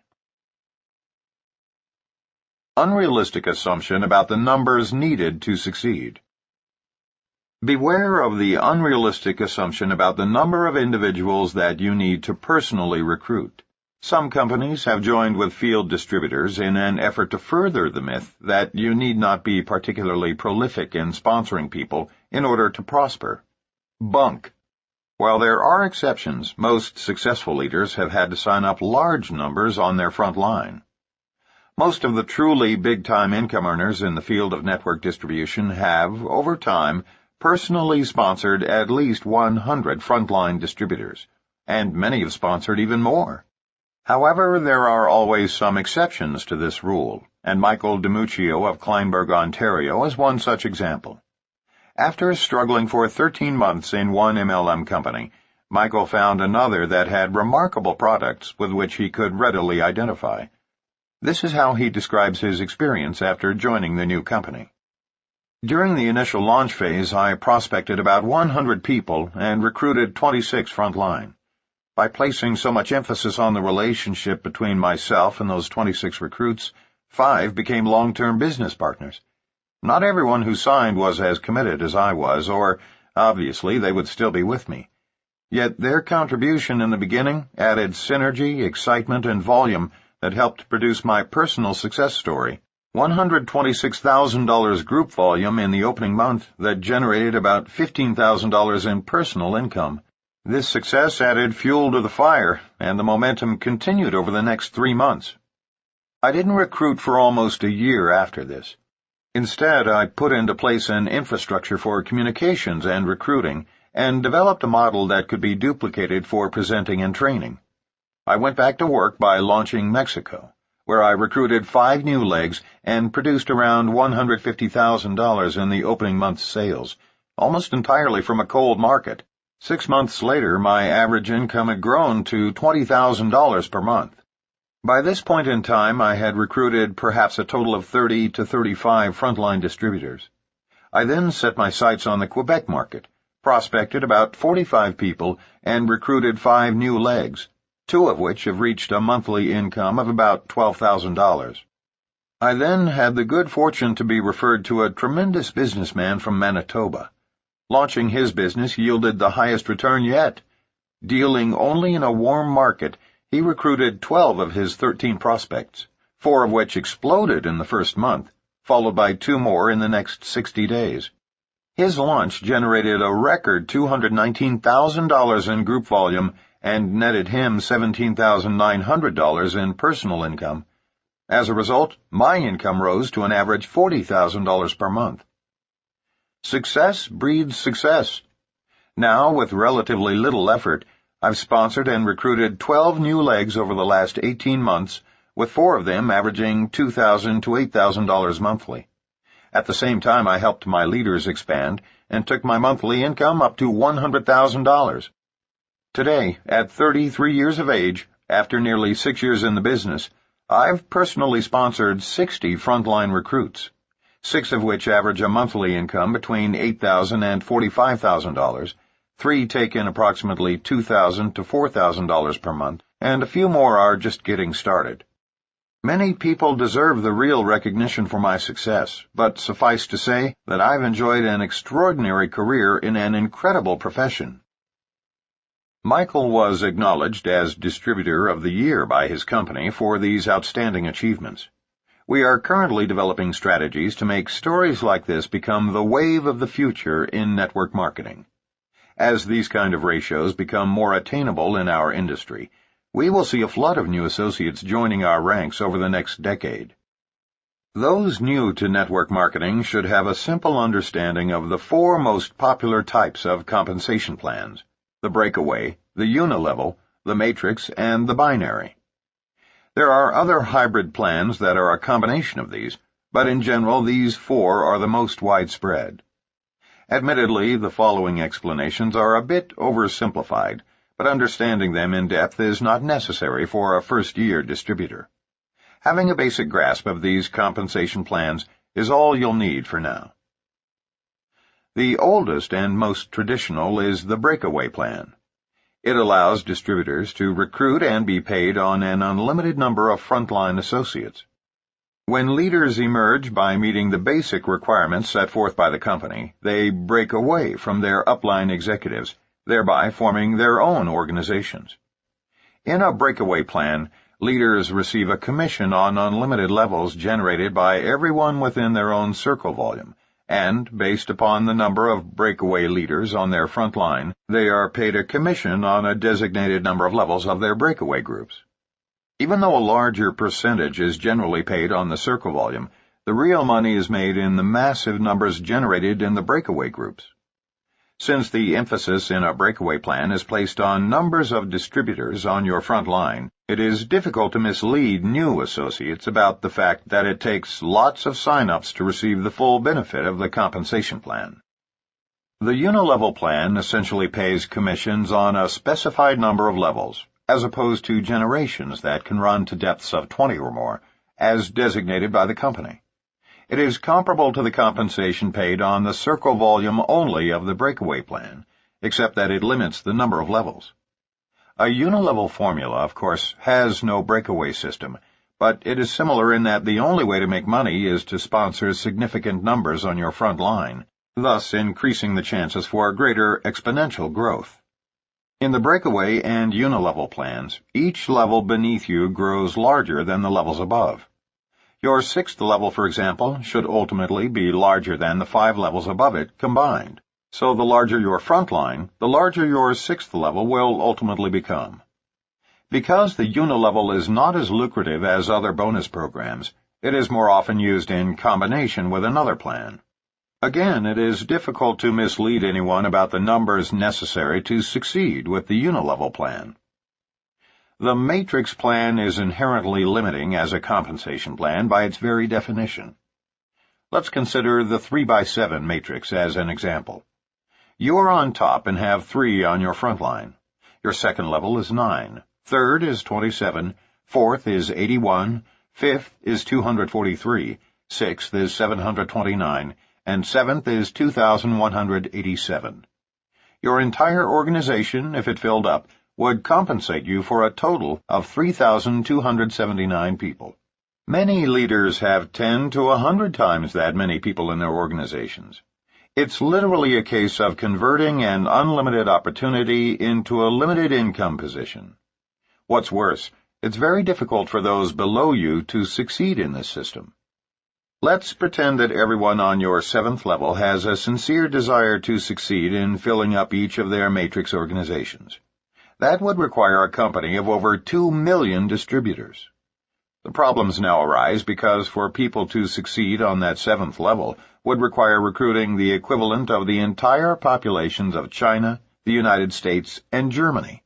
Unrealistic assumption about the numbers needed to succeed. Beware of the unrealistic assumption about the number of individuals that you need to personally recruit. Some companies have joined with field distributors in an effort to further the myth that you need not be particularly prolific in sponsoring people in order to prosper. Bunk. While there are exceptions, most successful leaders have had to sign up large numbers on their front line. Most of the truly big-time income earners in the field of network distribution have, over time, personally sponsored at least 100 frontline distributors, and many have sponsored even more. However, there are always some exceptions to this rule, and Michael DiMuccio of Kleinburg, Ontario, is one such example. After struggling for 13 months in one MLM company, Michael found another that had remarkable products with which he could readily identify. This is how he describes his experience after joining the new company. During the initial launch phase, I prospected about 100 people and recruited 26 frontline. By placing so much emphasis on the relationship between myself and those 26 recruits, 5 became long-term business partners. Not everyone who signed was as committed as I was, or, obviously, they would still be with me. Yet their contribution in the beginning added synergy, excitement, and volume that helped produce my personal success story. $126,000 group volume in the opening month that generated about $15,000 in personal income. This success added fuel to the fire, and the momentum continued over the next 3 months. I didn't recruit for almost a year after this. Instead, I put into place an infrastructure for communications and recruiting, and developed a model that could be duplicated for presenting and training. I went back to work by launching Mexico, where I recruited 5 new legs and produced around $150,000 in the opening month's sales, almost entirely from a cold market. 6 months later, my average income had grown to $20,000 per month. By this point in time, I had recruited perhaps a total of 30 to 35 frontline distributors. I then set my sights on the Quebec market, prospected about 45 people, and recruited 5 new legs, 2 of which have reached a monthly income of about $12,000. I then had the good fortune to be referred to a tremendous businessman from Manitoba. Launching his business yielded the highest return yet. Dealing only in a warm market, he recruited 12 of his 13 prospects, 4 of which exploded in the first month, followed by 2 more in the next 60 days. His launch generated a record $219,000 in group volume and netted him $17,900 in personal income. As a result, my income rose to an average $40,000 per month. Success breeds success. Now, with relatively little effort, I've sponsored and recruited 12 new legs over the last 18 months, with 4 of them averaging $2,000 to $8,000 monthly. At the same time, I helped my leaders expand and took my monthly income up to $100,000. Today, at 33 years of age, after nearly 6 years in the business, I've personally sponsored 60 frontline recruits, 6 of which average a monthly income between $8,000 and $45,000, 3 take in approximately $2,000 to $4,000 per month, and a few more are just getting started. Many people deserve the real recognition for my success, but suffice to say that I've enjoyed an extraordinary career in an incredible profession. Michael was acknowledged as Distributor of the Year by his company for these outstanding achievements. We are currently developing strategies to make stories like this become the wave of the future in network marketing. As these kind of ratios become more attainable in our industry, we will see a flood of new associates joining our ranks over the next decade. Those new to network marketing should have a simple understanding of the four most popular types of compensation plans: the breakaway, the unilevel, the matrix, and the binary. There are other hybrid plans that are a combination of these, but in general these four are the most widespread. Admittedly, the following explanations are a bit oversimplified, but understanding them in depth is not necessary for a first-year distributor. Having a basic grasp of these compensation plans is all you'll need for now. The oldest and most traditional is the breakaway plan. It allows distributors to recruit and be paid on an unlimited number of frontline associates. When leaders emerge by meeting the basic requirements set forth by the company, they break away from their upline executives, thereby forming their own organizations. In a breakaway plan, leaders receive a commission on unlimited levels generated by everyone within their own circle volume, and, based upon the number of breakaway leaders on their front line, they are paid a commission on a designated number of levels of their breakaway groups. Even though a larger percentage is generally paid on the circle volume, the real money is made in the massive numbers generated in the breakaway groups. Since the emphasis in a breakaway plan is placed on numbers of distributors on your front line, it is difficult to mislead new associates about the fact that it takes lots of sign-ups to receive the full benefit of the compensation plan. The unilevel plan essentially pays commissions on a specified number of levels, as opposed to generations that can run to depths of 20 or more, as designated by the company. It is comparable to the compensation paid on the circle volume only of the breakaway plan, except that it limits the number of levels. A unilevel formula, of course, has no breakaway system, but it is similar in that the only way to make money is to sponsor significant numbers on your front line, thus increasing the chances for greater exponential growth. In the breakaway and unilevel plans, each level beneath you grows larger than the levels above. Your sixth level, for example, should ultimately be larger than the 5 levels above it combined. So the larger your front line, the larger your sixth level will ultimately become. Because the unilevel is not as lucrative as other bonus programs, it is more often used in combination with another plan. Again, it is difficult to mislead anyone about the numbers necessary to succeed with the unilevel plan. The matrix plan is inherently limiting as a compensation plan by its very definition. Let's consider the 3x7 matrix as an example. You are on top and have 3 on your front line. Your second level is 9, third is 27, fourth is 81, fifth is 243, sixth is 729, and seventh is 2,187. Your entire organization, if it filled up, would compensate you for a total of 3,279 people. Many leaders have 10 to 100 times that many people in their organizations. It's literally a case of converting an unlimited opportunity into a limited income position. What's worse, it's very difficult for those below you to succeed in this system. Let's pretend that everyone on your 7th level has a sincere desire to succeed in filling up each of their matrix organizations. That would require a company of over 2 million distributors. The problems now arise because for people to succeed on that 7th level would require recruiting the equivalent of the entire populations of China, the United States, and Germany.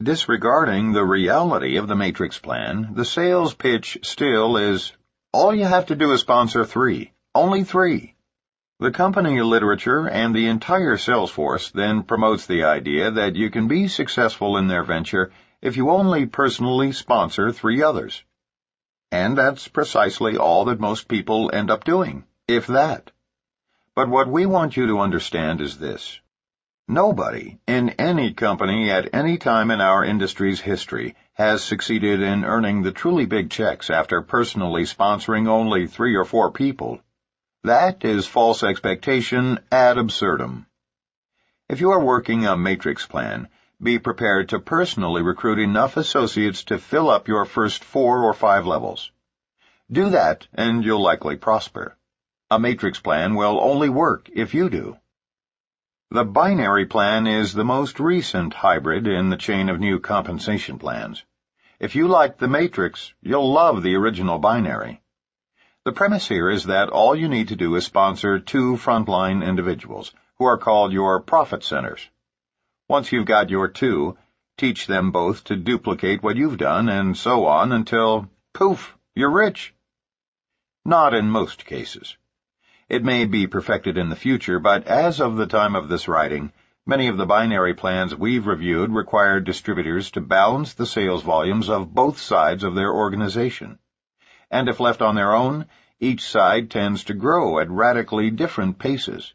Disregarding the reality of the matrix plan, the sales pitch still is, all you have to do is sponsor 3, only 3. The company literature and the entire sales force then promotes the idea that you can be successful in their venture if you only personally sponsor 3 others. And that's precisely all that most people end up doing, if that. But what we want you to understand is this. Nobody in any company at any time in our industry's history has succeeded in earning the truly big checks after personally sponsoring only 3 or 4 people. That is false expectation ad absurdum. If you are working a matrix plan, be prepared to personally recruit enough associates to fill up your first 4 or 5 levels. Do that, and you'll likely prosper. A matrix plan will only work if you do. The binary plan is the most recent hybrid in the chain of new compensation plans. If you like the matrix, you'll love the original binary. The premise here is that all you need to do is sponsor 2 frontline individuals, who are called your profit centers. Once you've got your 2, teach them both to duplicate what you've done, and so on until, poof, you're rich. Not in most cases. It may be perfected in the future, but as of the time of this writing, many of the binary plans we've reviewed require distributors to balance the sales volumes of both sides of their organization. And if left on their own, each side tends to grow at radically different paces.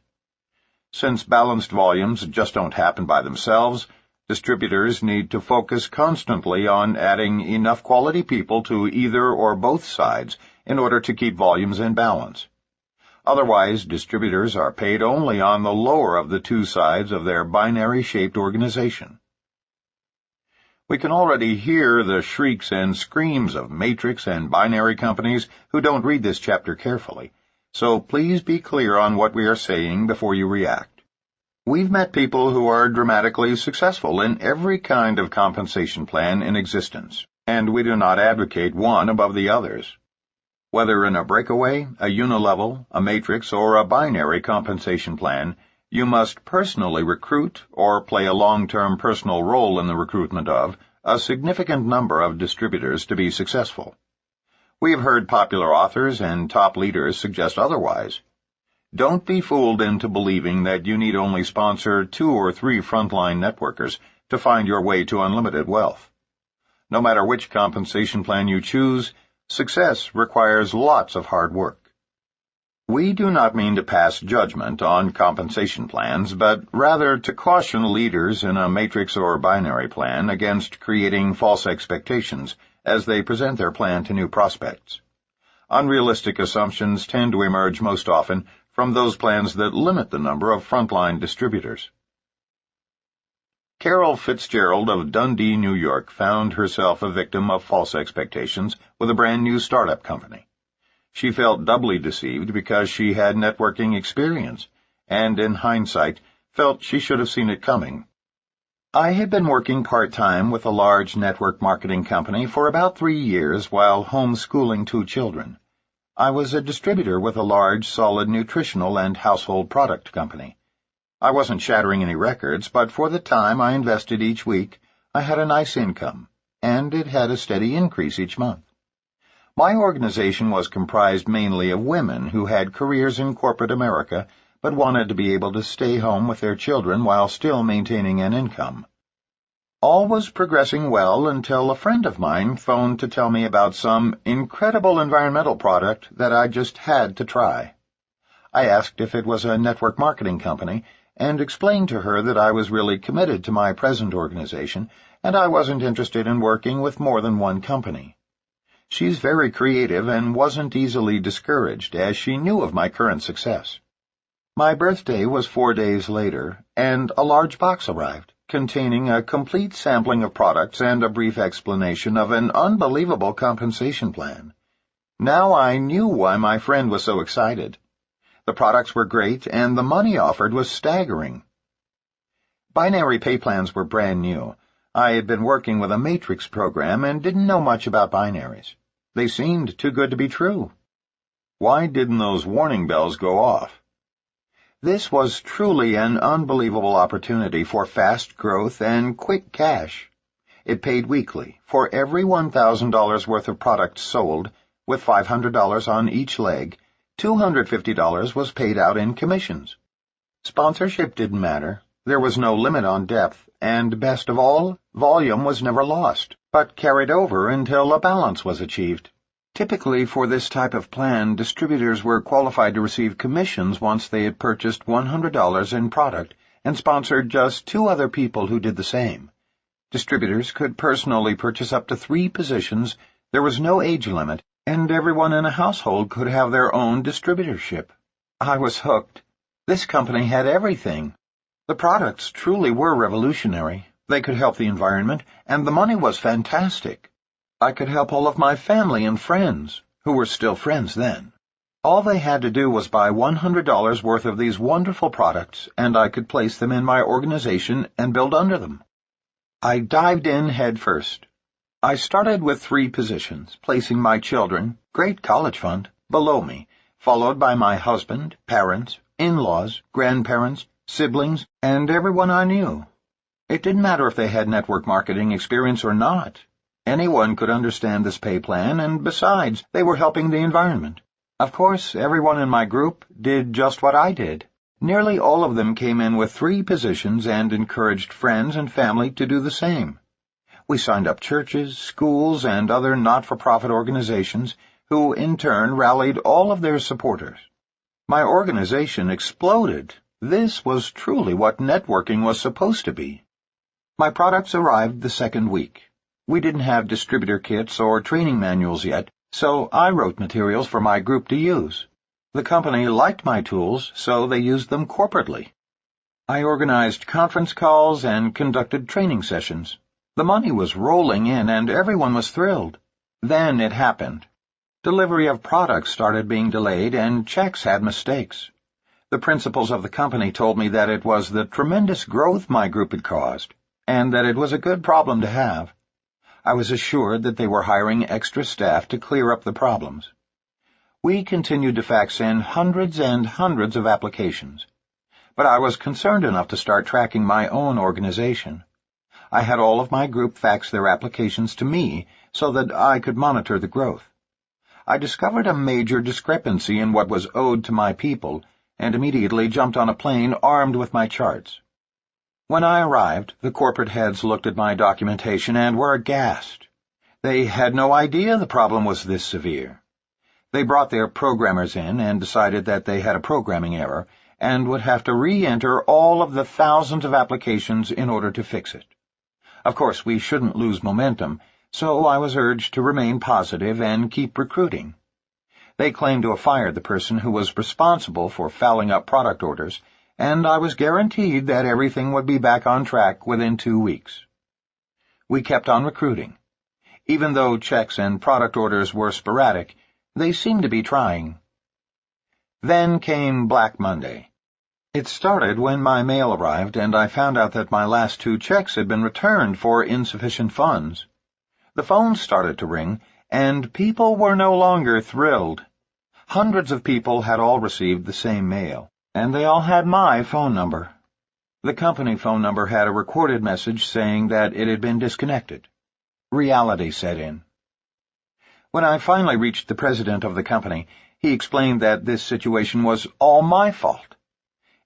Since balanced volumes just don't happen by themselves, distributors need to focus constantly on adding enough quality people to either or both sides in order to keep volumes in balance. Otherwise, distributors are paid only on the lower of the 2 sides of their binary-shaped organization. We can already hear the shrieks and screams of matrix and binary companies who don't read this chapter carefully, so please be clear on what we are saying before you react. We've met people who are dramatically successful in every kind of compensation plan in existence, and we do not advocate one above the others. Whether in a breakaway, a unilevel, a matrix, or a binary compensation plan, you must personally recruit or play a long-term personal role in the recruitment of a significant number of distributors to be successful. We have heard popular authors and top leaders suggest otherwise. Don't be fooled into believing that you need only sponsor 2 or 3 frontline networkers to find your way to unlimited wealth. No matter which compensation plan you choose, success requires lots of hard work. We do not mean to pass judgment on compensation plans, but rather to caution leaders in a matrix or binary plan against creating false expectations as they present their plan to new prospects. Unrealistic assumptions tend to emerge most often from those plans that limit the number of frontline distributors. Carol Fitzgerald of Dundee, New York, found herself a victim of false expectations with a brand-new startup company. She felt doubly deceived because she had networking experience, and in hindsight, felt she should have seen it coming. I had been working part-time with a large network marketing company for about 3 years while homeschooling 2 children. I was a distributor with a large, solid nutritional and household product company. I wasn't shattering any records, but for the time I invested each week, I had a nice income, and it had a steady increase each month. My organization was comprised mainly of women who had careers in corporate America, but wanted to be able to stay home with their children while still maintaining an income. All was progressing well until a friend of mine phoned to tell me about some incredible environmental product that I just had to try. I asked if it was a network marketing company, and explained to her that I was really committed to my present organization, and I wasn't interested in working with more than one company. She's very creative and wasn't easily discouraged, as she knew of my current success. My birthday was 4 days later, and a large box arrived, containing a complete sampling of products and a brief explanation of an unbelievable compensation plan. Now I knew why my friend was so excited. The products were great, and the money offered was staggering. Binary pay plans were brand new. I had been working with a matrix program and didn't know much about binaries. They seemed too good to be true. Why didn't those warning bells go off? This was truly an unbelievable opportunity for fast growth and quick cash. It paid weekly for every $1,000 worth of products sold, with $500 on each leg. $250 was paid out in commissions. Sponsorship didn't matter. There was no limit on depth, and best of all, volume was never lost, but carried over until a balance was achieved. Typically, for this type of plan, distributors were qualified to receive commissions once they had purchased $100 in product and sponsored just 2 other people who did the same. Distributors could personally purchase up to 3 positions, there was no age limit, and everyone in a household could have their own distributorship. I was hooked. This company had everything. The products truly were revolutionary. They could help the environment, and the money was fantastic. I could help all of my family and friends, who were still friends then. All they had to do was buy $100 worth of these wonderful products, and I could place them in my organization and build under them. I dived in head first. I started with 3 positions, placing my children, great college fund, below me, followed by my husband, parents, in-laws, grandparents, siblings, and everyone I knew. It didn't matter if they had network marketing experience or not. Anyone could understand this pay plan, and besides, they were helping the environment. Of course, everyone in my group did just what I did. Nearly all of them came in with 3 positions and encouraged friends and family to do the same. We signed up churches, schools, and other not-for-profit organizations who, in turn, rallied all of their supporters. My organization exploded. This was truly what networking was supposed to be. My products arrived the second week. We didn't have distributor kits or training manuals yet, so I wrote materials for my group to use. The company liked my tools, so they used them corporately. I organized conference calls and conducted training sessions. The money was rolling in, and everyone was thrilled. Then it happened. Delivery of products started being delayed, and checks had mistakes. The principals of the company told me that it was the tremendous growth my group had caused, and that it was a good problem to have. I was assured that they were hiring extra staff to clear up the problems. We continued to fax in hundreds and hundreds of applications, but I was concerned enough to start tracking my own organization. I had all of my group fax their applications to me so that I could monitor the growth. I discovered a major discrepancy in what was owed to my people and immediately jumped on a plane armed with my charts. When I arrived, the corporate heads looked at my documentation and were aghast. They had no idea the problem was this severe. They brought their programmers in and decided that they had a programming error and would have to re-enter all of the thousands of applications in order to fix it. Of course, we shouldn't lose momentum, so I was urged to remain positive and keep recruiting. They claimed to have fired the person who was responsible for fouling up product orders, and I was guaranteed that everything would be back on track within 2 weeks. We kept on recruiting. Even though checks and product orders were sporadic, they seemed to be trying. Then came Black Monday. It started when my mail arrived and I found out that my last 2 checks had been returned for insufficient funds. The phones started to ring, and people were no longer thrilled. Hundreds of people had all received the same mail, and they all had my phone number. The company phone number had a recorded message saying that it had been disconnected. Reality set in. When I finally reached the president of the company, he explained that this situation was all my fault.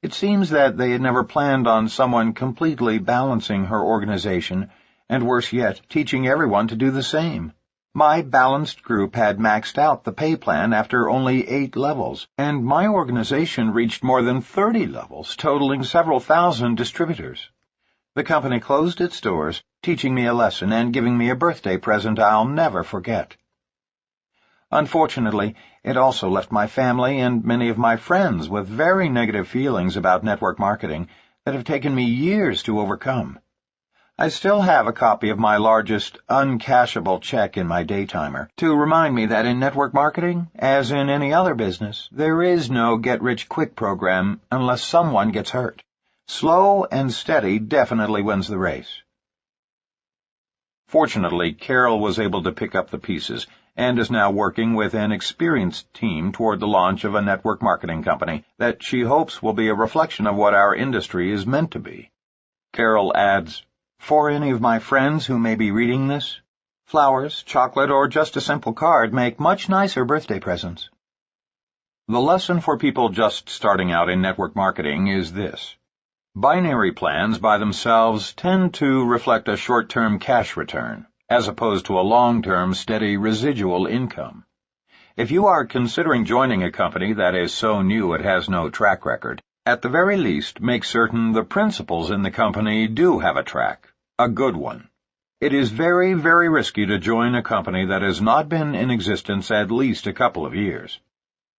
It seems that they had never planned on someone completely balancing her organization, and worse yet, teaching everyone to do the same. My balanced group had maxed out the pay plan after only 8 levels, and my organization reached more than 30 levels, totaling several thousand distributors. The company closed its doors, teaching me a lesson and giving me a birthday present I'll never forget. Unfortunately, it also left my family and many of my friends with very negative feelings about network marketing that have taken me years to overcome. I still have a copy of my largest uncashable check in my daytimer to remind me that in network marketing, as in any other business, there is no get-rich-quick program unless someone gets hurt. Slow and steady definitely wins the race. Fortunately, Carol was able to pick up the pieces and is now working with an experienced team toward the launch of a network marketing company that she hopes will be a reflection of what our industry is meant to be. Carol adds, "For any of my friends who may be reading this, flowers, chocolate, or just a simple card make much nicer birthday presents." The lesson for people just starting out in network marketing is this. Binary plans by themselves tend to reflect a short-term cash return, as opposed to a long-term steady residual income. If you are considering joining a company that is so new it has no track record, at the very least make certain the principals in the company do have a track, a good one. It is very, very risky to join a company that has not been in existence at least a couple of years.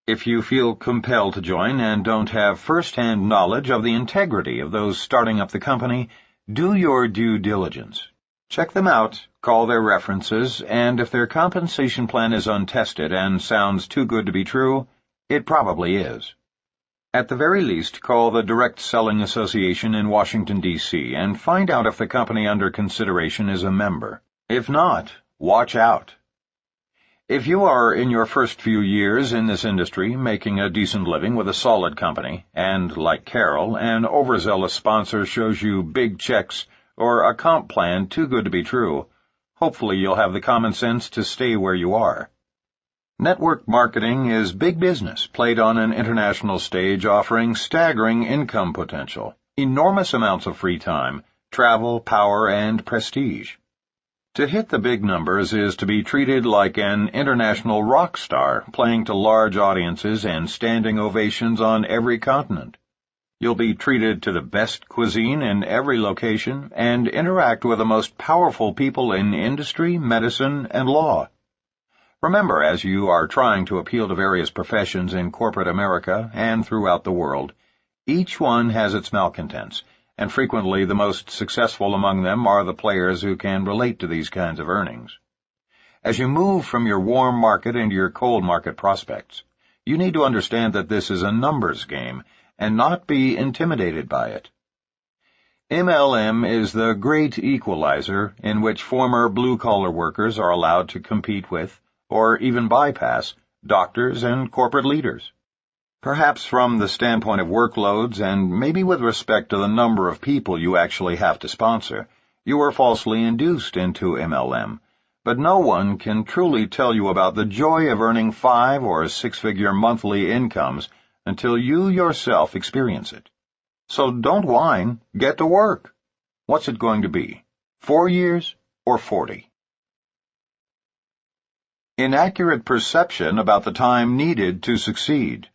If you feel compelled to join and don't have first-hand knowledge of the integrity of those starting up the company, do your due diligence. Check them out, call their references, and if their compensation plan is untested and sounds too good to be true, it probably is. At the very least, call the Direct Selling Association in Washington, D.C., and find out if the company under consideration is a member. If not, watch out. If you are in your first few years in this industry, making a decent living with a solid company, and, like Carol, an overzealous sponsor shows you big checks or a comp plan too good to be true, hopefully you'll have the common sense to stay where you are. Network marketing is big business played on an international stage, offering staggering income potential, enormous amounts of free time, travel, power, and prestige. To hit the big numbers is to be treated like an international rock star, playing to large audiences and standing ovations on every continent. You'll be treated to the best cuisine in every location and interact with the most powerful people in industry, medicine, and law. Remember, as you are trying to appeal to various professions in corporate America and throughout the world, each one has its malcontents, and frequently the most successful among them are the players who can relate to these kinds of earnings. As you move from your warm market into your cold market prospects, you need to understand that this is a numbers game and not be intimidated by it. MLM is the great equalizer in which former blue-collar workers are allowed to compete with, or even bypass, doctors and corporate leaders. Perhaps from the standpoint of workloads and maybe with respect to the number of people you actually have to sponsor, you are falsely induced into MLM, but no one can truly tell you about the joy of earning 5- or 6-figure monthly incomes until you yourself experience it. So don't whine, get to work. What's it going to be? 4 years or 40? Inaccurate perception about the time needed to succeed.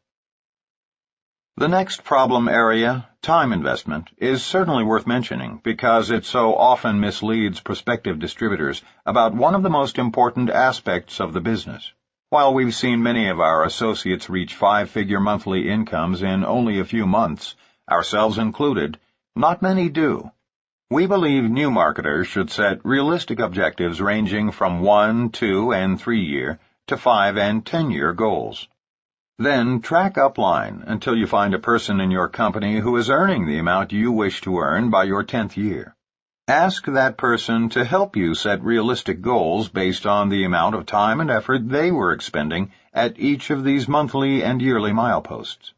The next problem area, time investment, is certainly worth mentioning because it so often misleads prospective distributors about one of the most important aspects of the business. While we've seen many of our associates reach 5-figure monthly incomes in only a few months, ourselves included, not many do. We believe new marketers should set realistic objectives ranging from 1, 2, and 3-year to 5- and 10-year goals. Then track upline until you find a person in your company who is earning the amount you wish to earn by your 10th year. Ask that person to help you set realistic goals based on the amount of time and effort they were expending at each of these monthly and yearly mileposts.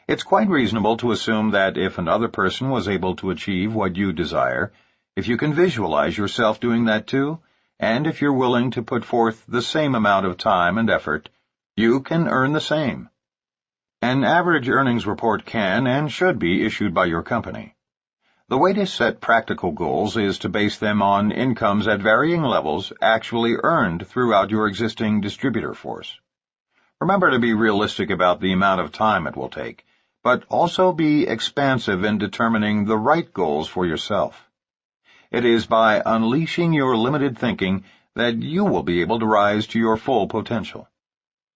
It's quite reasonable to assume that if another person was able to achieve what you desire, if you can visualize yourself doing that too, and if you're willing to put forth the same amount of time and effort, you can earn the same. An average earnings report can and should be issued by your company. The way to set practical goals is to base them on incomes at varying levels actually earned throughout your existing distributor force. Remember to be realistic about the amount of time it will take, but also be expansive in determining the right goals for yourself. It is by unleashing your limited thinking that you will be able to rise to your full potential.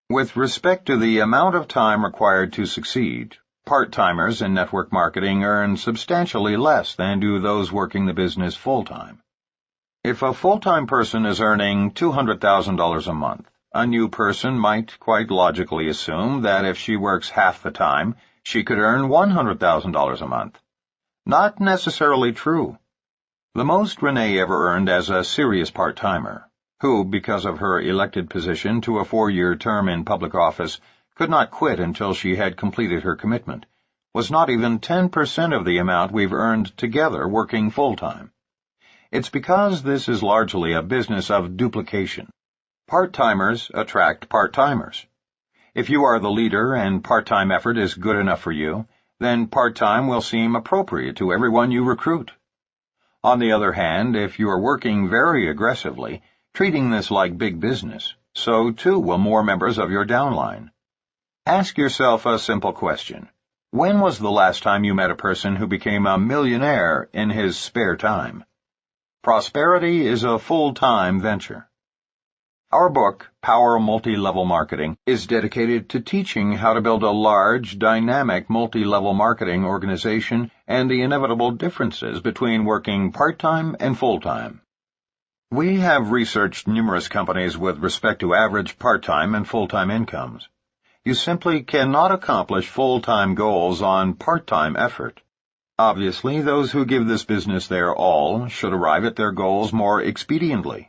With respect to the amount of time required to succeed, part-timers in network marketing earn substantially less than do those working the business full-time. If a full-time person is earning $200,000 a month, a new person might quite logically assume that if she works half the time, she could earn $100,000 a month. Not necessarily true. The most Renee ever earned as a serious part-timer, who, because of her elected position to a 4-year term in public office, could not quit until she had completed her commitment, was not even 10% of the amount we've earned together working full-time. It's because this is largely a business of duplication. Part-timers attract part-timers. If you are the leader and part-time effort is good enough for you, then part-time will seem appropriate to everyone you recruit. On the other hand, if you are working very aggressively, treating this like big business, so too will more members of your downline. Ask yourself a simple question. When was the last time you met a person who became a millionaire in his spare time? Prosperity is a full-time venture. Our book, Power Multi-Level Marketing, is dedicated to teaching how to build a large, dynamic multi-level marketing organization and the inevitable differences between working part-time and full-time. We have researched numerous companies with respect to average part-time and full-time incomes. You simply cannot accomplish full-time goals on part-time effort. Obviously, those who give this business their all should arrive at their goals more expediently.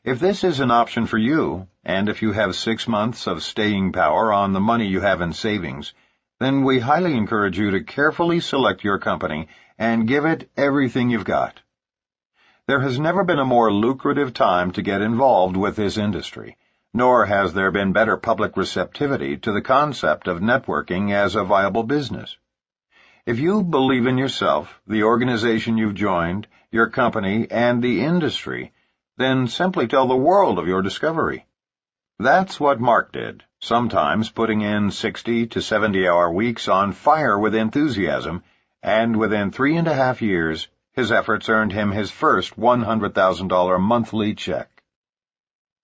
If this is an option for you, and if you have 6 months of staying power on the money you have in savings, then we highly encourage you to carefully select your company and give it everything you've got. There has never been a more lucrative time to get involved with this industry, nor has there been better public receptivity to the concept of networking as a viable business. If you believe in yourself, the organization you've joined, your company, and the industry, then simply tell the world of your discovery. That's what Mark did, sometimes putting in 60 to 70-hour weeks on fire with enthusiasm, and within 3.5 years, his efforts earned him his first $100,000 monthly check.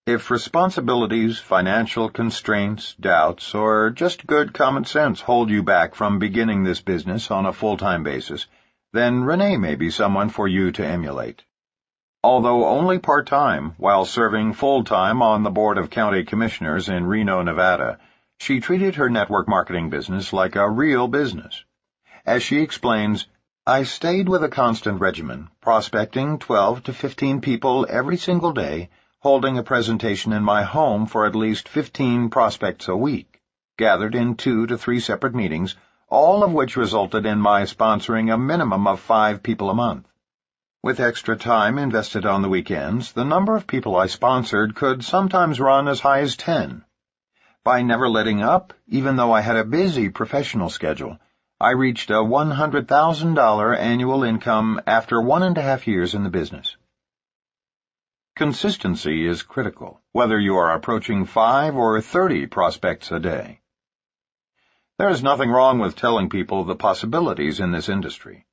If responsibilities, financial constraints, doubts, or just good common sense hold you back from beginning this business on a full-time basis, then Renee may be someone for you to emulate. Although only part-time, while serving full-time on the Board of County Commissioners in Reno, Nevada, she treated her network marketing business like a real business. As she explains, I stayed with a constant regimen, prospecting 12 to 15 people every single day, holding a presentation in my home for at least 15 prospects a week, gathered in 2 to 3 separate meetings, all of which resulted in my sponsoring a minimum of 5 people a month. With extra time invested on the weekends, the number of people I sponsored could sometimes run as high as 10. By never letting up, even though I had a busy professional schedule, I reached a $100,000 annual income after 1.5 years in the business. Consistency is critical, whether you are approaching 5 or 30 prospects a day. There is nothing wrong with telling people the possibilities in this industry.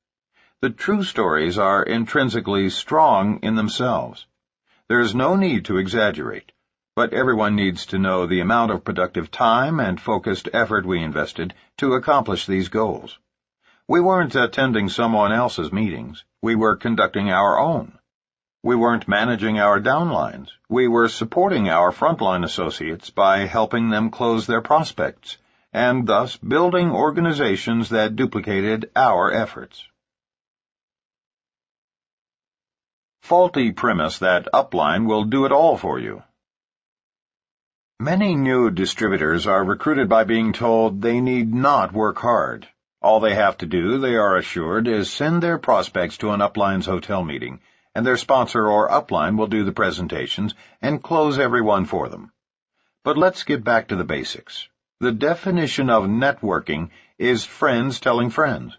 The true stories are intrinsically strong in themselves. There is no need to exaggerate, but everyone needs to know the amount of productive time and focused effort we invested to accomplish these goals. We weren't attending someone else's meetings. We were conducting our own. We weren't managing our downlines. We were supporting our frontline associates by helping them close their prospects, and thus building organizations that duplicated our efforts. Faulty premise that upline will do it all for you. Many new distributors are recruited by being told they need not work hard. All they have to do, they are assured, is send their prospects to an upline's hotel meeting, and their sponsor or upline will do the presentations and close everyone for them. But let's get back to the basics. The definition of networking is friends telling friends.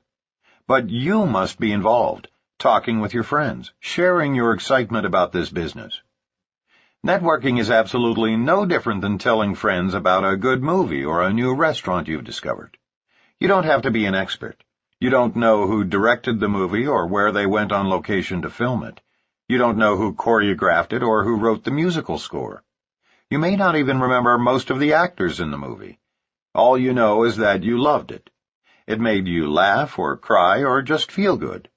But you must be involved, talking with your friends, sharing your excitement about this business. Networking is absolutely no different than telling friends about a good movie or a new restaurant you've discovered. You don't have to be an expert. You don't know who directed the movie or where they went on location to film it. You don't know who choreographed it or who wrote the musical score. You may not even remember most of the actors in the movie. All you know is that you loved it. It made you laugh or cry or just feel good.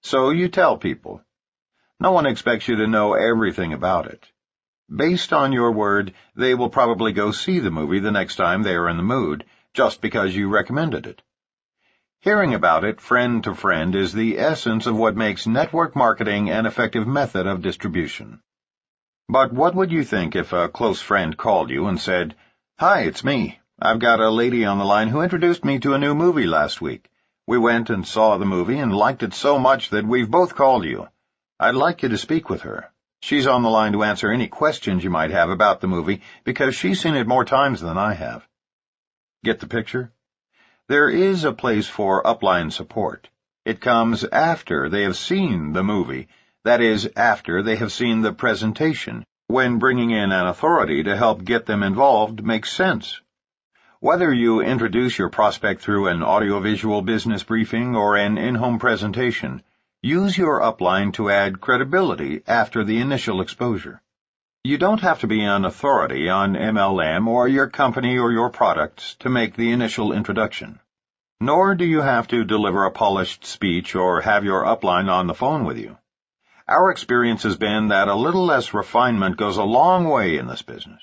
So you tell people. No one expects you to know everything about it. Based on your word, they will probably go see the movie the next time they are in the mood, just because you recommended it. Hearing about it friend to friend is the essence of what makes network marketing an effective method of distribution. But what would you think if a close friend called you and said, "Hi, it's me. I've got a lady on the line who introduced me to a new movie last week. We went and saw the movie and liked it so much that we've both called you. I'd like you to speak with her. She's on the line to answer any questions you might have about the movie because she's seen it more times than I have." Get the picture? There is a place for upline support. It comes after they have seen the movie, that is, after they have seen the presentation, when bringing in an authority to help get them involved makes sense. Whether you introduce your prospect through an audiovisual business briefing or an in-home presentation, use your upline to add credibility after the initial exposure. You don't have to be an authority on MLM or your company or your products to make the initial introduction. Nor do you have to deliver a polished speech or have your upline on the phone with you. Our experience has been that a little less refinement goes a long way in this business.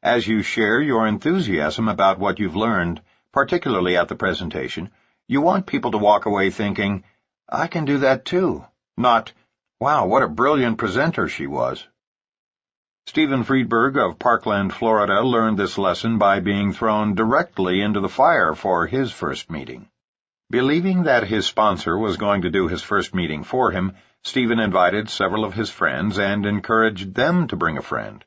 As you share your enthusiasm about what you've learned, particularly at the presentation, you want people to walk away thinking, "I can do that too," not, "Wow, what a brilliant presenter she was." Stephen Friedberg of Parkland, Florida, learned this lesson by being thrown directly into the fire for his first meeting. Believing that his sponsor was going to do his first meeting for him, Stephen invited several of his friends and encouraged them to bring a friend.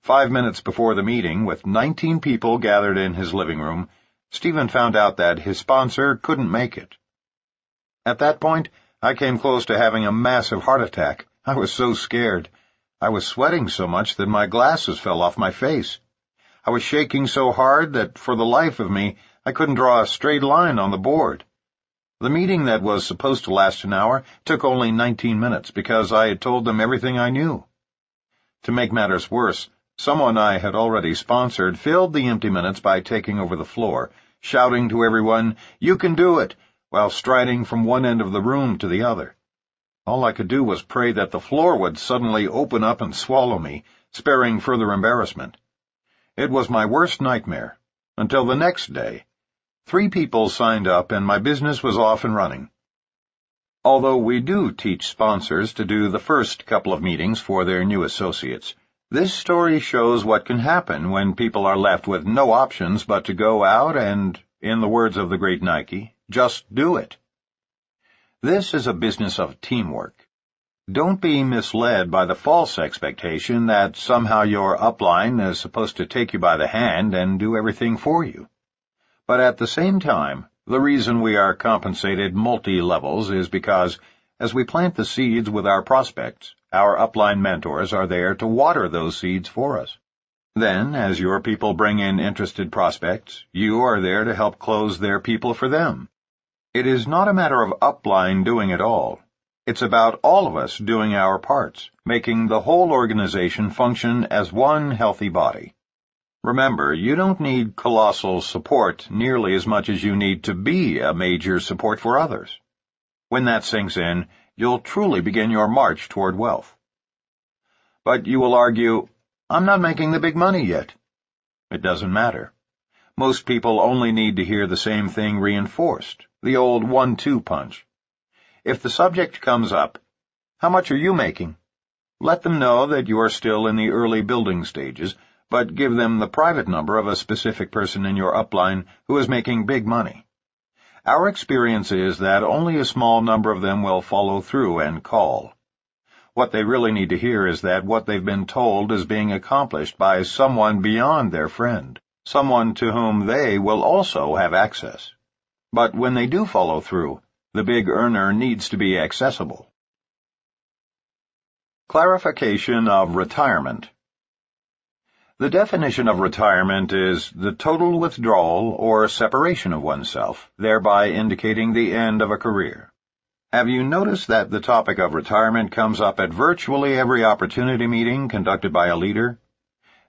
5 minutes before the meeting, with 19 people gathered in his living room, Stephen found out that his sponsor couldn't make it. At that point, I came close to having a massive heart attack. I was so scared. I was sweating so much that my glasses fell off my face. I was shaking so hard that, for the life of me, I couldn't draw a straight line on the board. The meeting that was supposed to last an hour took only 19 minutes because I had told them everything I knew. To make matters worse, someone I had already sponsored filled the empty minutes by taking over the floor, shouting to everyone, "You can do it," while striding from one end of the room to the other. All I could do was pray that the floor would suddenly open up and swallow me, sparing further embarrassment. It was my worst nightmare, until the next day. 3 people signed up and my business was off and running. Although we do teach sponsors to do the first couple of meetings for their new associates, this story shows what can happen when people are left with no options but to go out and, in the words of the great Nike, just do it. This is a business of teamwork. Don't be misled by the false expectation that somehow your upline is supposed to take you by the hand and do everything for you. But at the same time, the reason we are compensated multi-levels is because, as we plant the seeds with our prospects, our upline mentors are there to water those seeds for us. Then, as your people bring in interested prospects, you are there to help close their people for them. It is not a matter of upline doing it all. It's about all of us doing our parts, making the whole organization function as one healthy body. Remember, you don't need colossal support nearly as much as you need to be a major support for others. When that sinks in, you'll truly begin your march toward wealth. But you will argue, "I'm not making the big money yet." It doesn't matter. Most people only need to hear the same thing reinforced, the old 1-2 punch. If the subject comes up, "How much are you making?" let them know that you are still in the early building stages, but give them the private number of a specific person in your upline who is making big money. Our experience is that only a small number of them will follow through and call. What they really need to hear is that what they've been told is being accomplished by someone beyond their friend, someone to whom they will also have access. But when they do follow through, the big earner needs to be accessible. Clarification of retirement. The definition of retirement is the total withdrawal or separation of oneself, thereby indicating the end of a career. Have you noticed that the topic of retirement comes up at virtually every opportunity meeting conducted by a leader?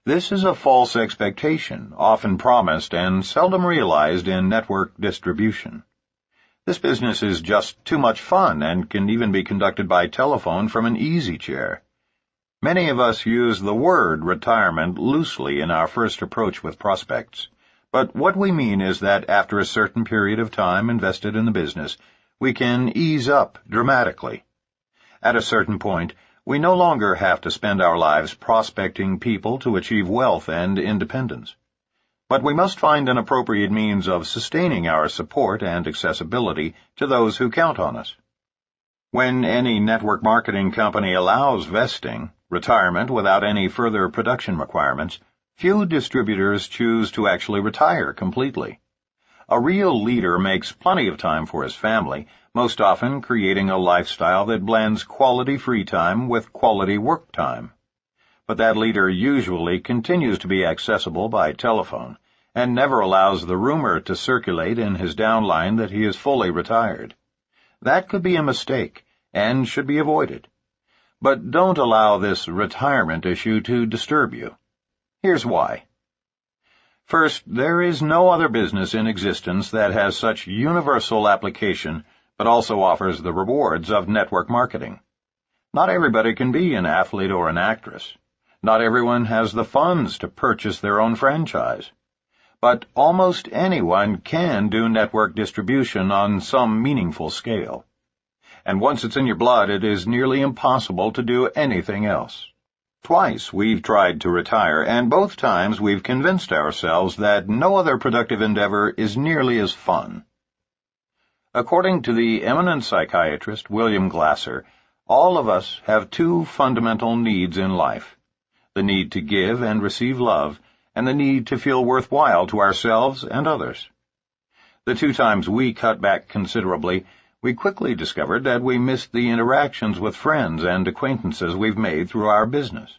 This is a false expectation, often promised and seldom realized in network distribution. This business is just too much fun and can even be conducted by telephone from an easy chair. Many of us use the word retirement loosely in our first approach with prospects, but what we mean is that after a certain period of time invested in the business, we can ease up dramatically. At a certain point, we no longer have to spend our lives prospecting people to achieve wealth and independence. But we must find an appropriate means of sustaining our support and accessibility to those who count on us. When any network marketing company allows vesting, retirement without any further production requirements, few distributors choose to actually retire completely. A real leader makes plenty of time for his family, most often creating a lifestyle that blends quality free time with quality work time. But that leader usually continues to be accessible by telephone and never allows the rumor to circulate in his downline that he is fully retired. That could be a mistake and should be avoided. But don't allow this retirement issue to disturb you. Here's why. First, there is no other business in existence that has such universal application but also offers the rewards of network marketing. Not everybody can be an athlete or an actress. Not everyone has the funds to purchase their own franchise. But almost anyone can do network distribution on some meaningful scale. And once it's in your blood, it is nearly impossible to do anything else. Twice we've tried to retire, and both times we've convinced ourselves that no other productive endeavor is nearly as fun. According to the eminent psychiatrist William Glasser, all of us have two fundamental needs in life: the need to give and receive love, and the need to feel worthwhile to ourselves and others. The two times we cut back considerably, we quickly discovered that we missed the interactions with friends and acquaintances we've made through our business.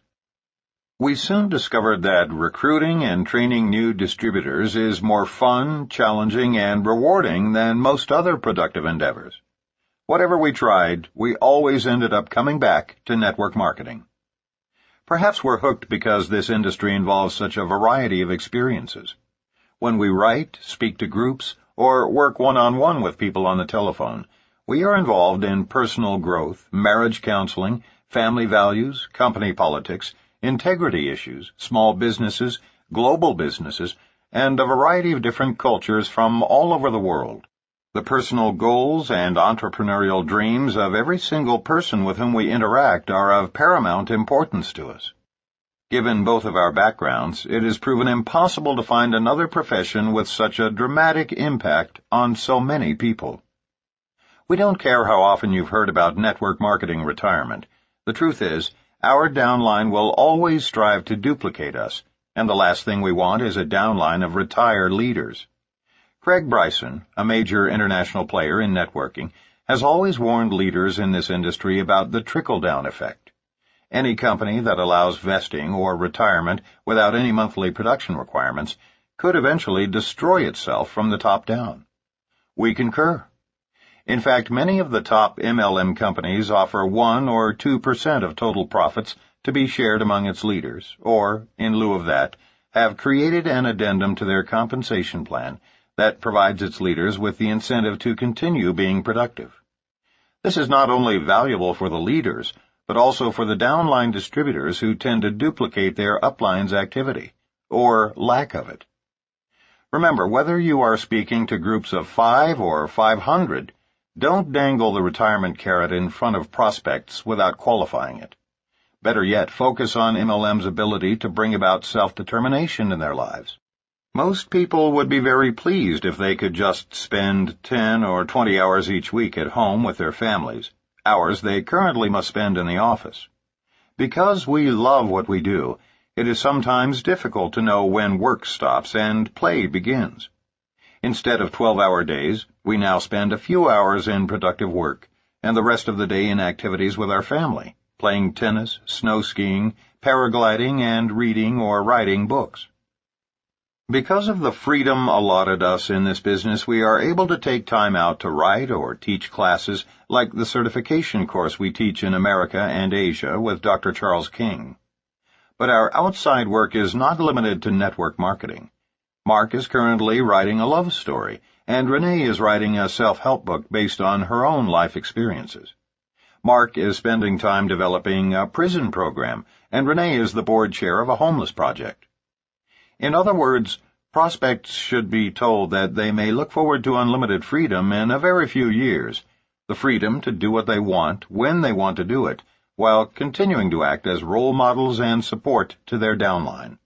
We soon discovered that recruiting and training new distributors is more fun, challenging, and rewarding than most other productive endeavors. Whatever we tried, we always ended up coming back to network marketing. Perhaps we're hooked because this industry involves such a variety of experiences. When we write, speak to groups, or work one-on-one with people on the telephone, we are involved in personal growth, marriage counseling, family values, company politics, integrity issues, small businesses, global businesses, and a variety of different cultures from all over the world. The personal goals and entrepreneurial dreams of every single person with whom we interact are of paramount importance to us. Given both of our backgrounds, it has proven impossible to find another profession with such a dramatic impact on so many people. We don't care how often you've heard about network marketing retirement. The truth is, our downline will always strive to duplicate us, and the last thing we want is a downline of retired leaders. Craig Bryson, a major international player in networking, has always warned leaders in this industry about the trickle-down effect. Any company that allows vesting or retirement without any monthly production requirements could eventually destroy itself from the top down. We concur. In fact, many of the top MLM companies offer 1 or 2% of total profits to be shared among its leaders, or, in lieu of that, have created an addendum to their compensation plan that provides its leaders with the incentive to continue being productive. This is not only valuable for the leaders, but also for the downline distributors who tend to duplicate their upline's activity, or lack of it. Remember, whether you are speaking to groups of 5 or 500, don't dangle the retirement carrot in front of prospects without qualifying it. Better yet, focus on MLM's ability to bring about self-determination in their lives. Most people would be very pleased if they could just spend 10 or 20 hours each week at home with their families, hours they currently must spend in the office. Because we love what we do, it is sometimes difficult to know when work stops and play begins. Instead of 12-hour days, we now spend a few hours in productive work, and the rest of the day in activities with our family, playing tennis, snow skiing, paragliding, and reading or writing books. Because of the freedom allotted us in this business, we are able to take time out to write or teach classes like the certification course we teach in America and Asia with Dr. Charles King. But our outside work is not limited to network marketing. Mark is currently writing a love story, and Renee is writing a self-help book based on her own life experiences. Mark is spending time developing a prison program, and Renee is the board chair of a homeless project. In other words, prospects should be told that they may look forward to unlimited freedom in a very few years, the freedom to do what they want when they want to do it, while continuing to act as role models and support to their downline.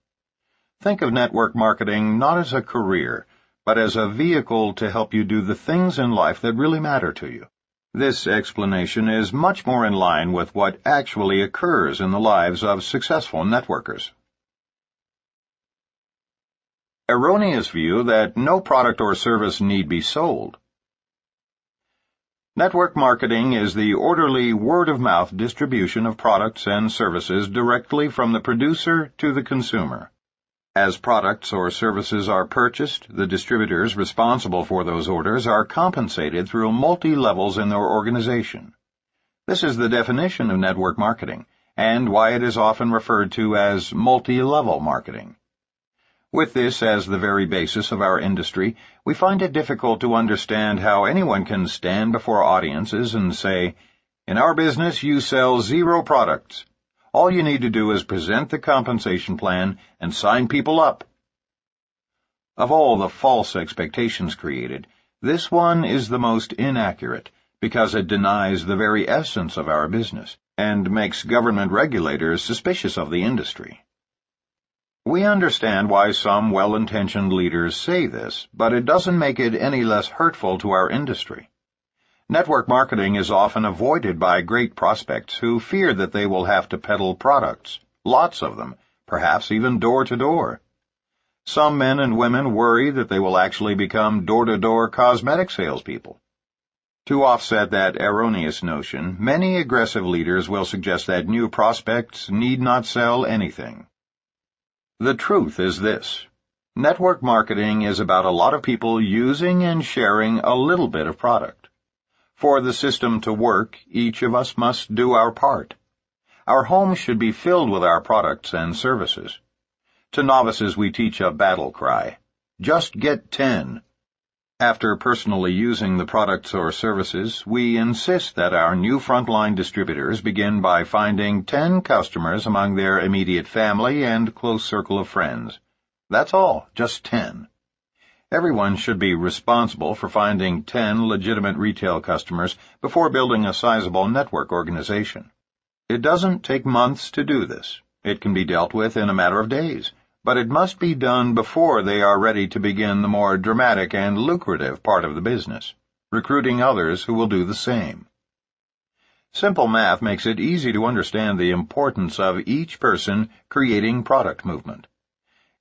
Think of network marketing not as a career, but as a vehicle to help you do the things in life that really matter to you. This explanation is much more in line with what actually occurs in the lives of successful networkers. Erroneous view that no product or service need be sold. Network marketing is the orderly word-of-mouth distribution of products and services directly from the producer to the consumer. As products or services are purchased, the distributors responsible for those orders are compensated through multi-levels in their organization. This is the definition of network marketing, and why it is often referred to as multi-level marketing. With this as the very basis of our industry, we find it difficult to understand how anyone can stand before audiences and say, "In our business, you sell 0 products. All you need to do is present the compensation plan and sign people up." Of all the false expectations created, this one is the most inaccurate because it denies the very essence of our business, and makes government regulators suspicious of the industry. We understand why some well-intentioned leaders say this, but it doesn't make it any less hurtful to our industry. Network marketing is often avoided by great prospects who fear that they will have to peddle products, lots of them, perhaps even door to door. Some men and women worry that they will actually become door-to-door cosmetic salespeople. To offset that erroneous notion, many aggressive leaders will suggest that new prospects need not sell anything. The truth is this: network marketing is about a lot of people using and sharing a little bit of product. For the system to work, each of us must do our part. Our homes should be filled with our products and services. To novices we teach a battle cry: just get 10. After personally using the products or services, we insist that our new frontline distributors begin by finding 10 customers among their immediate family and close circle of friends. That's all, just 10. Everyone should be responsible for finding 10 legitimate retail customers before building a sizable network organization. It doesn't take months to do this. It can be dealt with in a matter of days, but it must be done before they are ready to begin the more dramatic and lucrative part of the business, recruiting others who will do the same. Simple math makes it easy to understand the importance of each person creating product movement.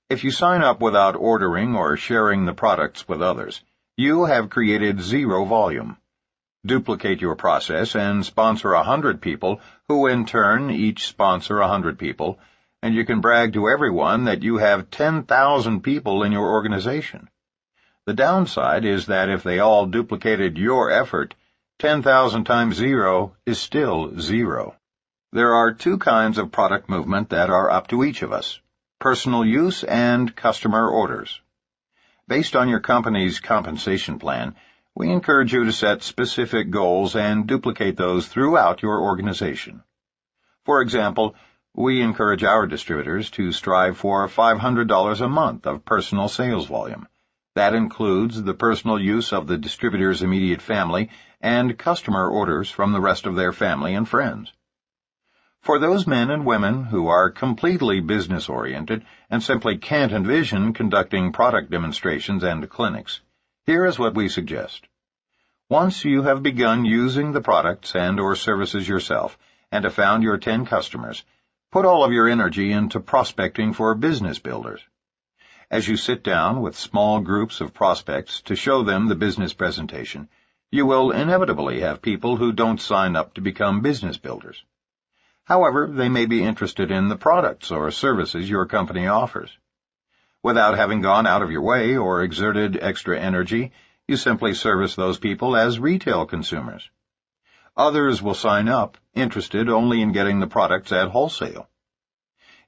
If you sign up without ordering or sharing the products with others, you have created zero volume. Duplicate your process and sponsor 100 people who in turn each sponsor 100 people, and you can brag to everyone that you have 10,000 people in your organization. The downside is that if they all duplicated your effort, 10,000 times 0 is still 0. There are two kinds of product movement that are up to each of us: personal use and customer orders. Based on your company's compensation plan, we encourage you to set specific goals and duplicate those throughout your organization. For example, we encourage our distributors to strive for $500 a month of personal sales volume. That includes the personal use of the distributor's immediate family and customer orders from the rest of their family and friends. For those men and women who are completely business-oriented and simply can't envision conducting product demonstrations and clinics, here is what we suggest. Once you have begun using the products and/or services yourself and have found your 10 customers, put all of your energy into prospecting for business builders. As you sit down with small groups of prospects to show them the business presentation, you will inevitably have people who don't sign up to become business builders. However, they may be interested in the products or services your company offers. Without having gone out of your way or exerted extra energy, you simply service those people as retail consumers. Others will sign up, interested only in getting the products at wholesale.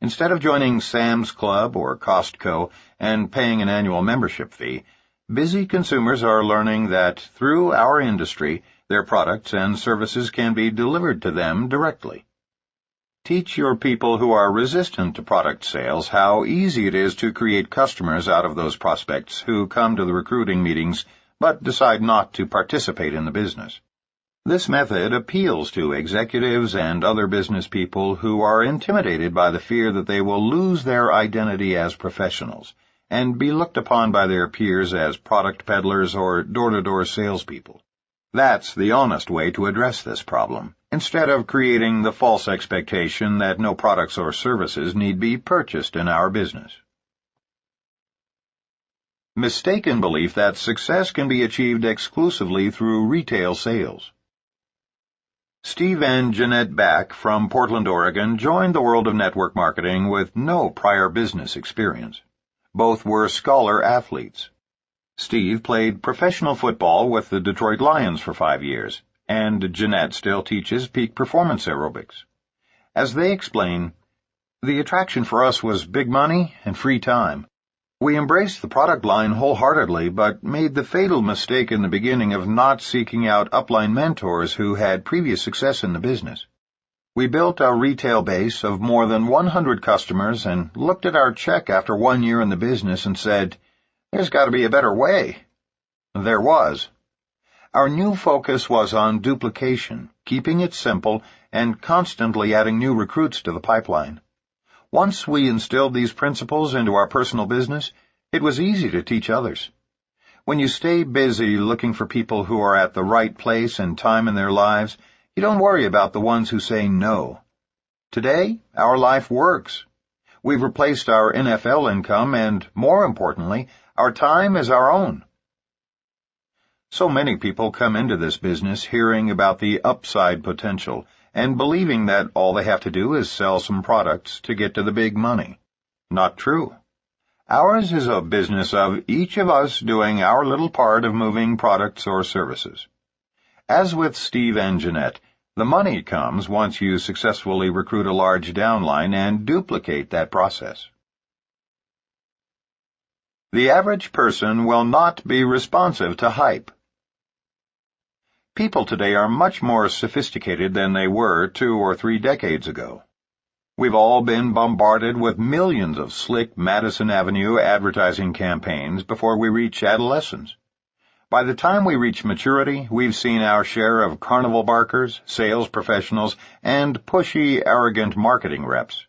Instead of joining Sam's Club or Costco and paying an annual membership fee, busy consumers are learning that through our industry, their products and services can be delivered to them directly. Teach your people who are resistant to product sales how easy it is to create customers out of those prospects who come to the recruiting meetings but decide not to participate in the business. This method appeals to executives and other business people who are intimidated by the fear that they will lose their identity as professionals and be looked upon by their peers as product peddlers or door-to-door salespeople. That's the honest way to address this problem, instead of creating the false expectation that no products or services need be purchased in our business. Mistaken belief that success can be achieved exclusively through retail sales. Steve and Jeanette Back from Portland, Oregon, joined the world of network marketing with no prior business experience. Both were scholar athletes. Steve played professional football with the Detroit Lions for 5 years, and Jeanette still teaches peak performance aerobics. As they explain, the attraction for us was big money and free time. We embraced the product line wholeheartedly, but made the fatal mistake in the beginning of not seeking out upline mentors who had previous success in the business. We built a retail base of more than 100 customers and looked at our check after 1 year in the business and said, "There's got to be a better way." There was. Our new focus was on duplication, keeping it simple, and constantly adding new recruits to the pipeline. Once we instilled these principles into our personal business, it was easy to teach others. When you stay busy looking for people who are at the right place and time in their lives, you don't worry about the ones who say no. Today, our life works. We've replaced our NFL income and, more importantly, our time is our own. So many people come into this business hearing about the upside potential and believing that all they have to do is sell some products to get to the big money. Not true. Ours is a business of each of us doing our little part of moving products or services. As with Steve and Jeanette, the money comes once you successfully recruit a large downline and duplicate that process. The average person will not be responsive to hype. People today are much more sophisticated than they were 2 or 3 decades ago. We've all been bombarded with millions of slick Madison Avenue advertising campaigns before we reach adolescence. By the time we reach maturity, we've seen our share of carnival barkers, sales professionals, and pushy, arrogant marketing reps.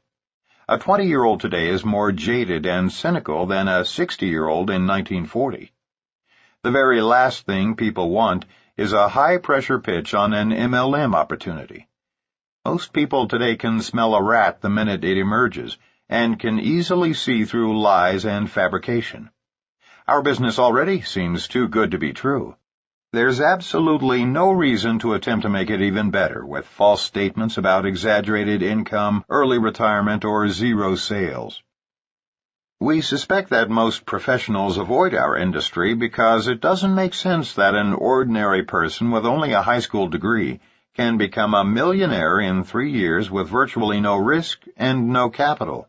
A 20-year-old today is more jaded and cynical than a 60-year-old in 1940. The very last thing people want is a high-pressure pitch on an MLM opportunity. Most people today can smell a rat the minute it emerges and can easily see through lies and fabrication. Our business already seems too good to be true. There's absolutely no reason to attempt to make it even better with false statements about exaggerated income, early retirement, or zero sales. We suspect that most professionals avoid our industry because it doesn't make sense that an ordinary person with only a high school degree can become a millionaire in 3 years with virtually no risk and no capital.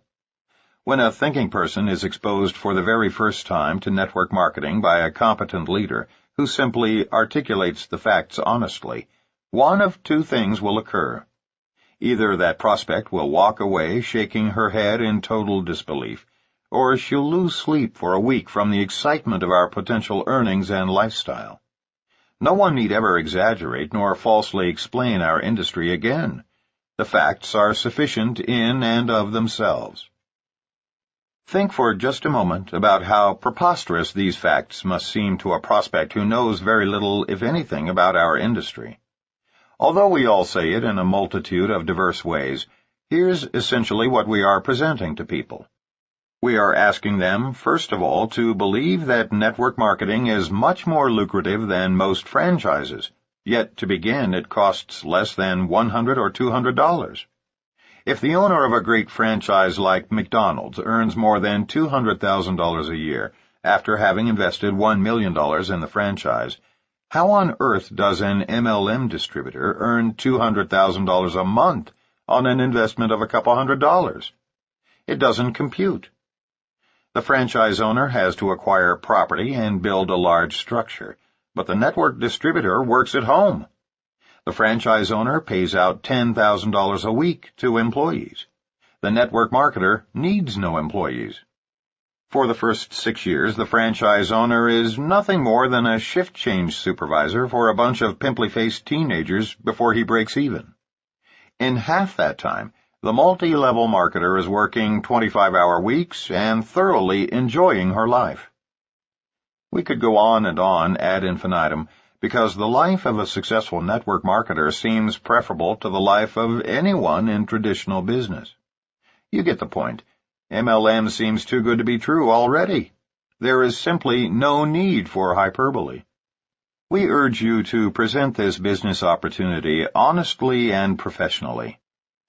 When a thinking person is exposed for the very first time to network marketing by a competent leader who simply articulates the facts honestly, one of 2 things will occur. Either that prospect will walk away shaking her head in total disbelief, or she'll lose sleep for a week from the excitement of our potential earnings and lifestyle. No one need ever exaggerate nor falsely explain our industry again. The facts are sufficient in and of themselves. Think for just a moment about how preposterous these facts must seem to a prospect who knows very little, if anything, about our industry. Although we all say it in a multitude of diverse ways, here's essentially what we are presenting to people. We are asking them, first of all, to believe that network marketing is much more lucrative than most franchises, yet to begin it costs less than $100 or $200. If the owner of a great franchise like McDonald's earns more than $200,000 a year after having invested $1 million in the franchise, how on earth does an MLM distributor earn $200,000 a month on an investment of a couple $100? It doesn't compute. The franchise owner has to acquire property and build a large structure, but the network distributor works at home. The franchise owner pays out $10,000 a week to employees. The network marketer needs no employees. For the first 6 years, the franchise owner is nothing more than a shift change supervisor for a bunch of pimply-faced teenagers before he breaks even. In half that time, the multi-level marketer is working 25-hour weeks and thoroughly enjoying her life. We could go on and on ad infinitum, because the life of a successful network marketer seems preferable to the life of anyone in traditional business. You get the point. MLM seems too good to be true already. There is simply no need for hyperbole. We urge you to present this business opportunity honestly and professionally.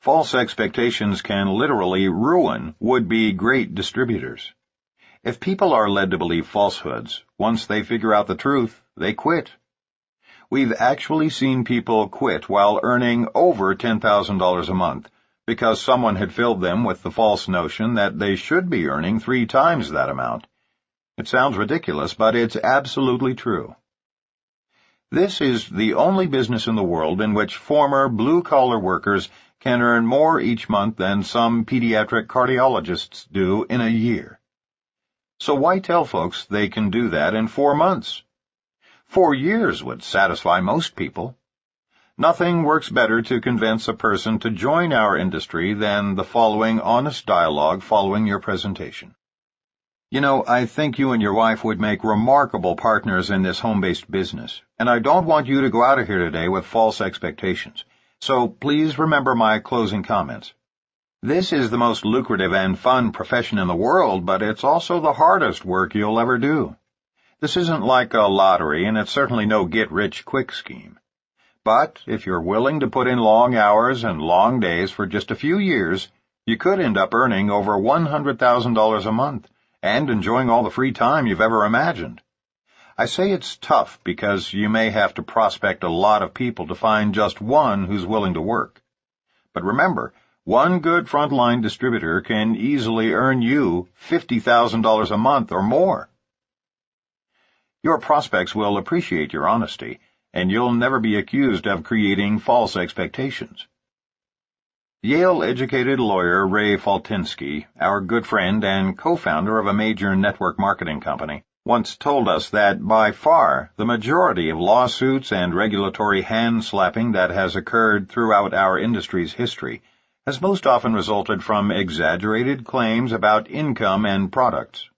False expectations can literally ruin would-be great distributors. If people are led to believe falsehoods, once they figure out the truth, they quit. We've actually seen people quit while earning over $10,000 a month because someone had filled them with the false notion that they should be earning 3 times that amount. It sounds ridiculous, but it's absolutely true. This is the only business in the world in which former blue-collar workers can earn more each month than some pediatric cardiologists do in a year. So why tell folks they can do that in 4 months? 4 years would satisfy most people. Nothing works better to convince a person to join our industry than the following honest dialogue following your presentation. You know, I think you and your wife would make remarkable partners in this home-based business, and I don't want you to go out of here today with false expectations. So please remember my closing comments. This is the most lucrative and fun profession in the world, but it's also the hardest work you'll ever do. This isn't like a lottery, and it's certainly no get-rich-quick scheme. But if you're willing to put in long hours and long days for just a few years, you could end up earning over $100,000 a month and enjoying all the free time you've ever imagined. I say it's tough because you may have to prospect a lot of people to find just one who's willing to work. But remember, one good frontline distributor can easily earn you $50,000 a month or more. Your prospects will appreciate your honesty, and you'll never be accused of creating false expectations. Yale-educated lawyer Ray Faltinsky, our good friend and co-founder of a major network marketing company, once told us that by far the majority of lawsuits and regulatory hand-slapping that has occurred throughout our industry's history has most often resulted from exaggerated claims about income and products.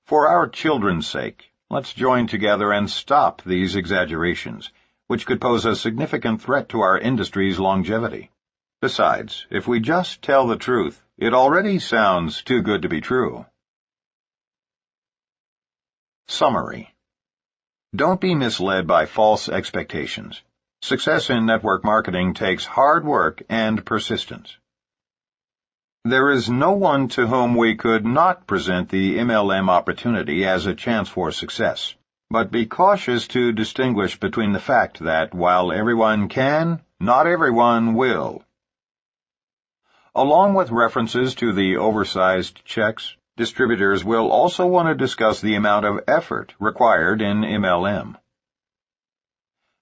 For our children's sake, let's join together and stop these exaggerations, which could pose a significant threat to our industry's longevity. Besides, if we just tell the truth, it already sounds too good to be true. Summary. Don't be misled by false expectations. Success in network marketing takes hard work and persistence. There is no one to whom we could not present the MLM opportunity as a chance for success, but be cautious to distinguish between the fact that while everyone can, not everyone will. Along with references to the oversized checks, distributors will also want to discuss the amount of effort required in MLM.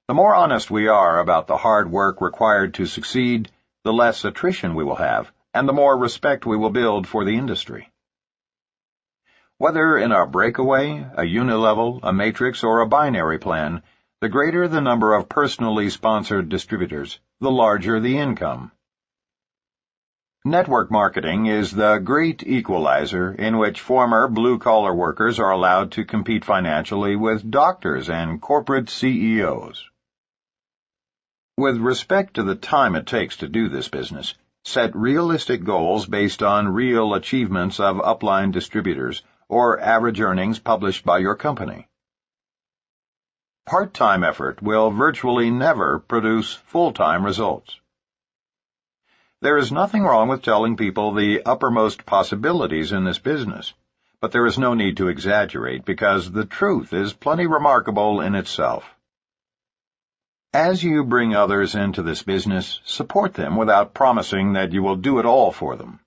The more honest we are about the hard work required to succeed, the less attrition we will have, and the more respect we will build for the industry. Whether in a breakaway, a unilevel, a matrix, or a binary plan, the greater the number of personally sponsored distributors, the larger the income. Network marketing is the great equalizer in which former blue-collar workers are allowed to compete financially with doctors and corporate CEOs. With respect to the time it takes to do this business, set realistic goals based on real achievements of upline distributors or average earnings published by your company. Part-time effort will virtually never produce full-time results. There is nothing wrong with telling people the uppermost possibilities in this business, but there is no need to exaggerate because the truth is plenty remarkable in itself. As you bring others into this business, support them without promising that you will do it all for them.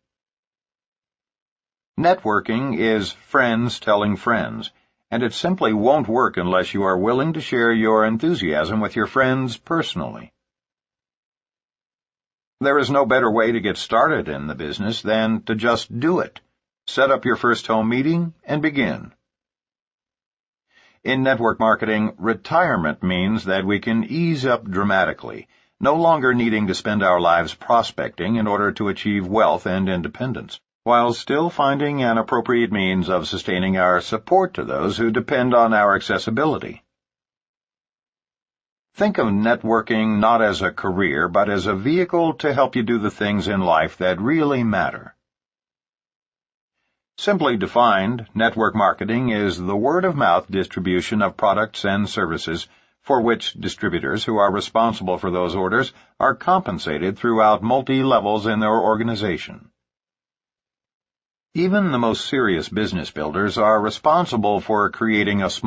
Networking is friends telling friends, and it simply won't work unless you are willing to share your enthusiasm with your friends personally. There is no better way to get started in the business than to just do it. Set up your first home meeting and begin. In network marketing, retirement means that we can ease up dramatically, no longer needing to spend our lives prospecting in order to achieve wealth and independence, while still finding an appropriate means of sustaining our support to those who depend on our accessibility. Think of networking not as a career, but as a vehicle to help you do the things in life that really matter. Simply defined, network marketing is the word-of-mouth distribution of products and services for which distributors who are responsible for those orders are compensated throughout multi-levels in their organization. Even the most serious business builders are responsible for creating a small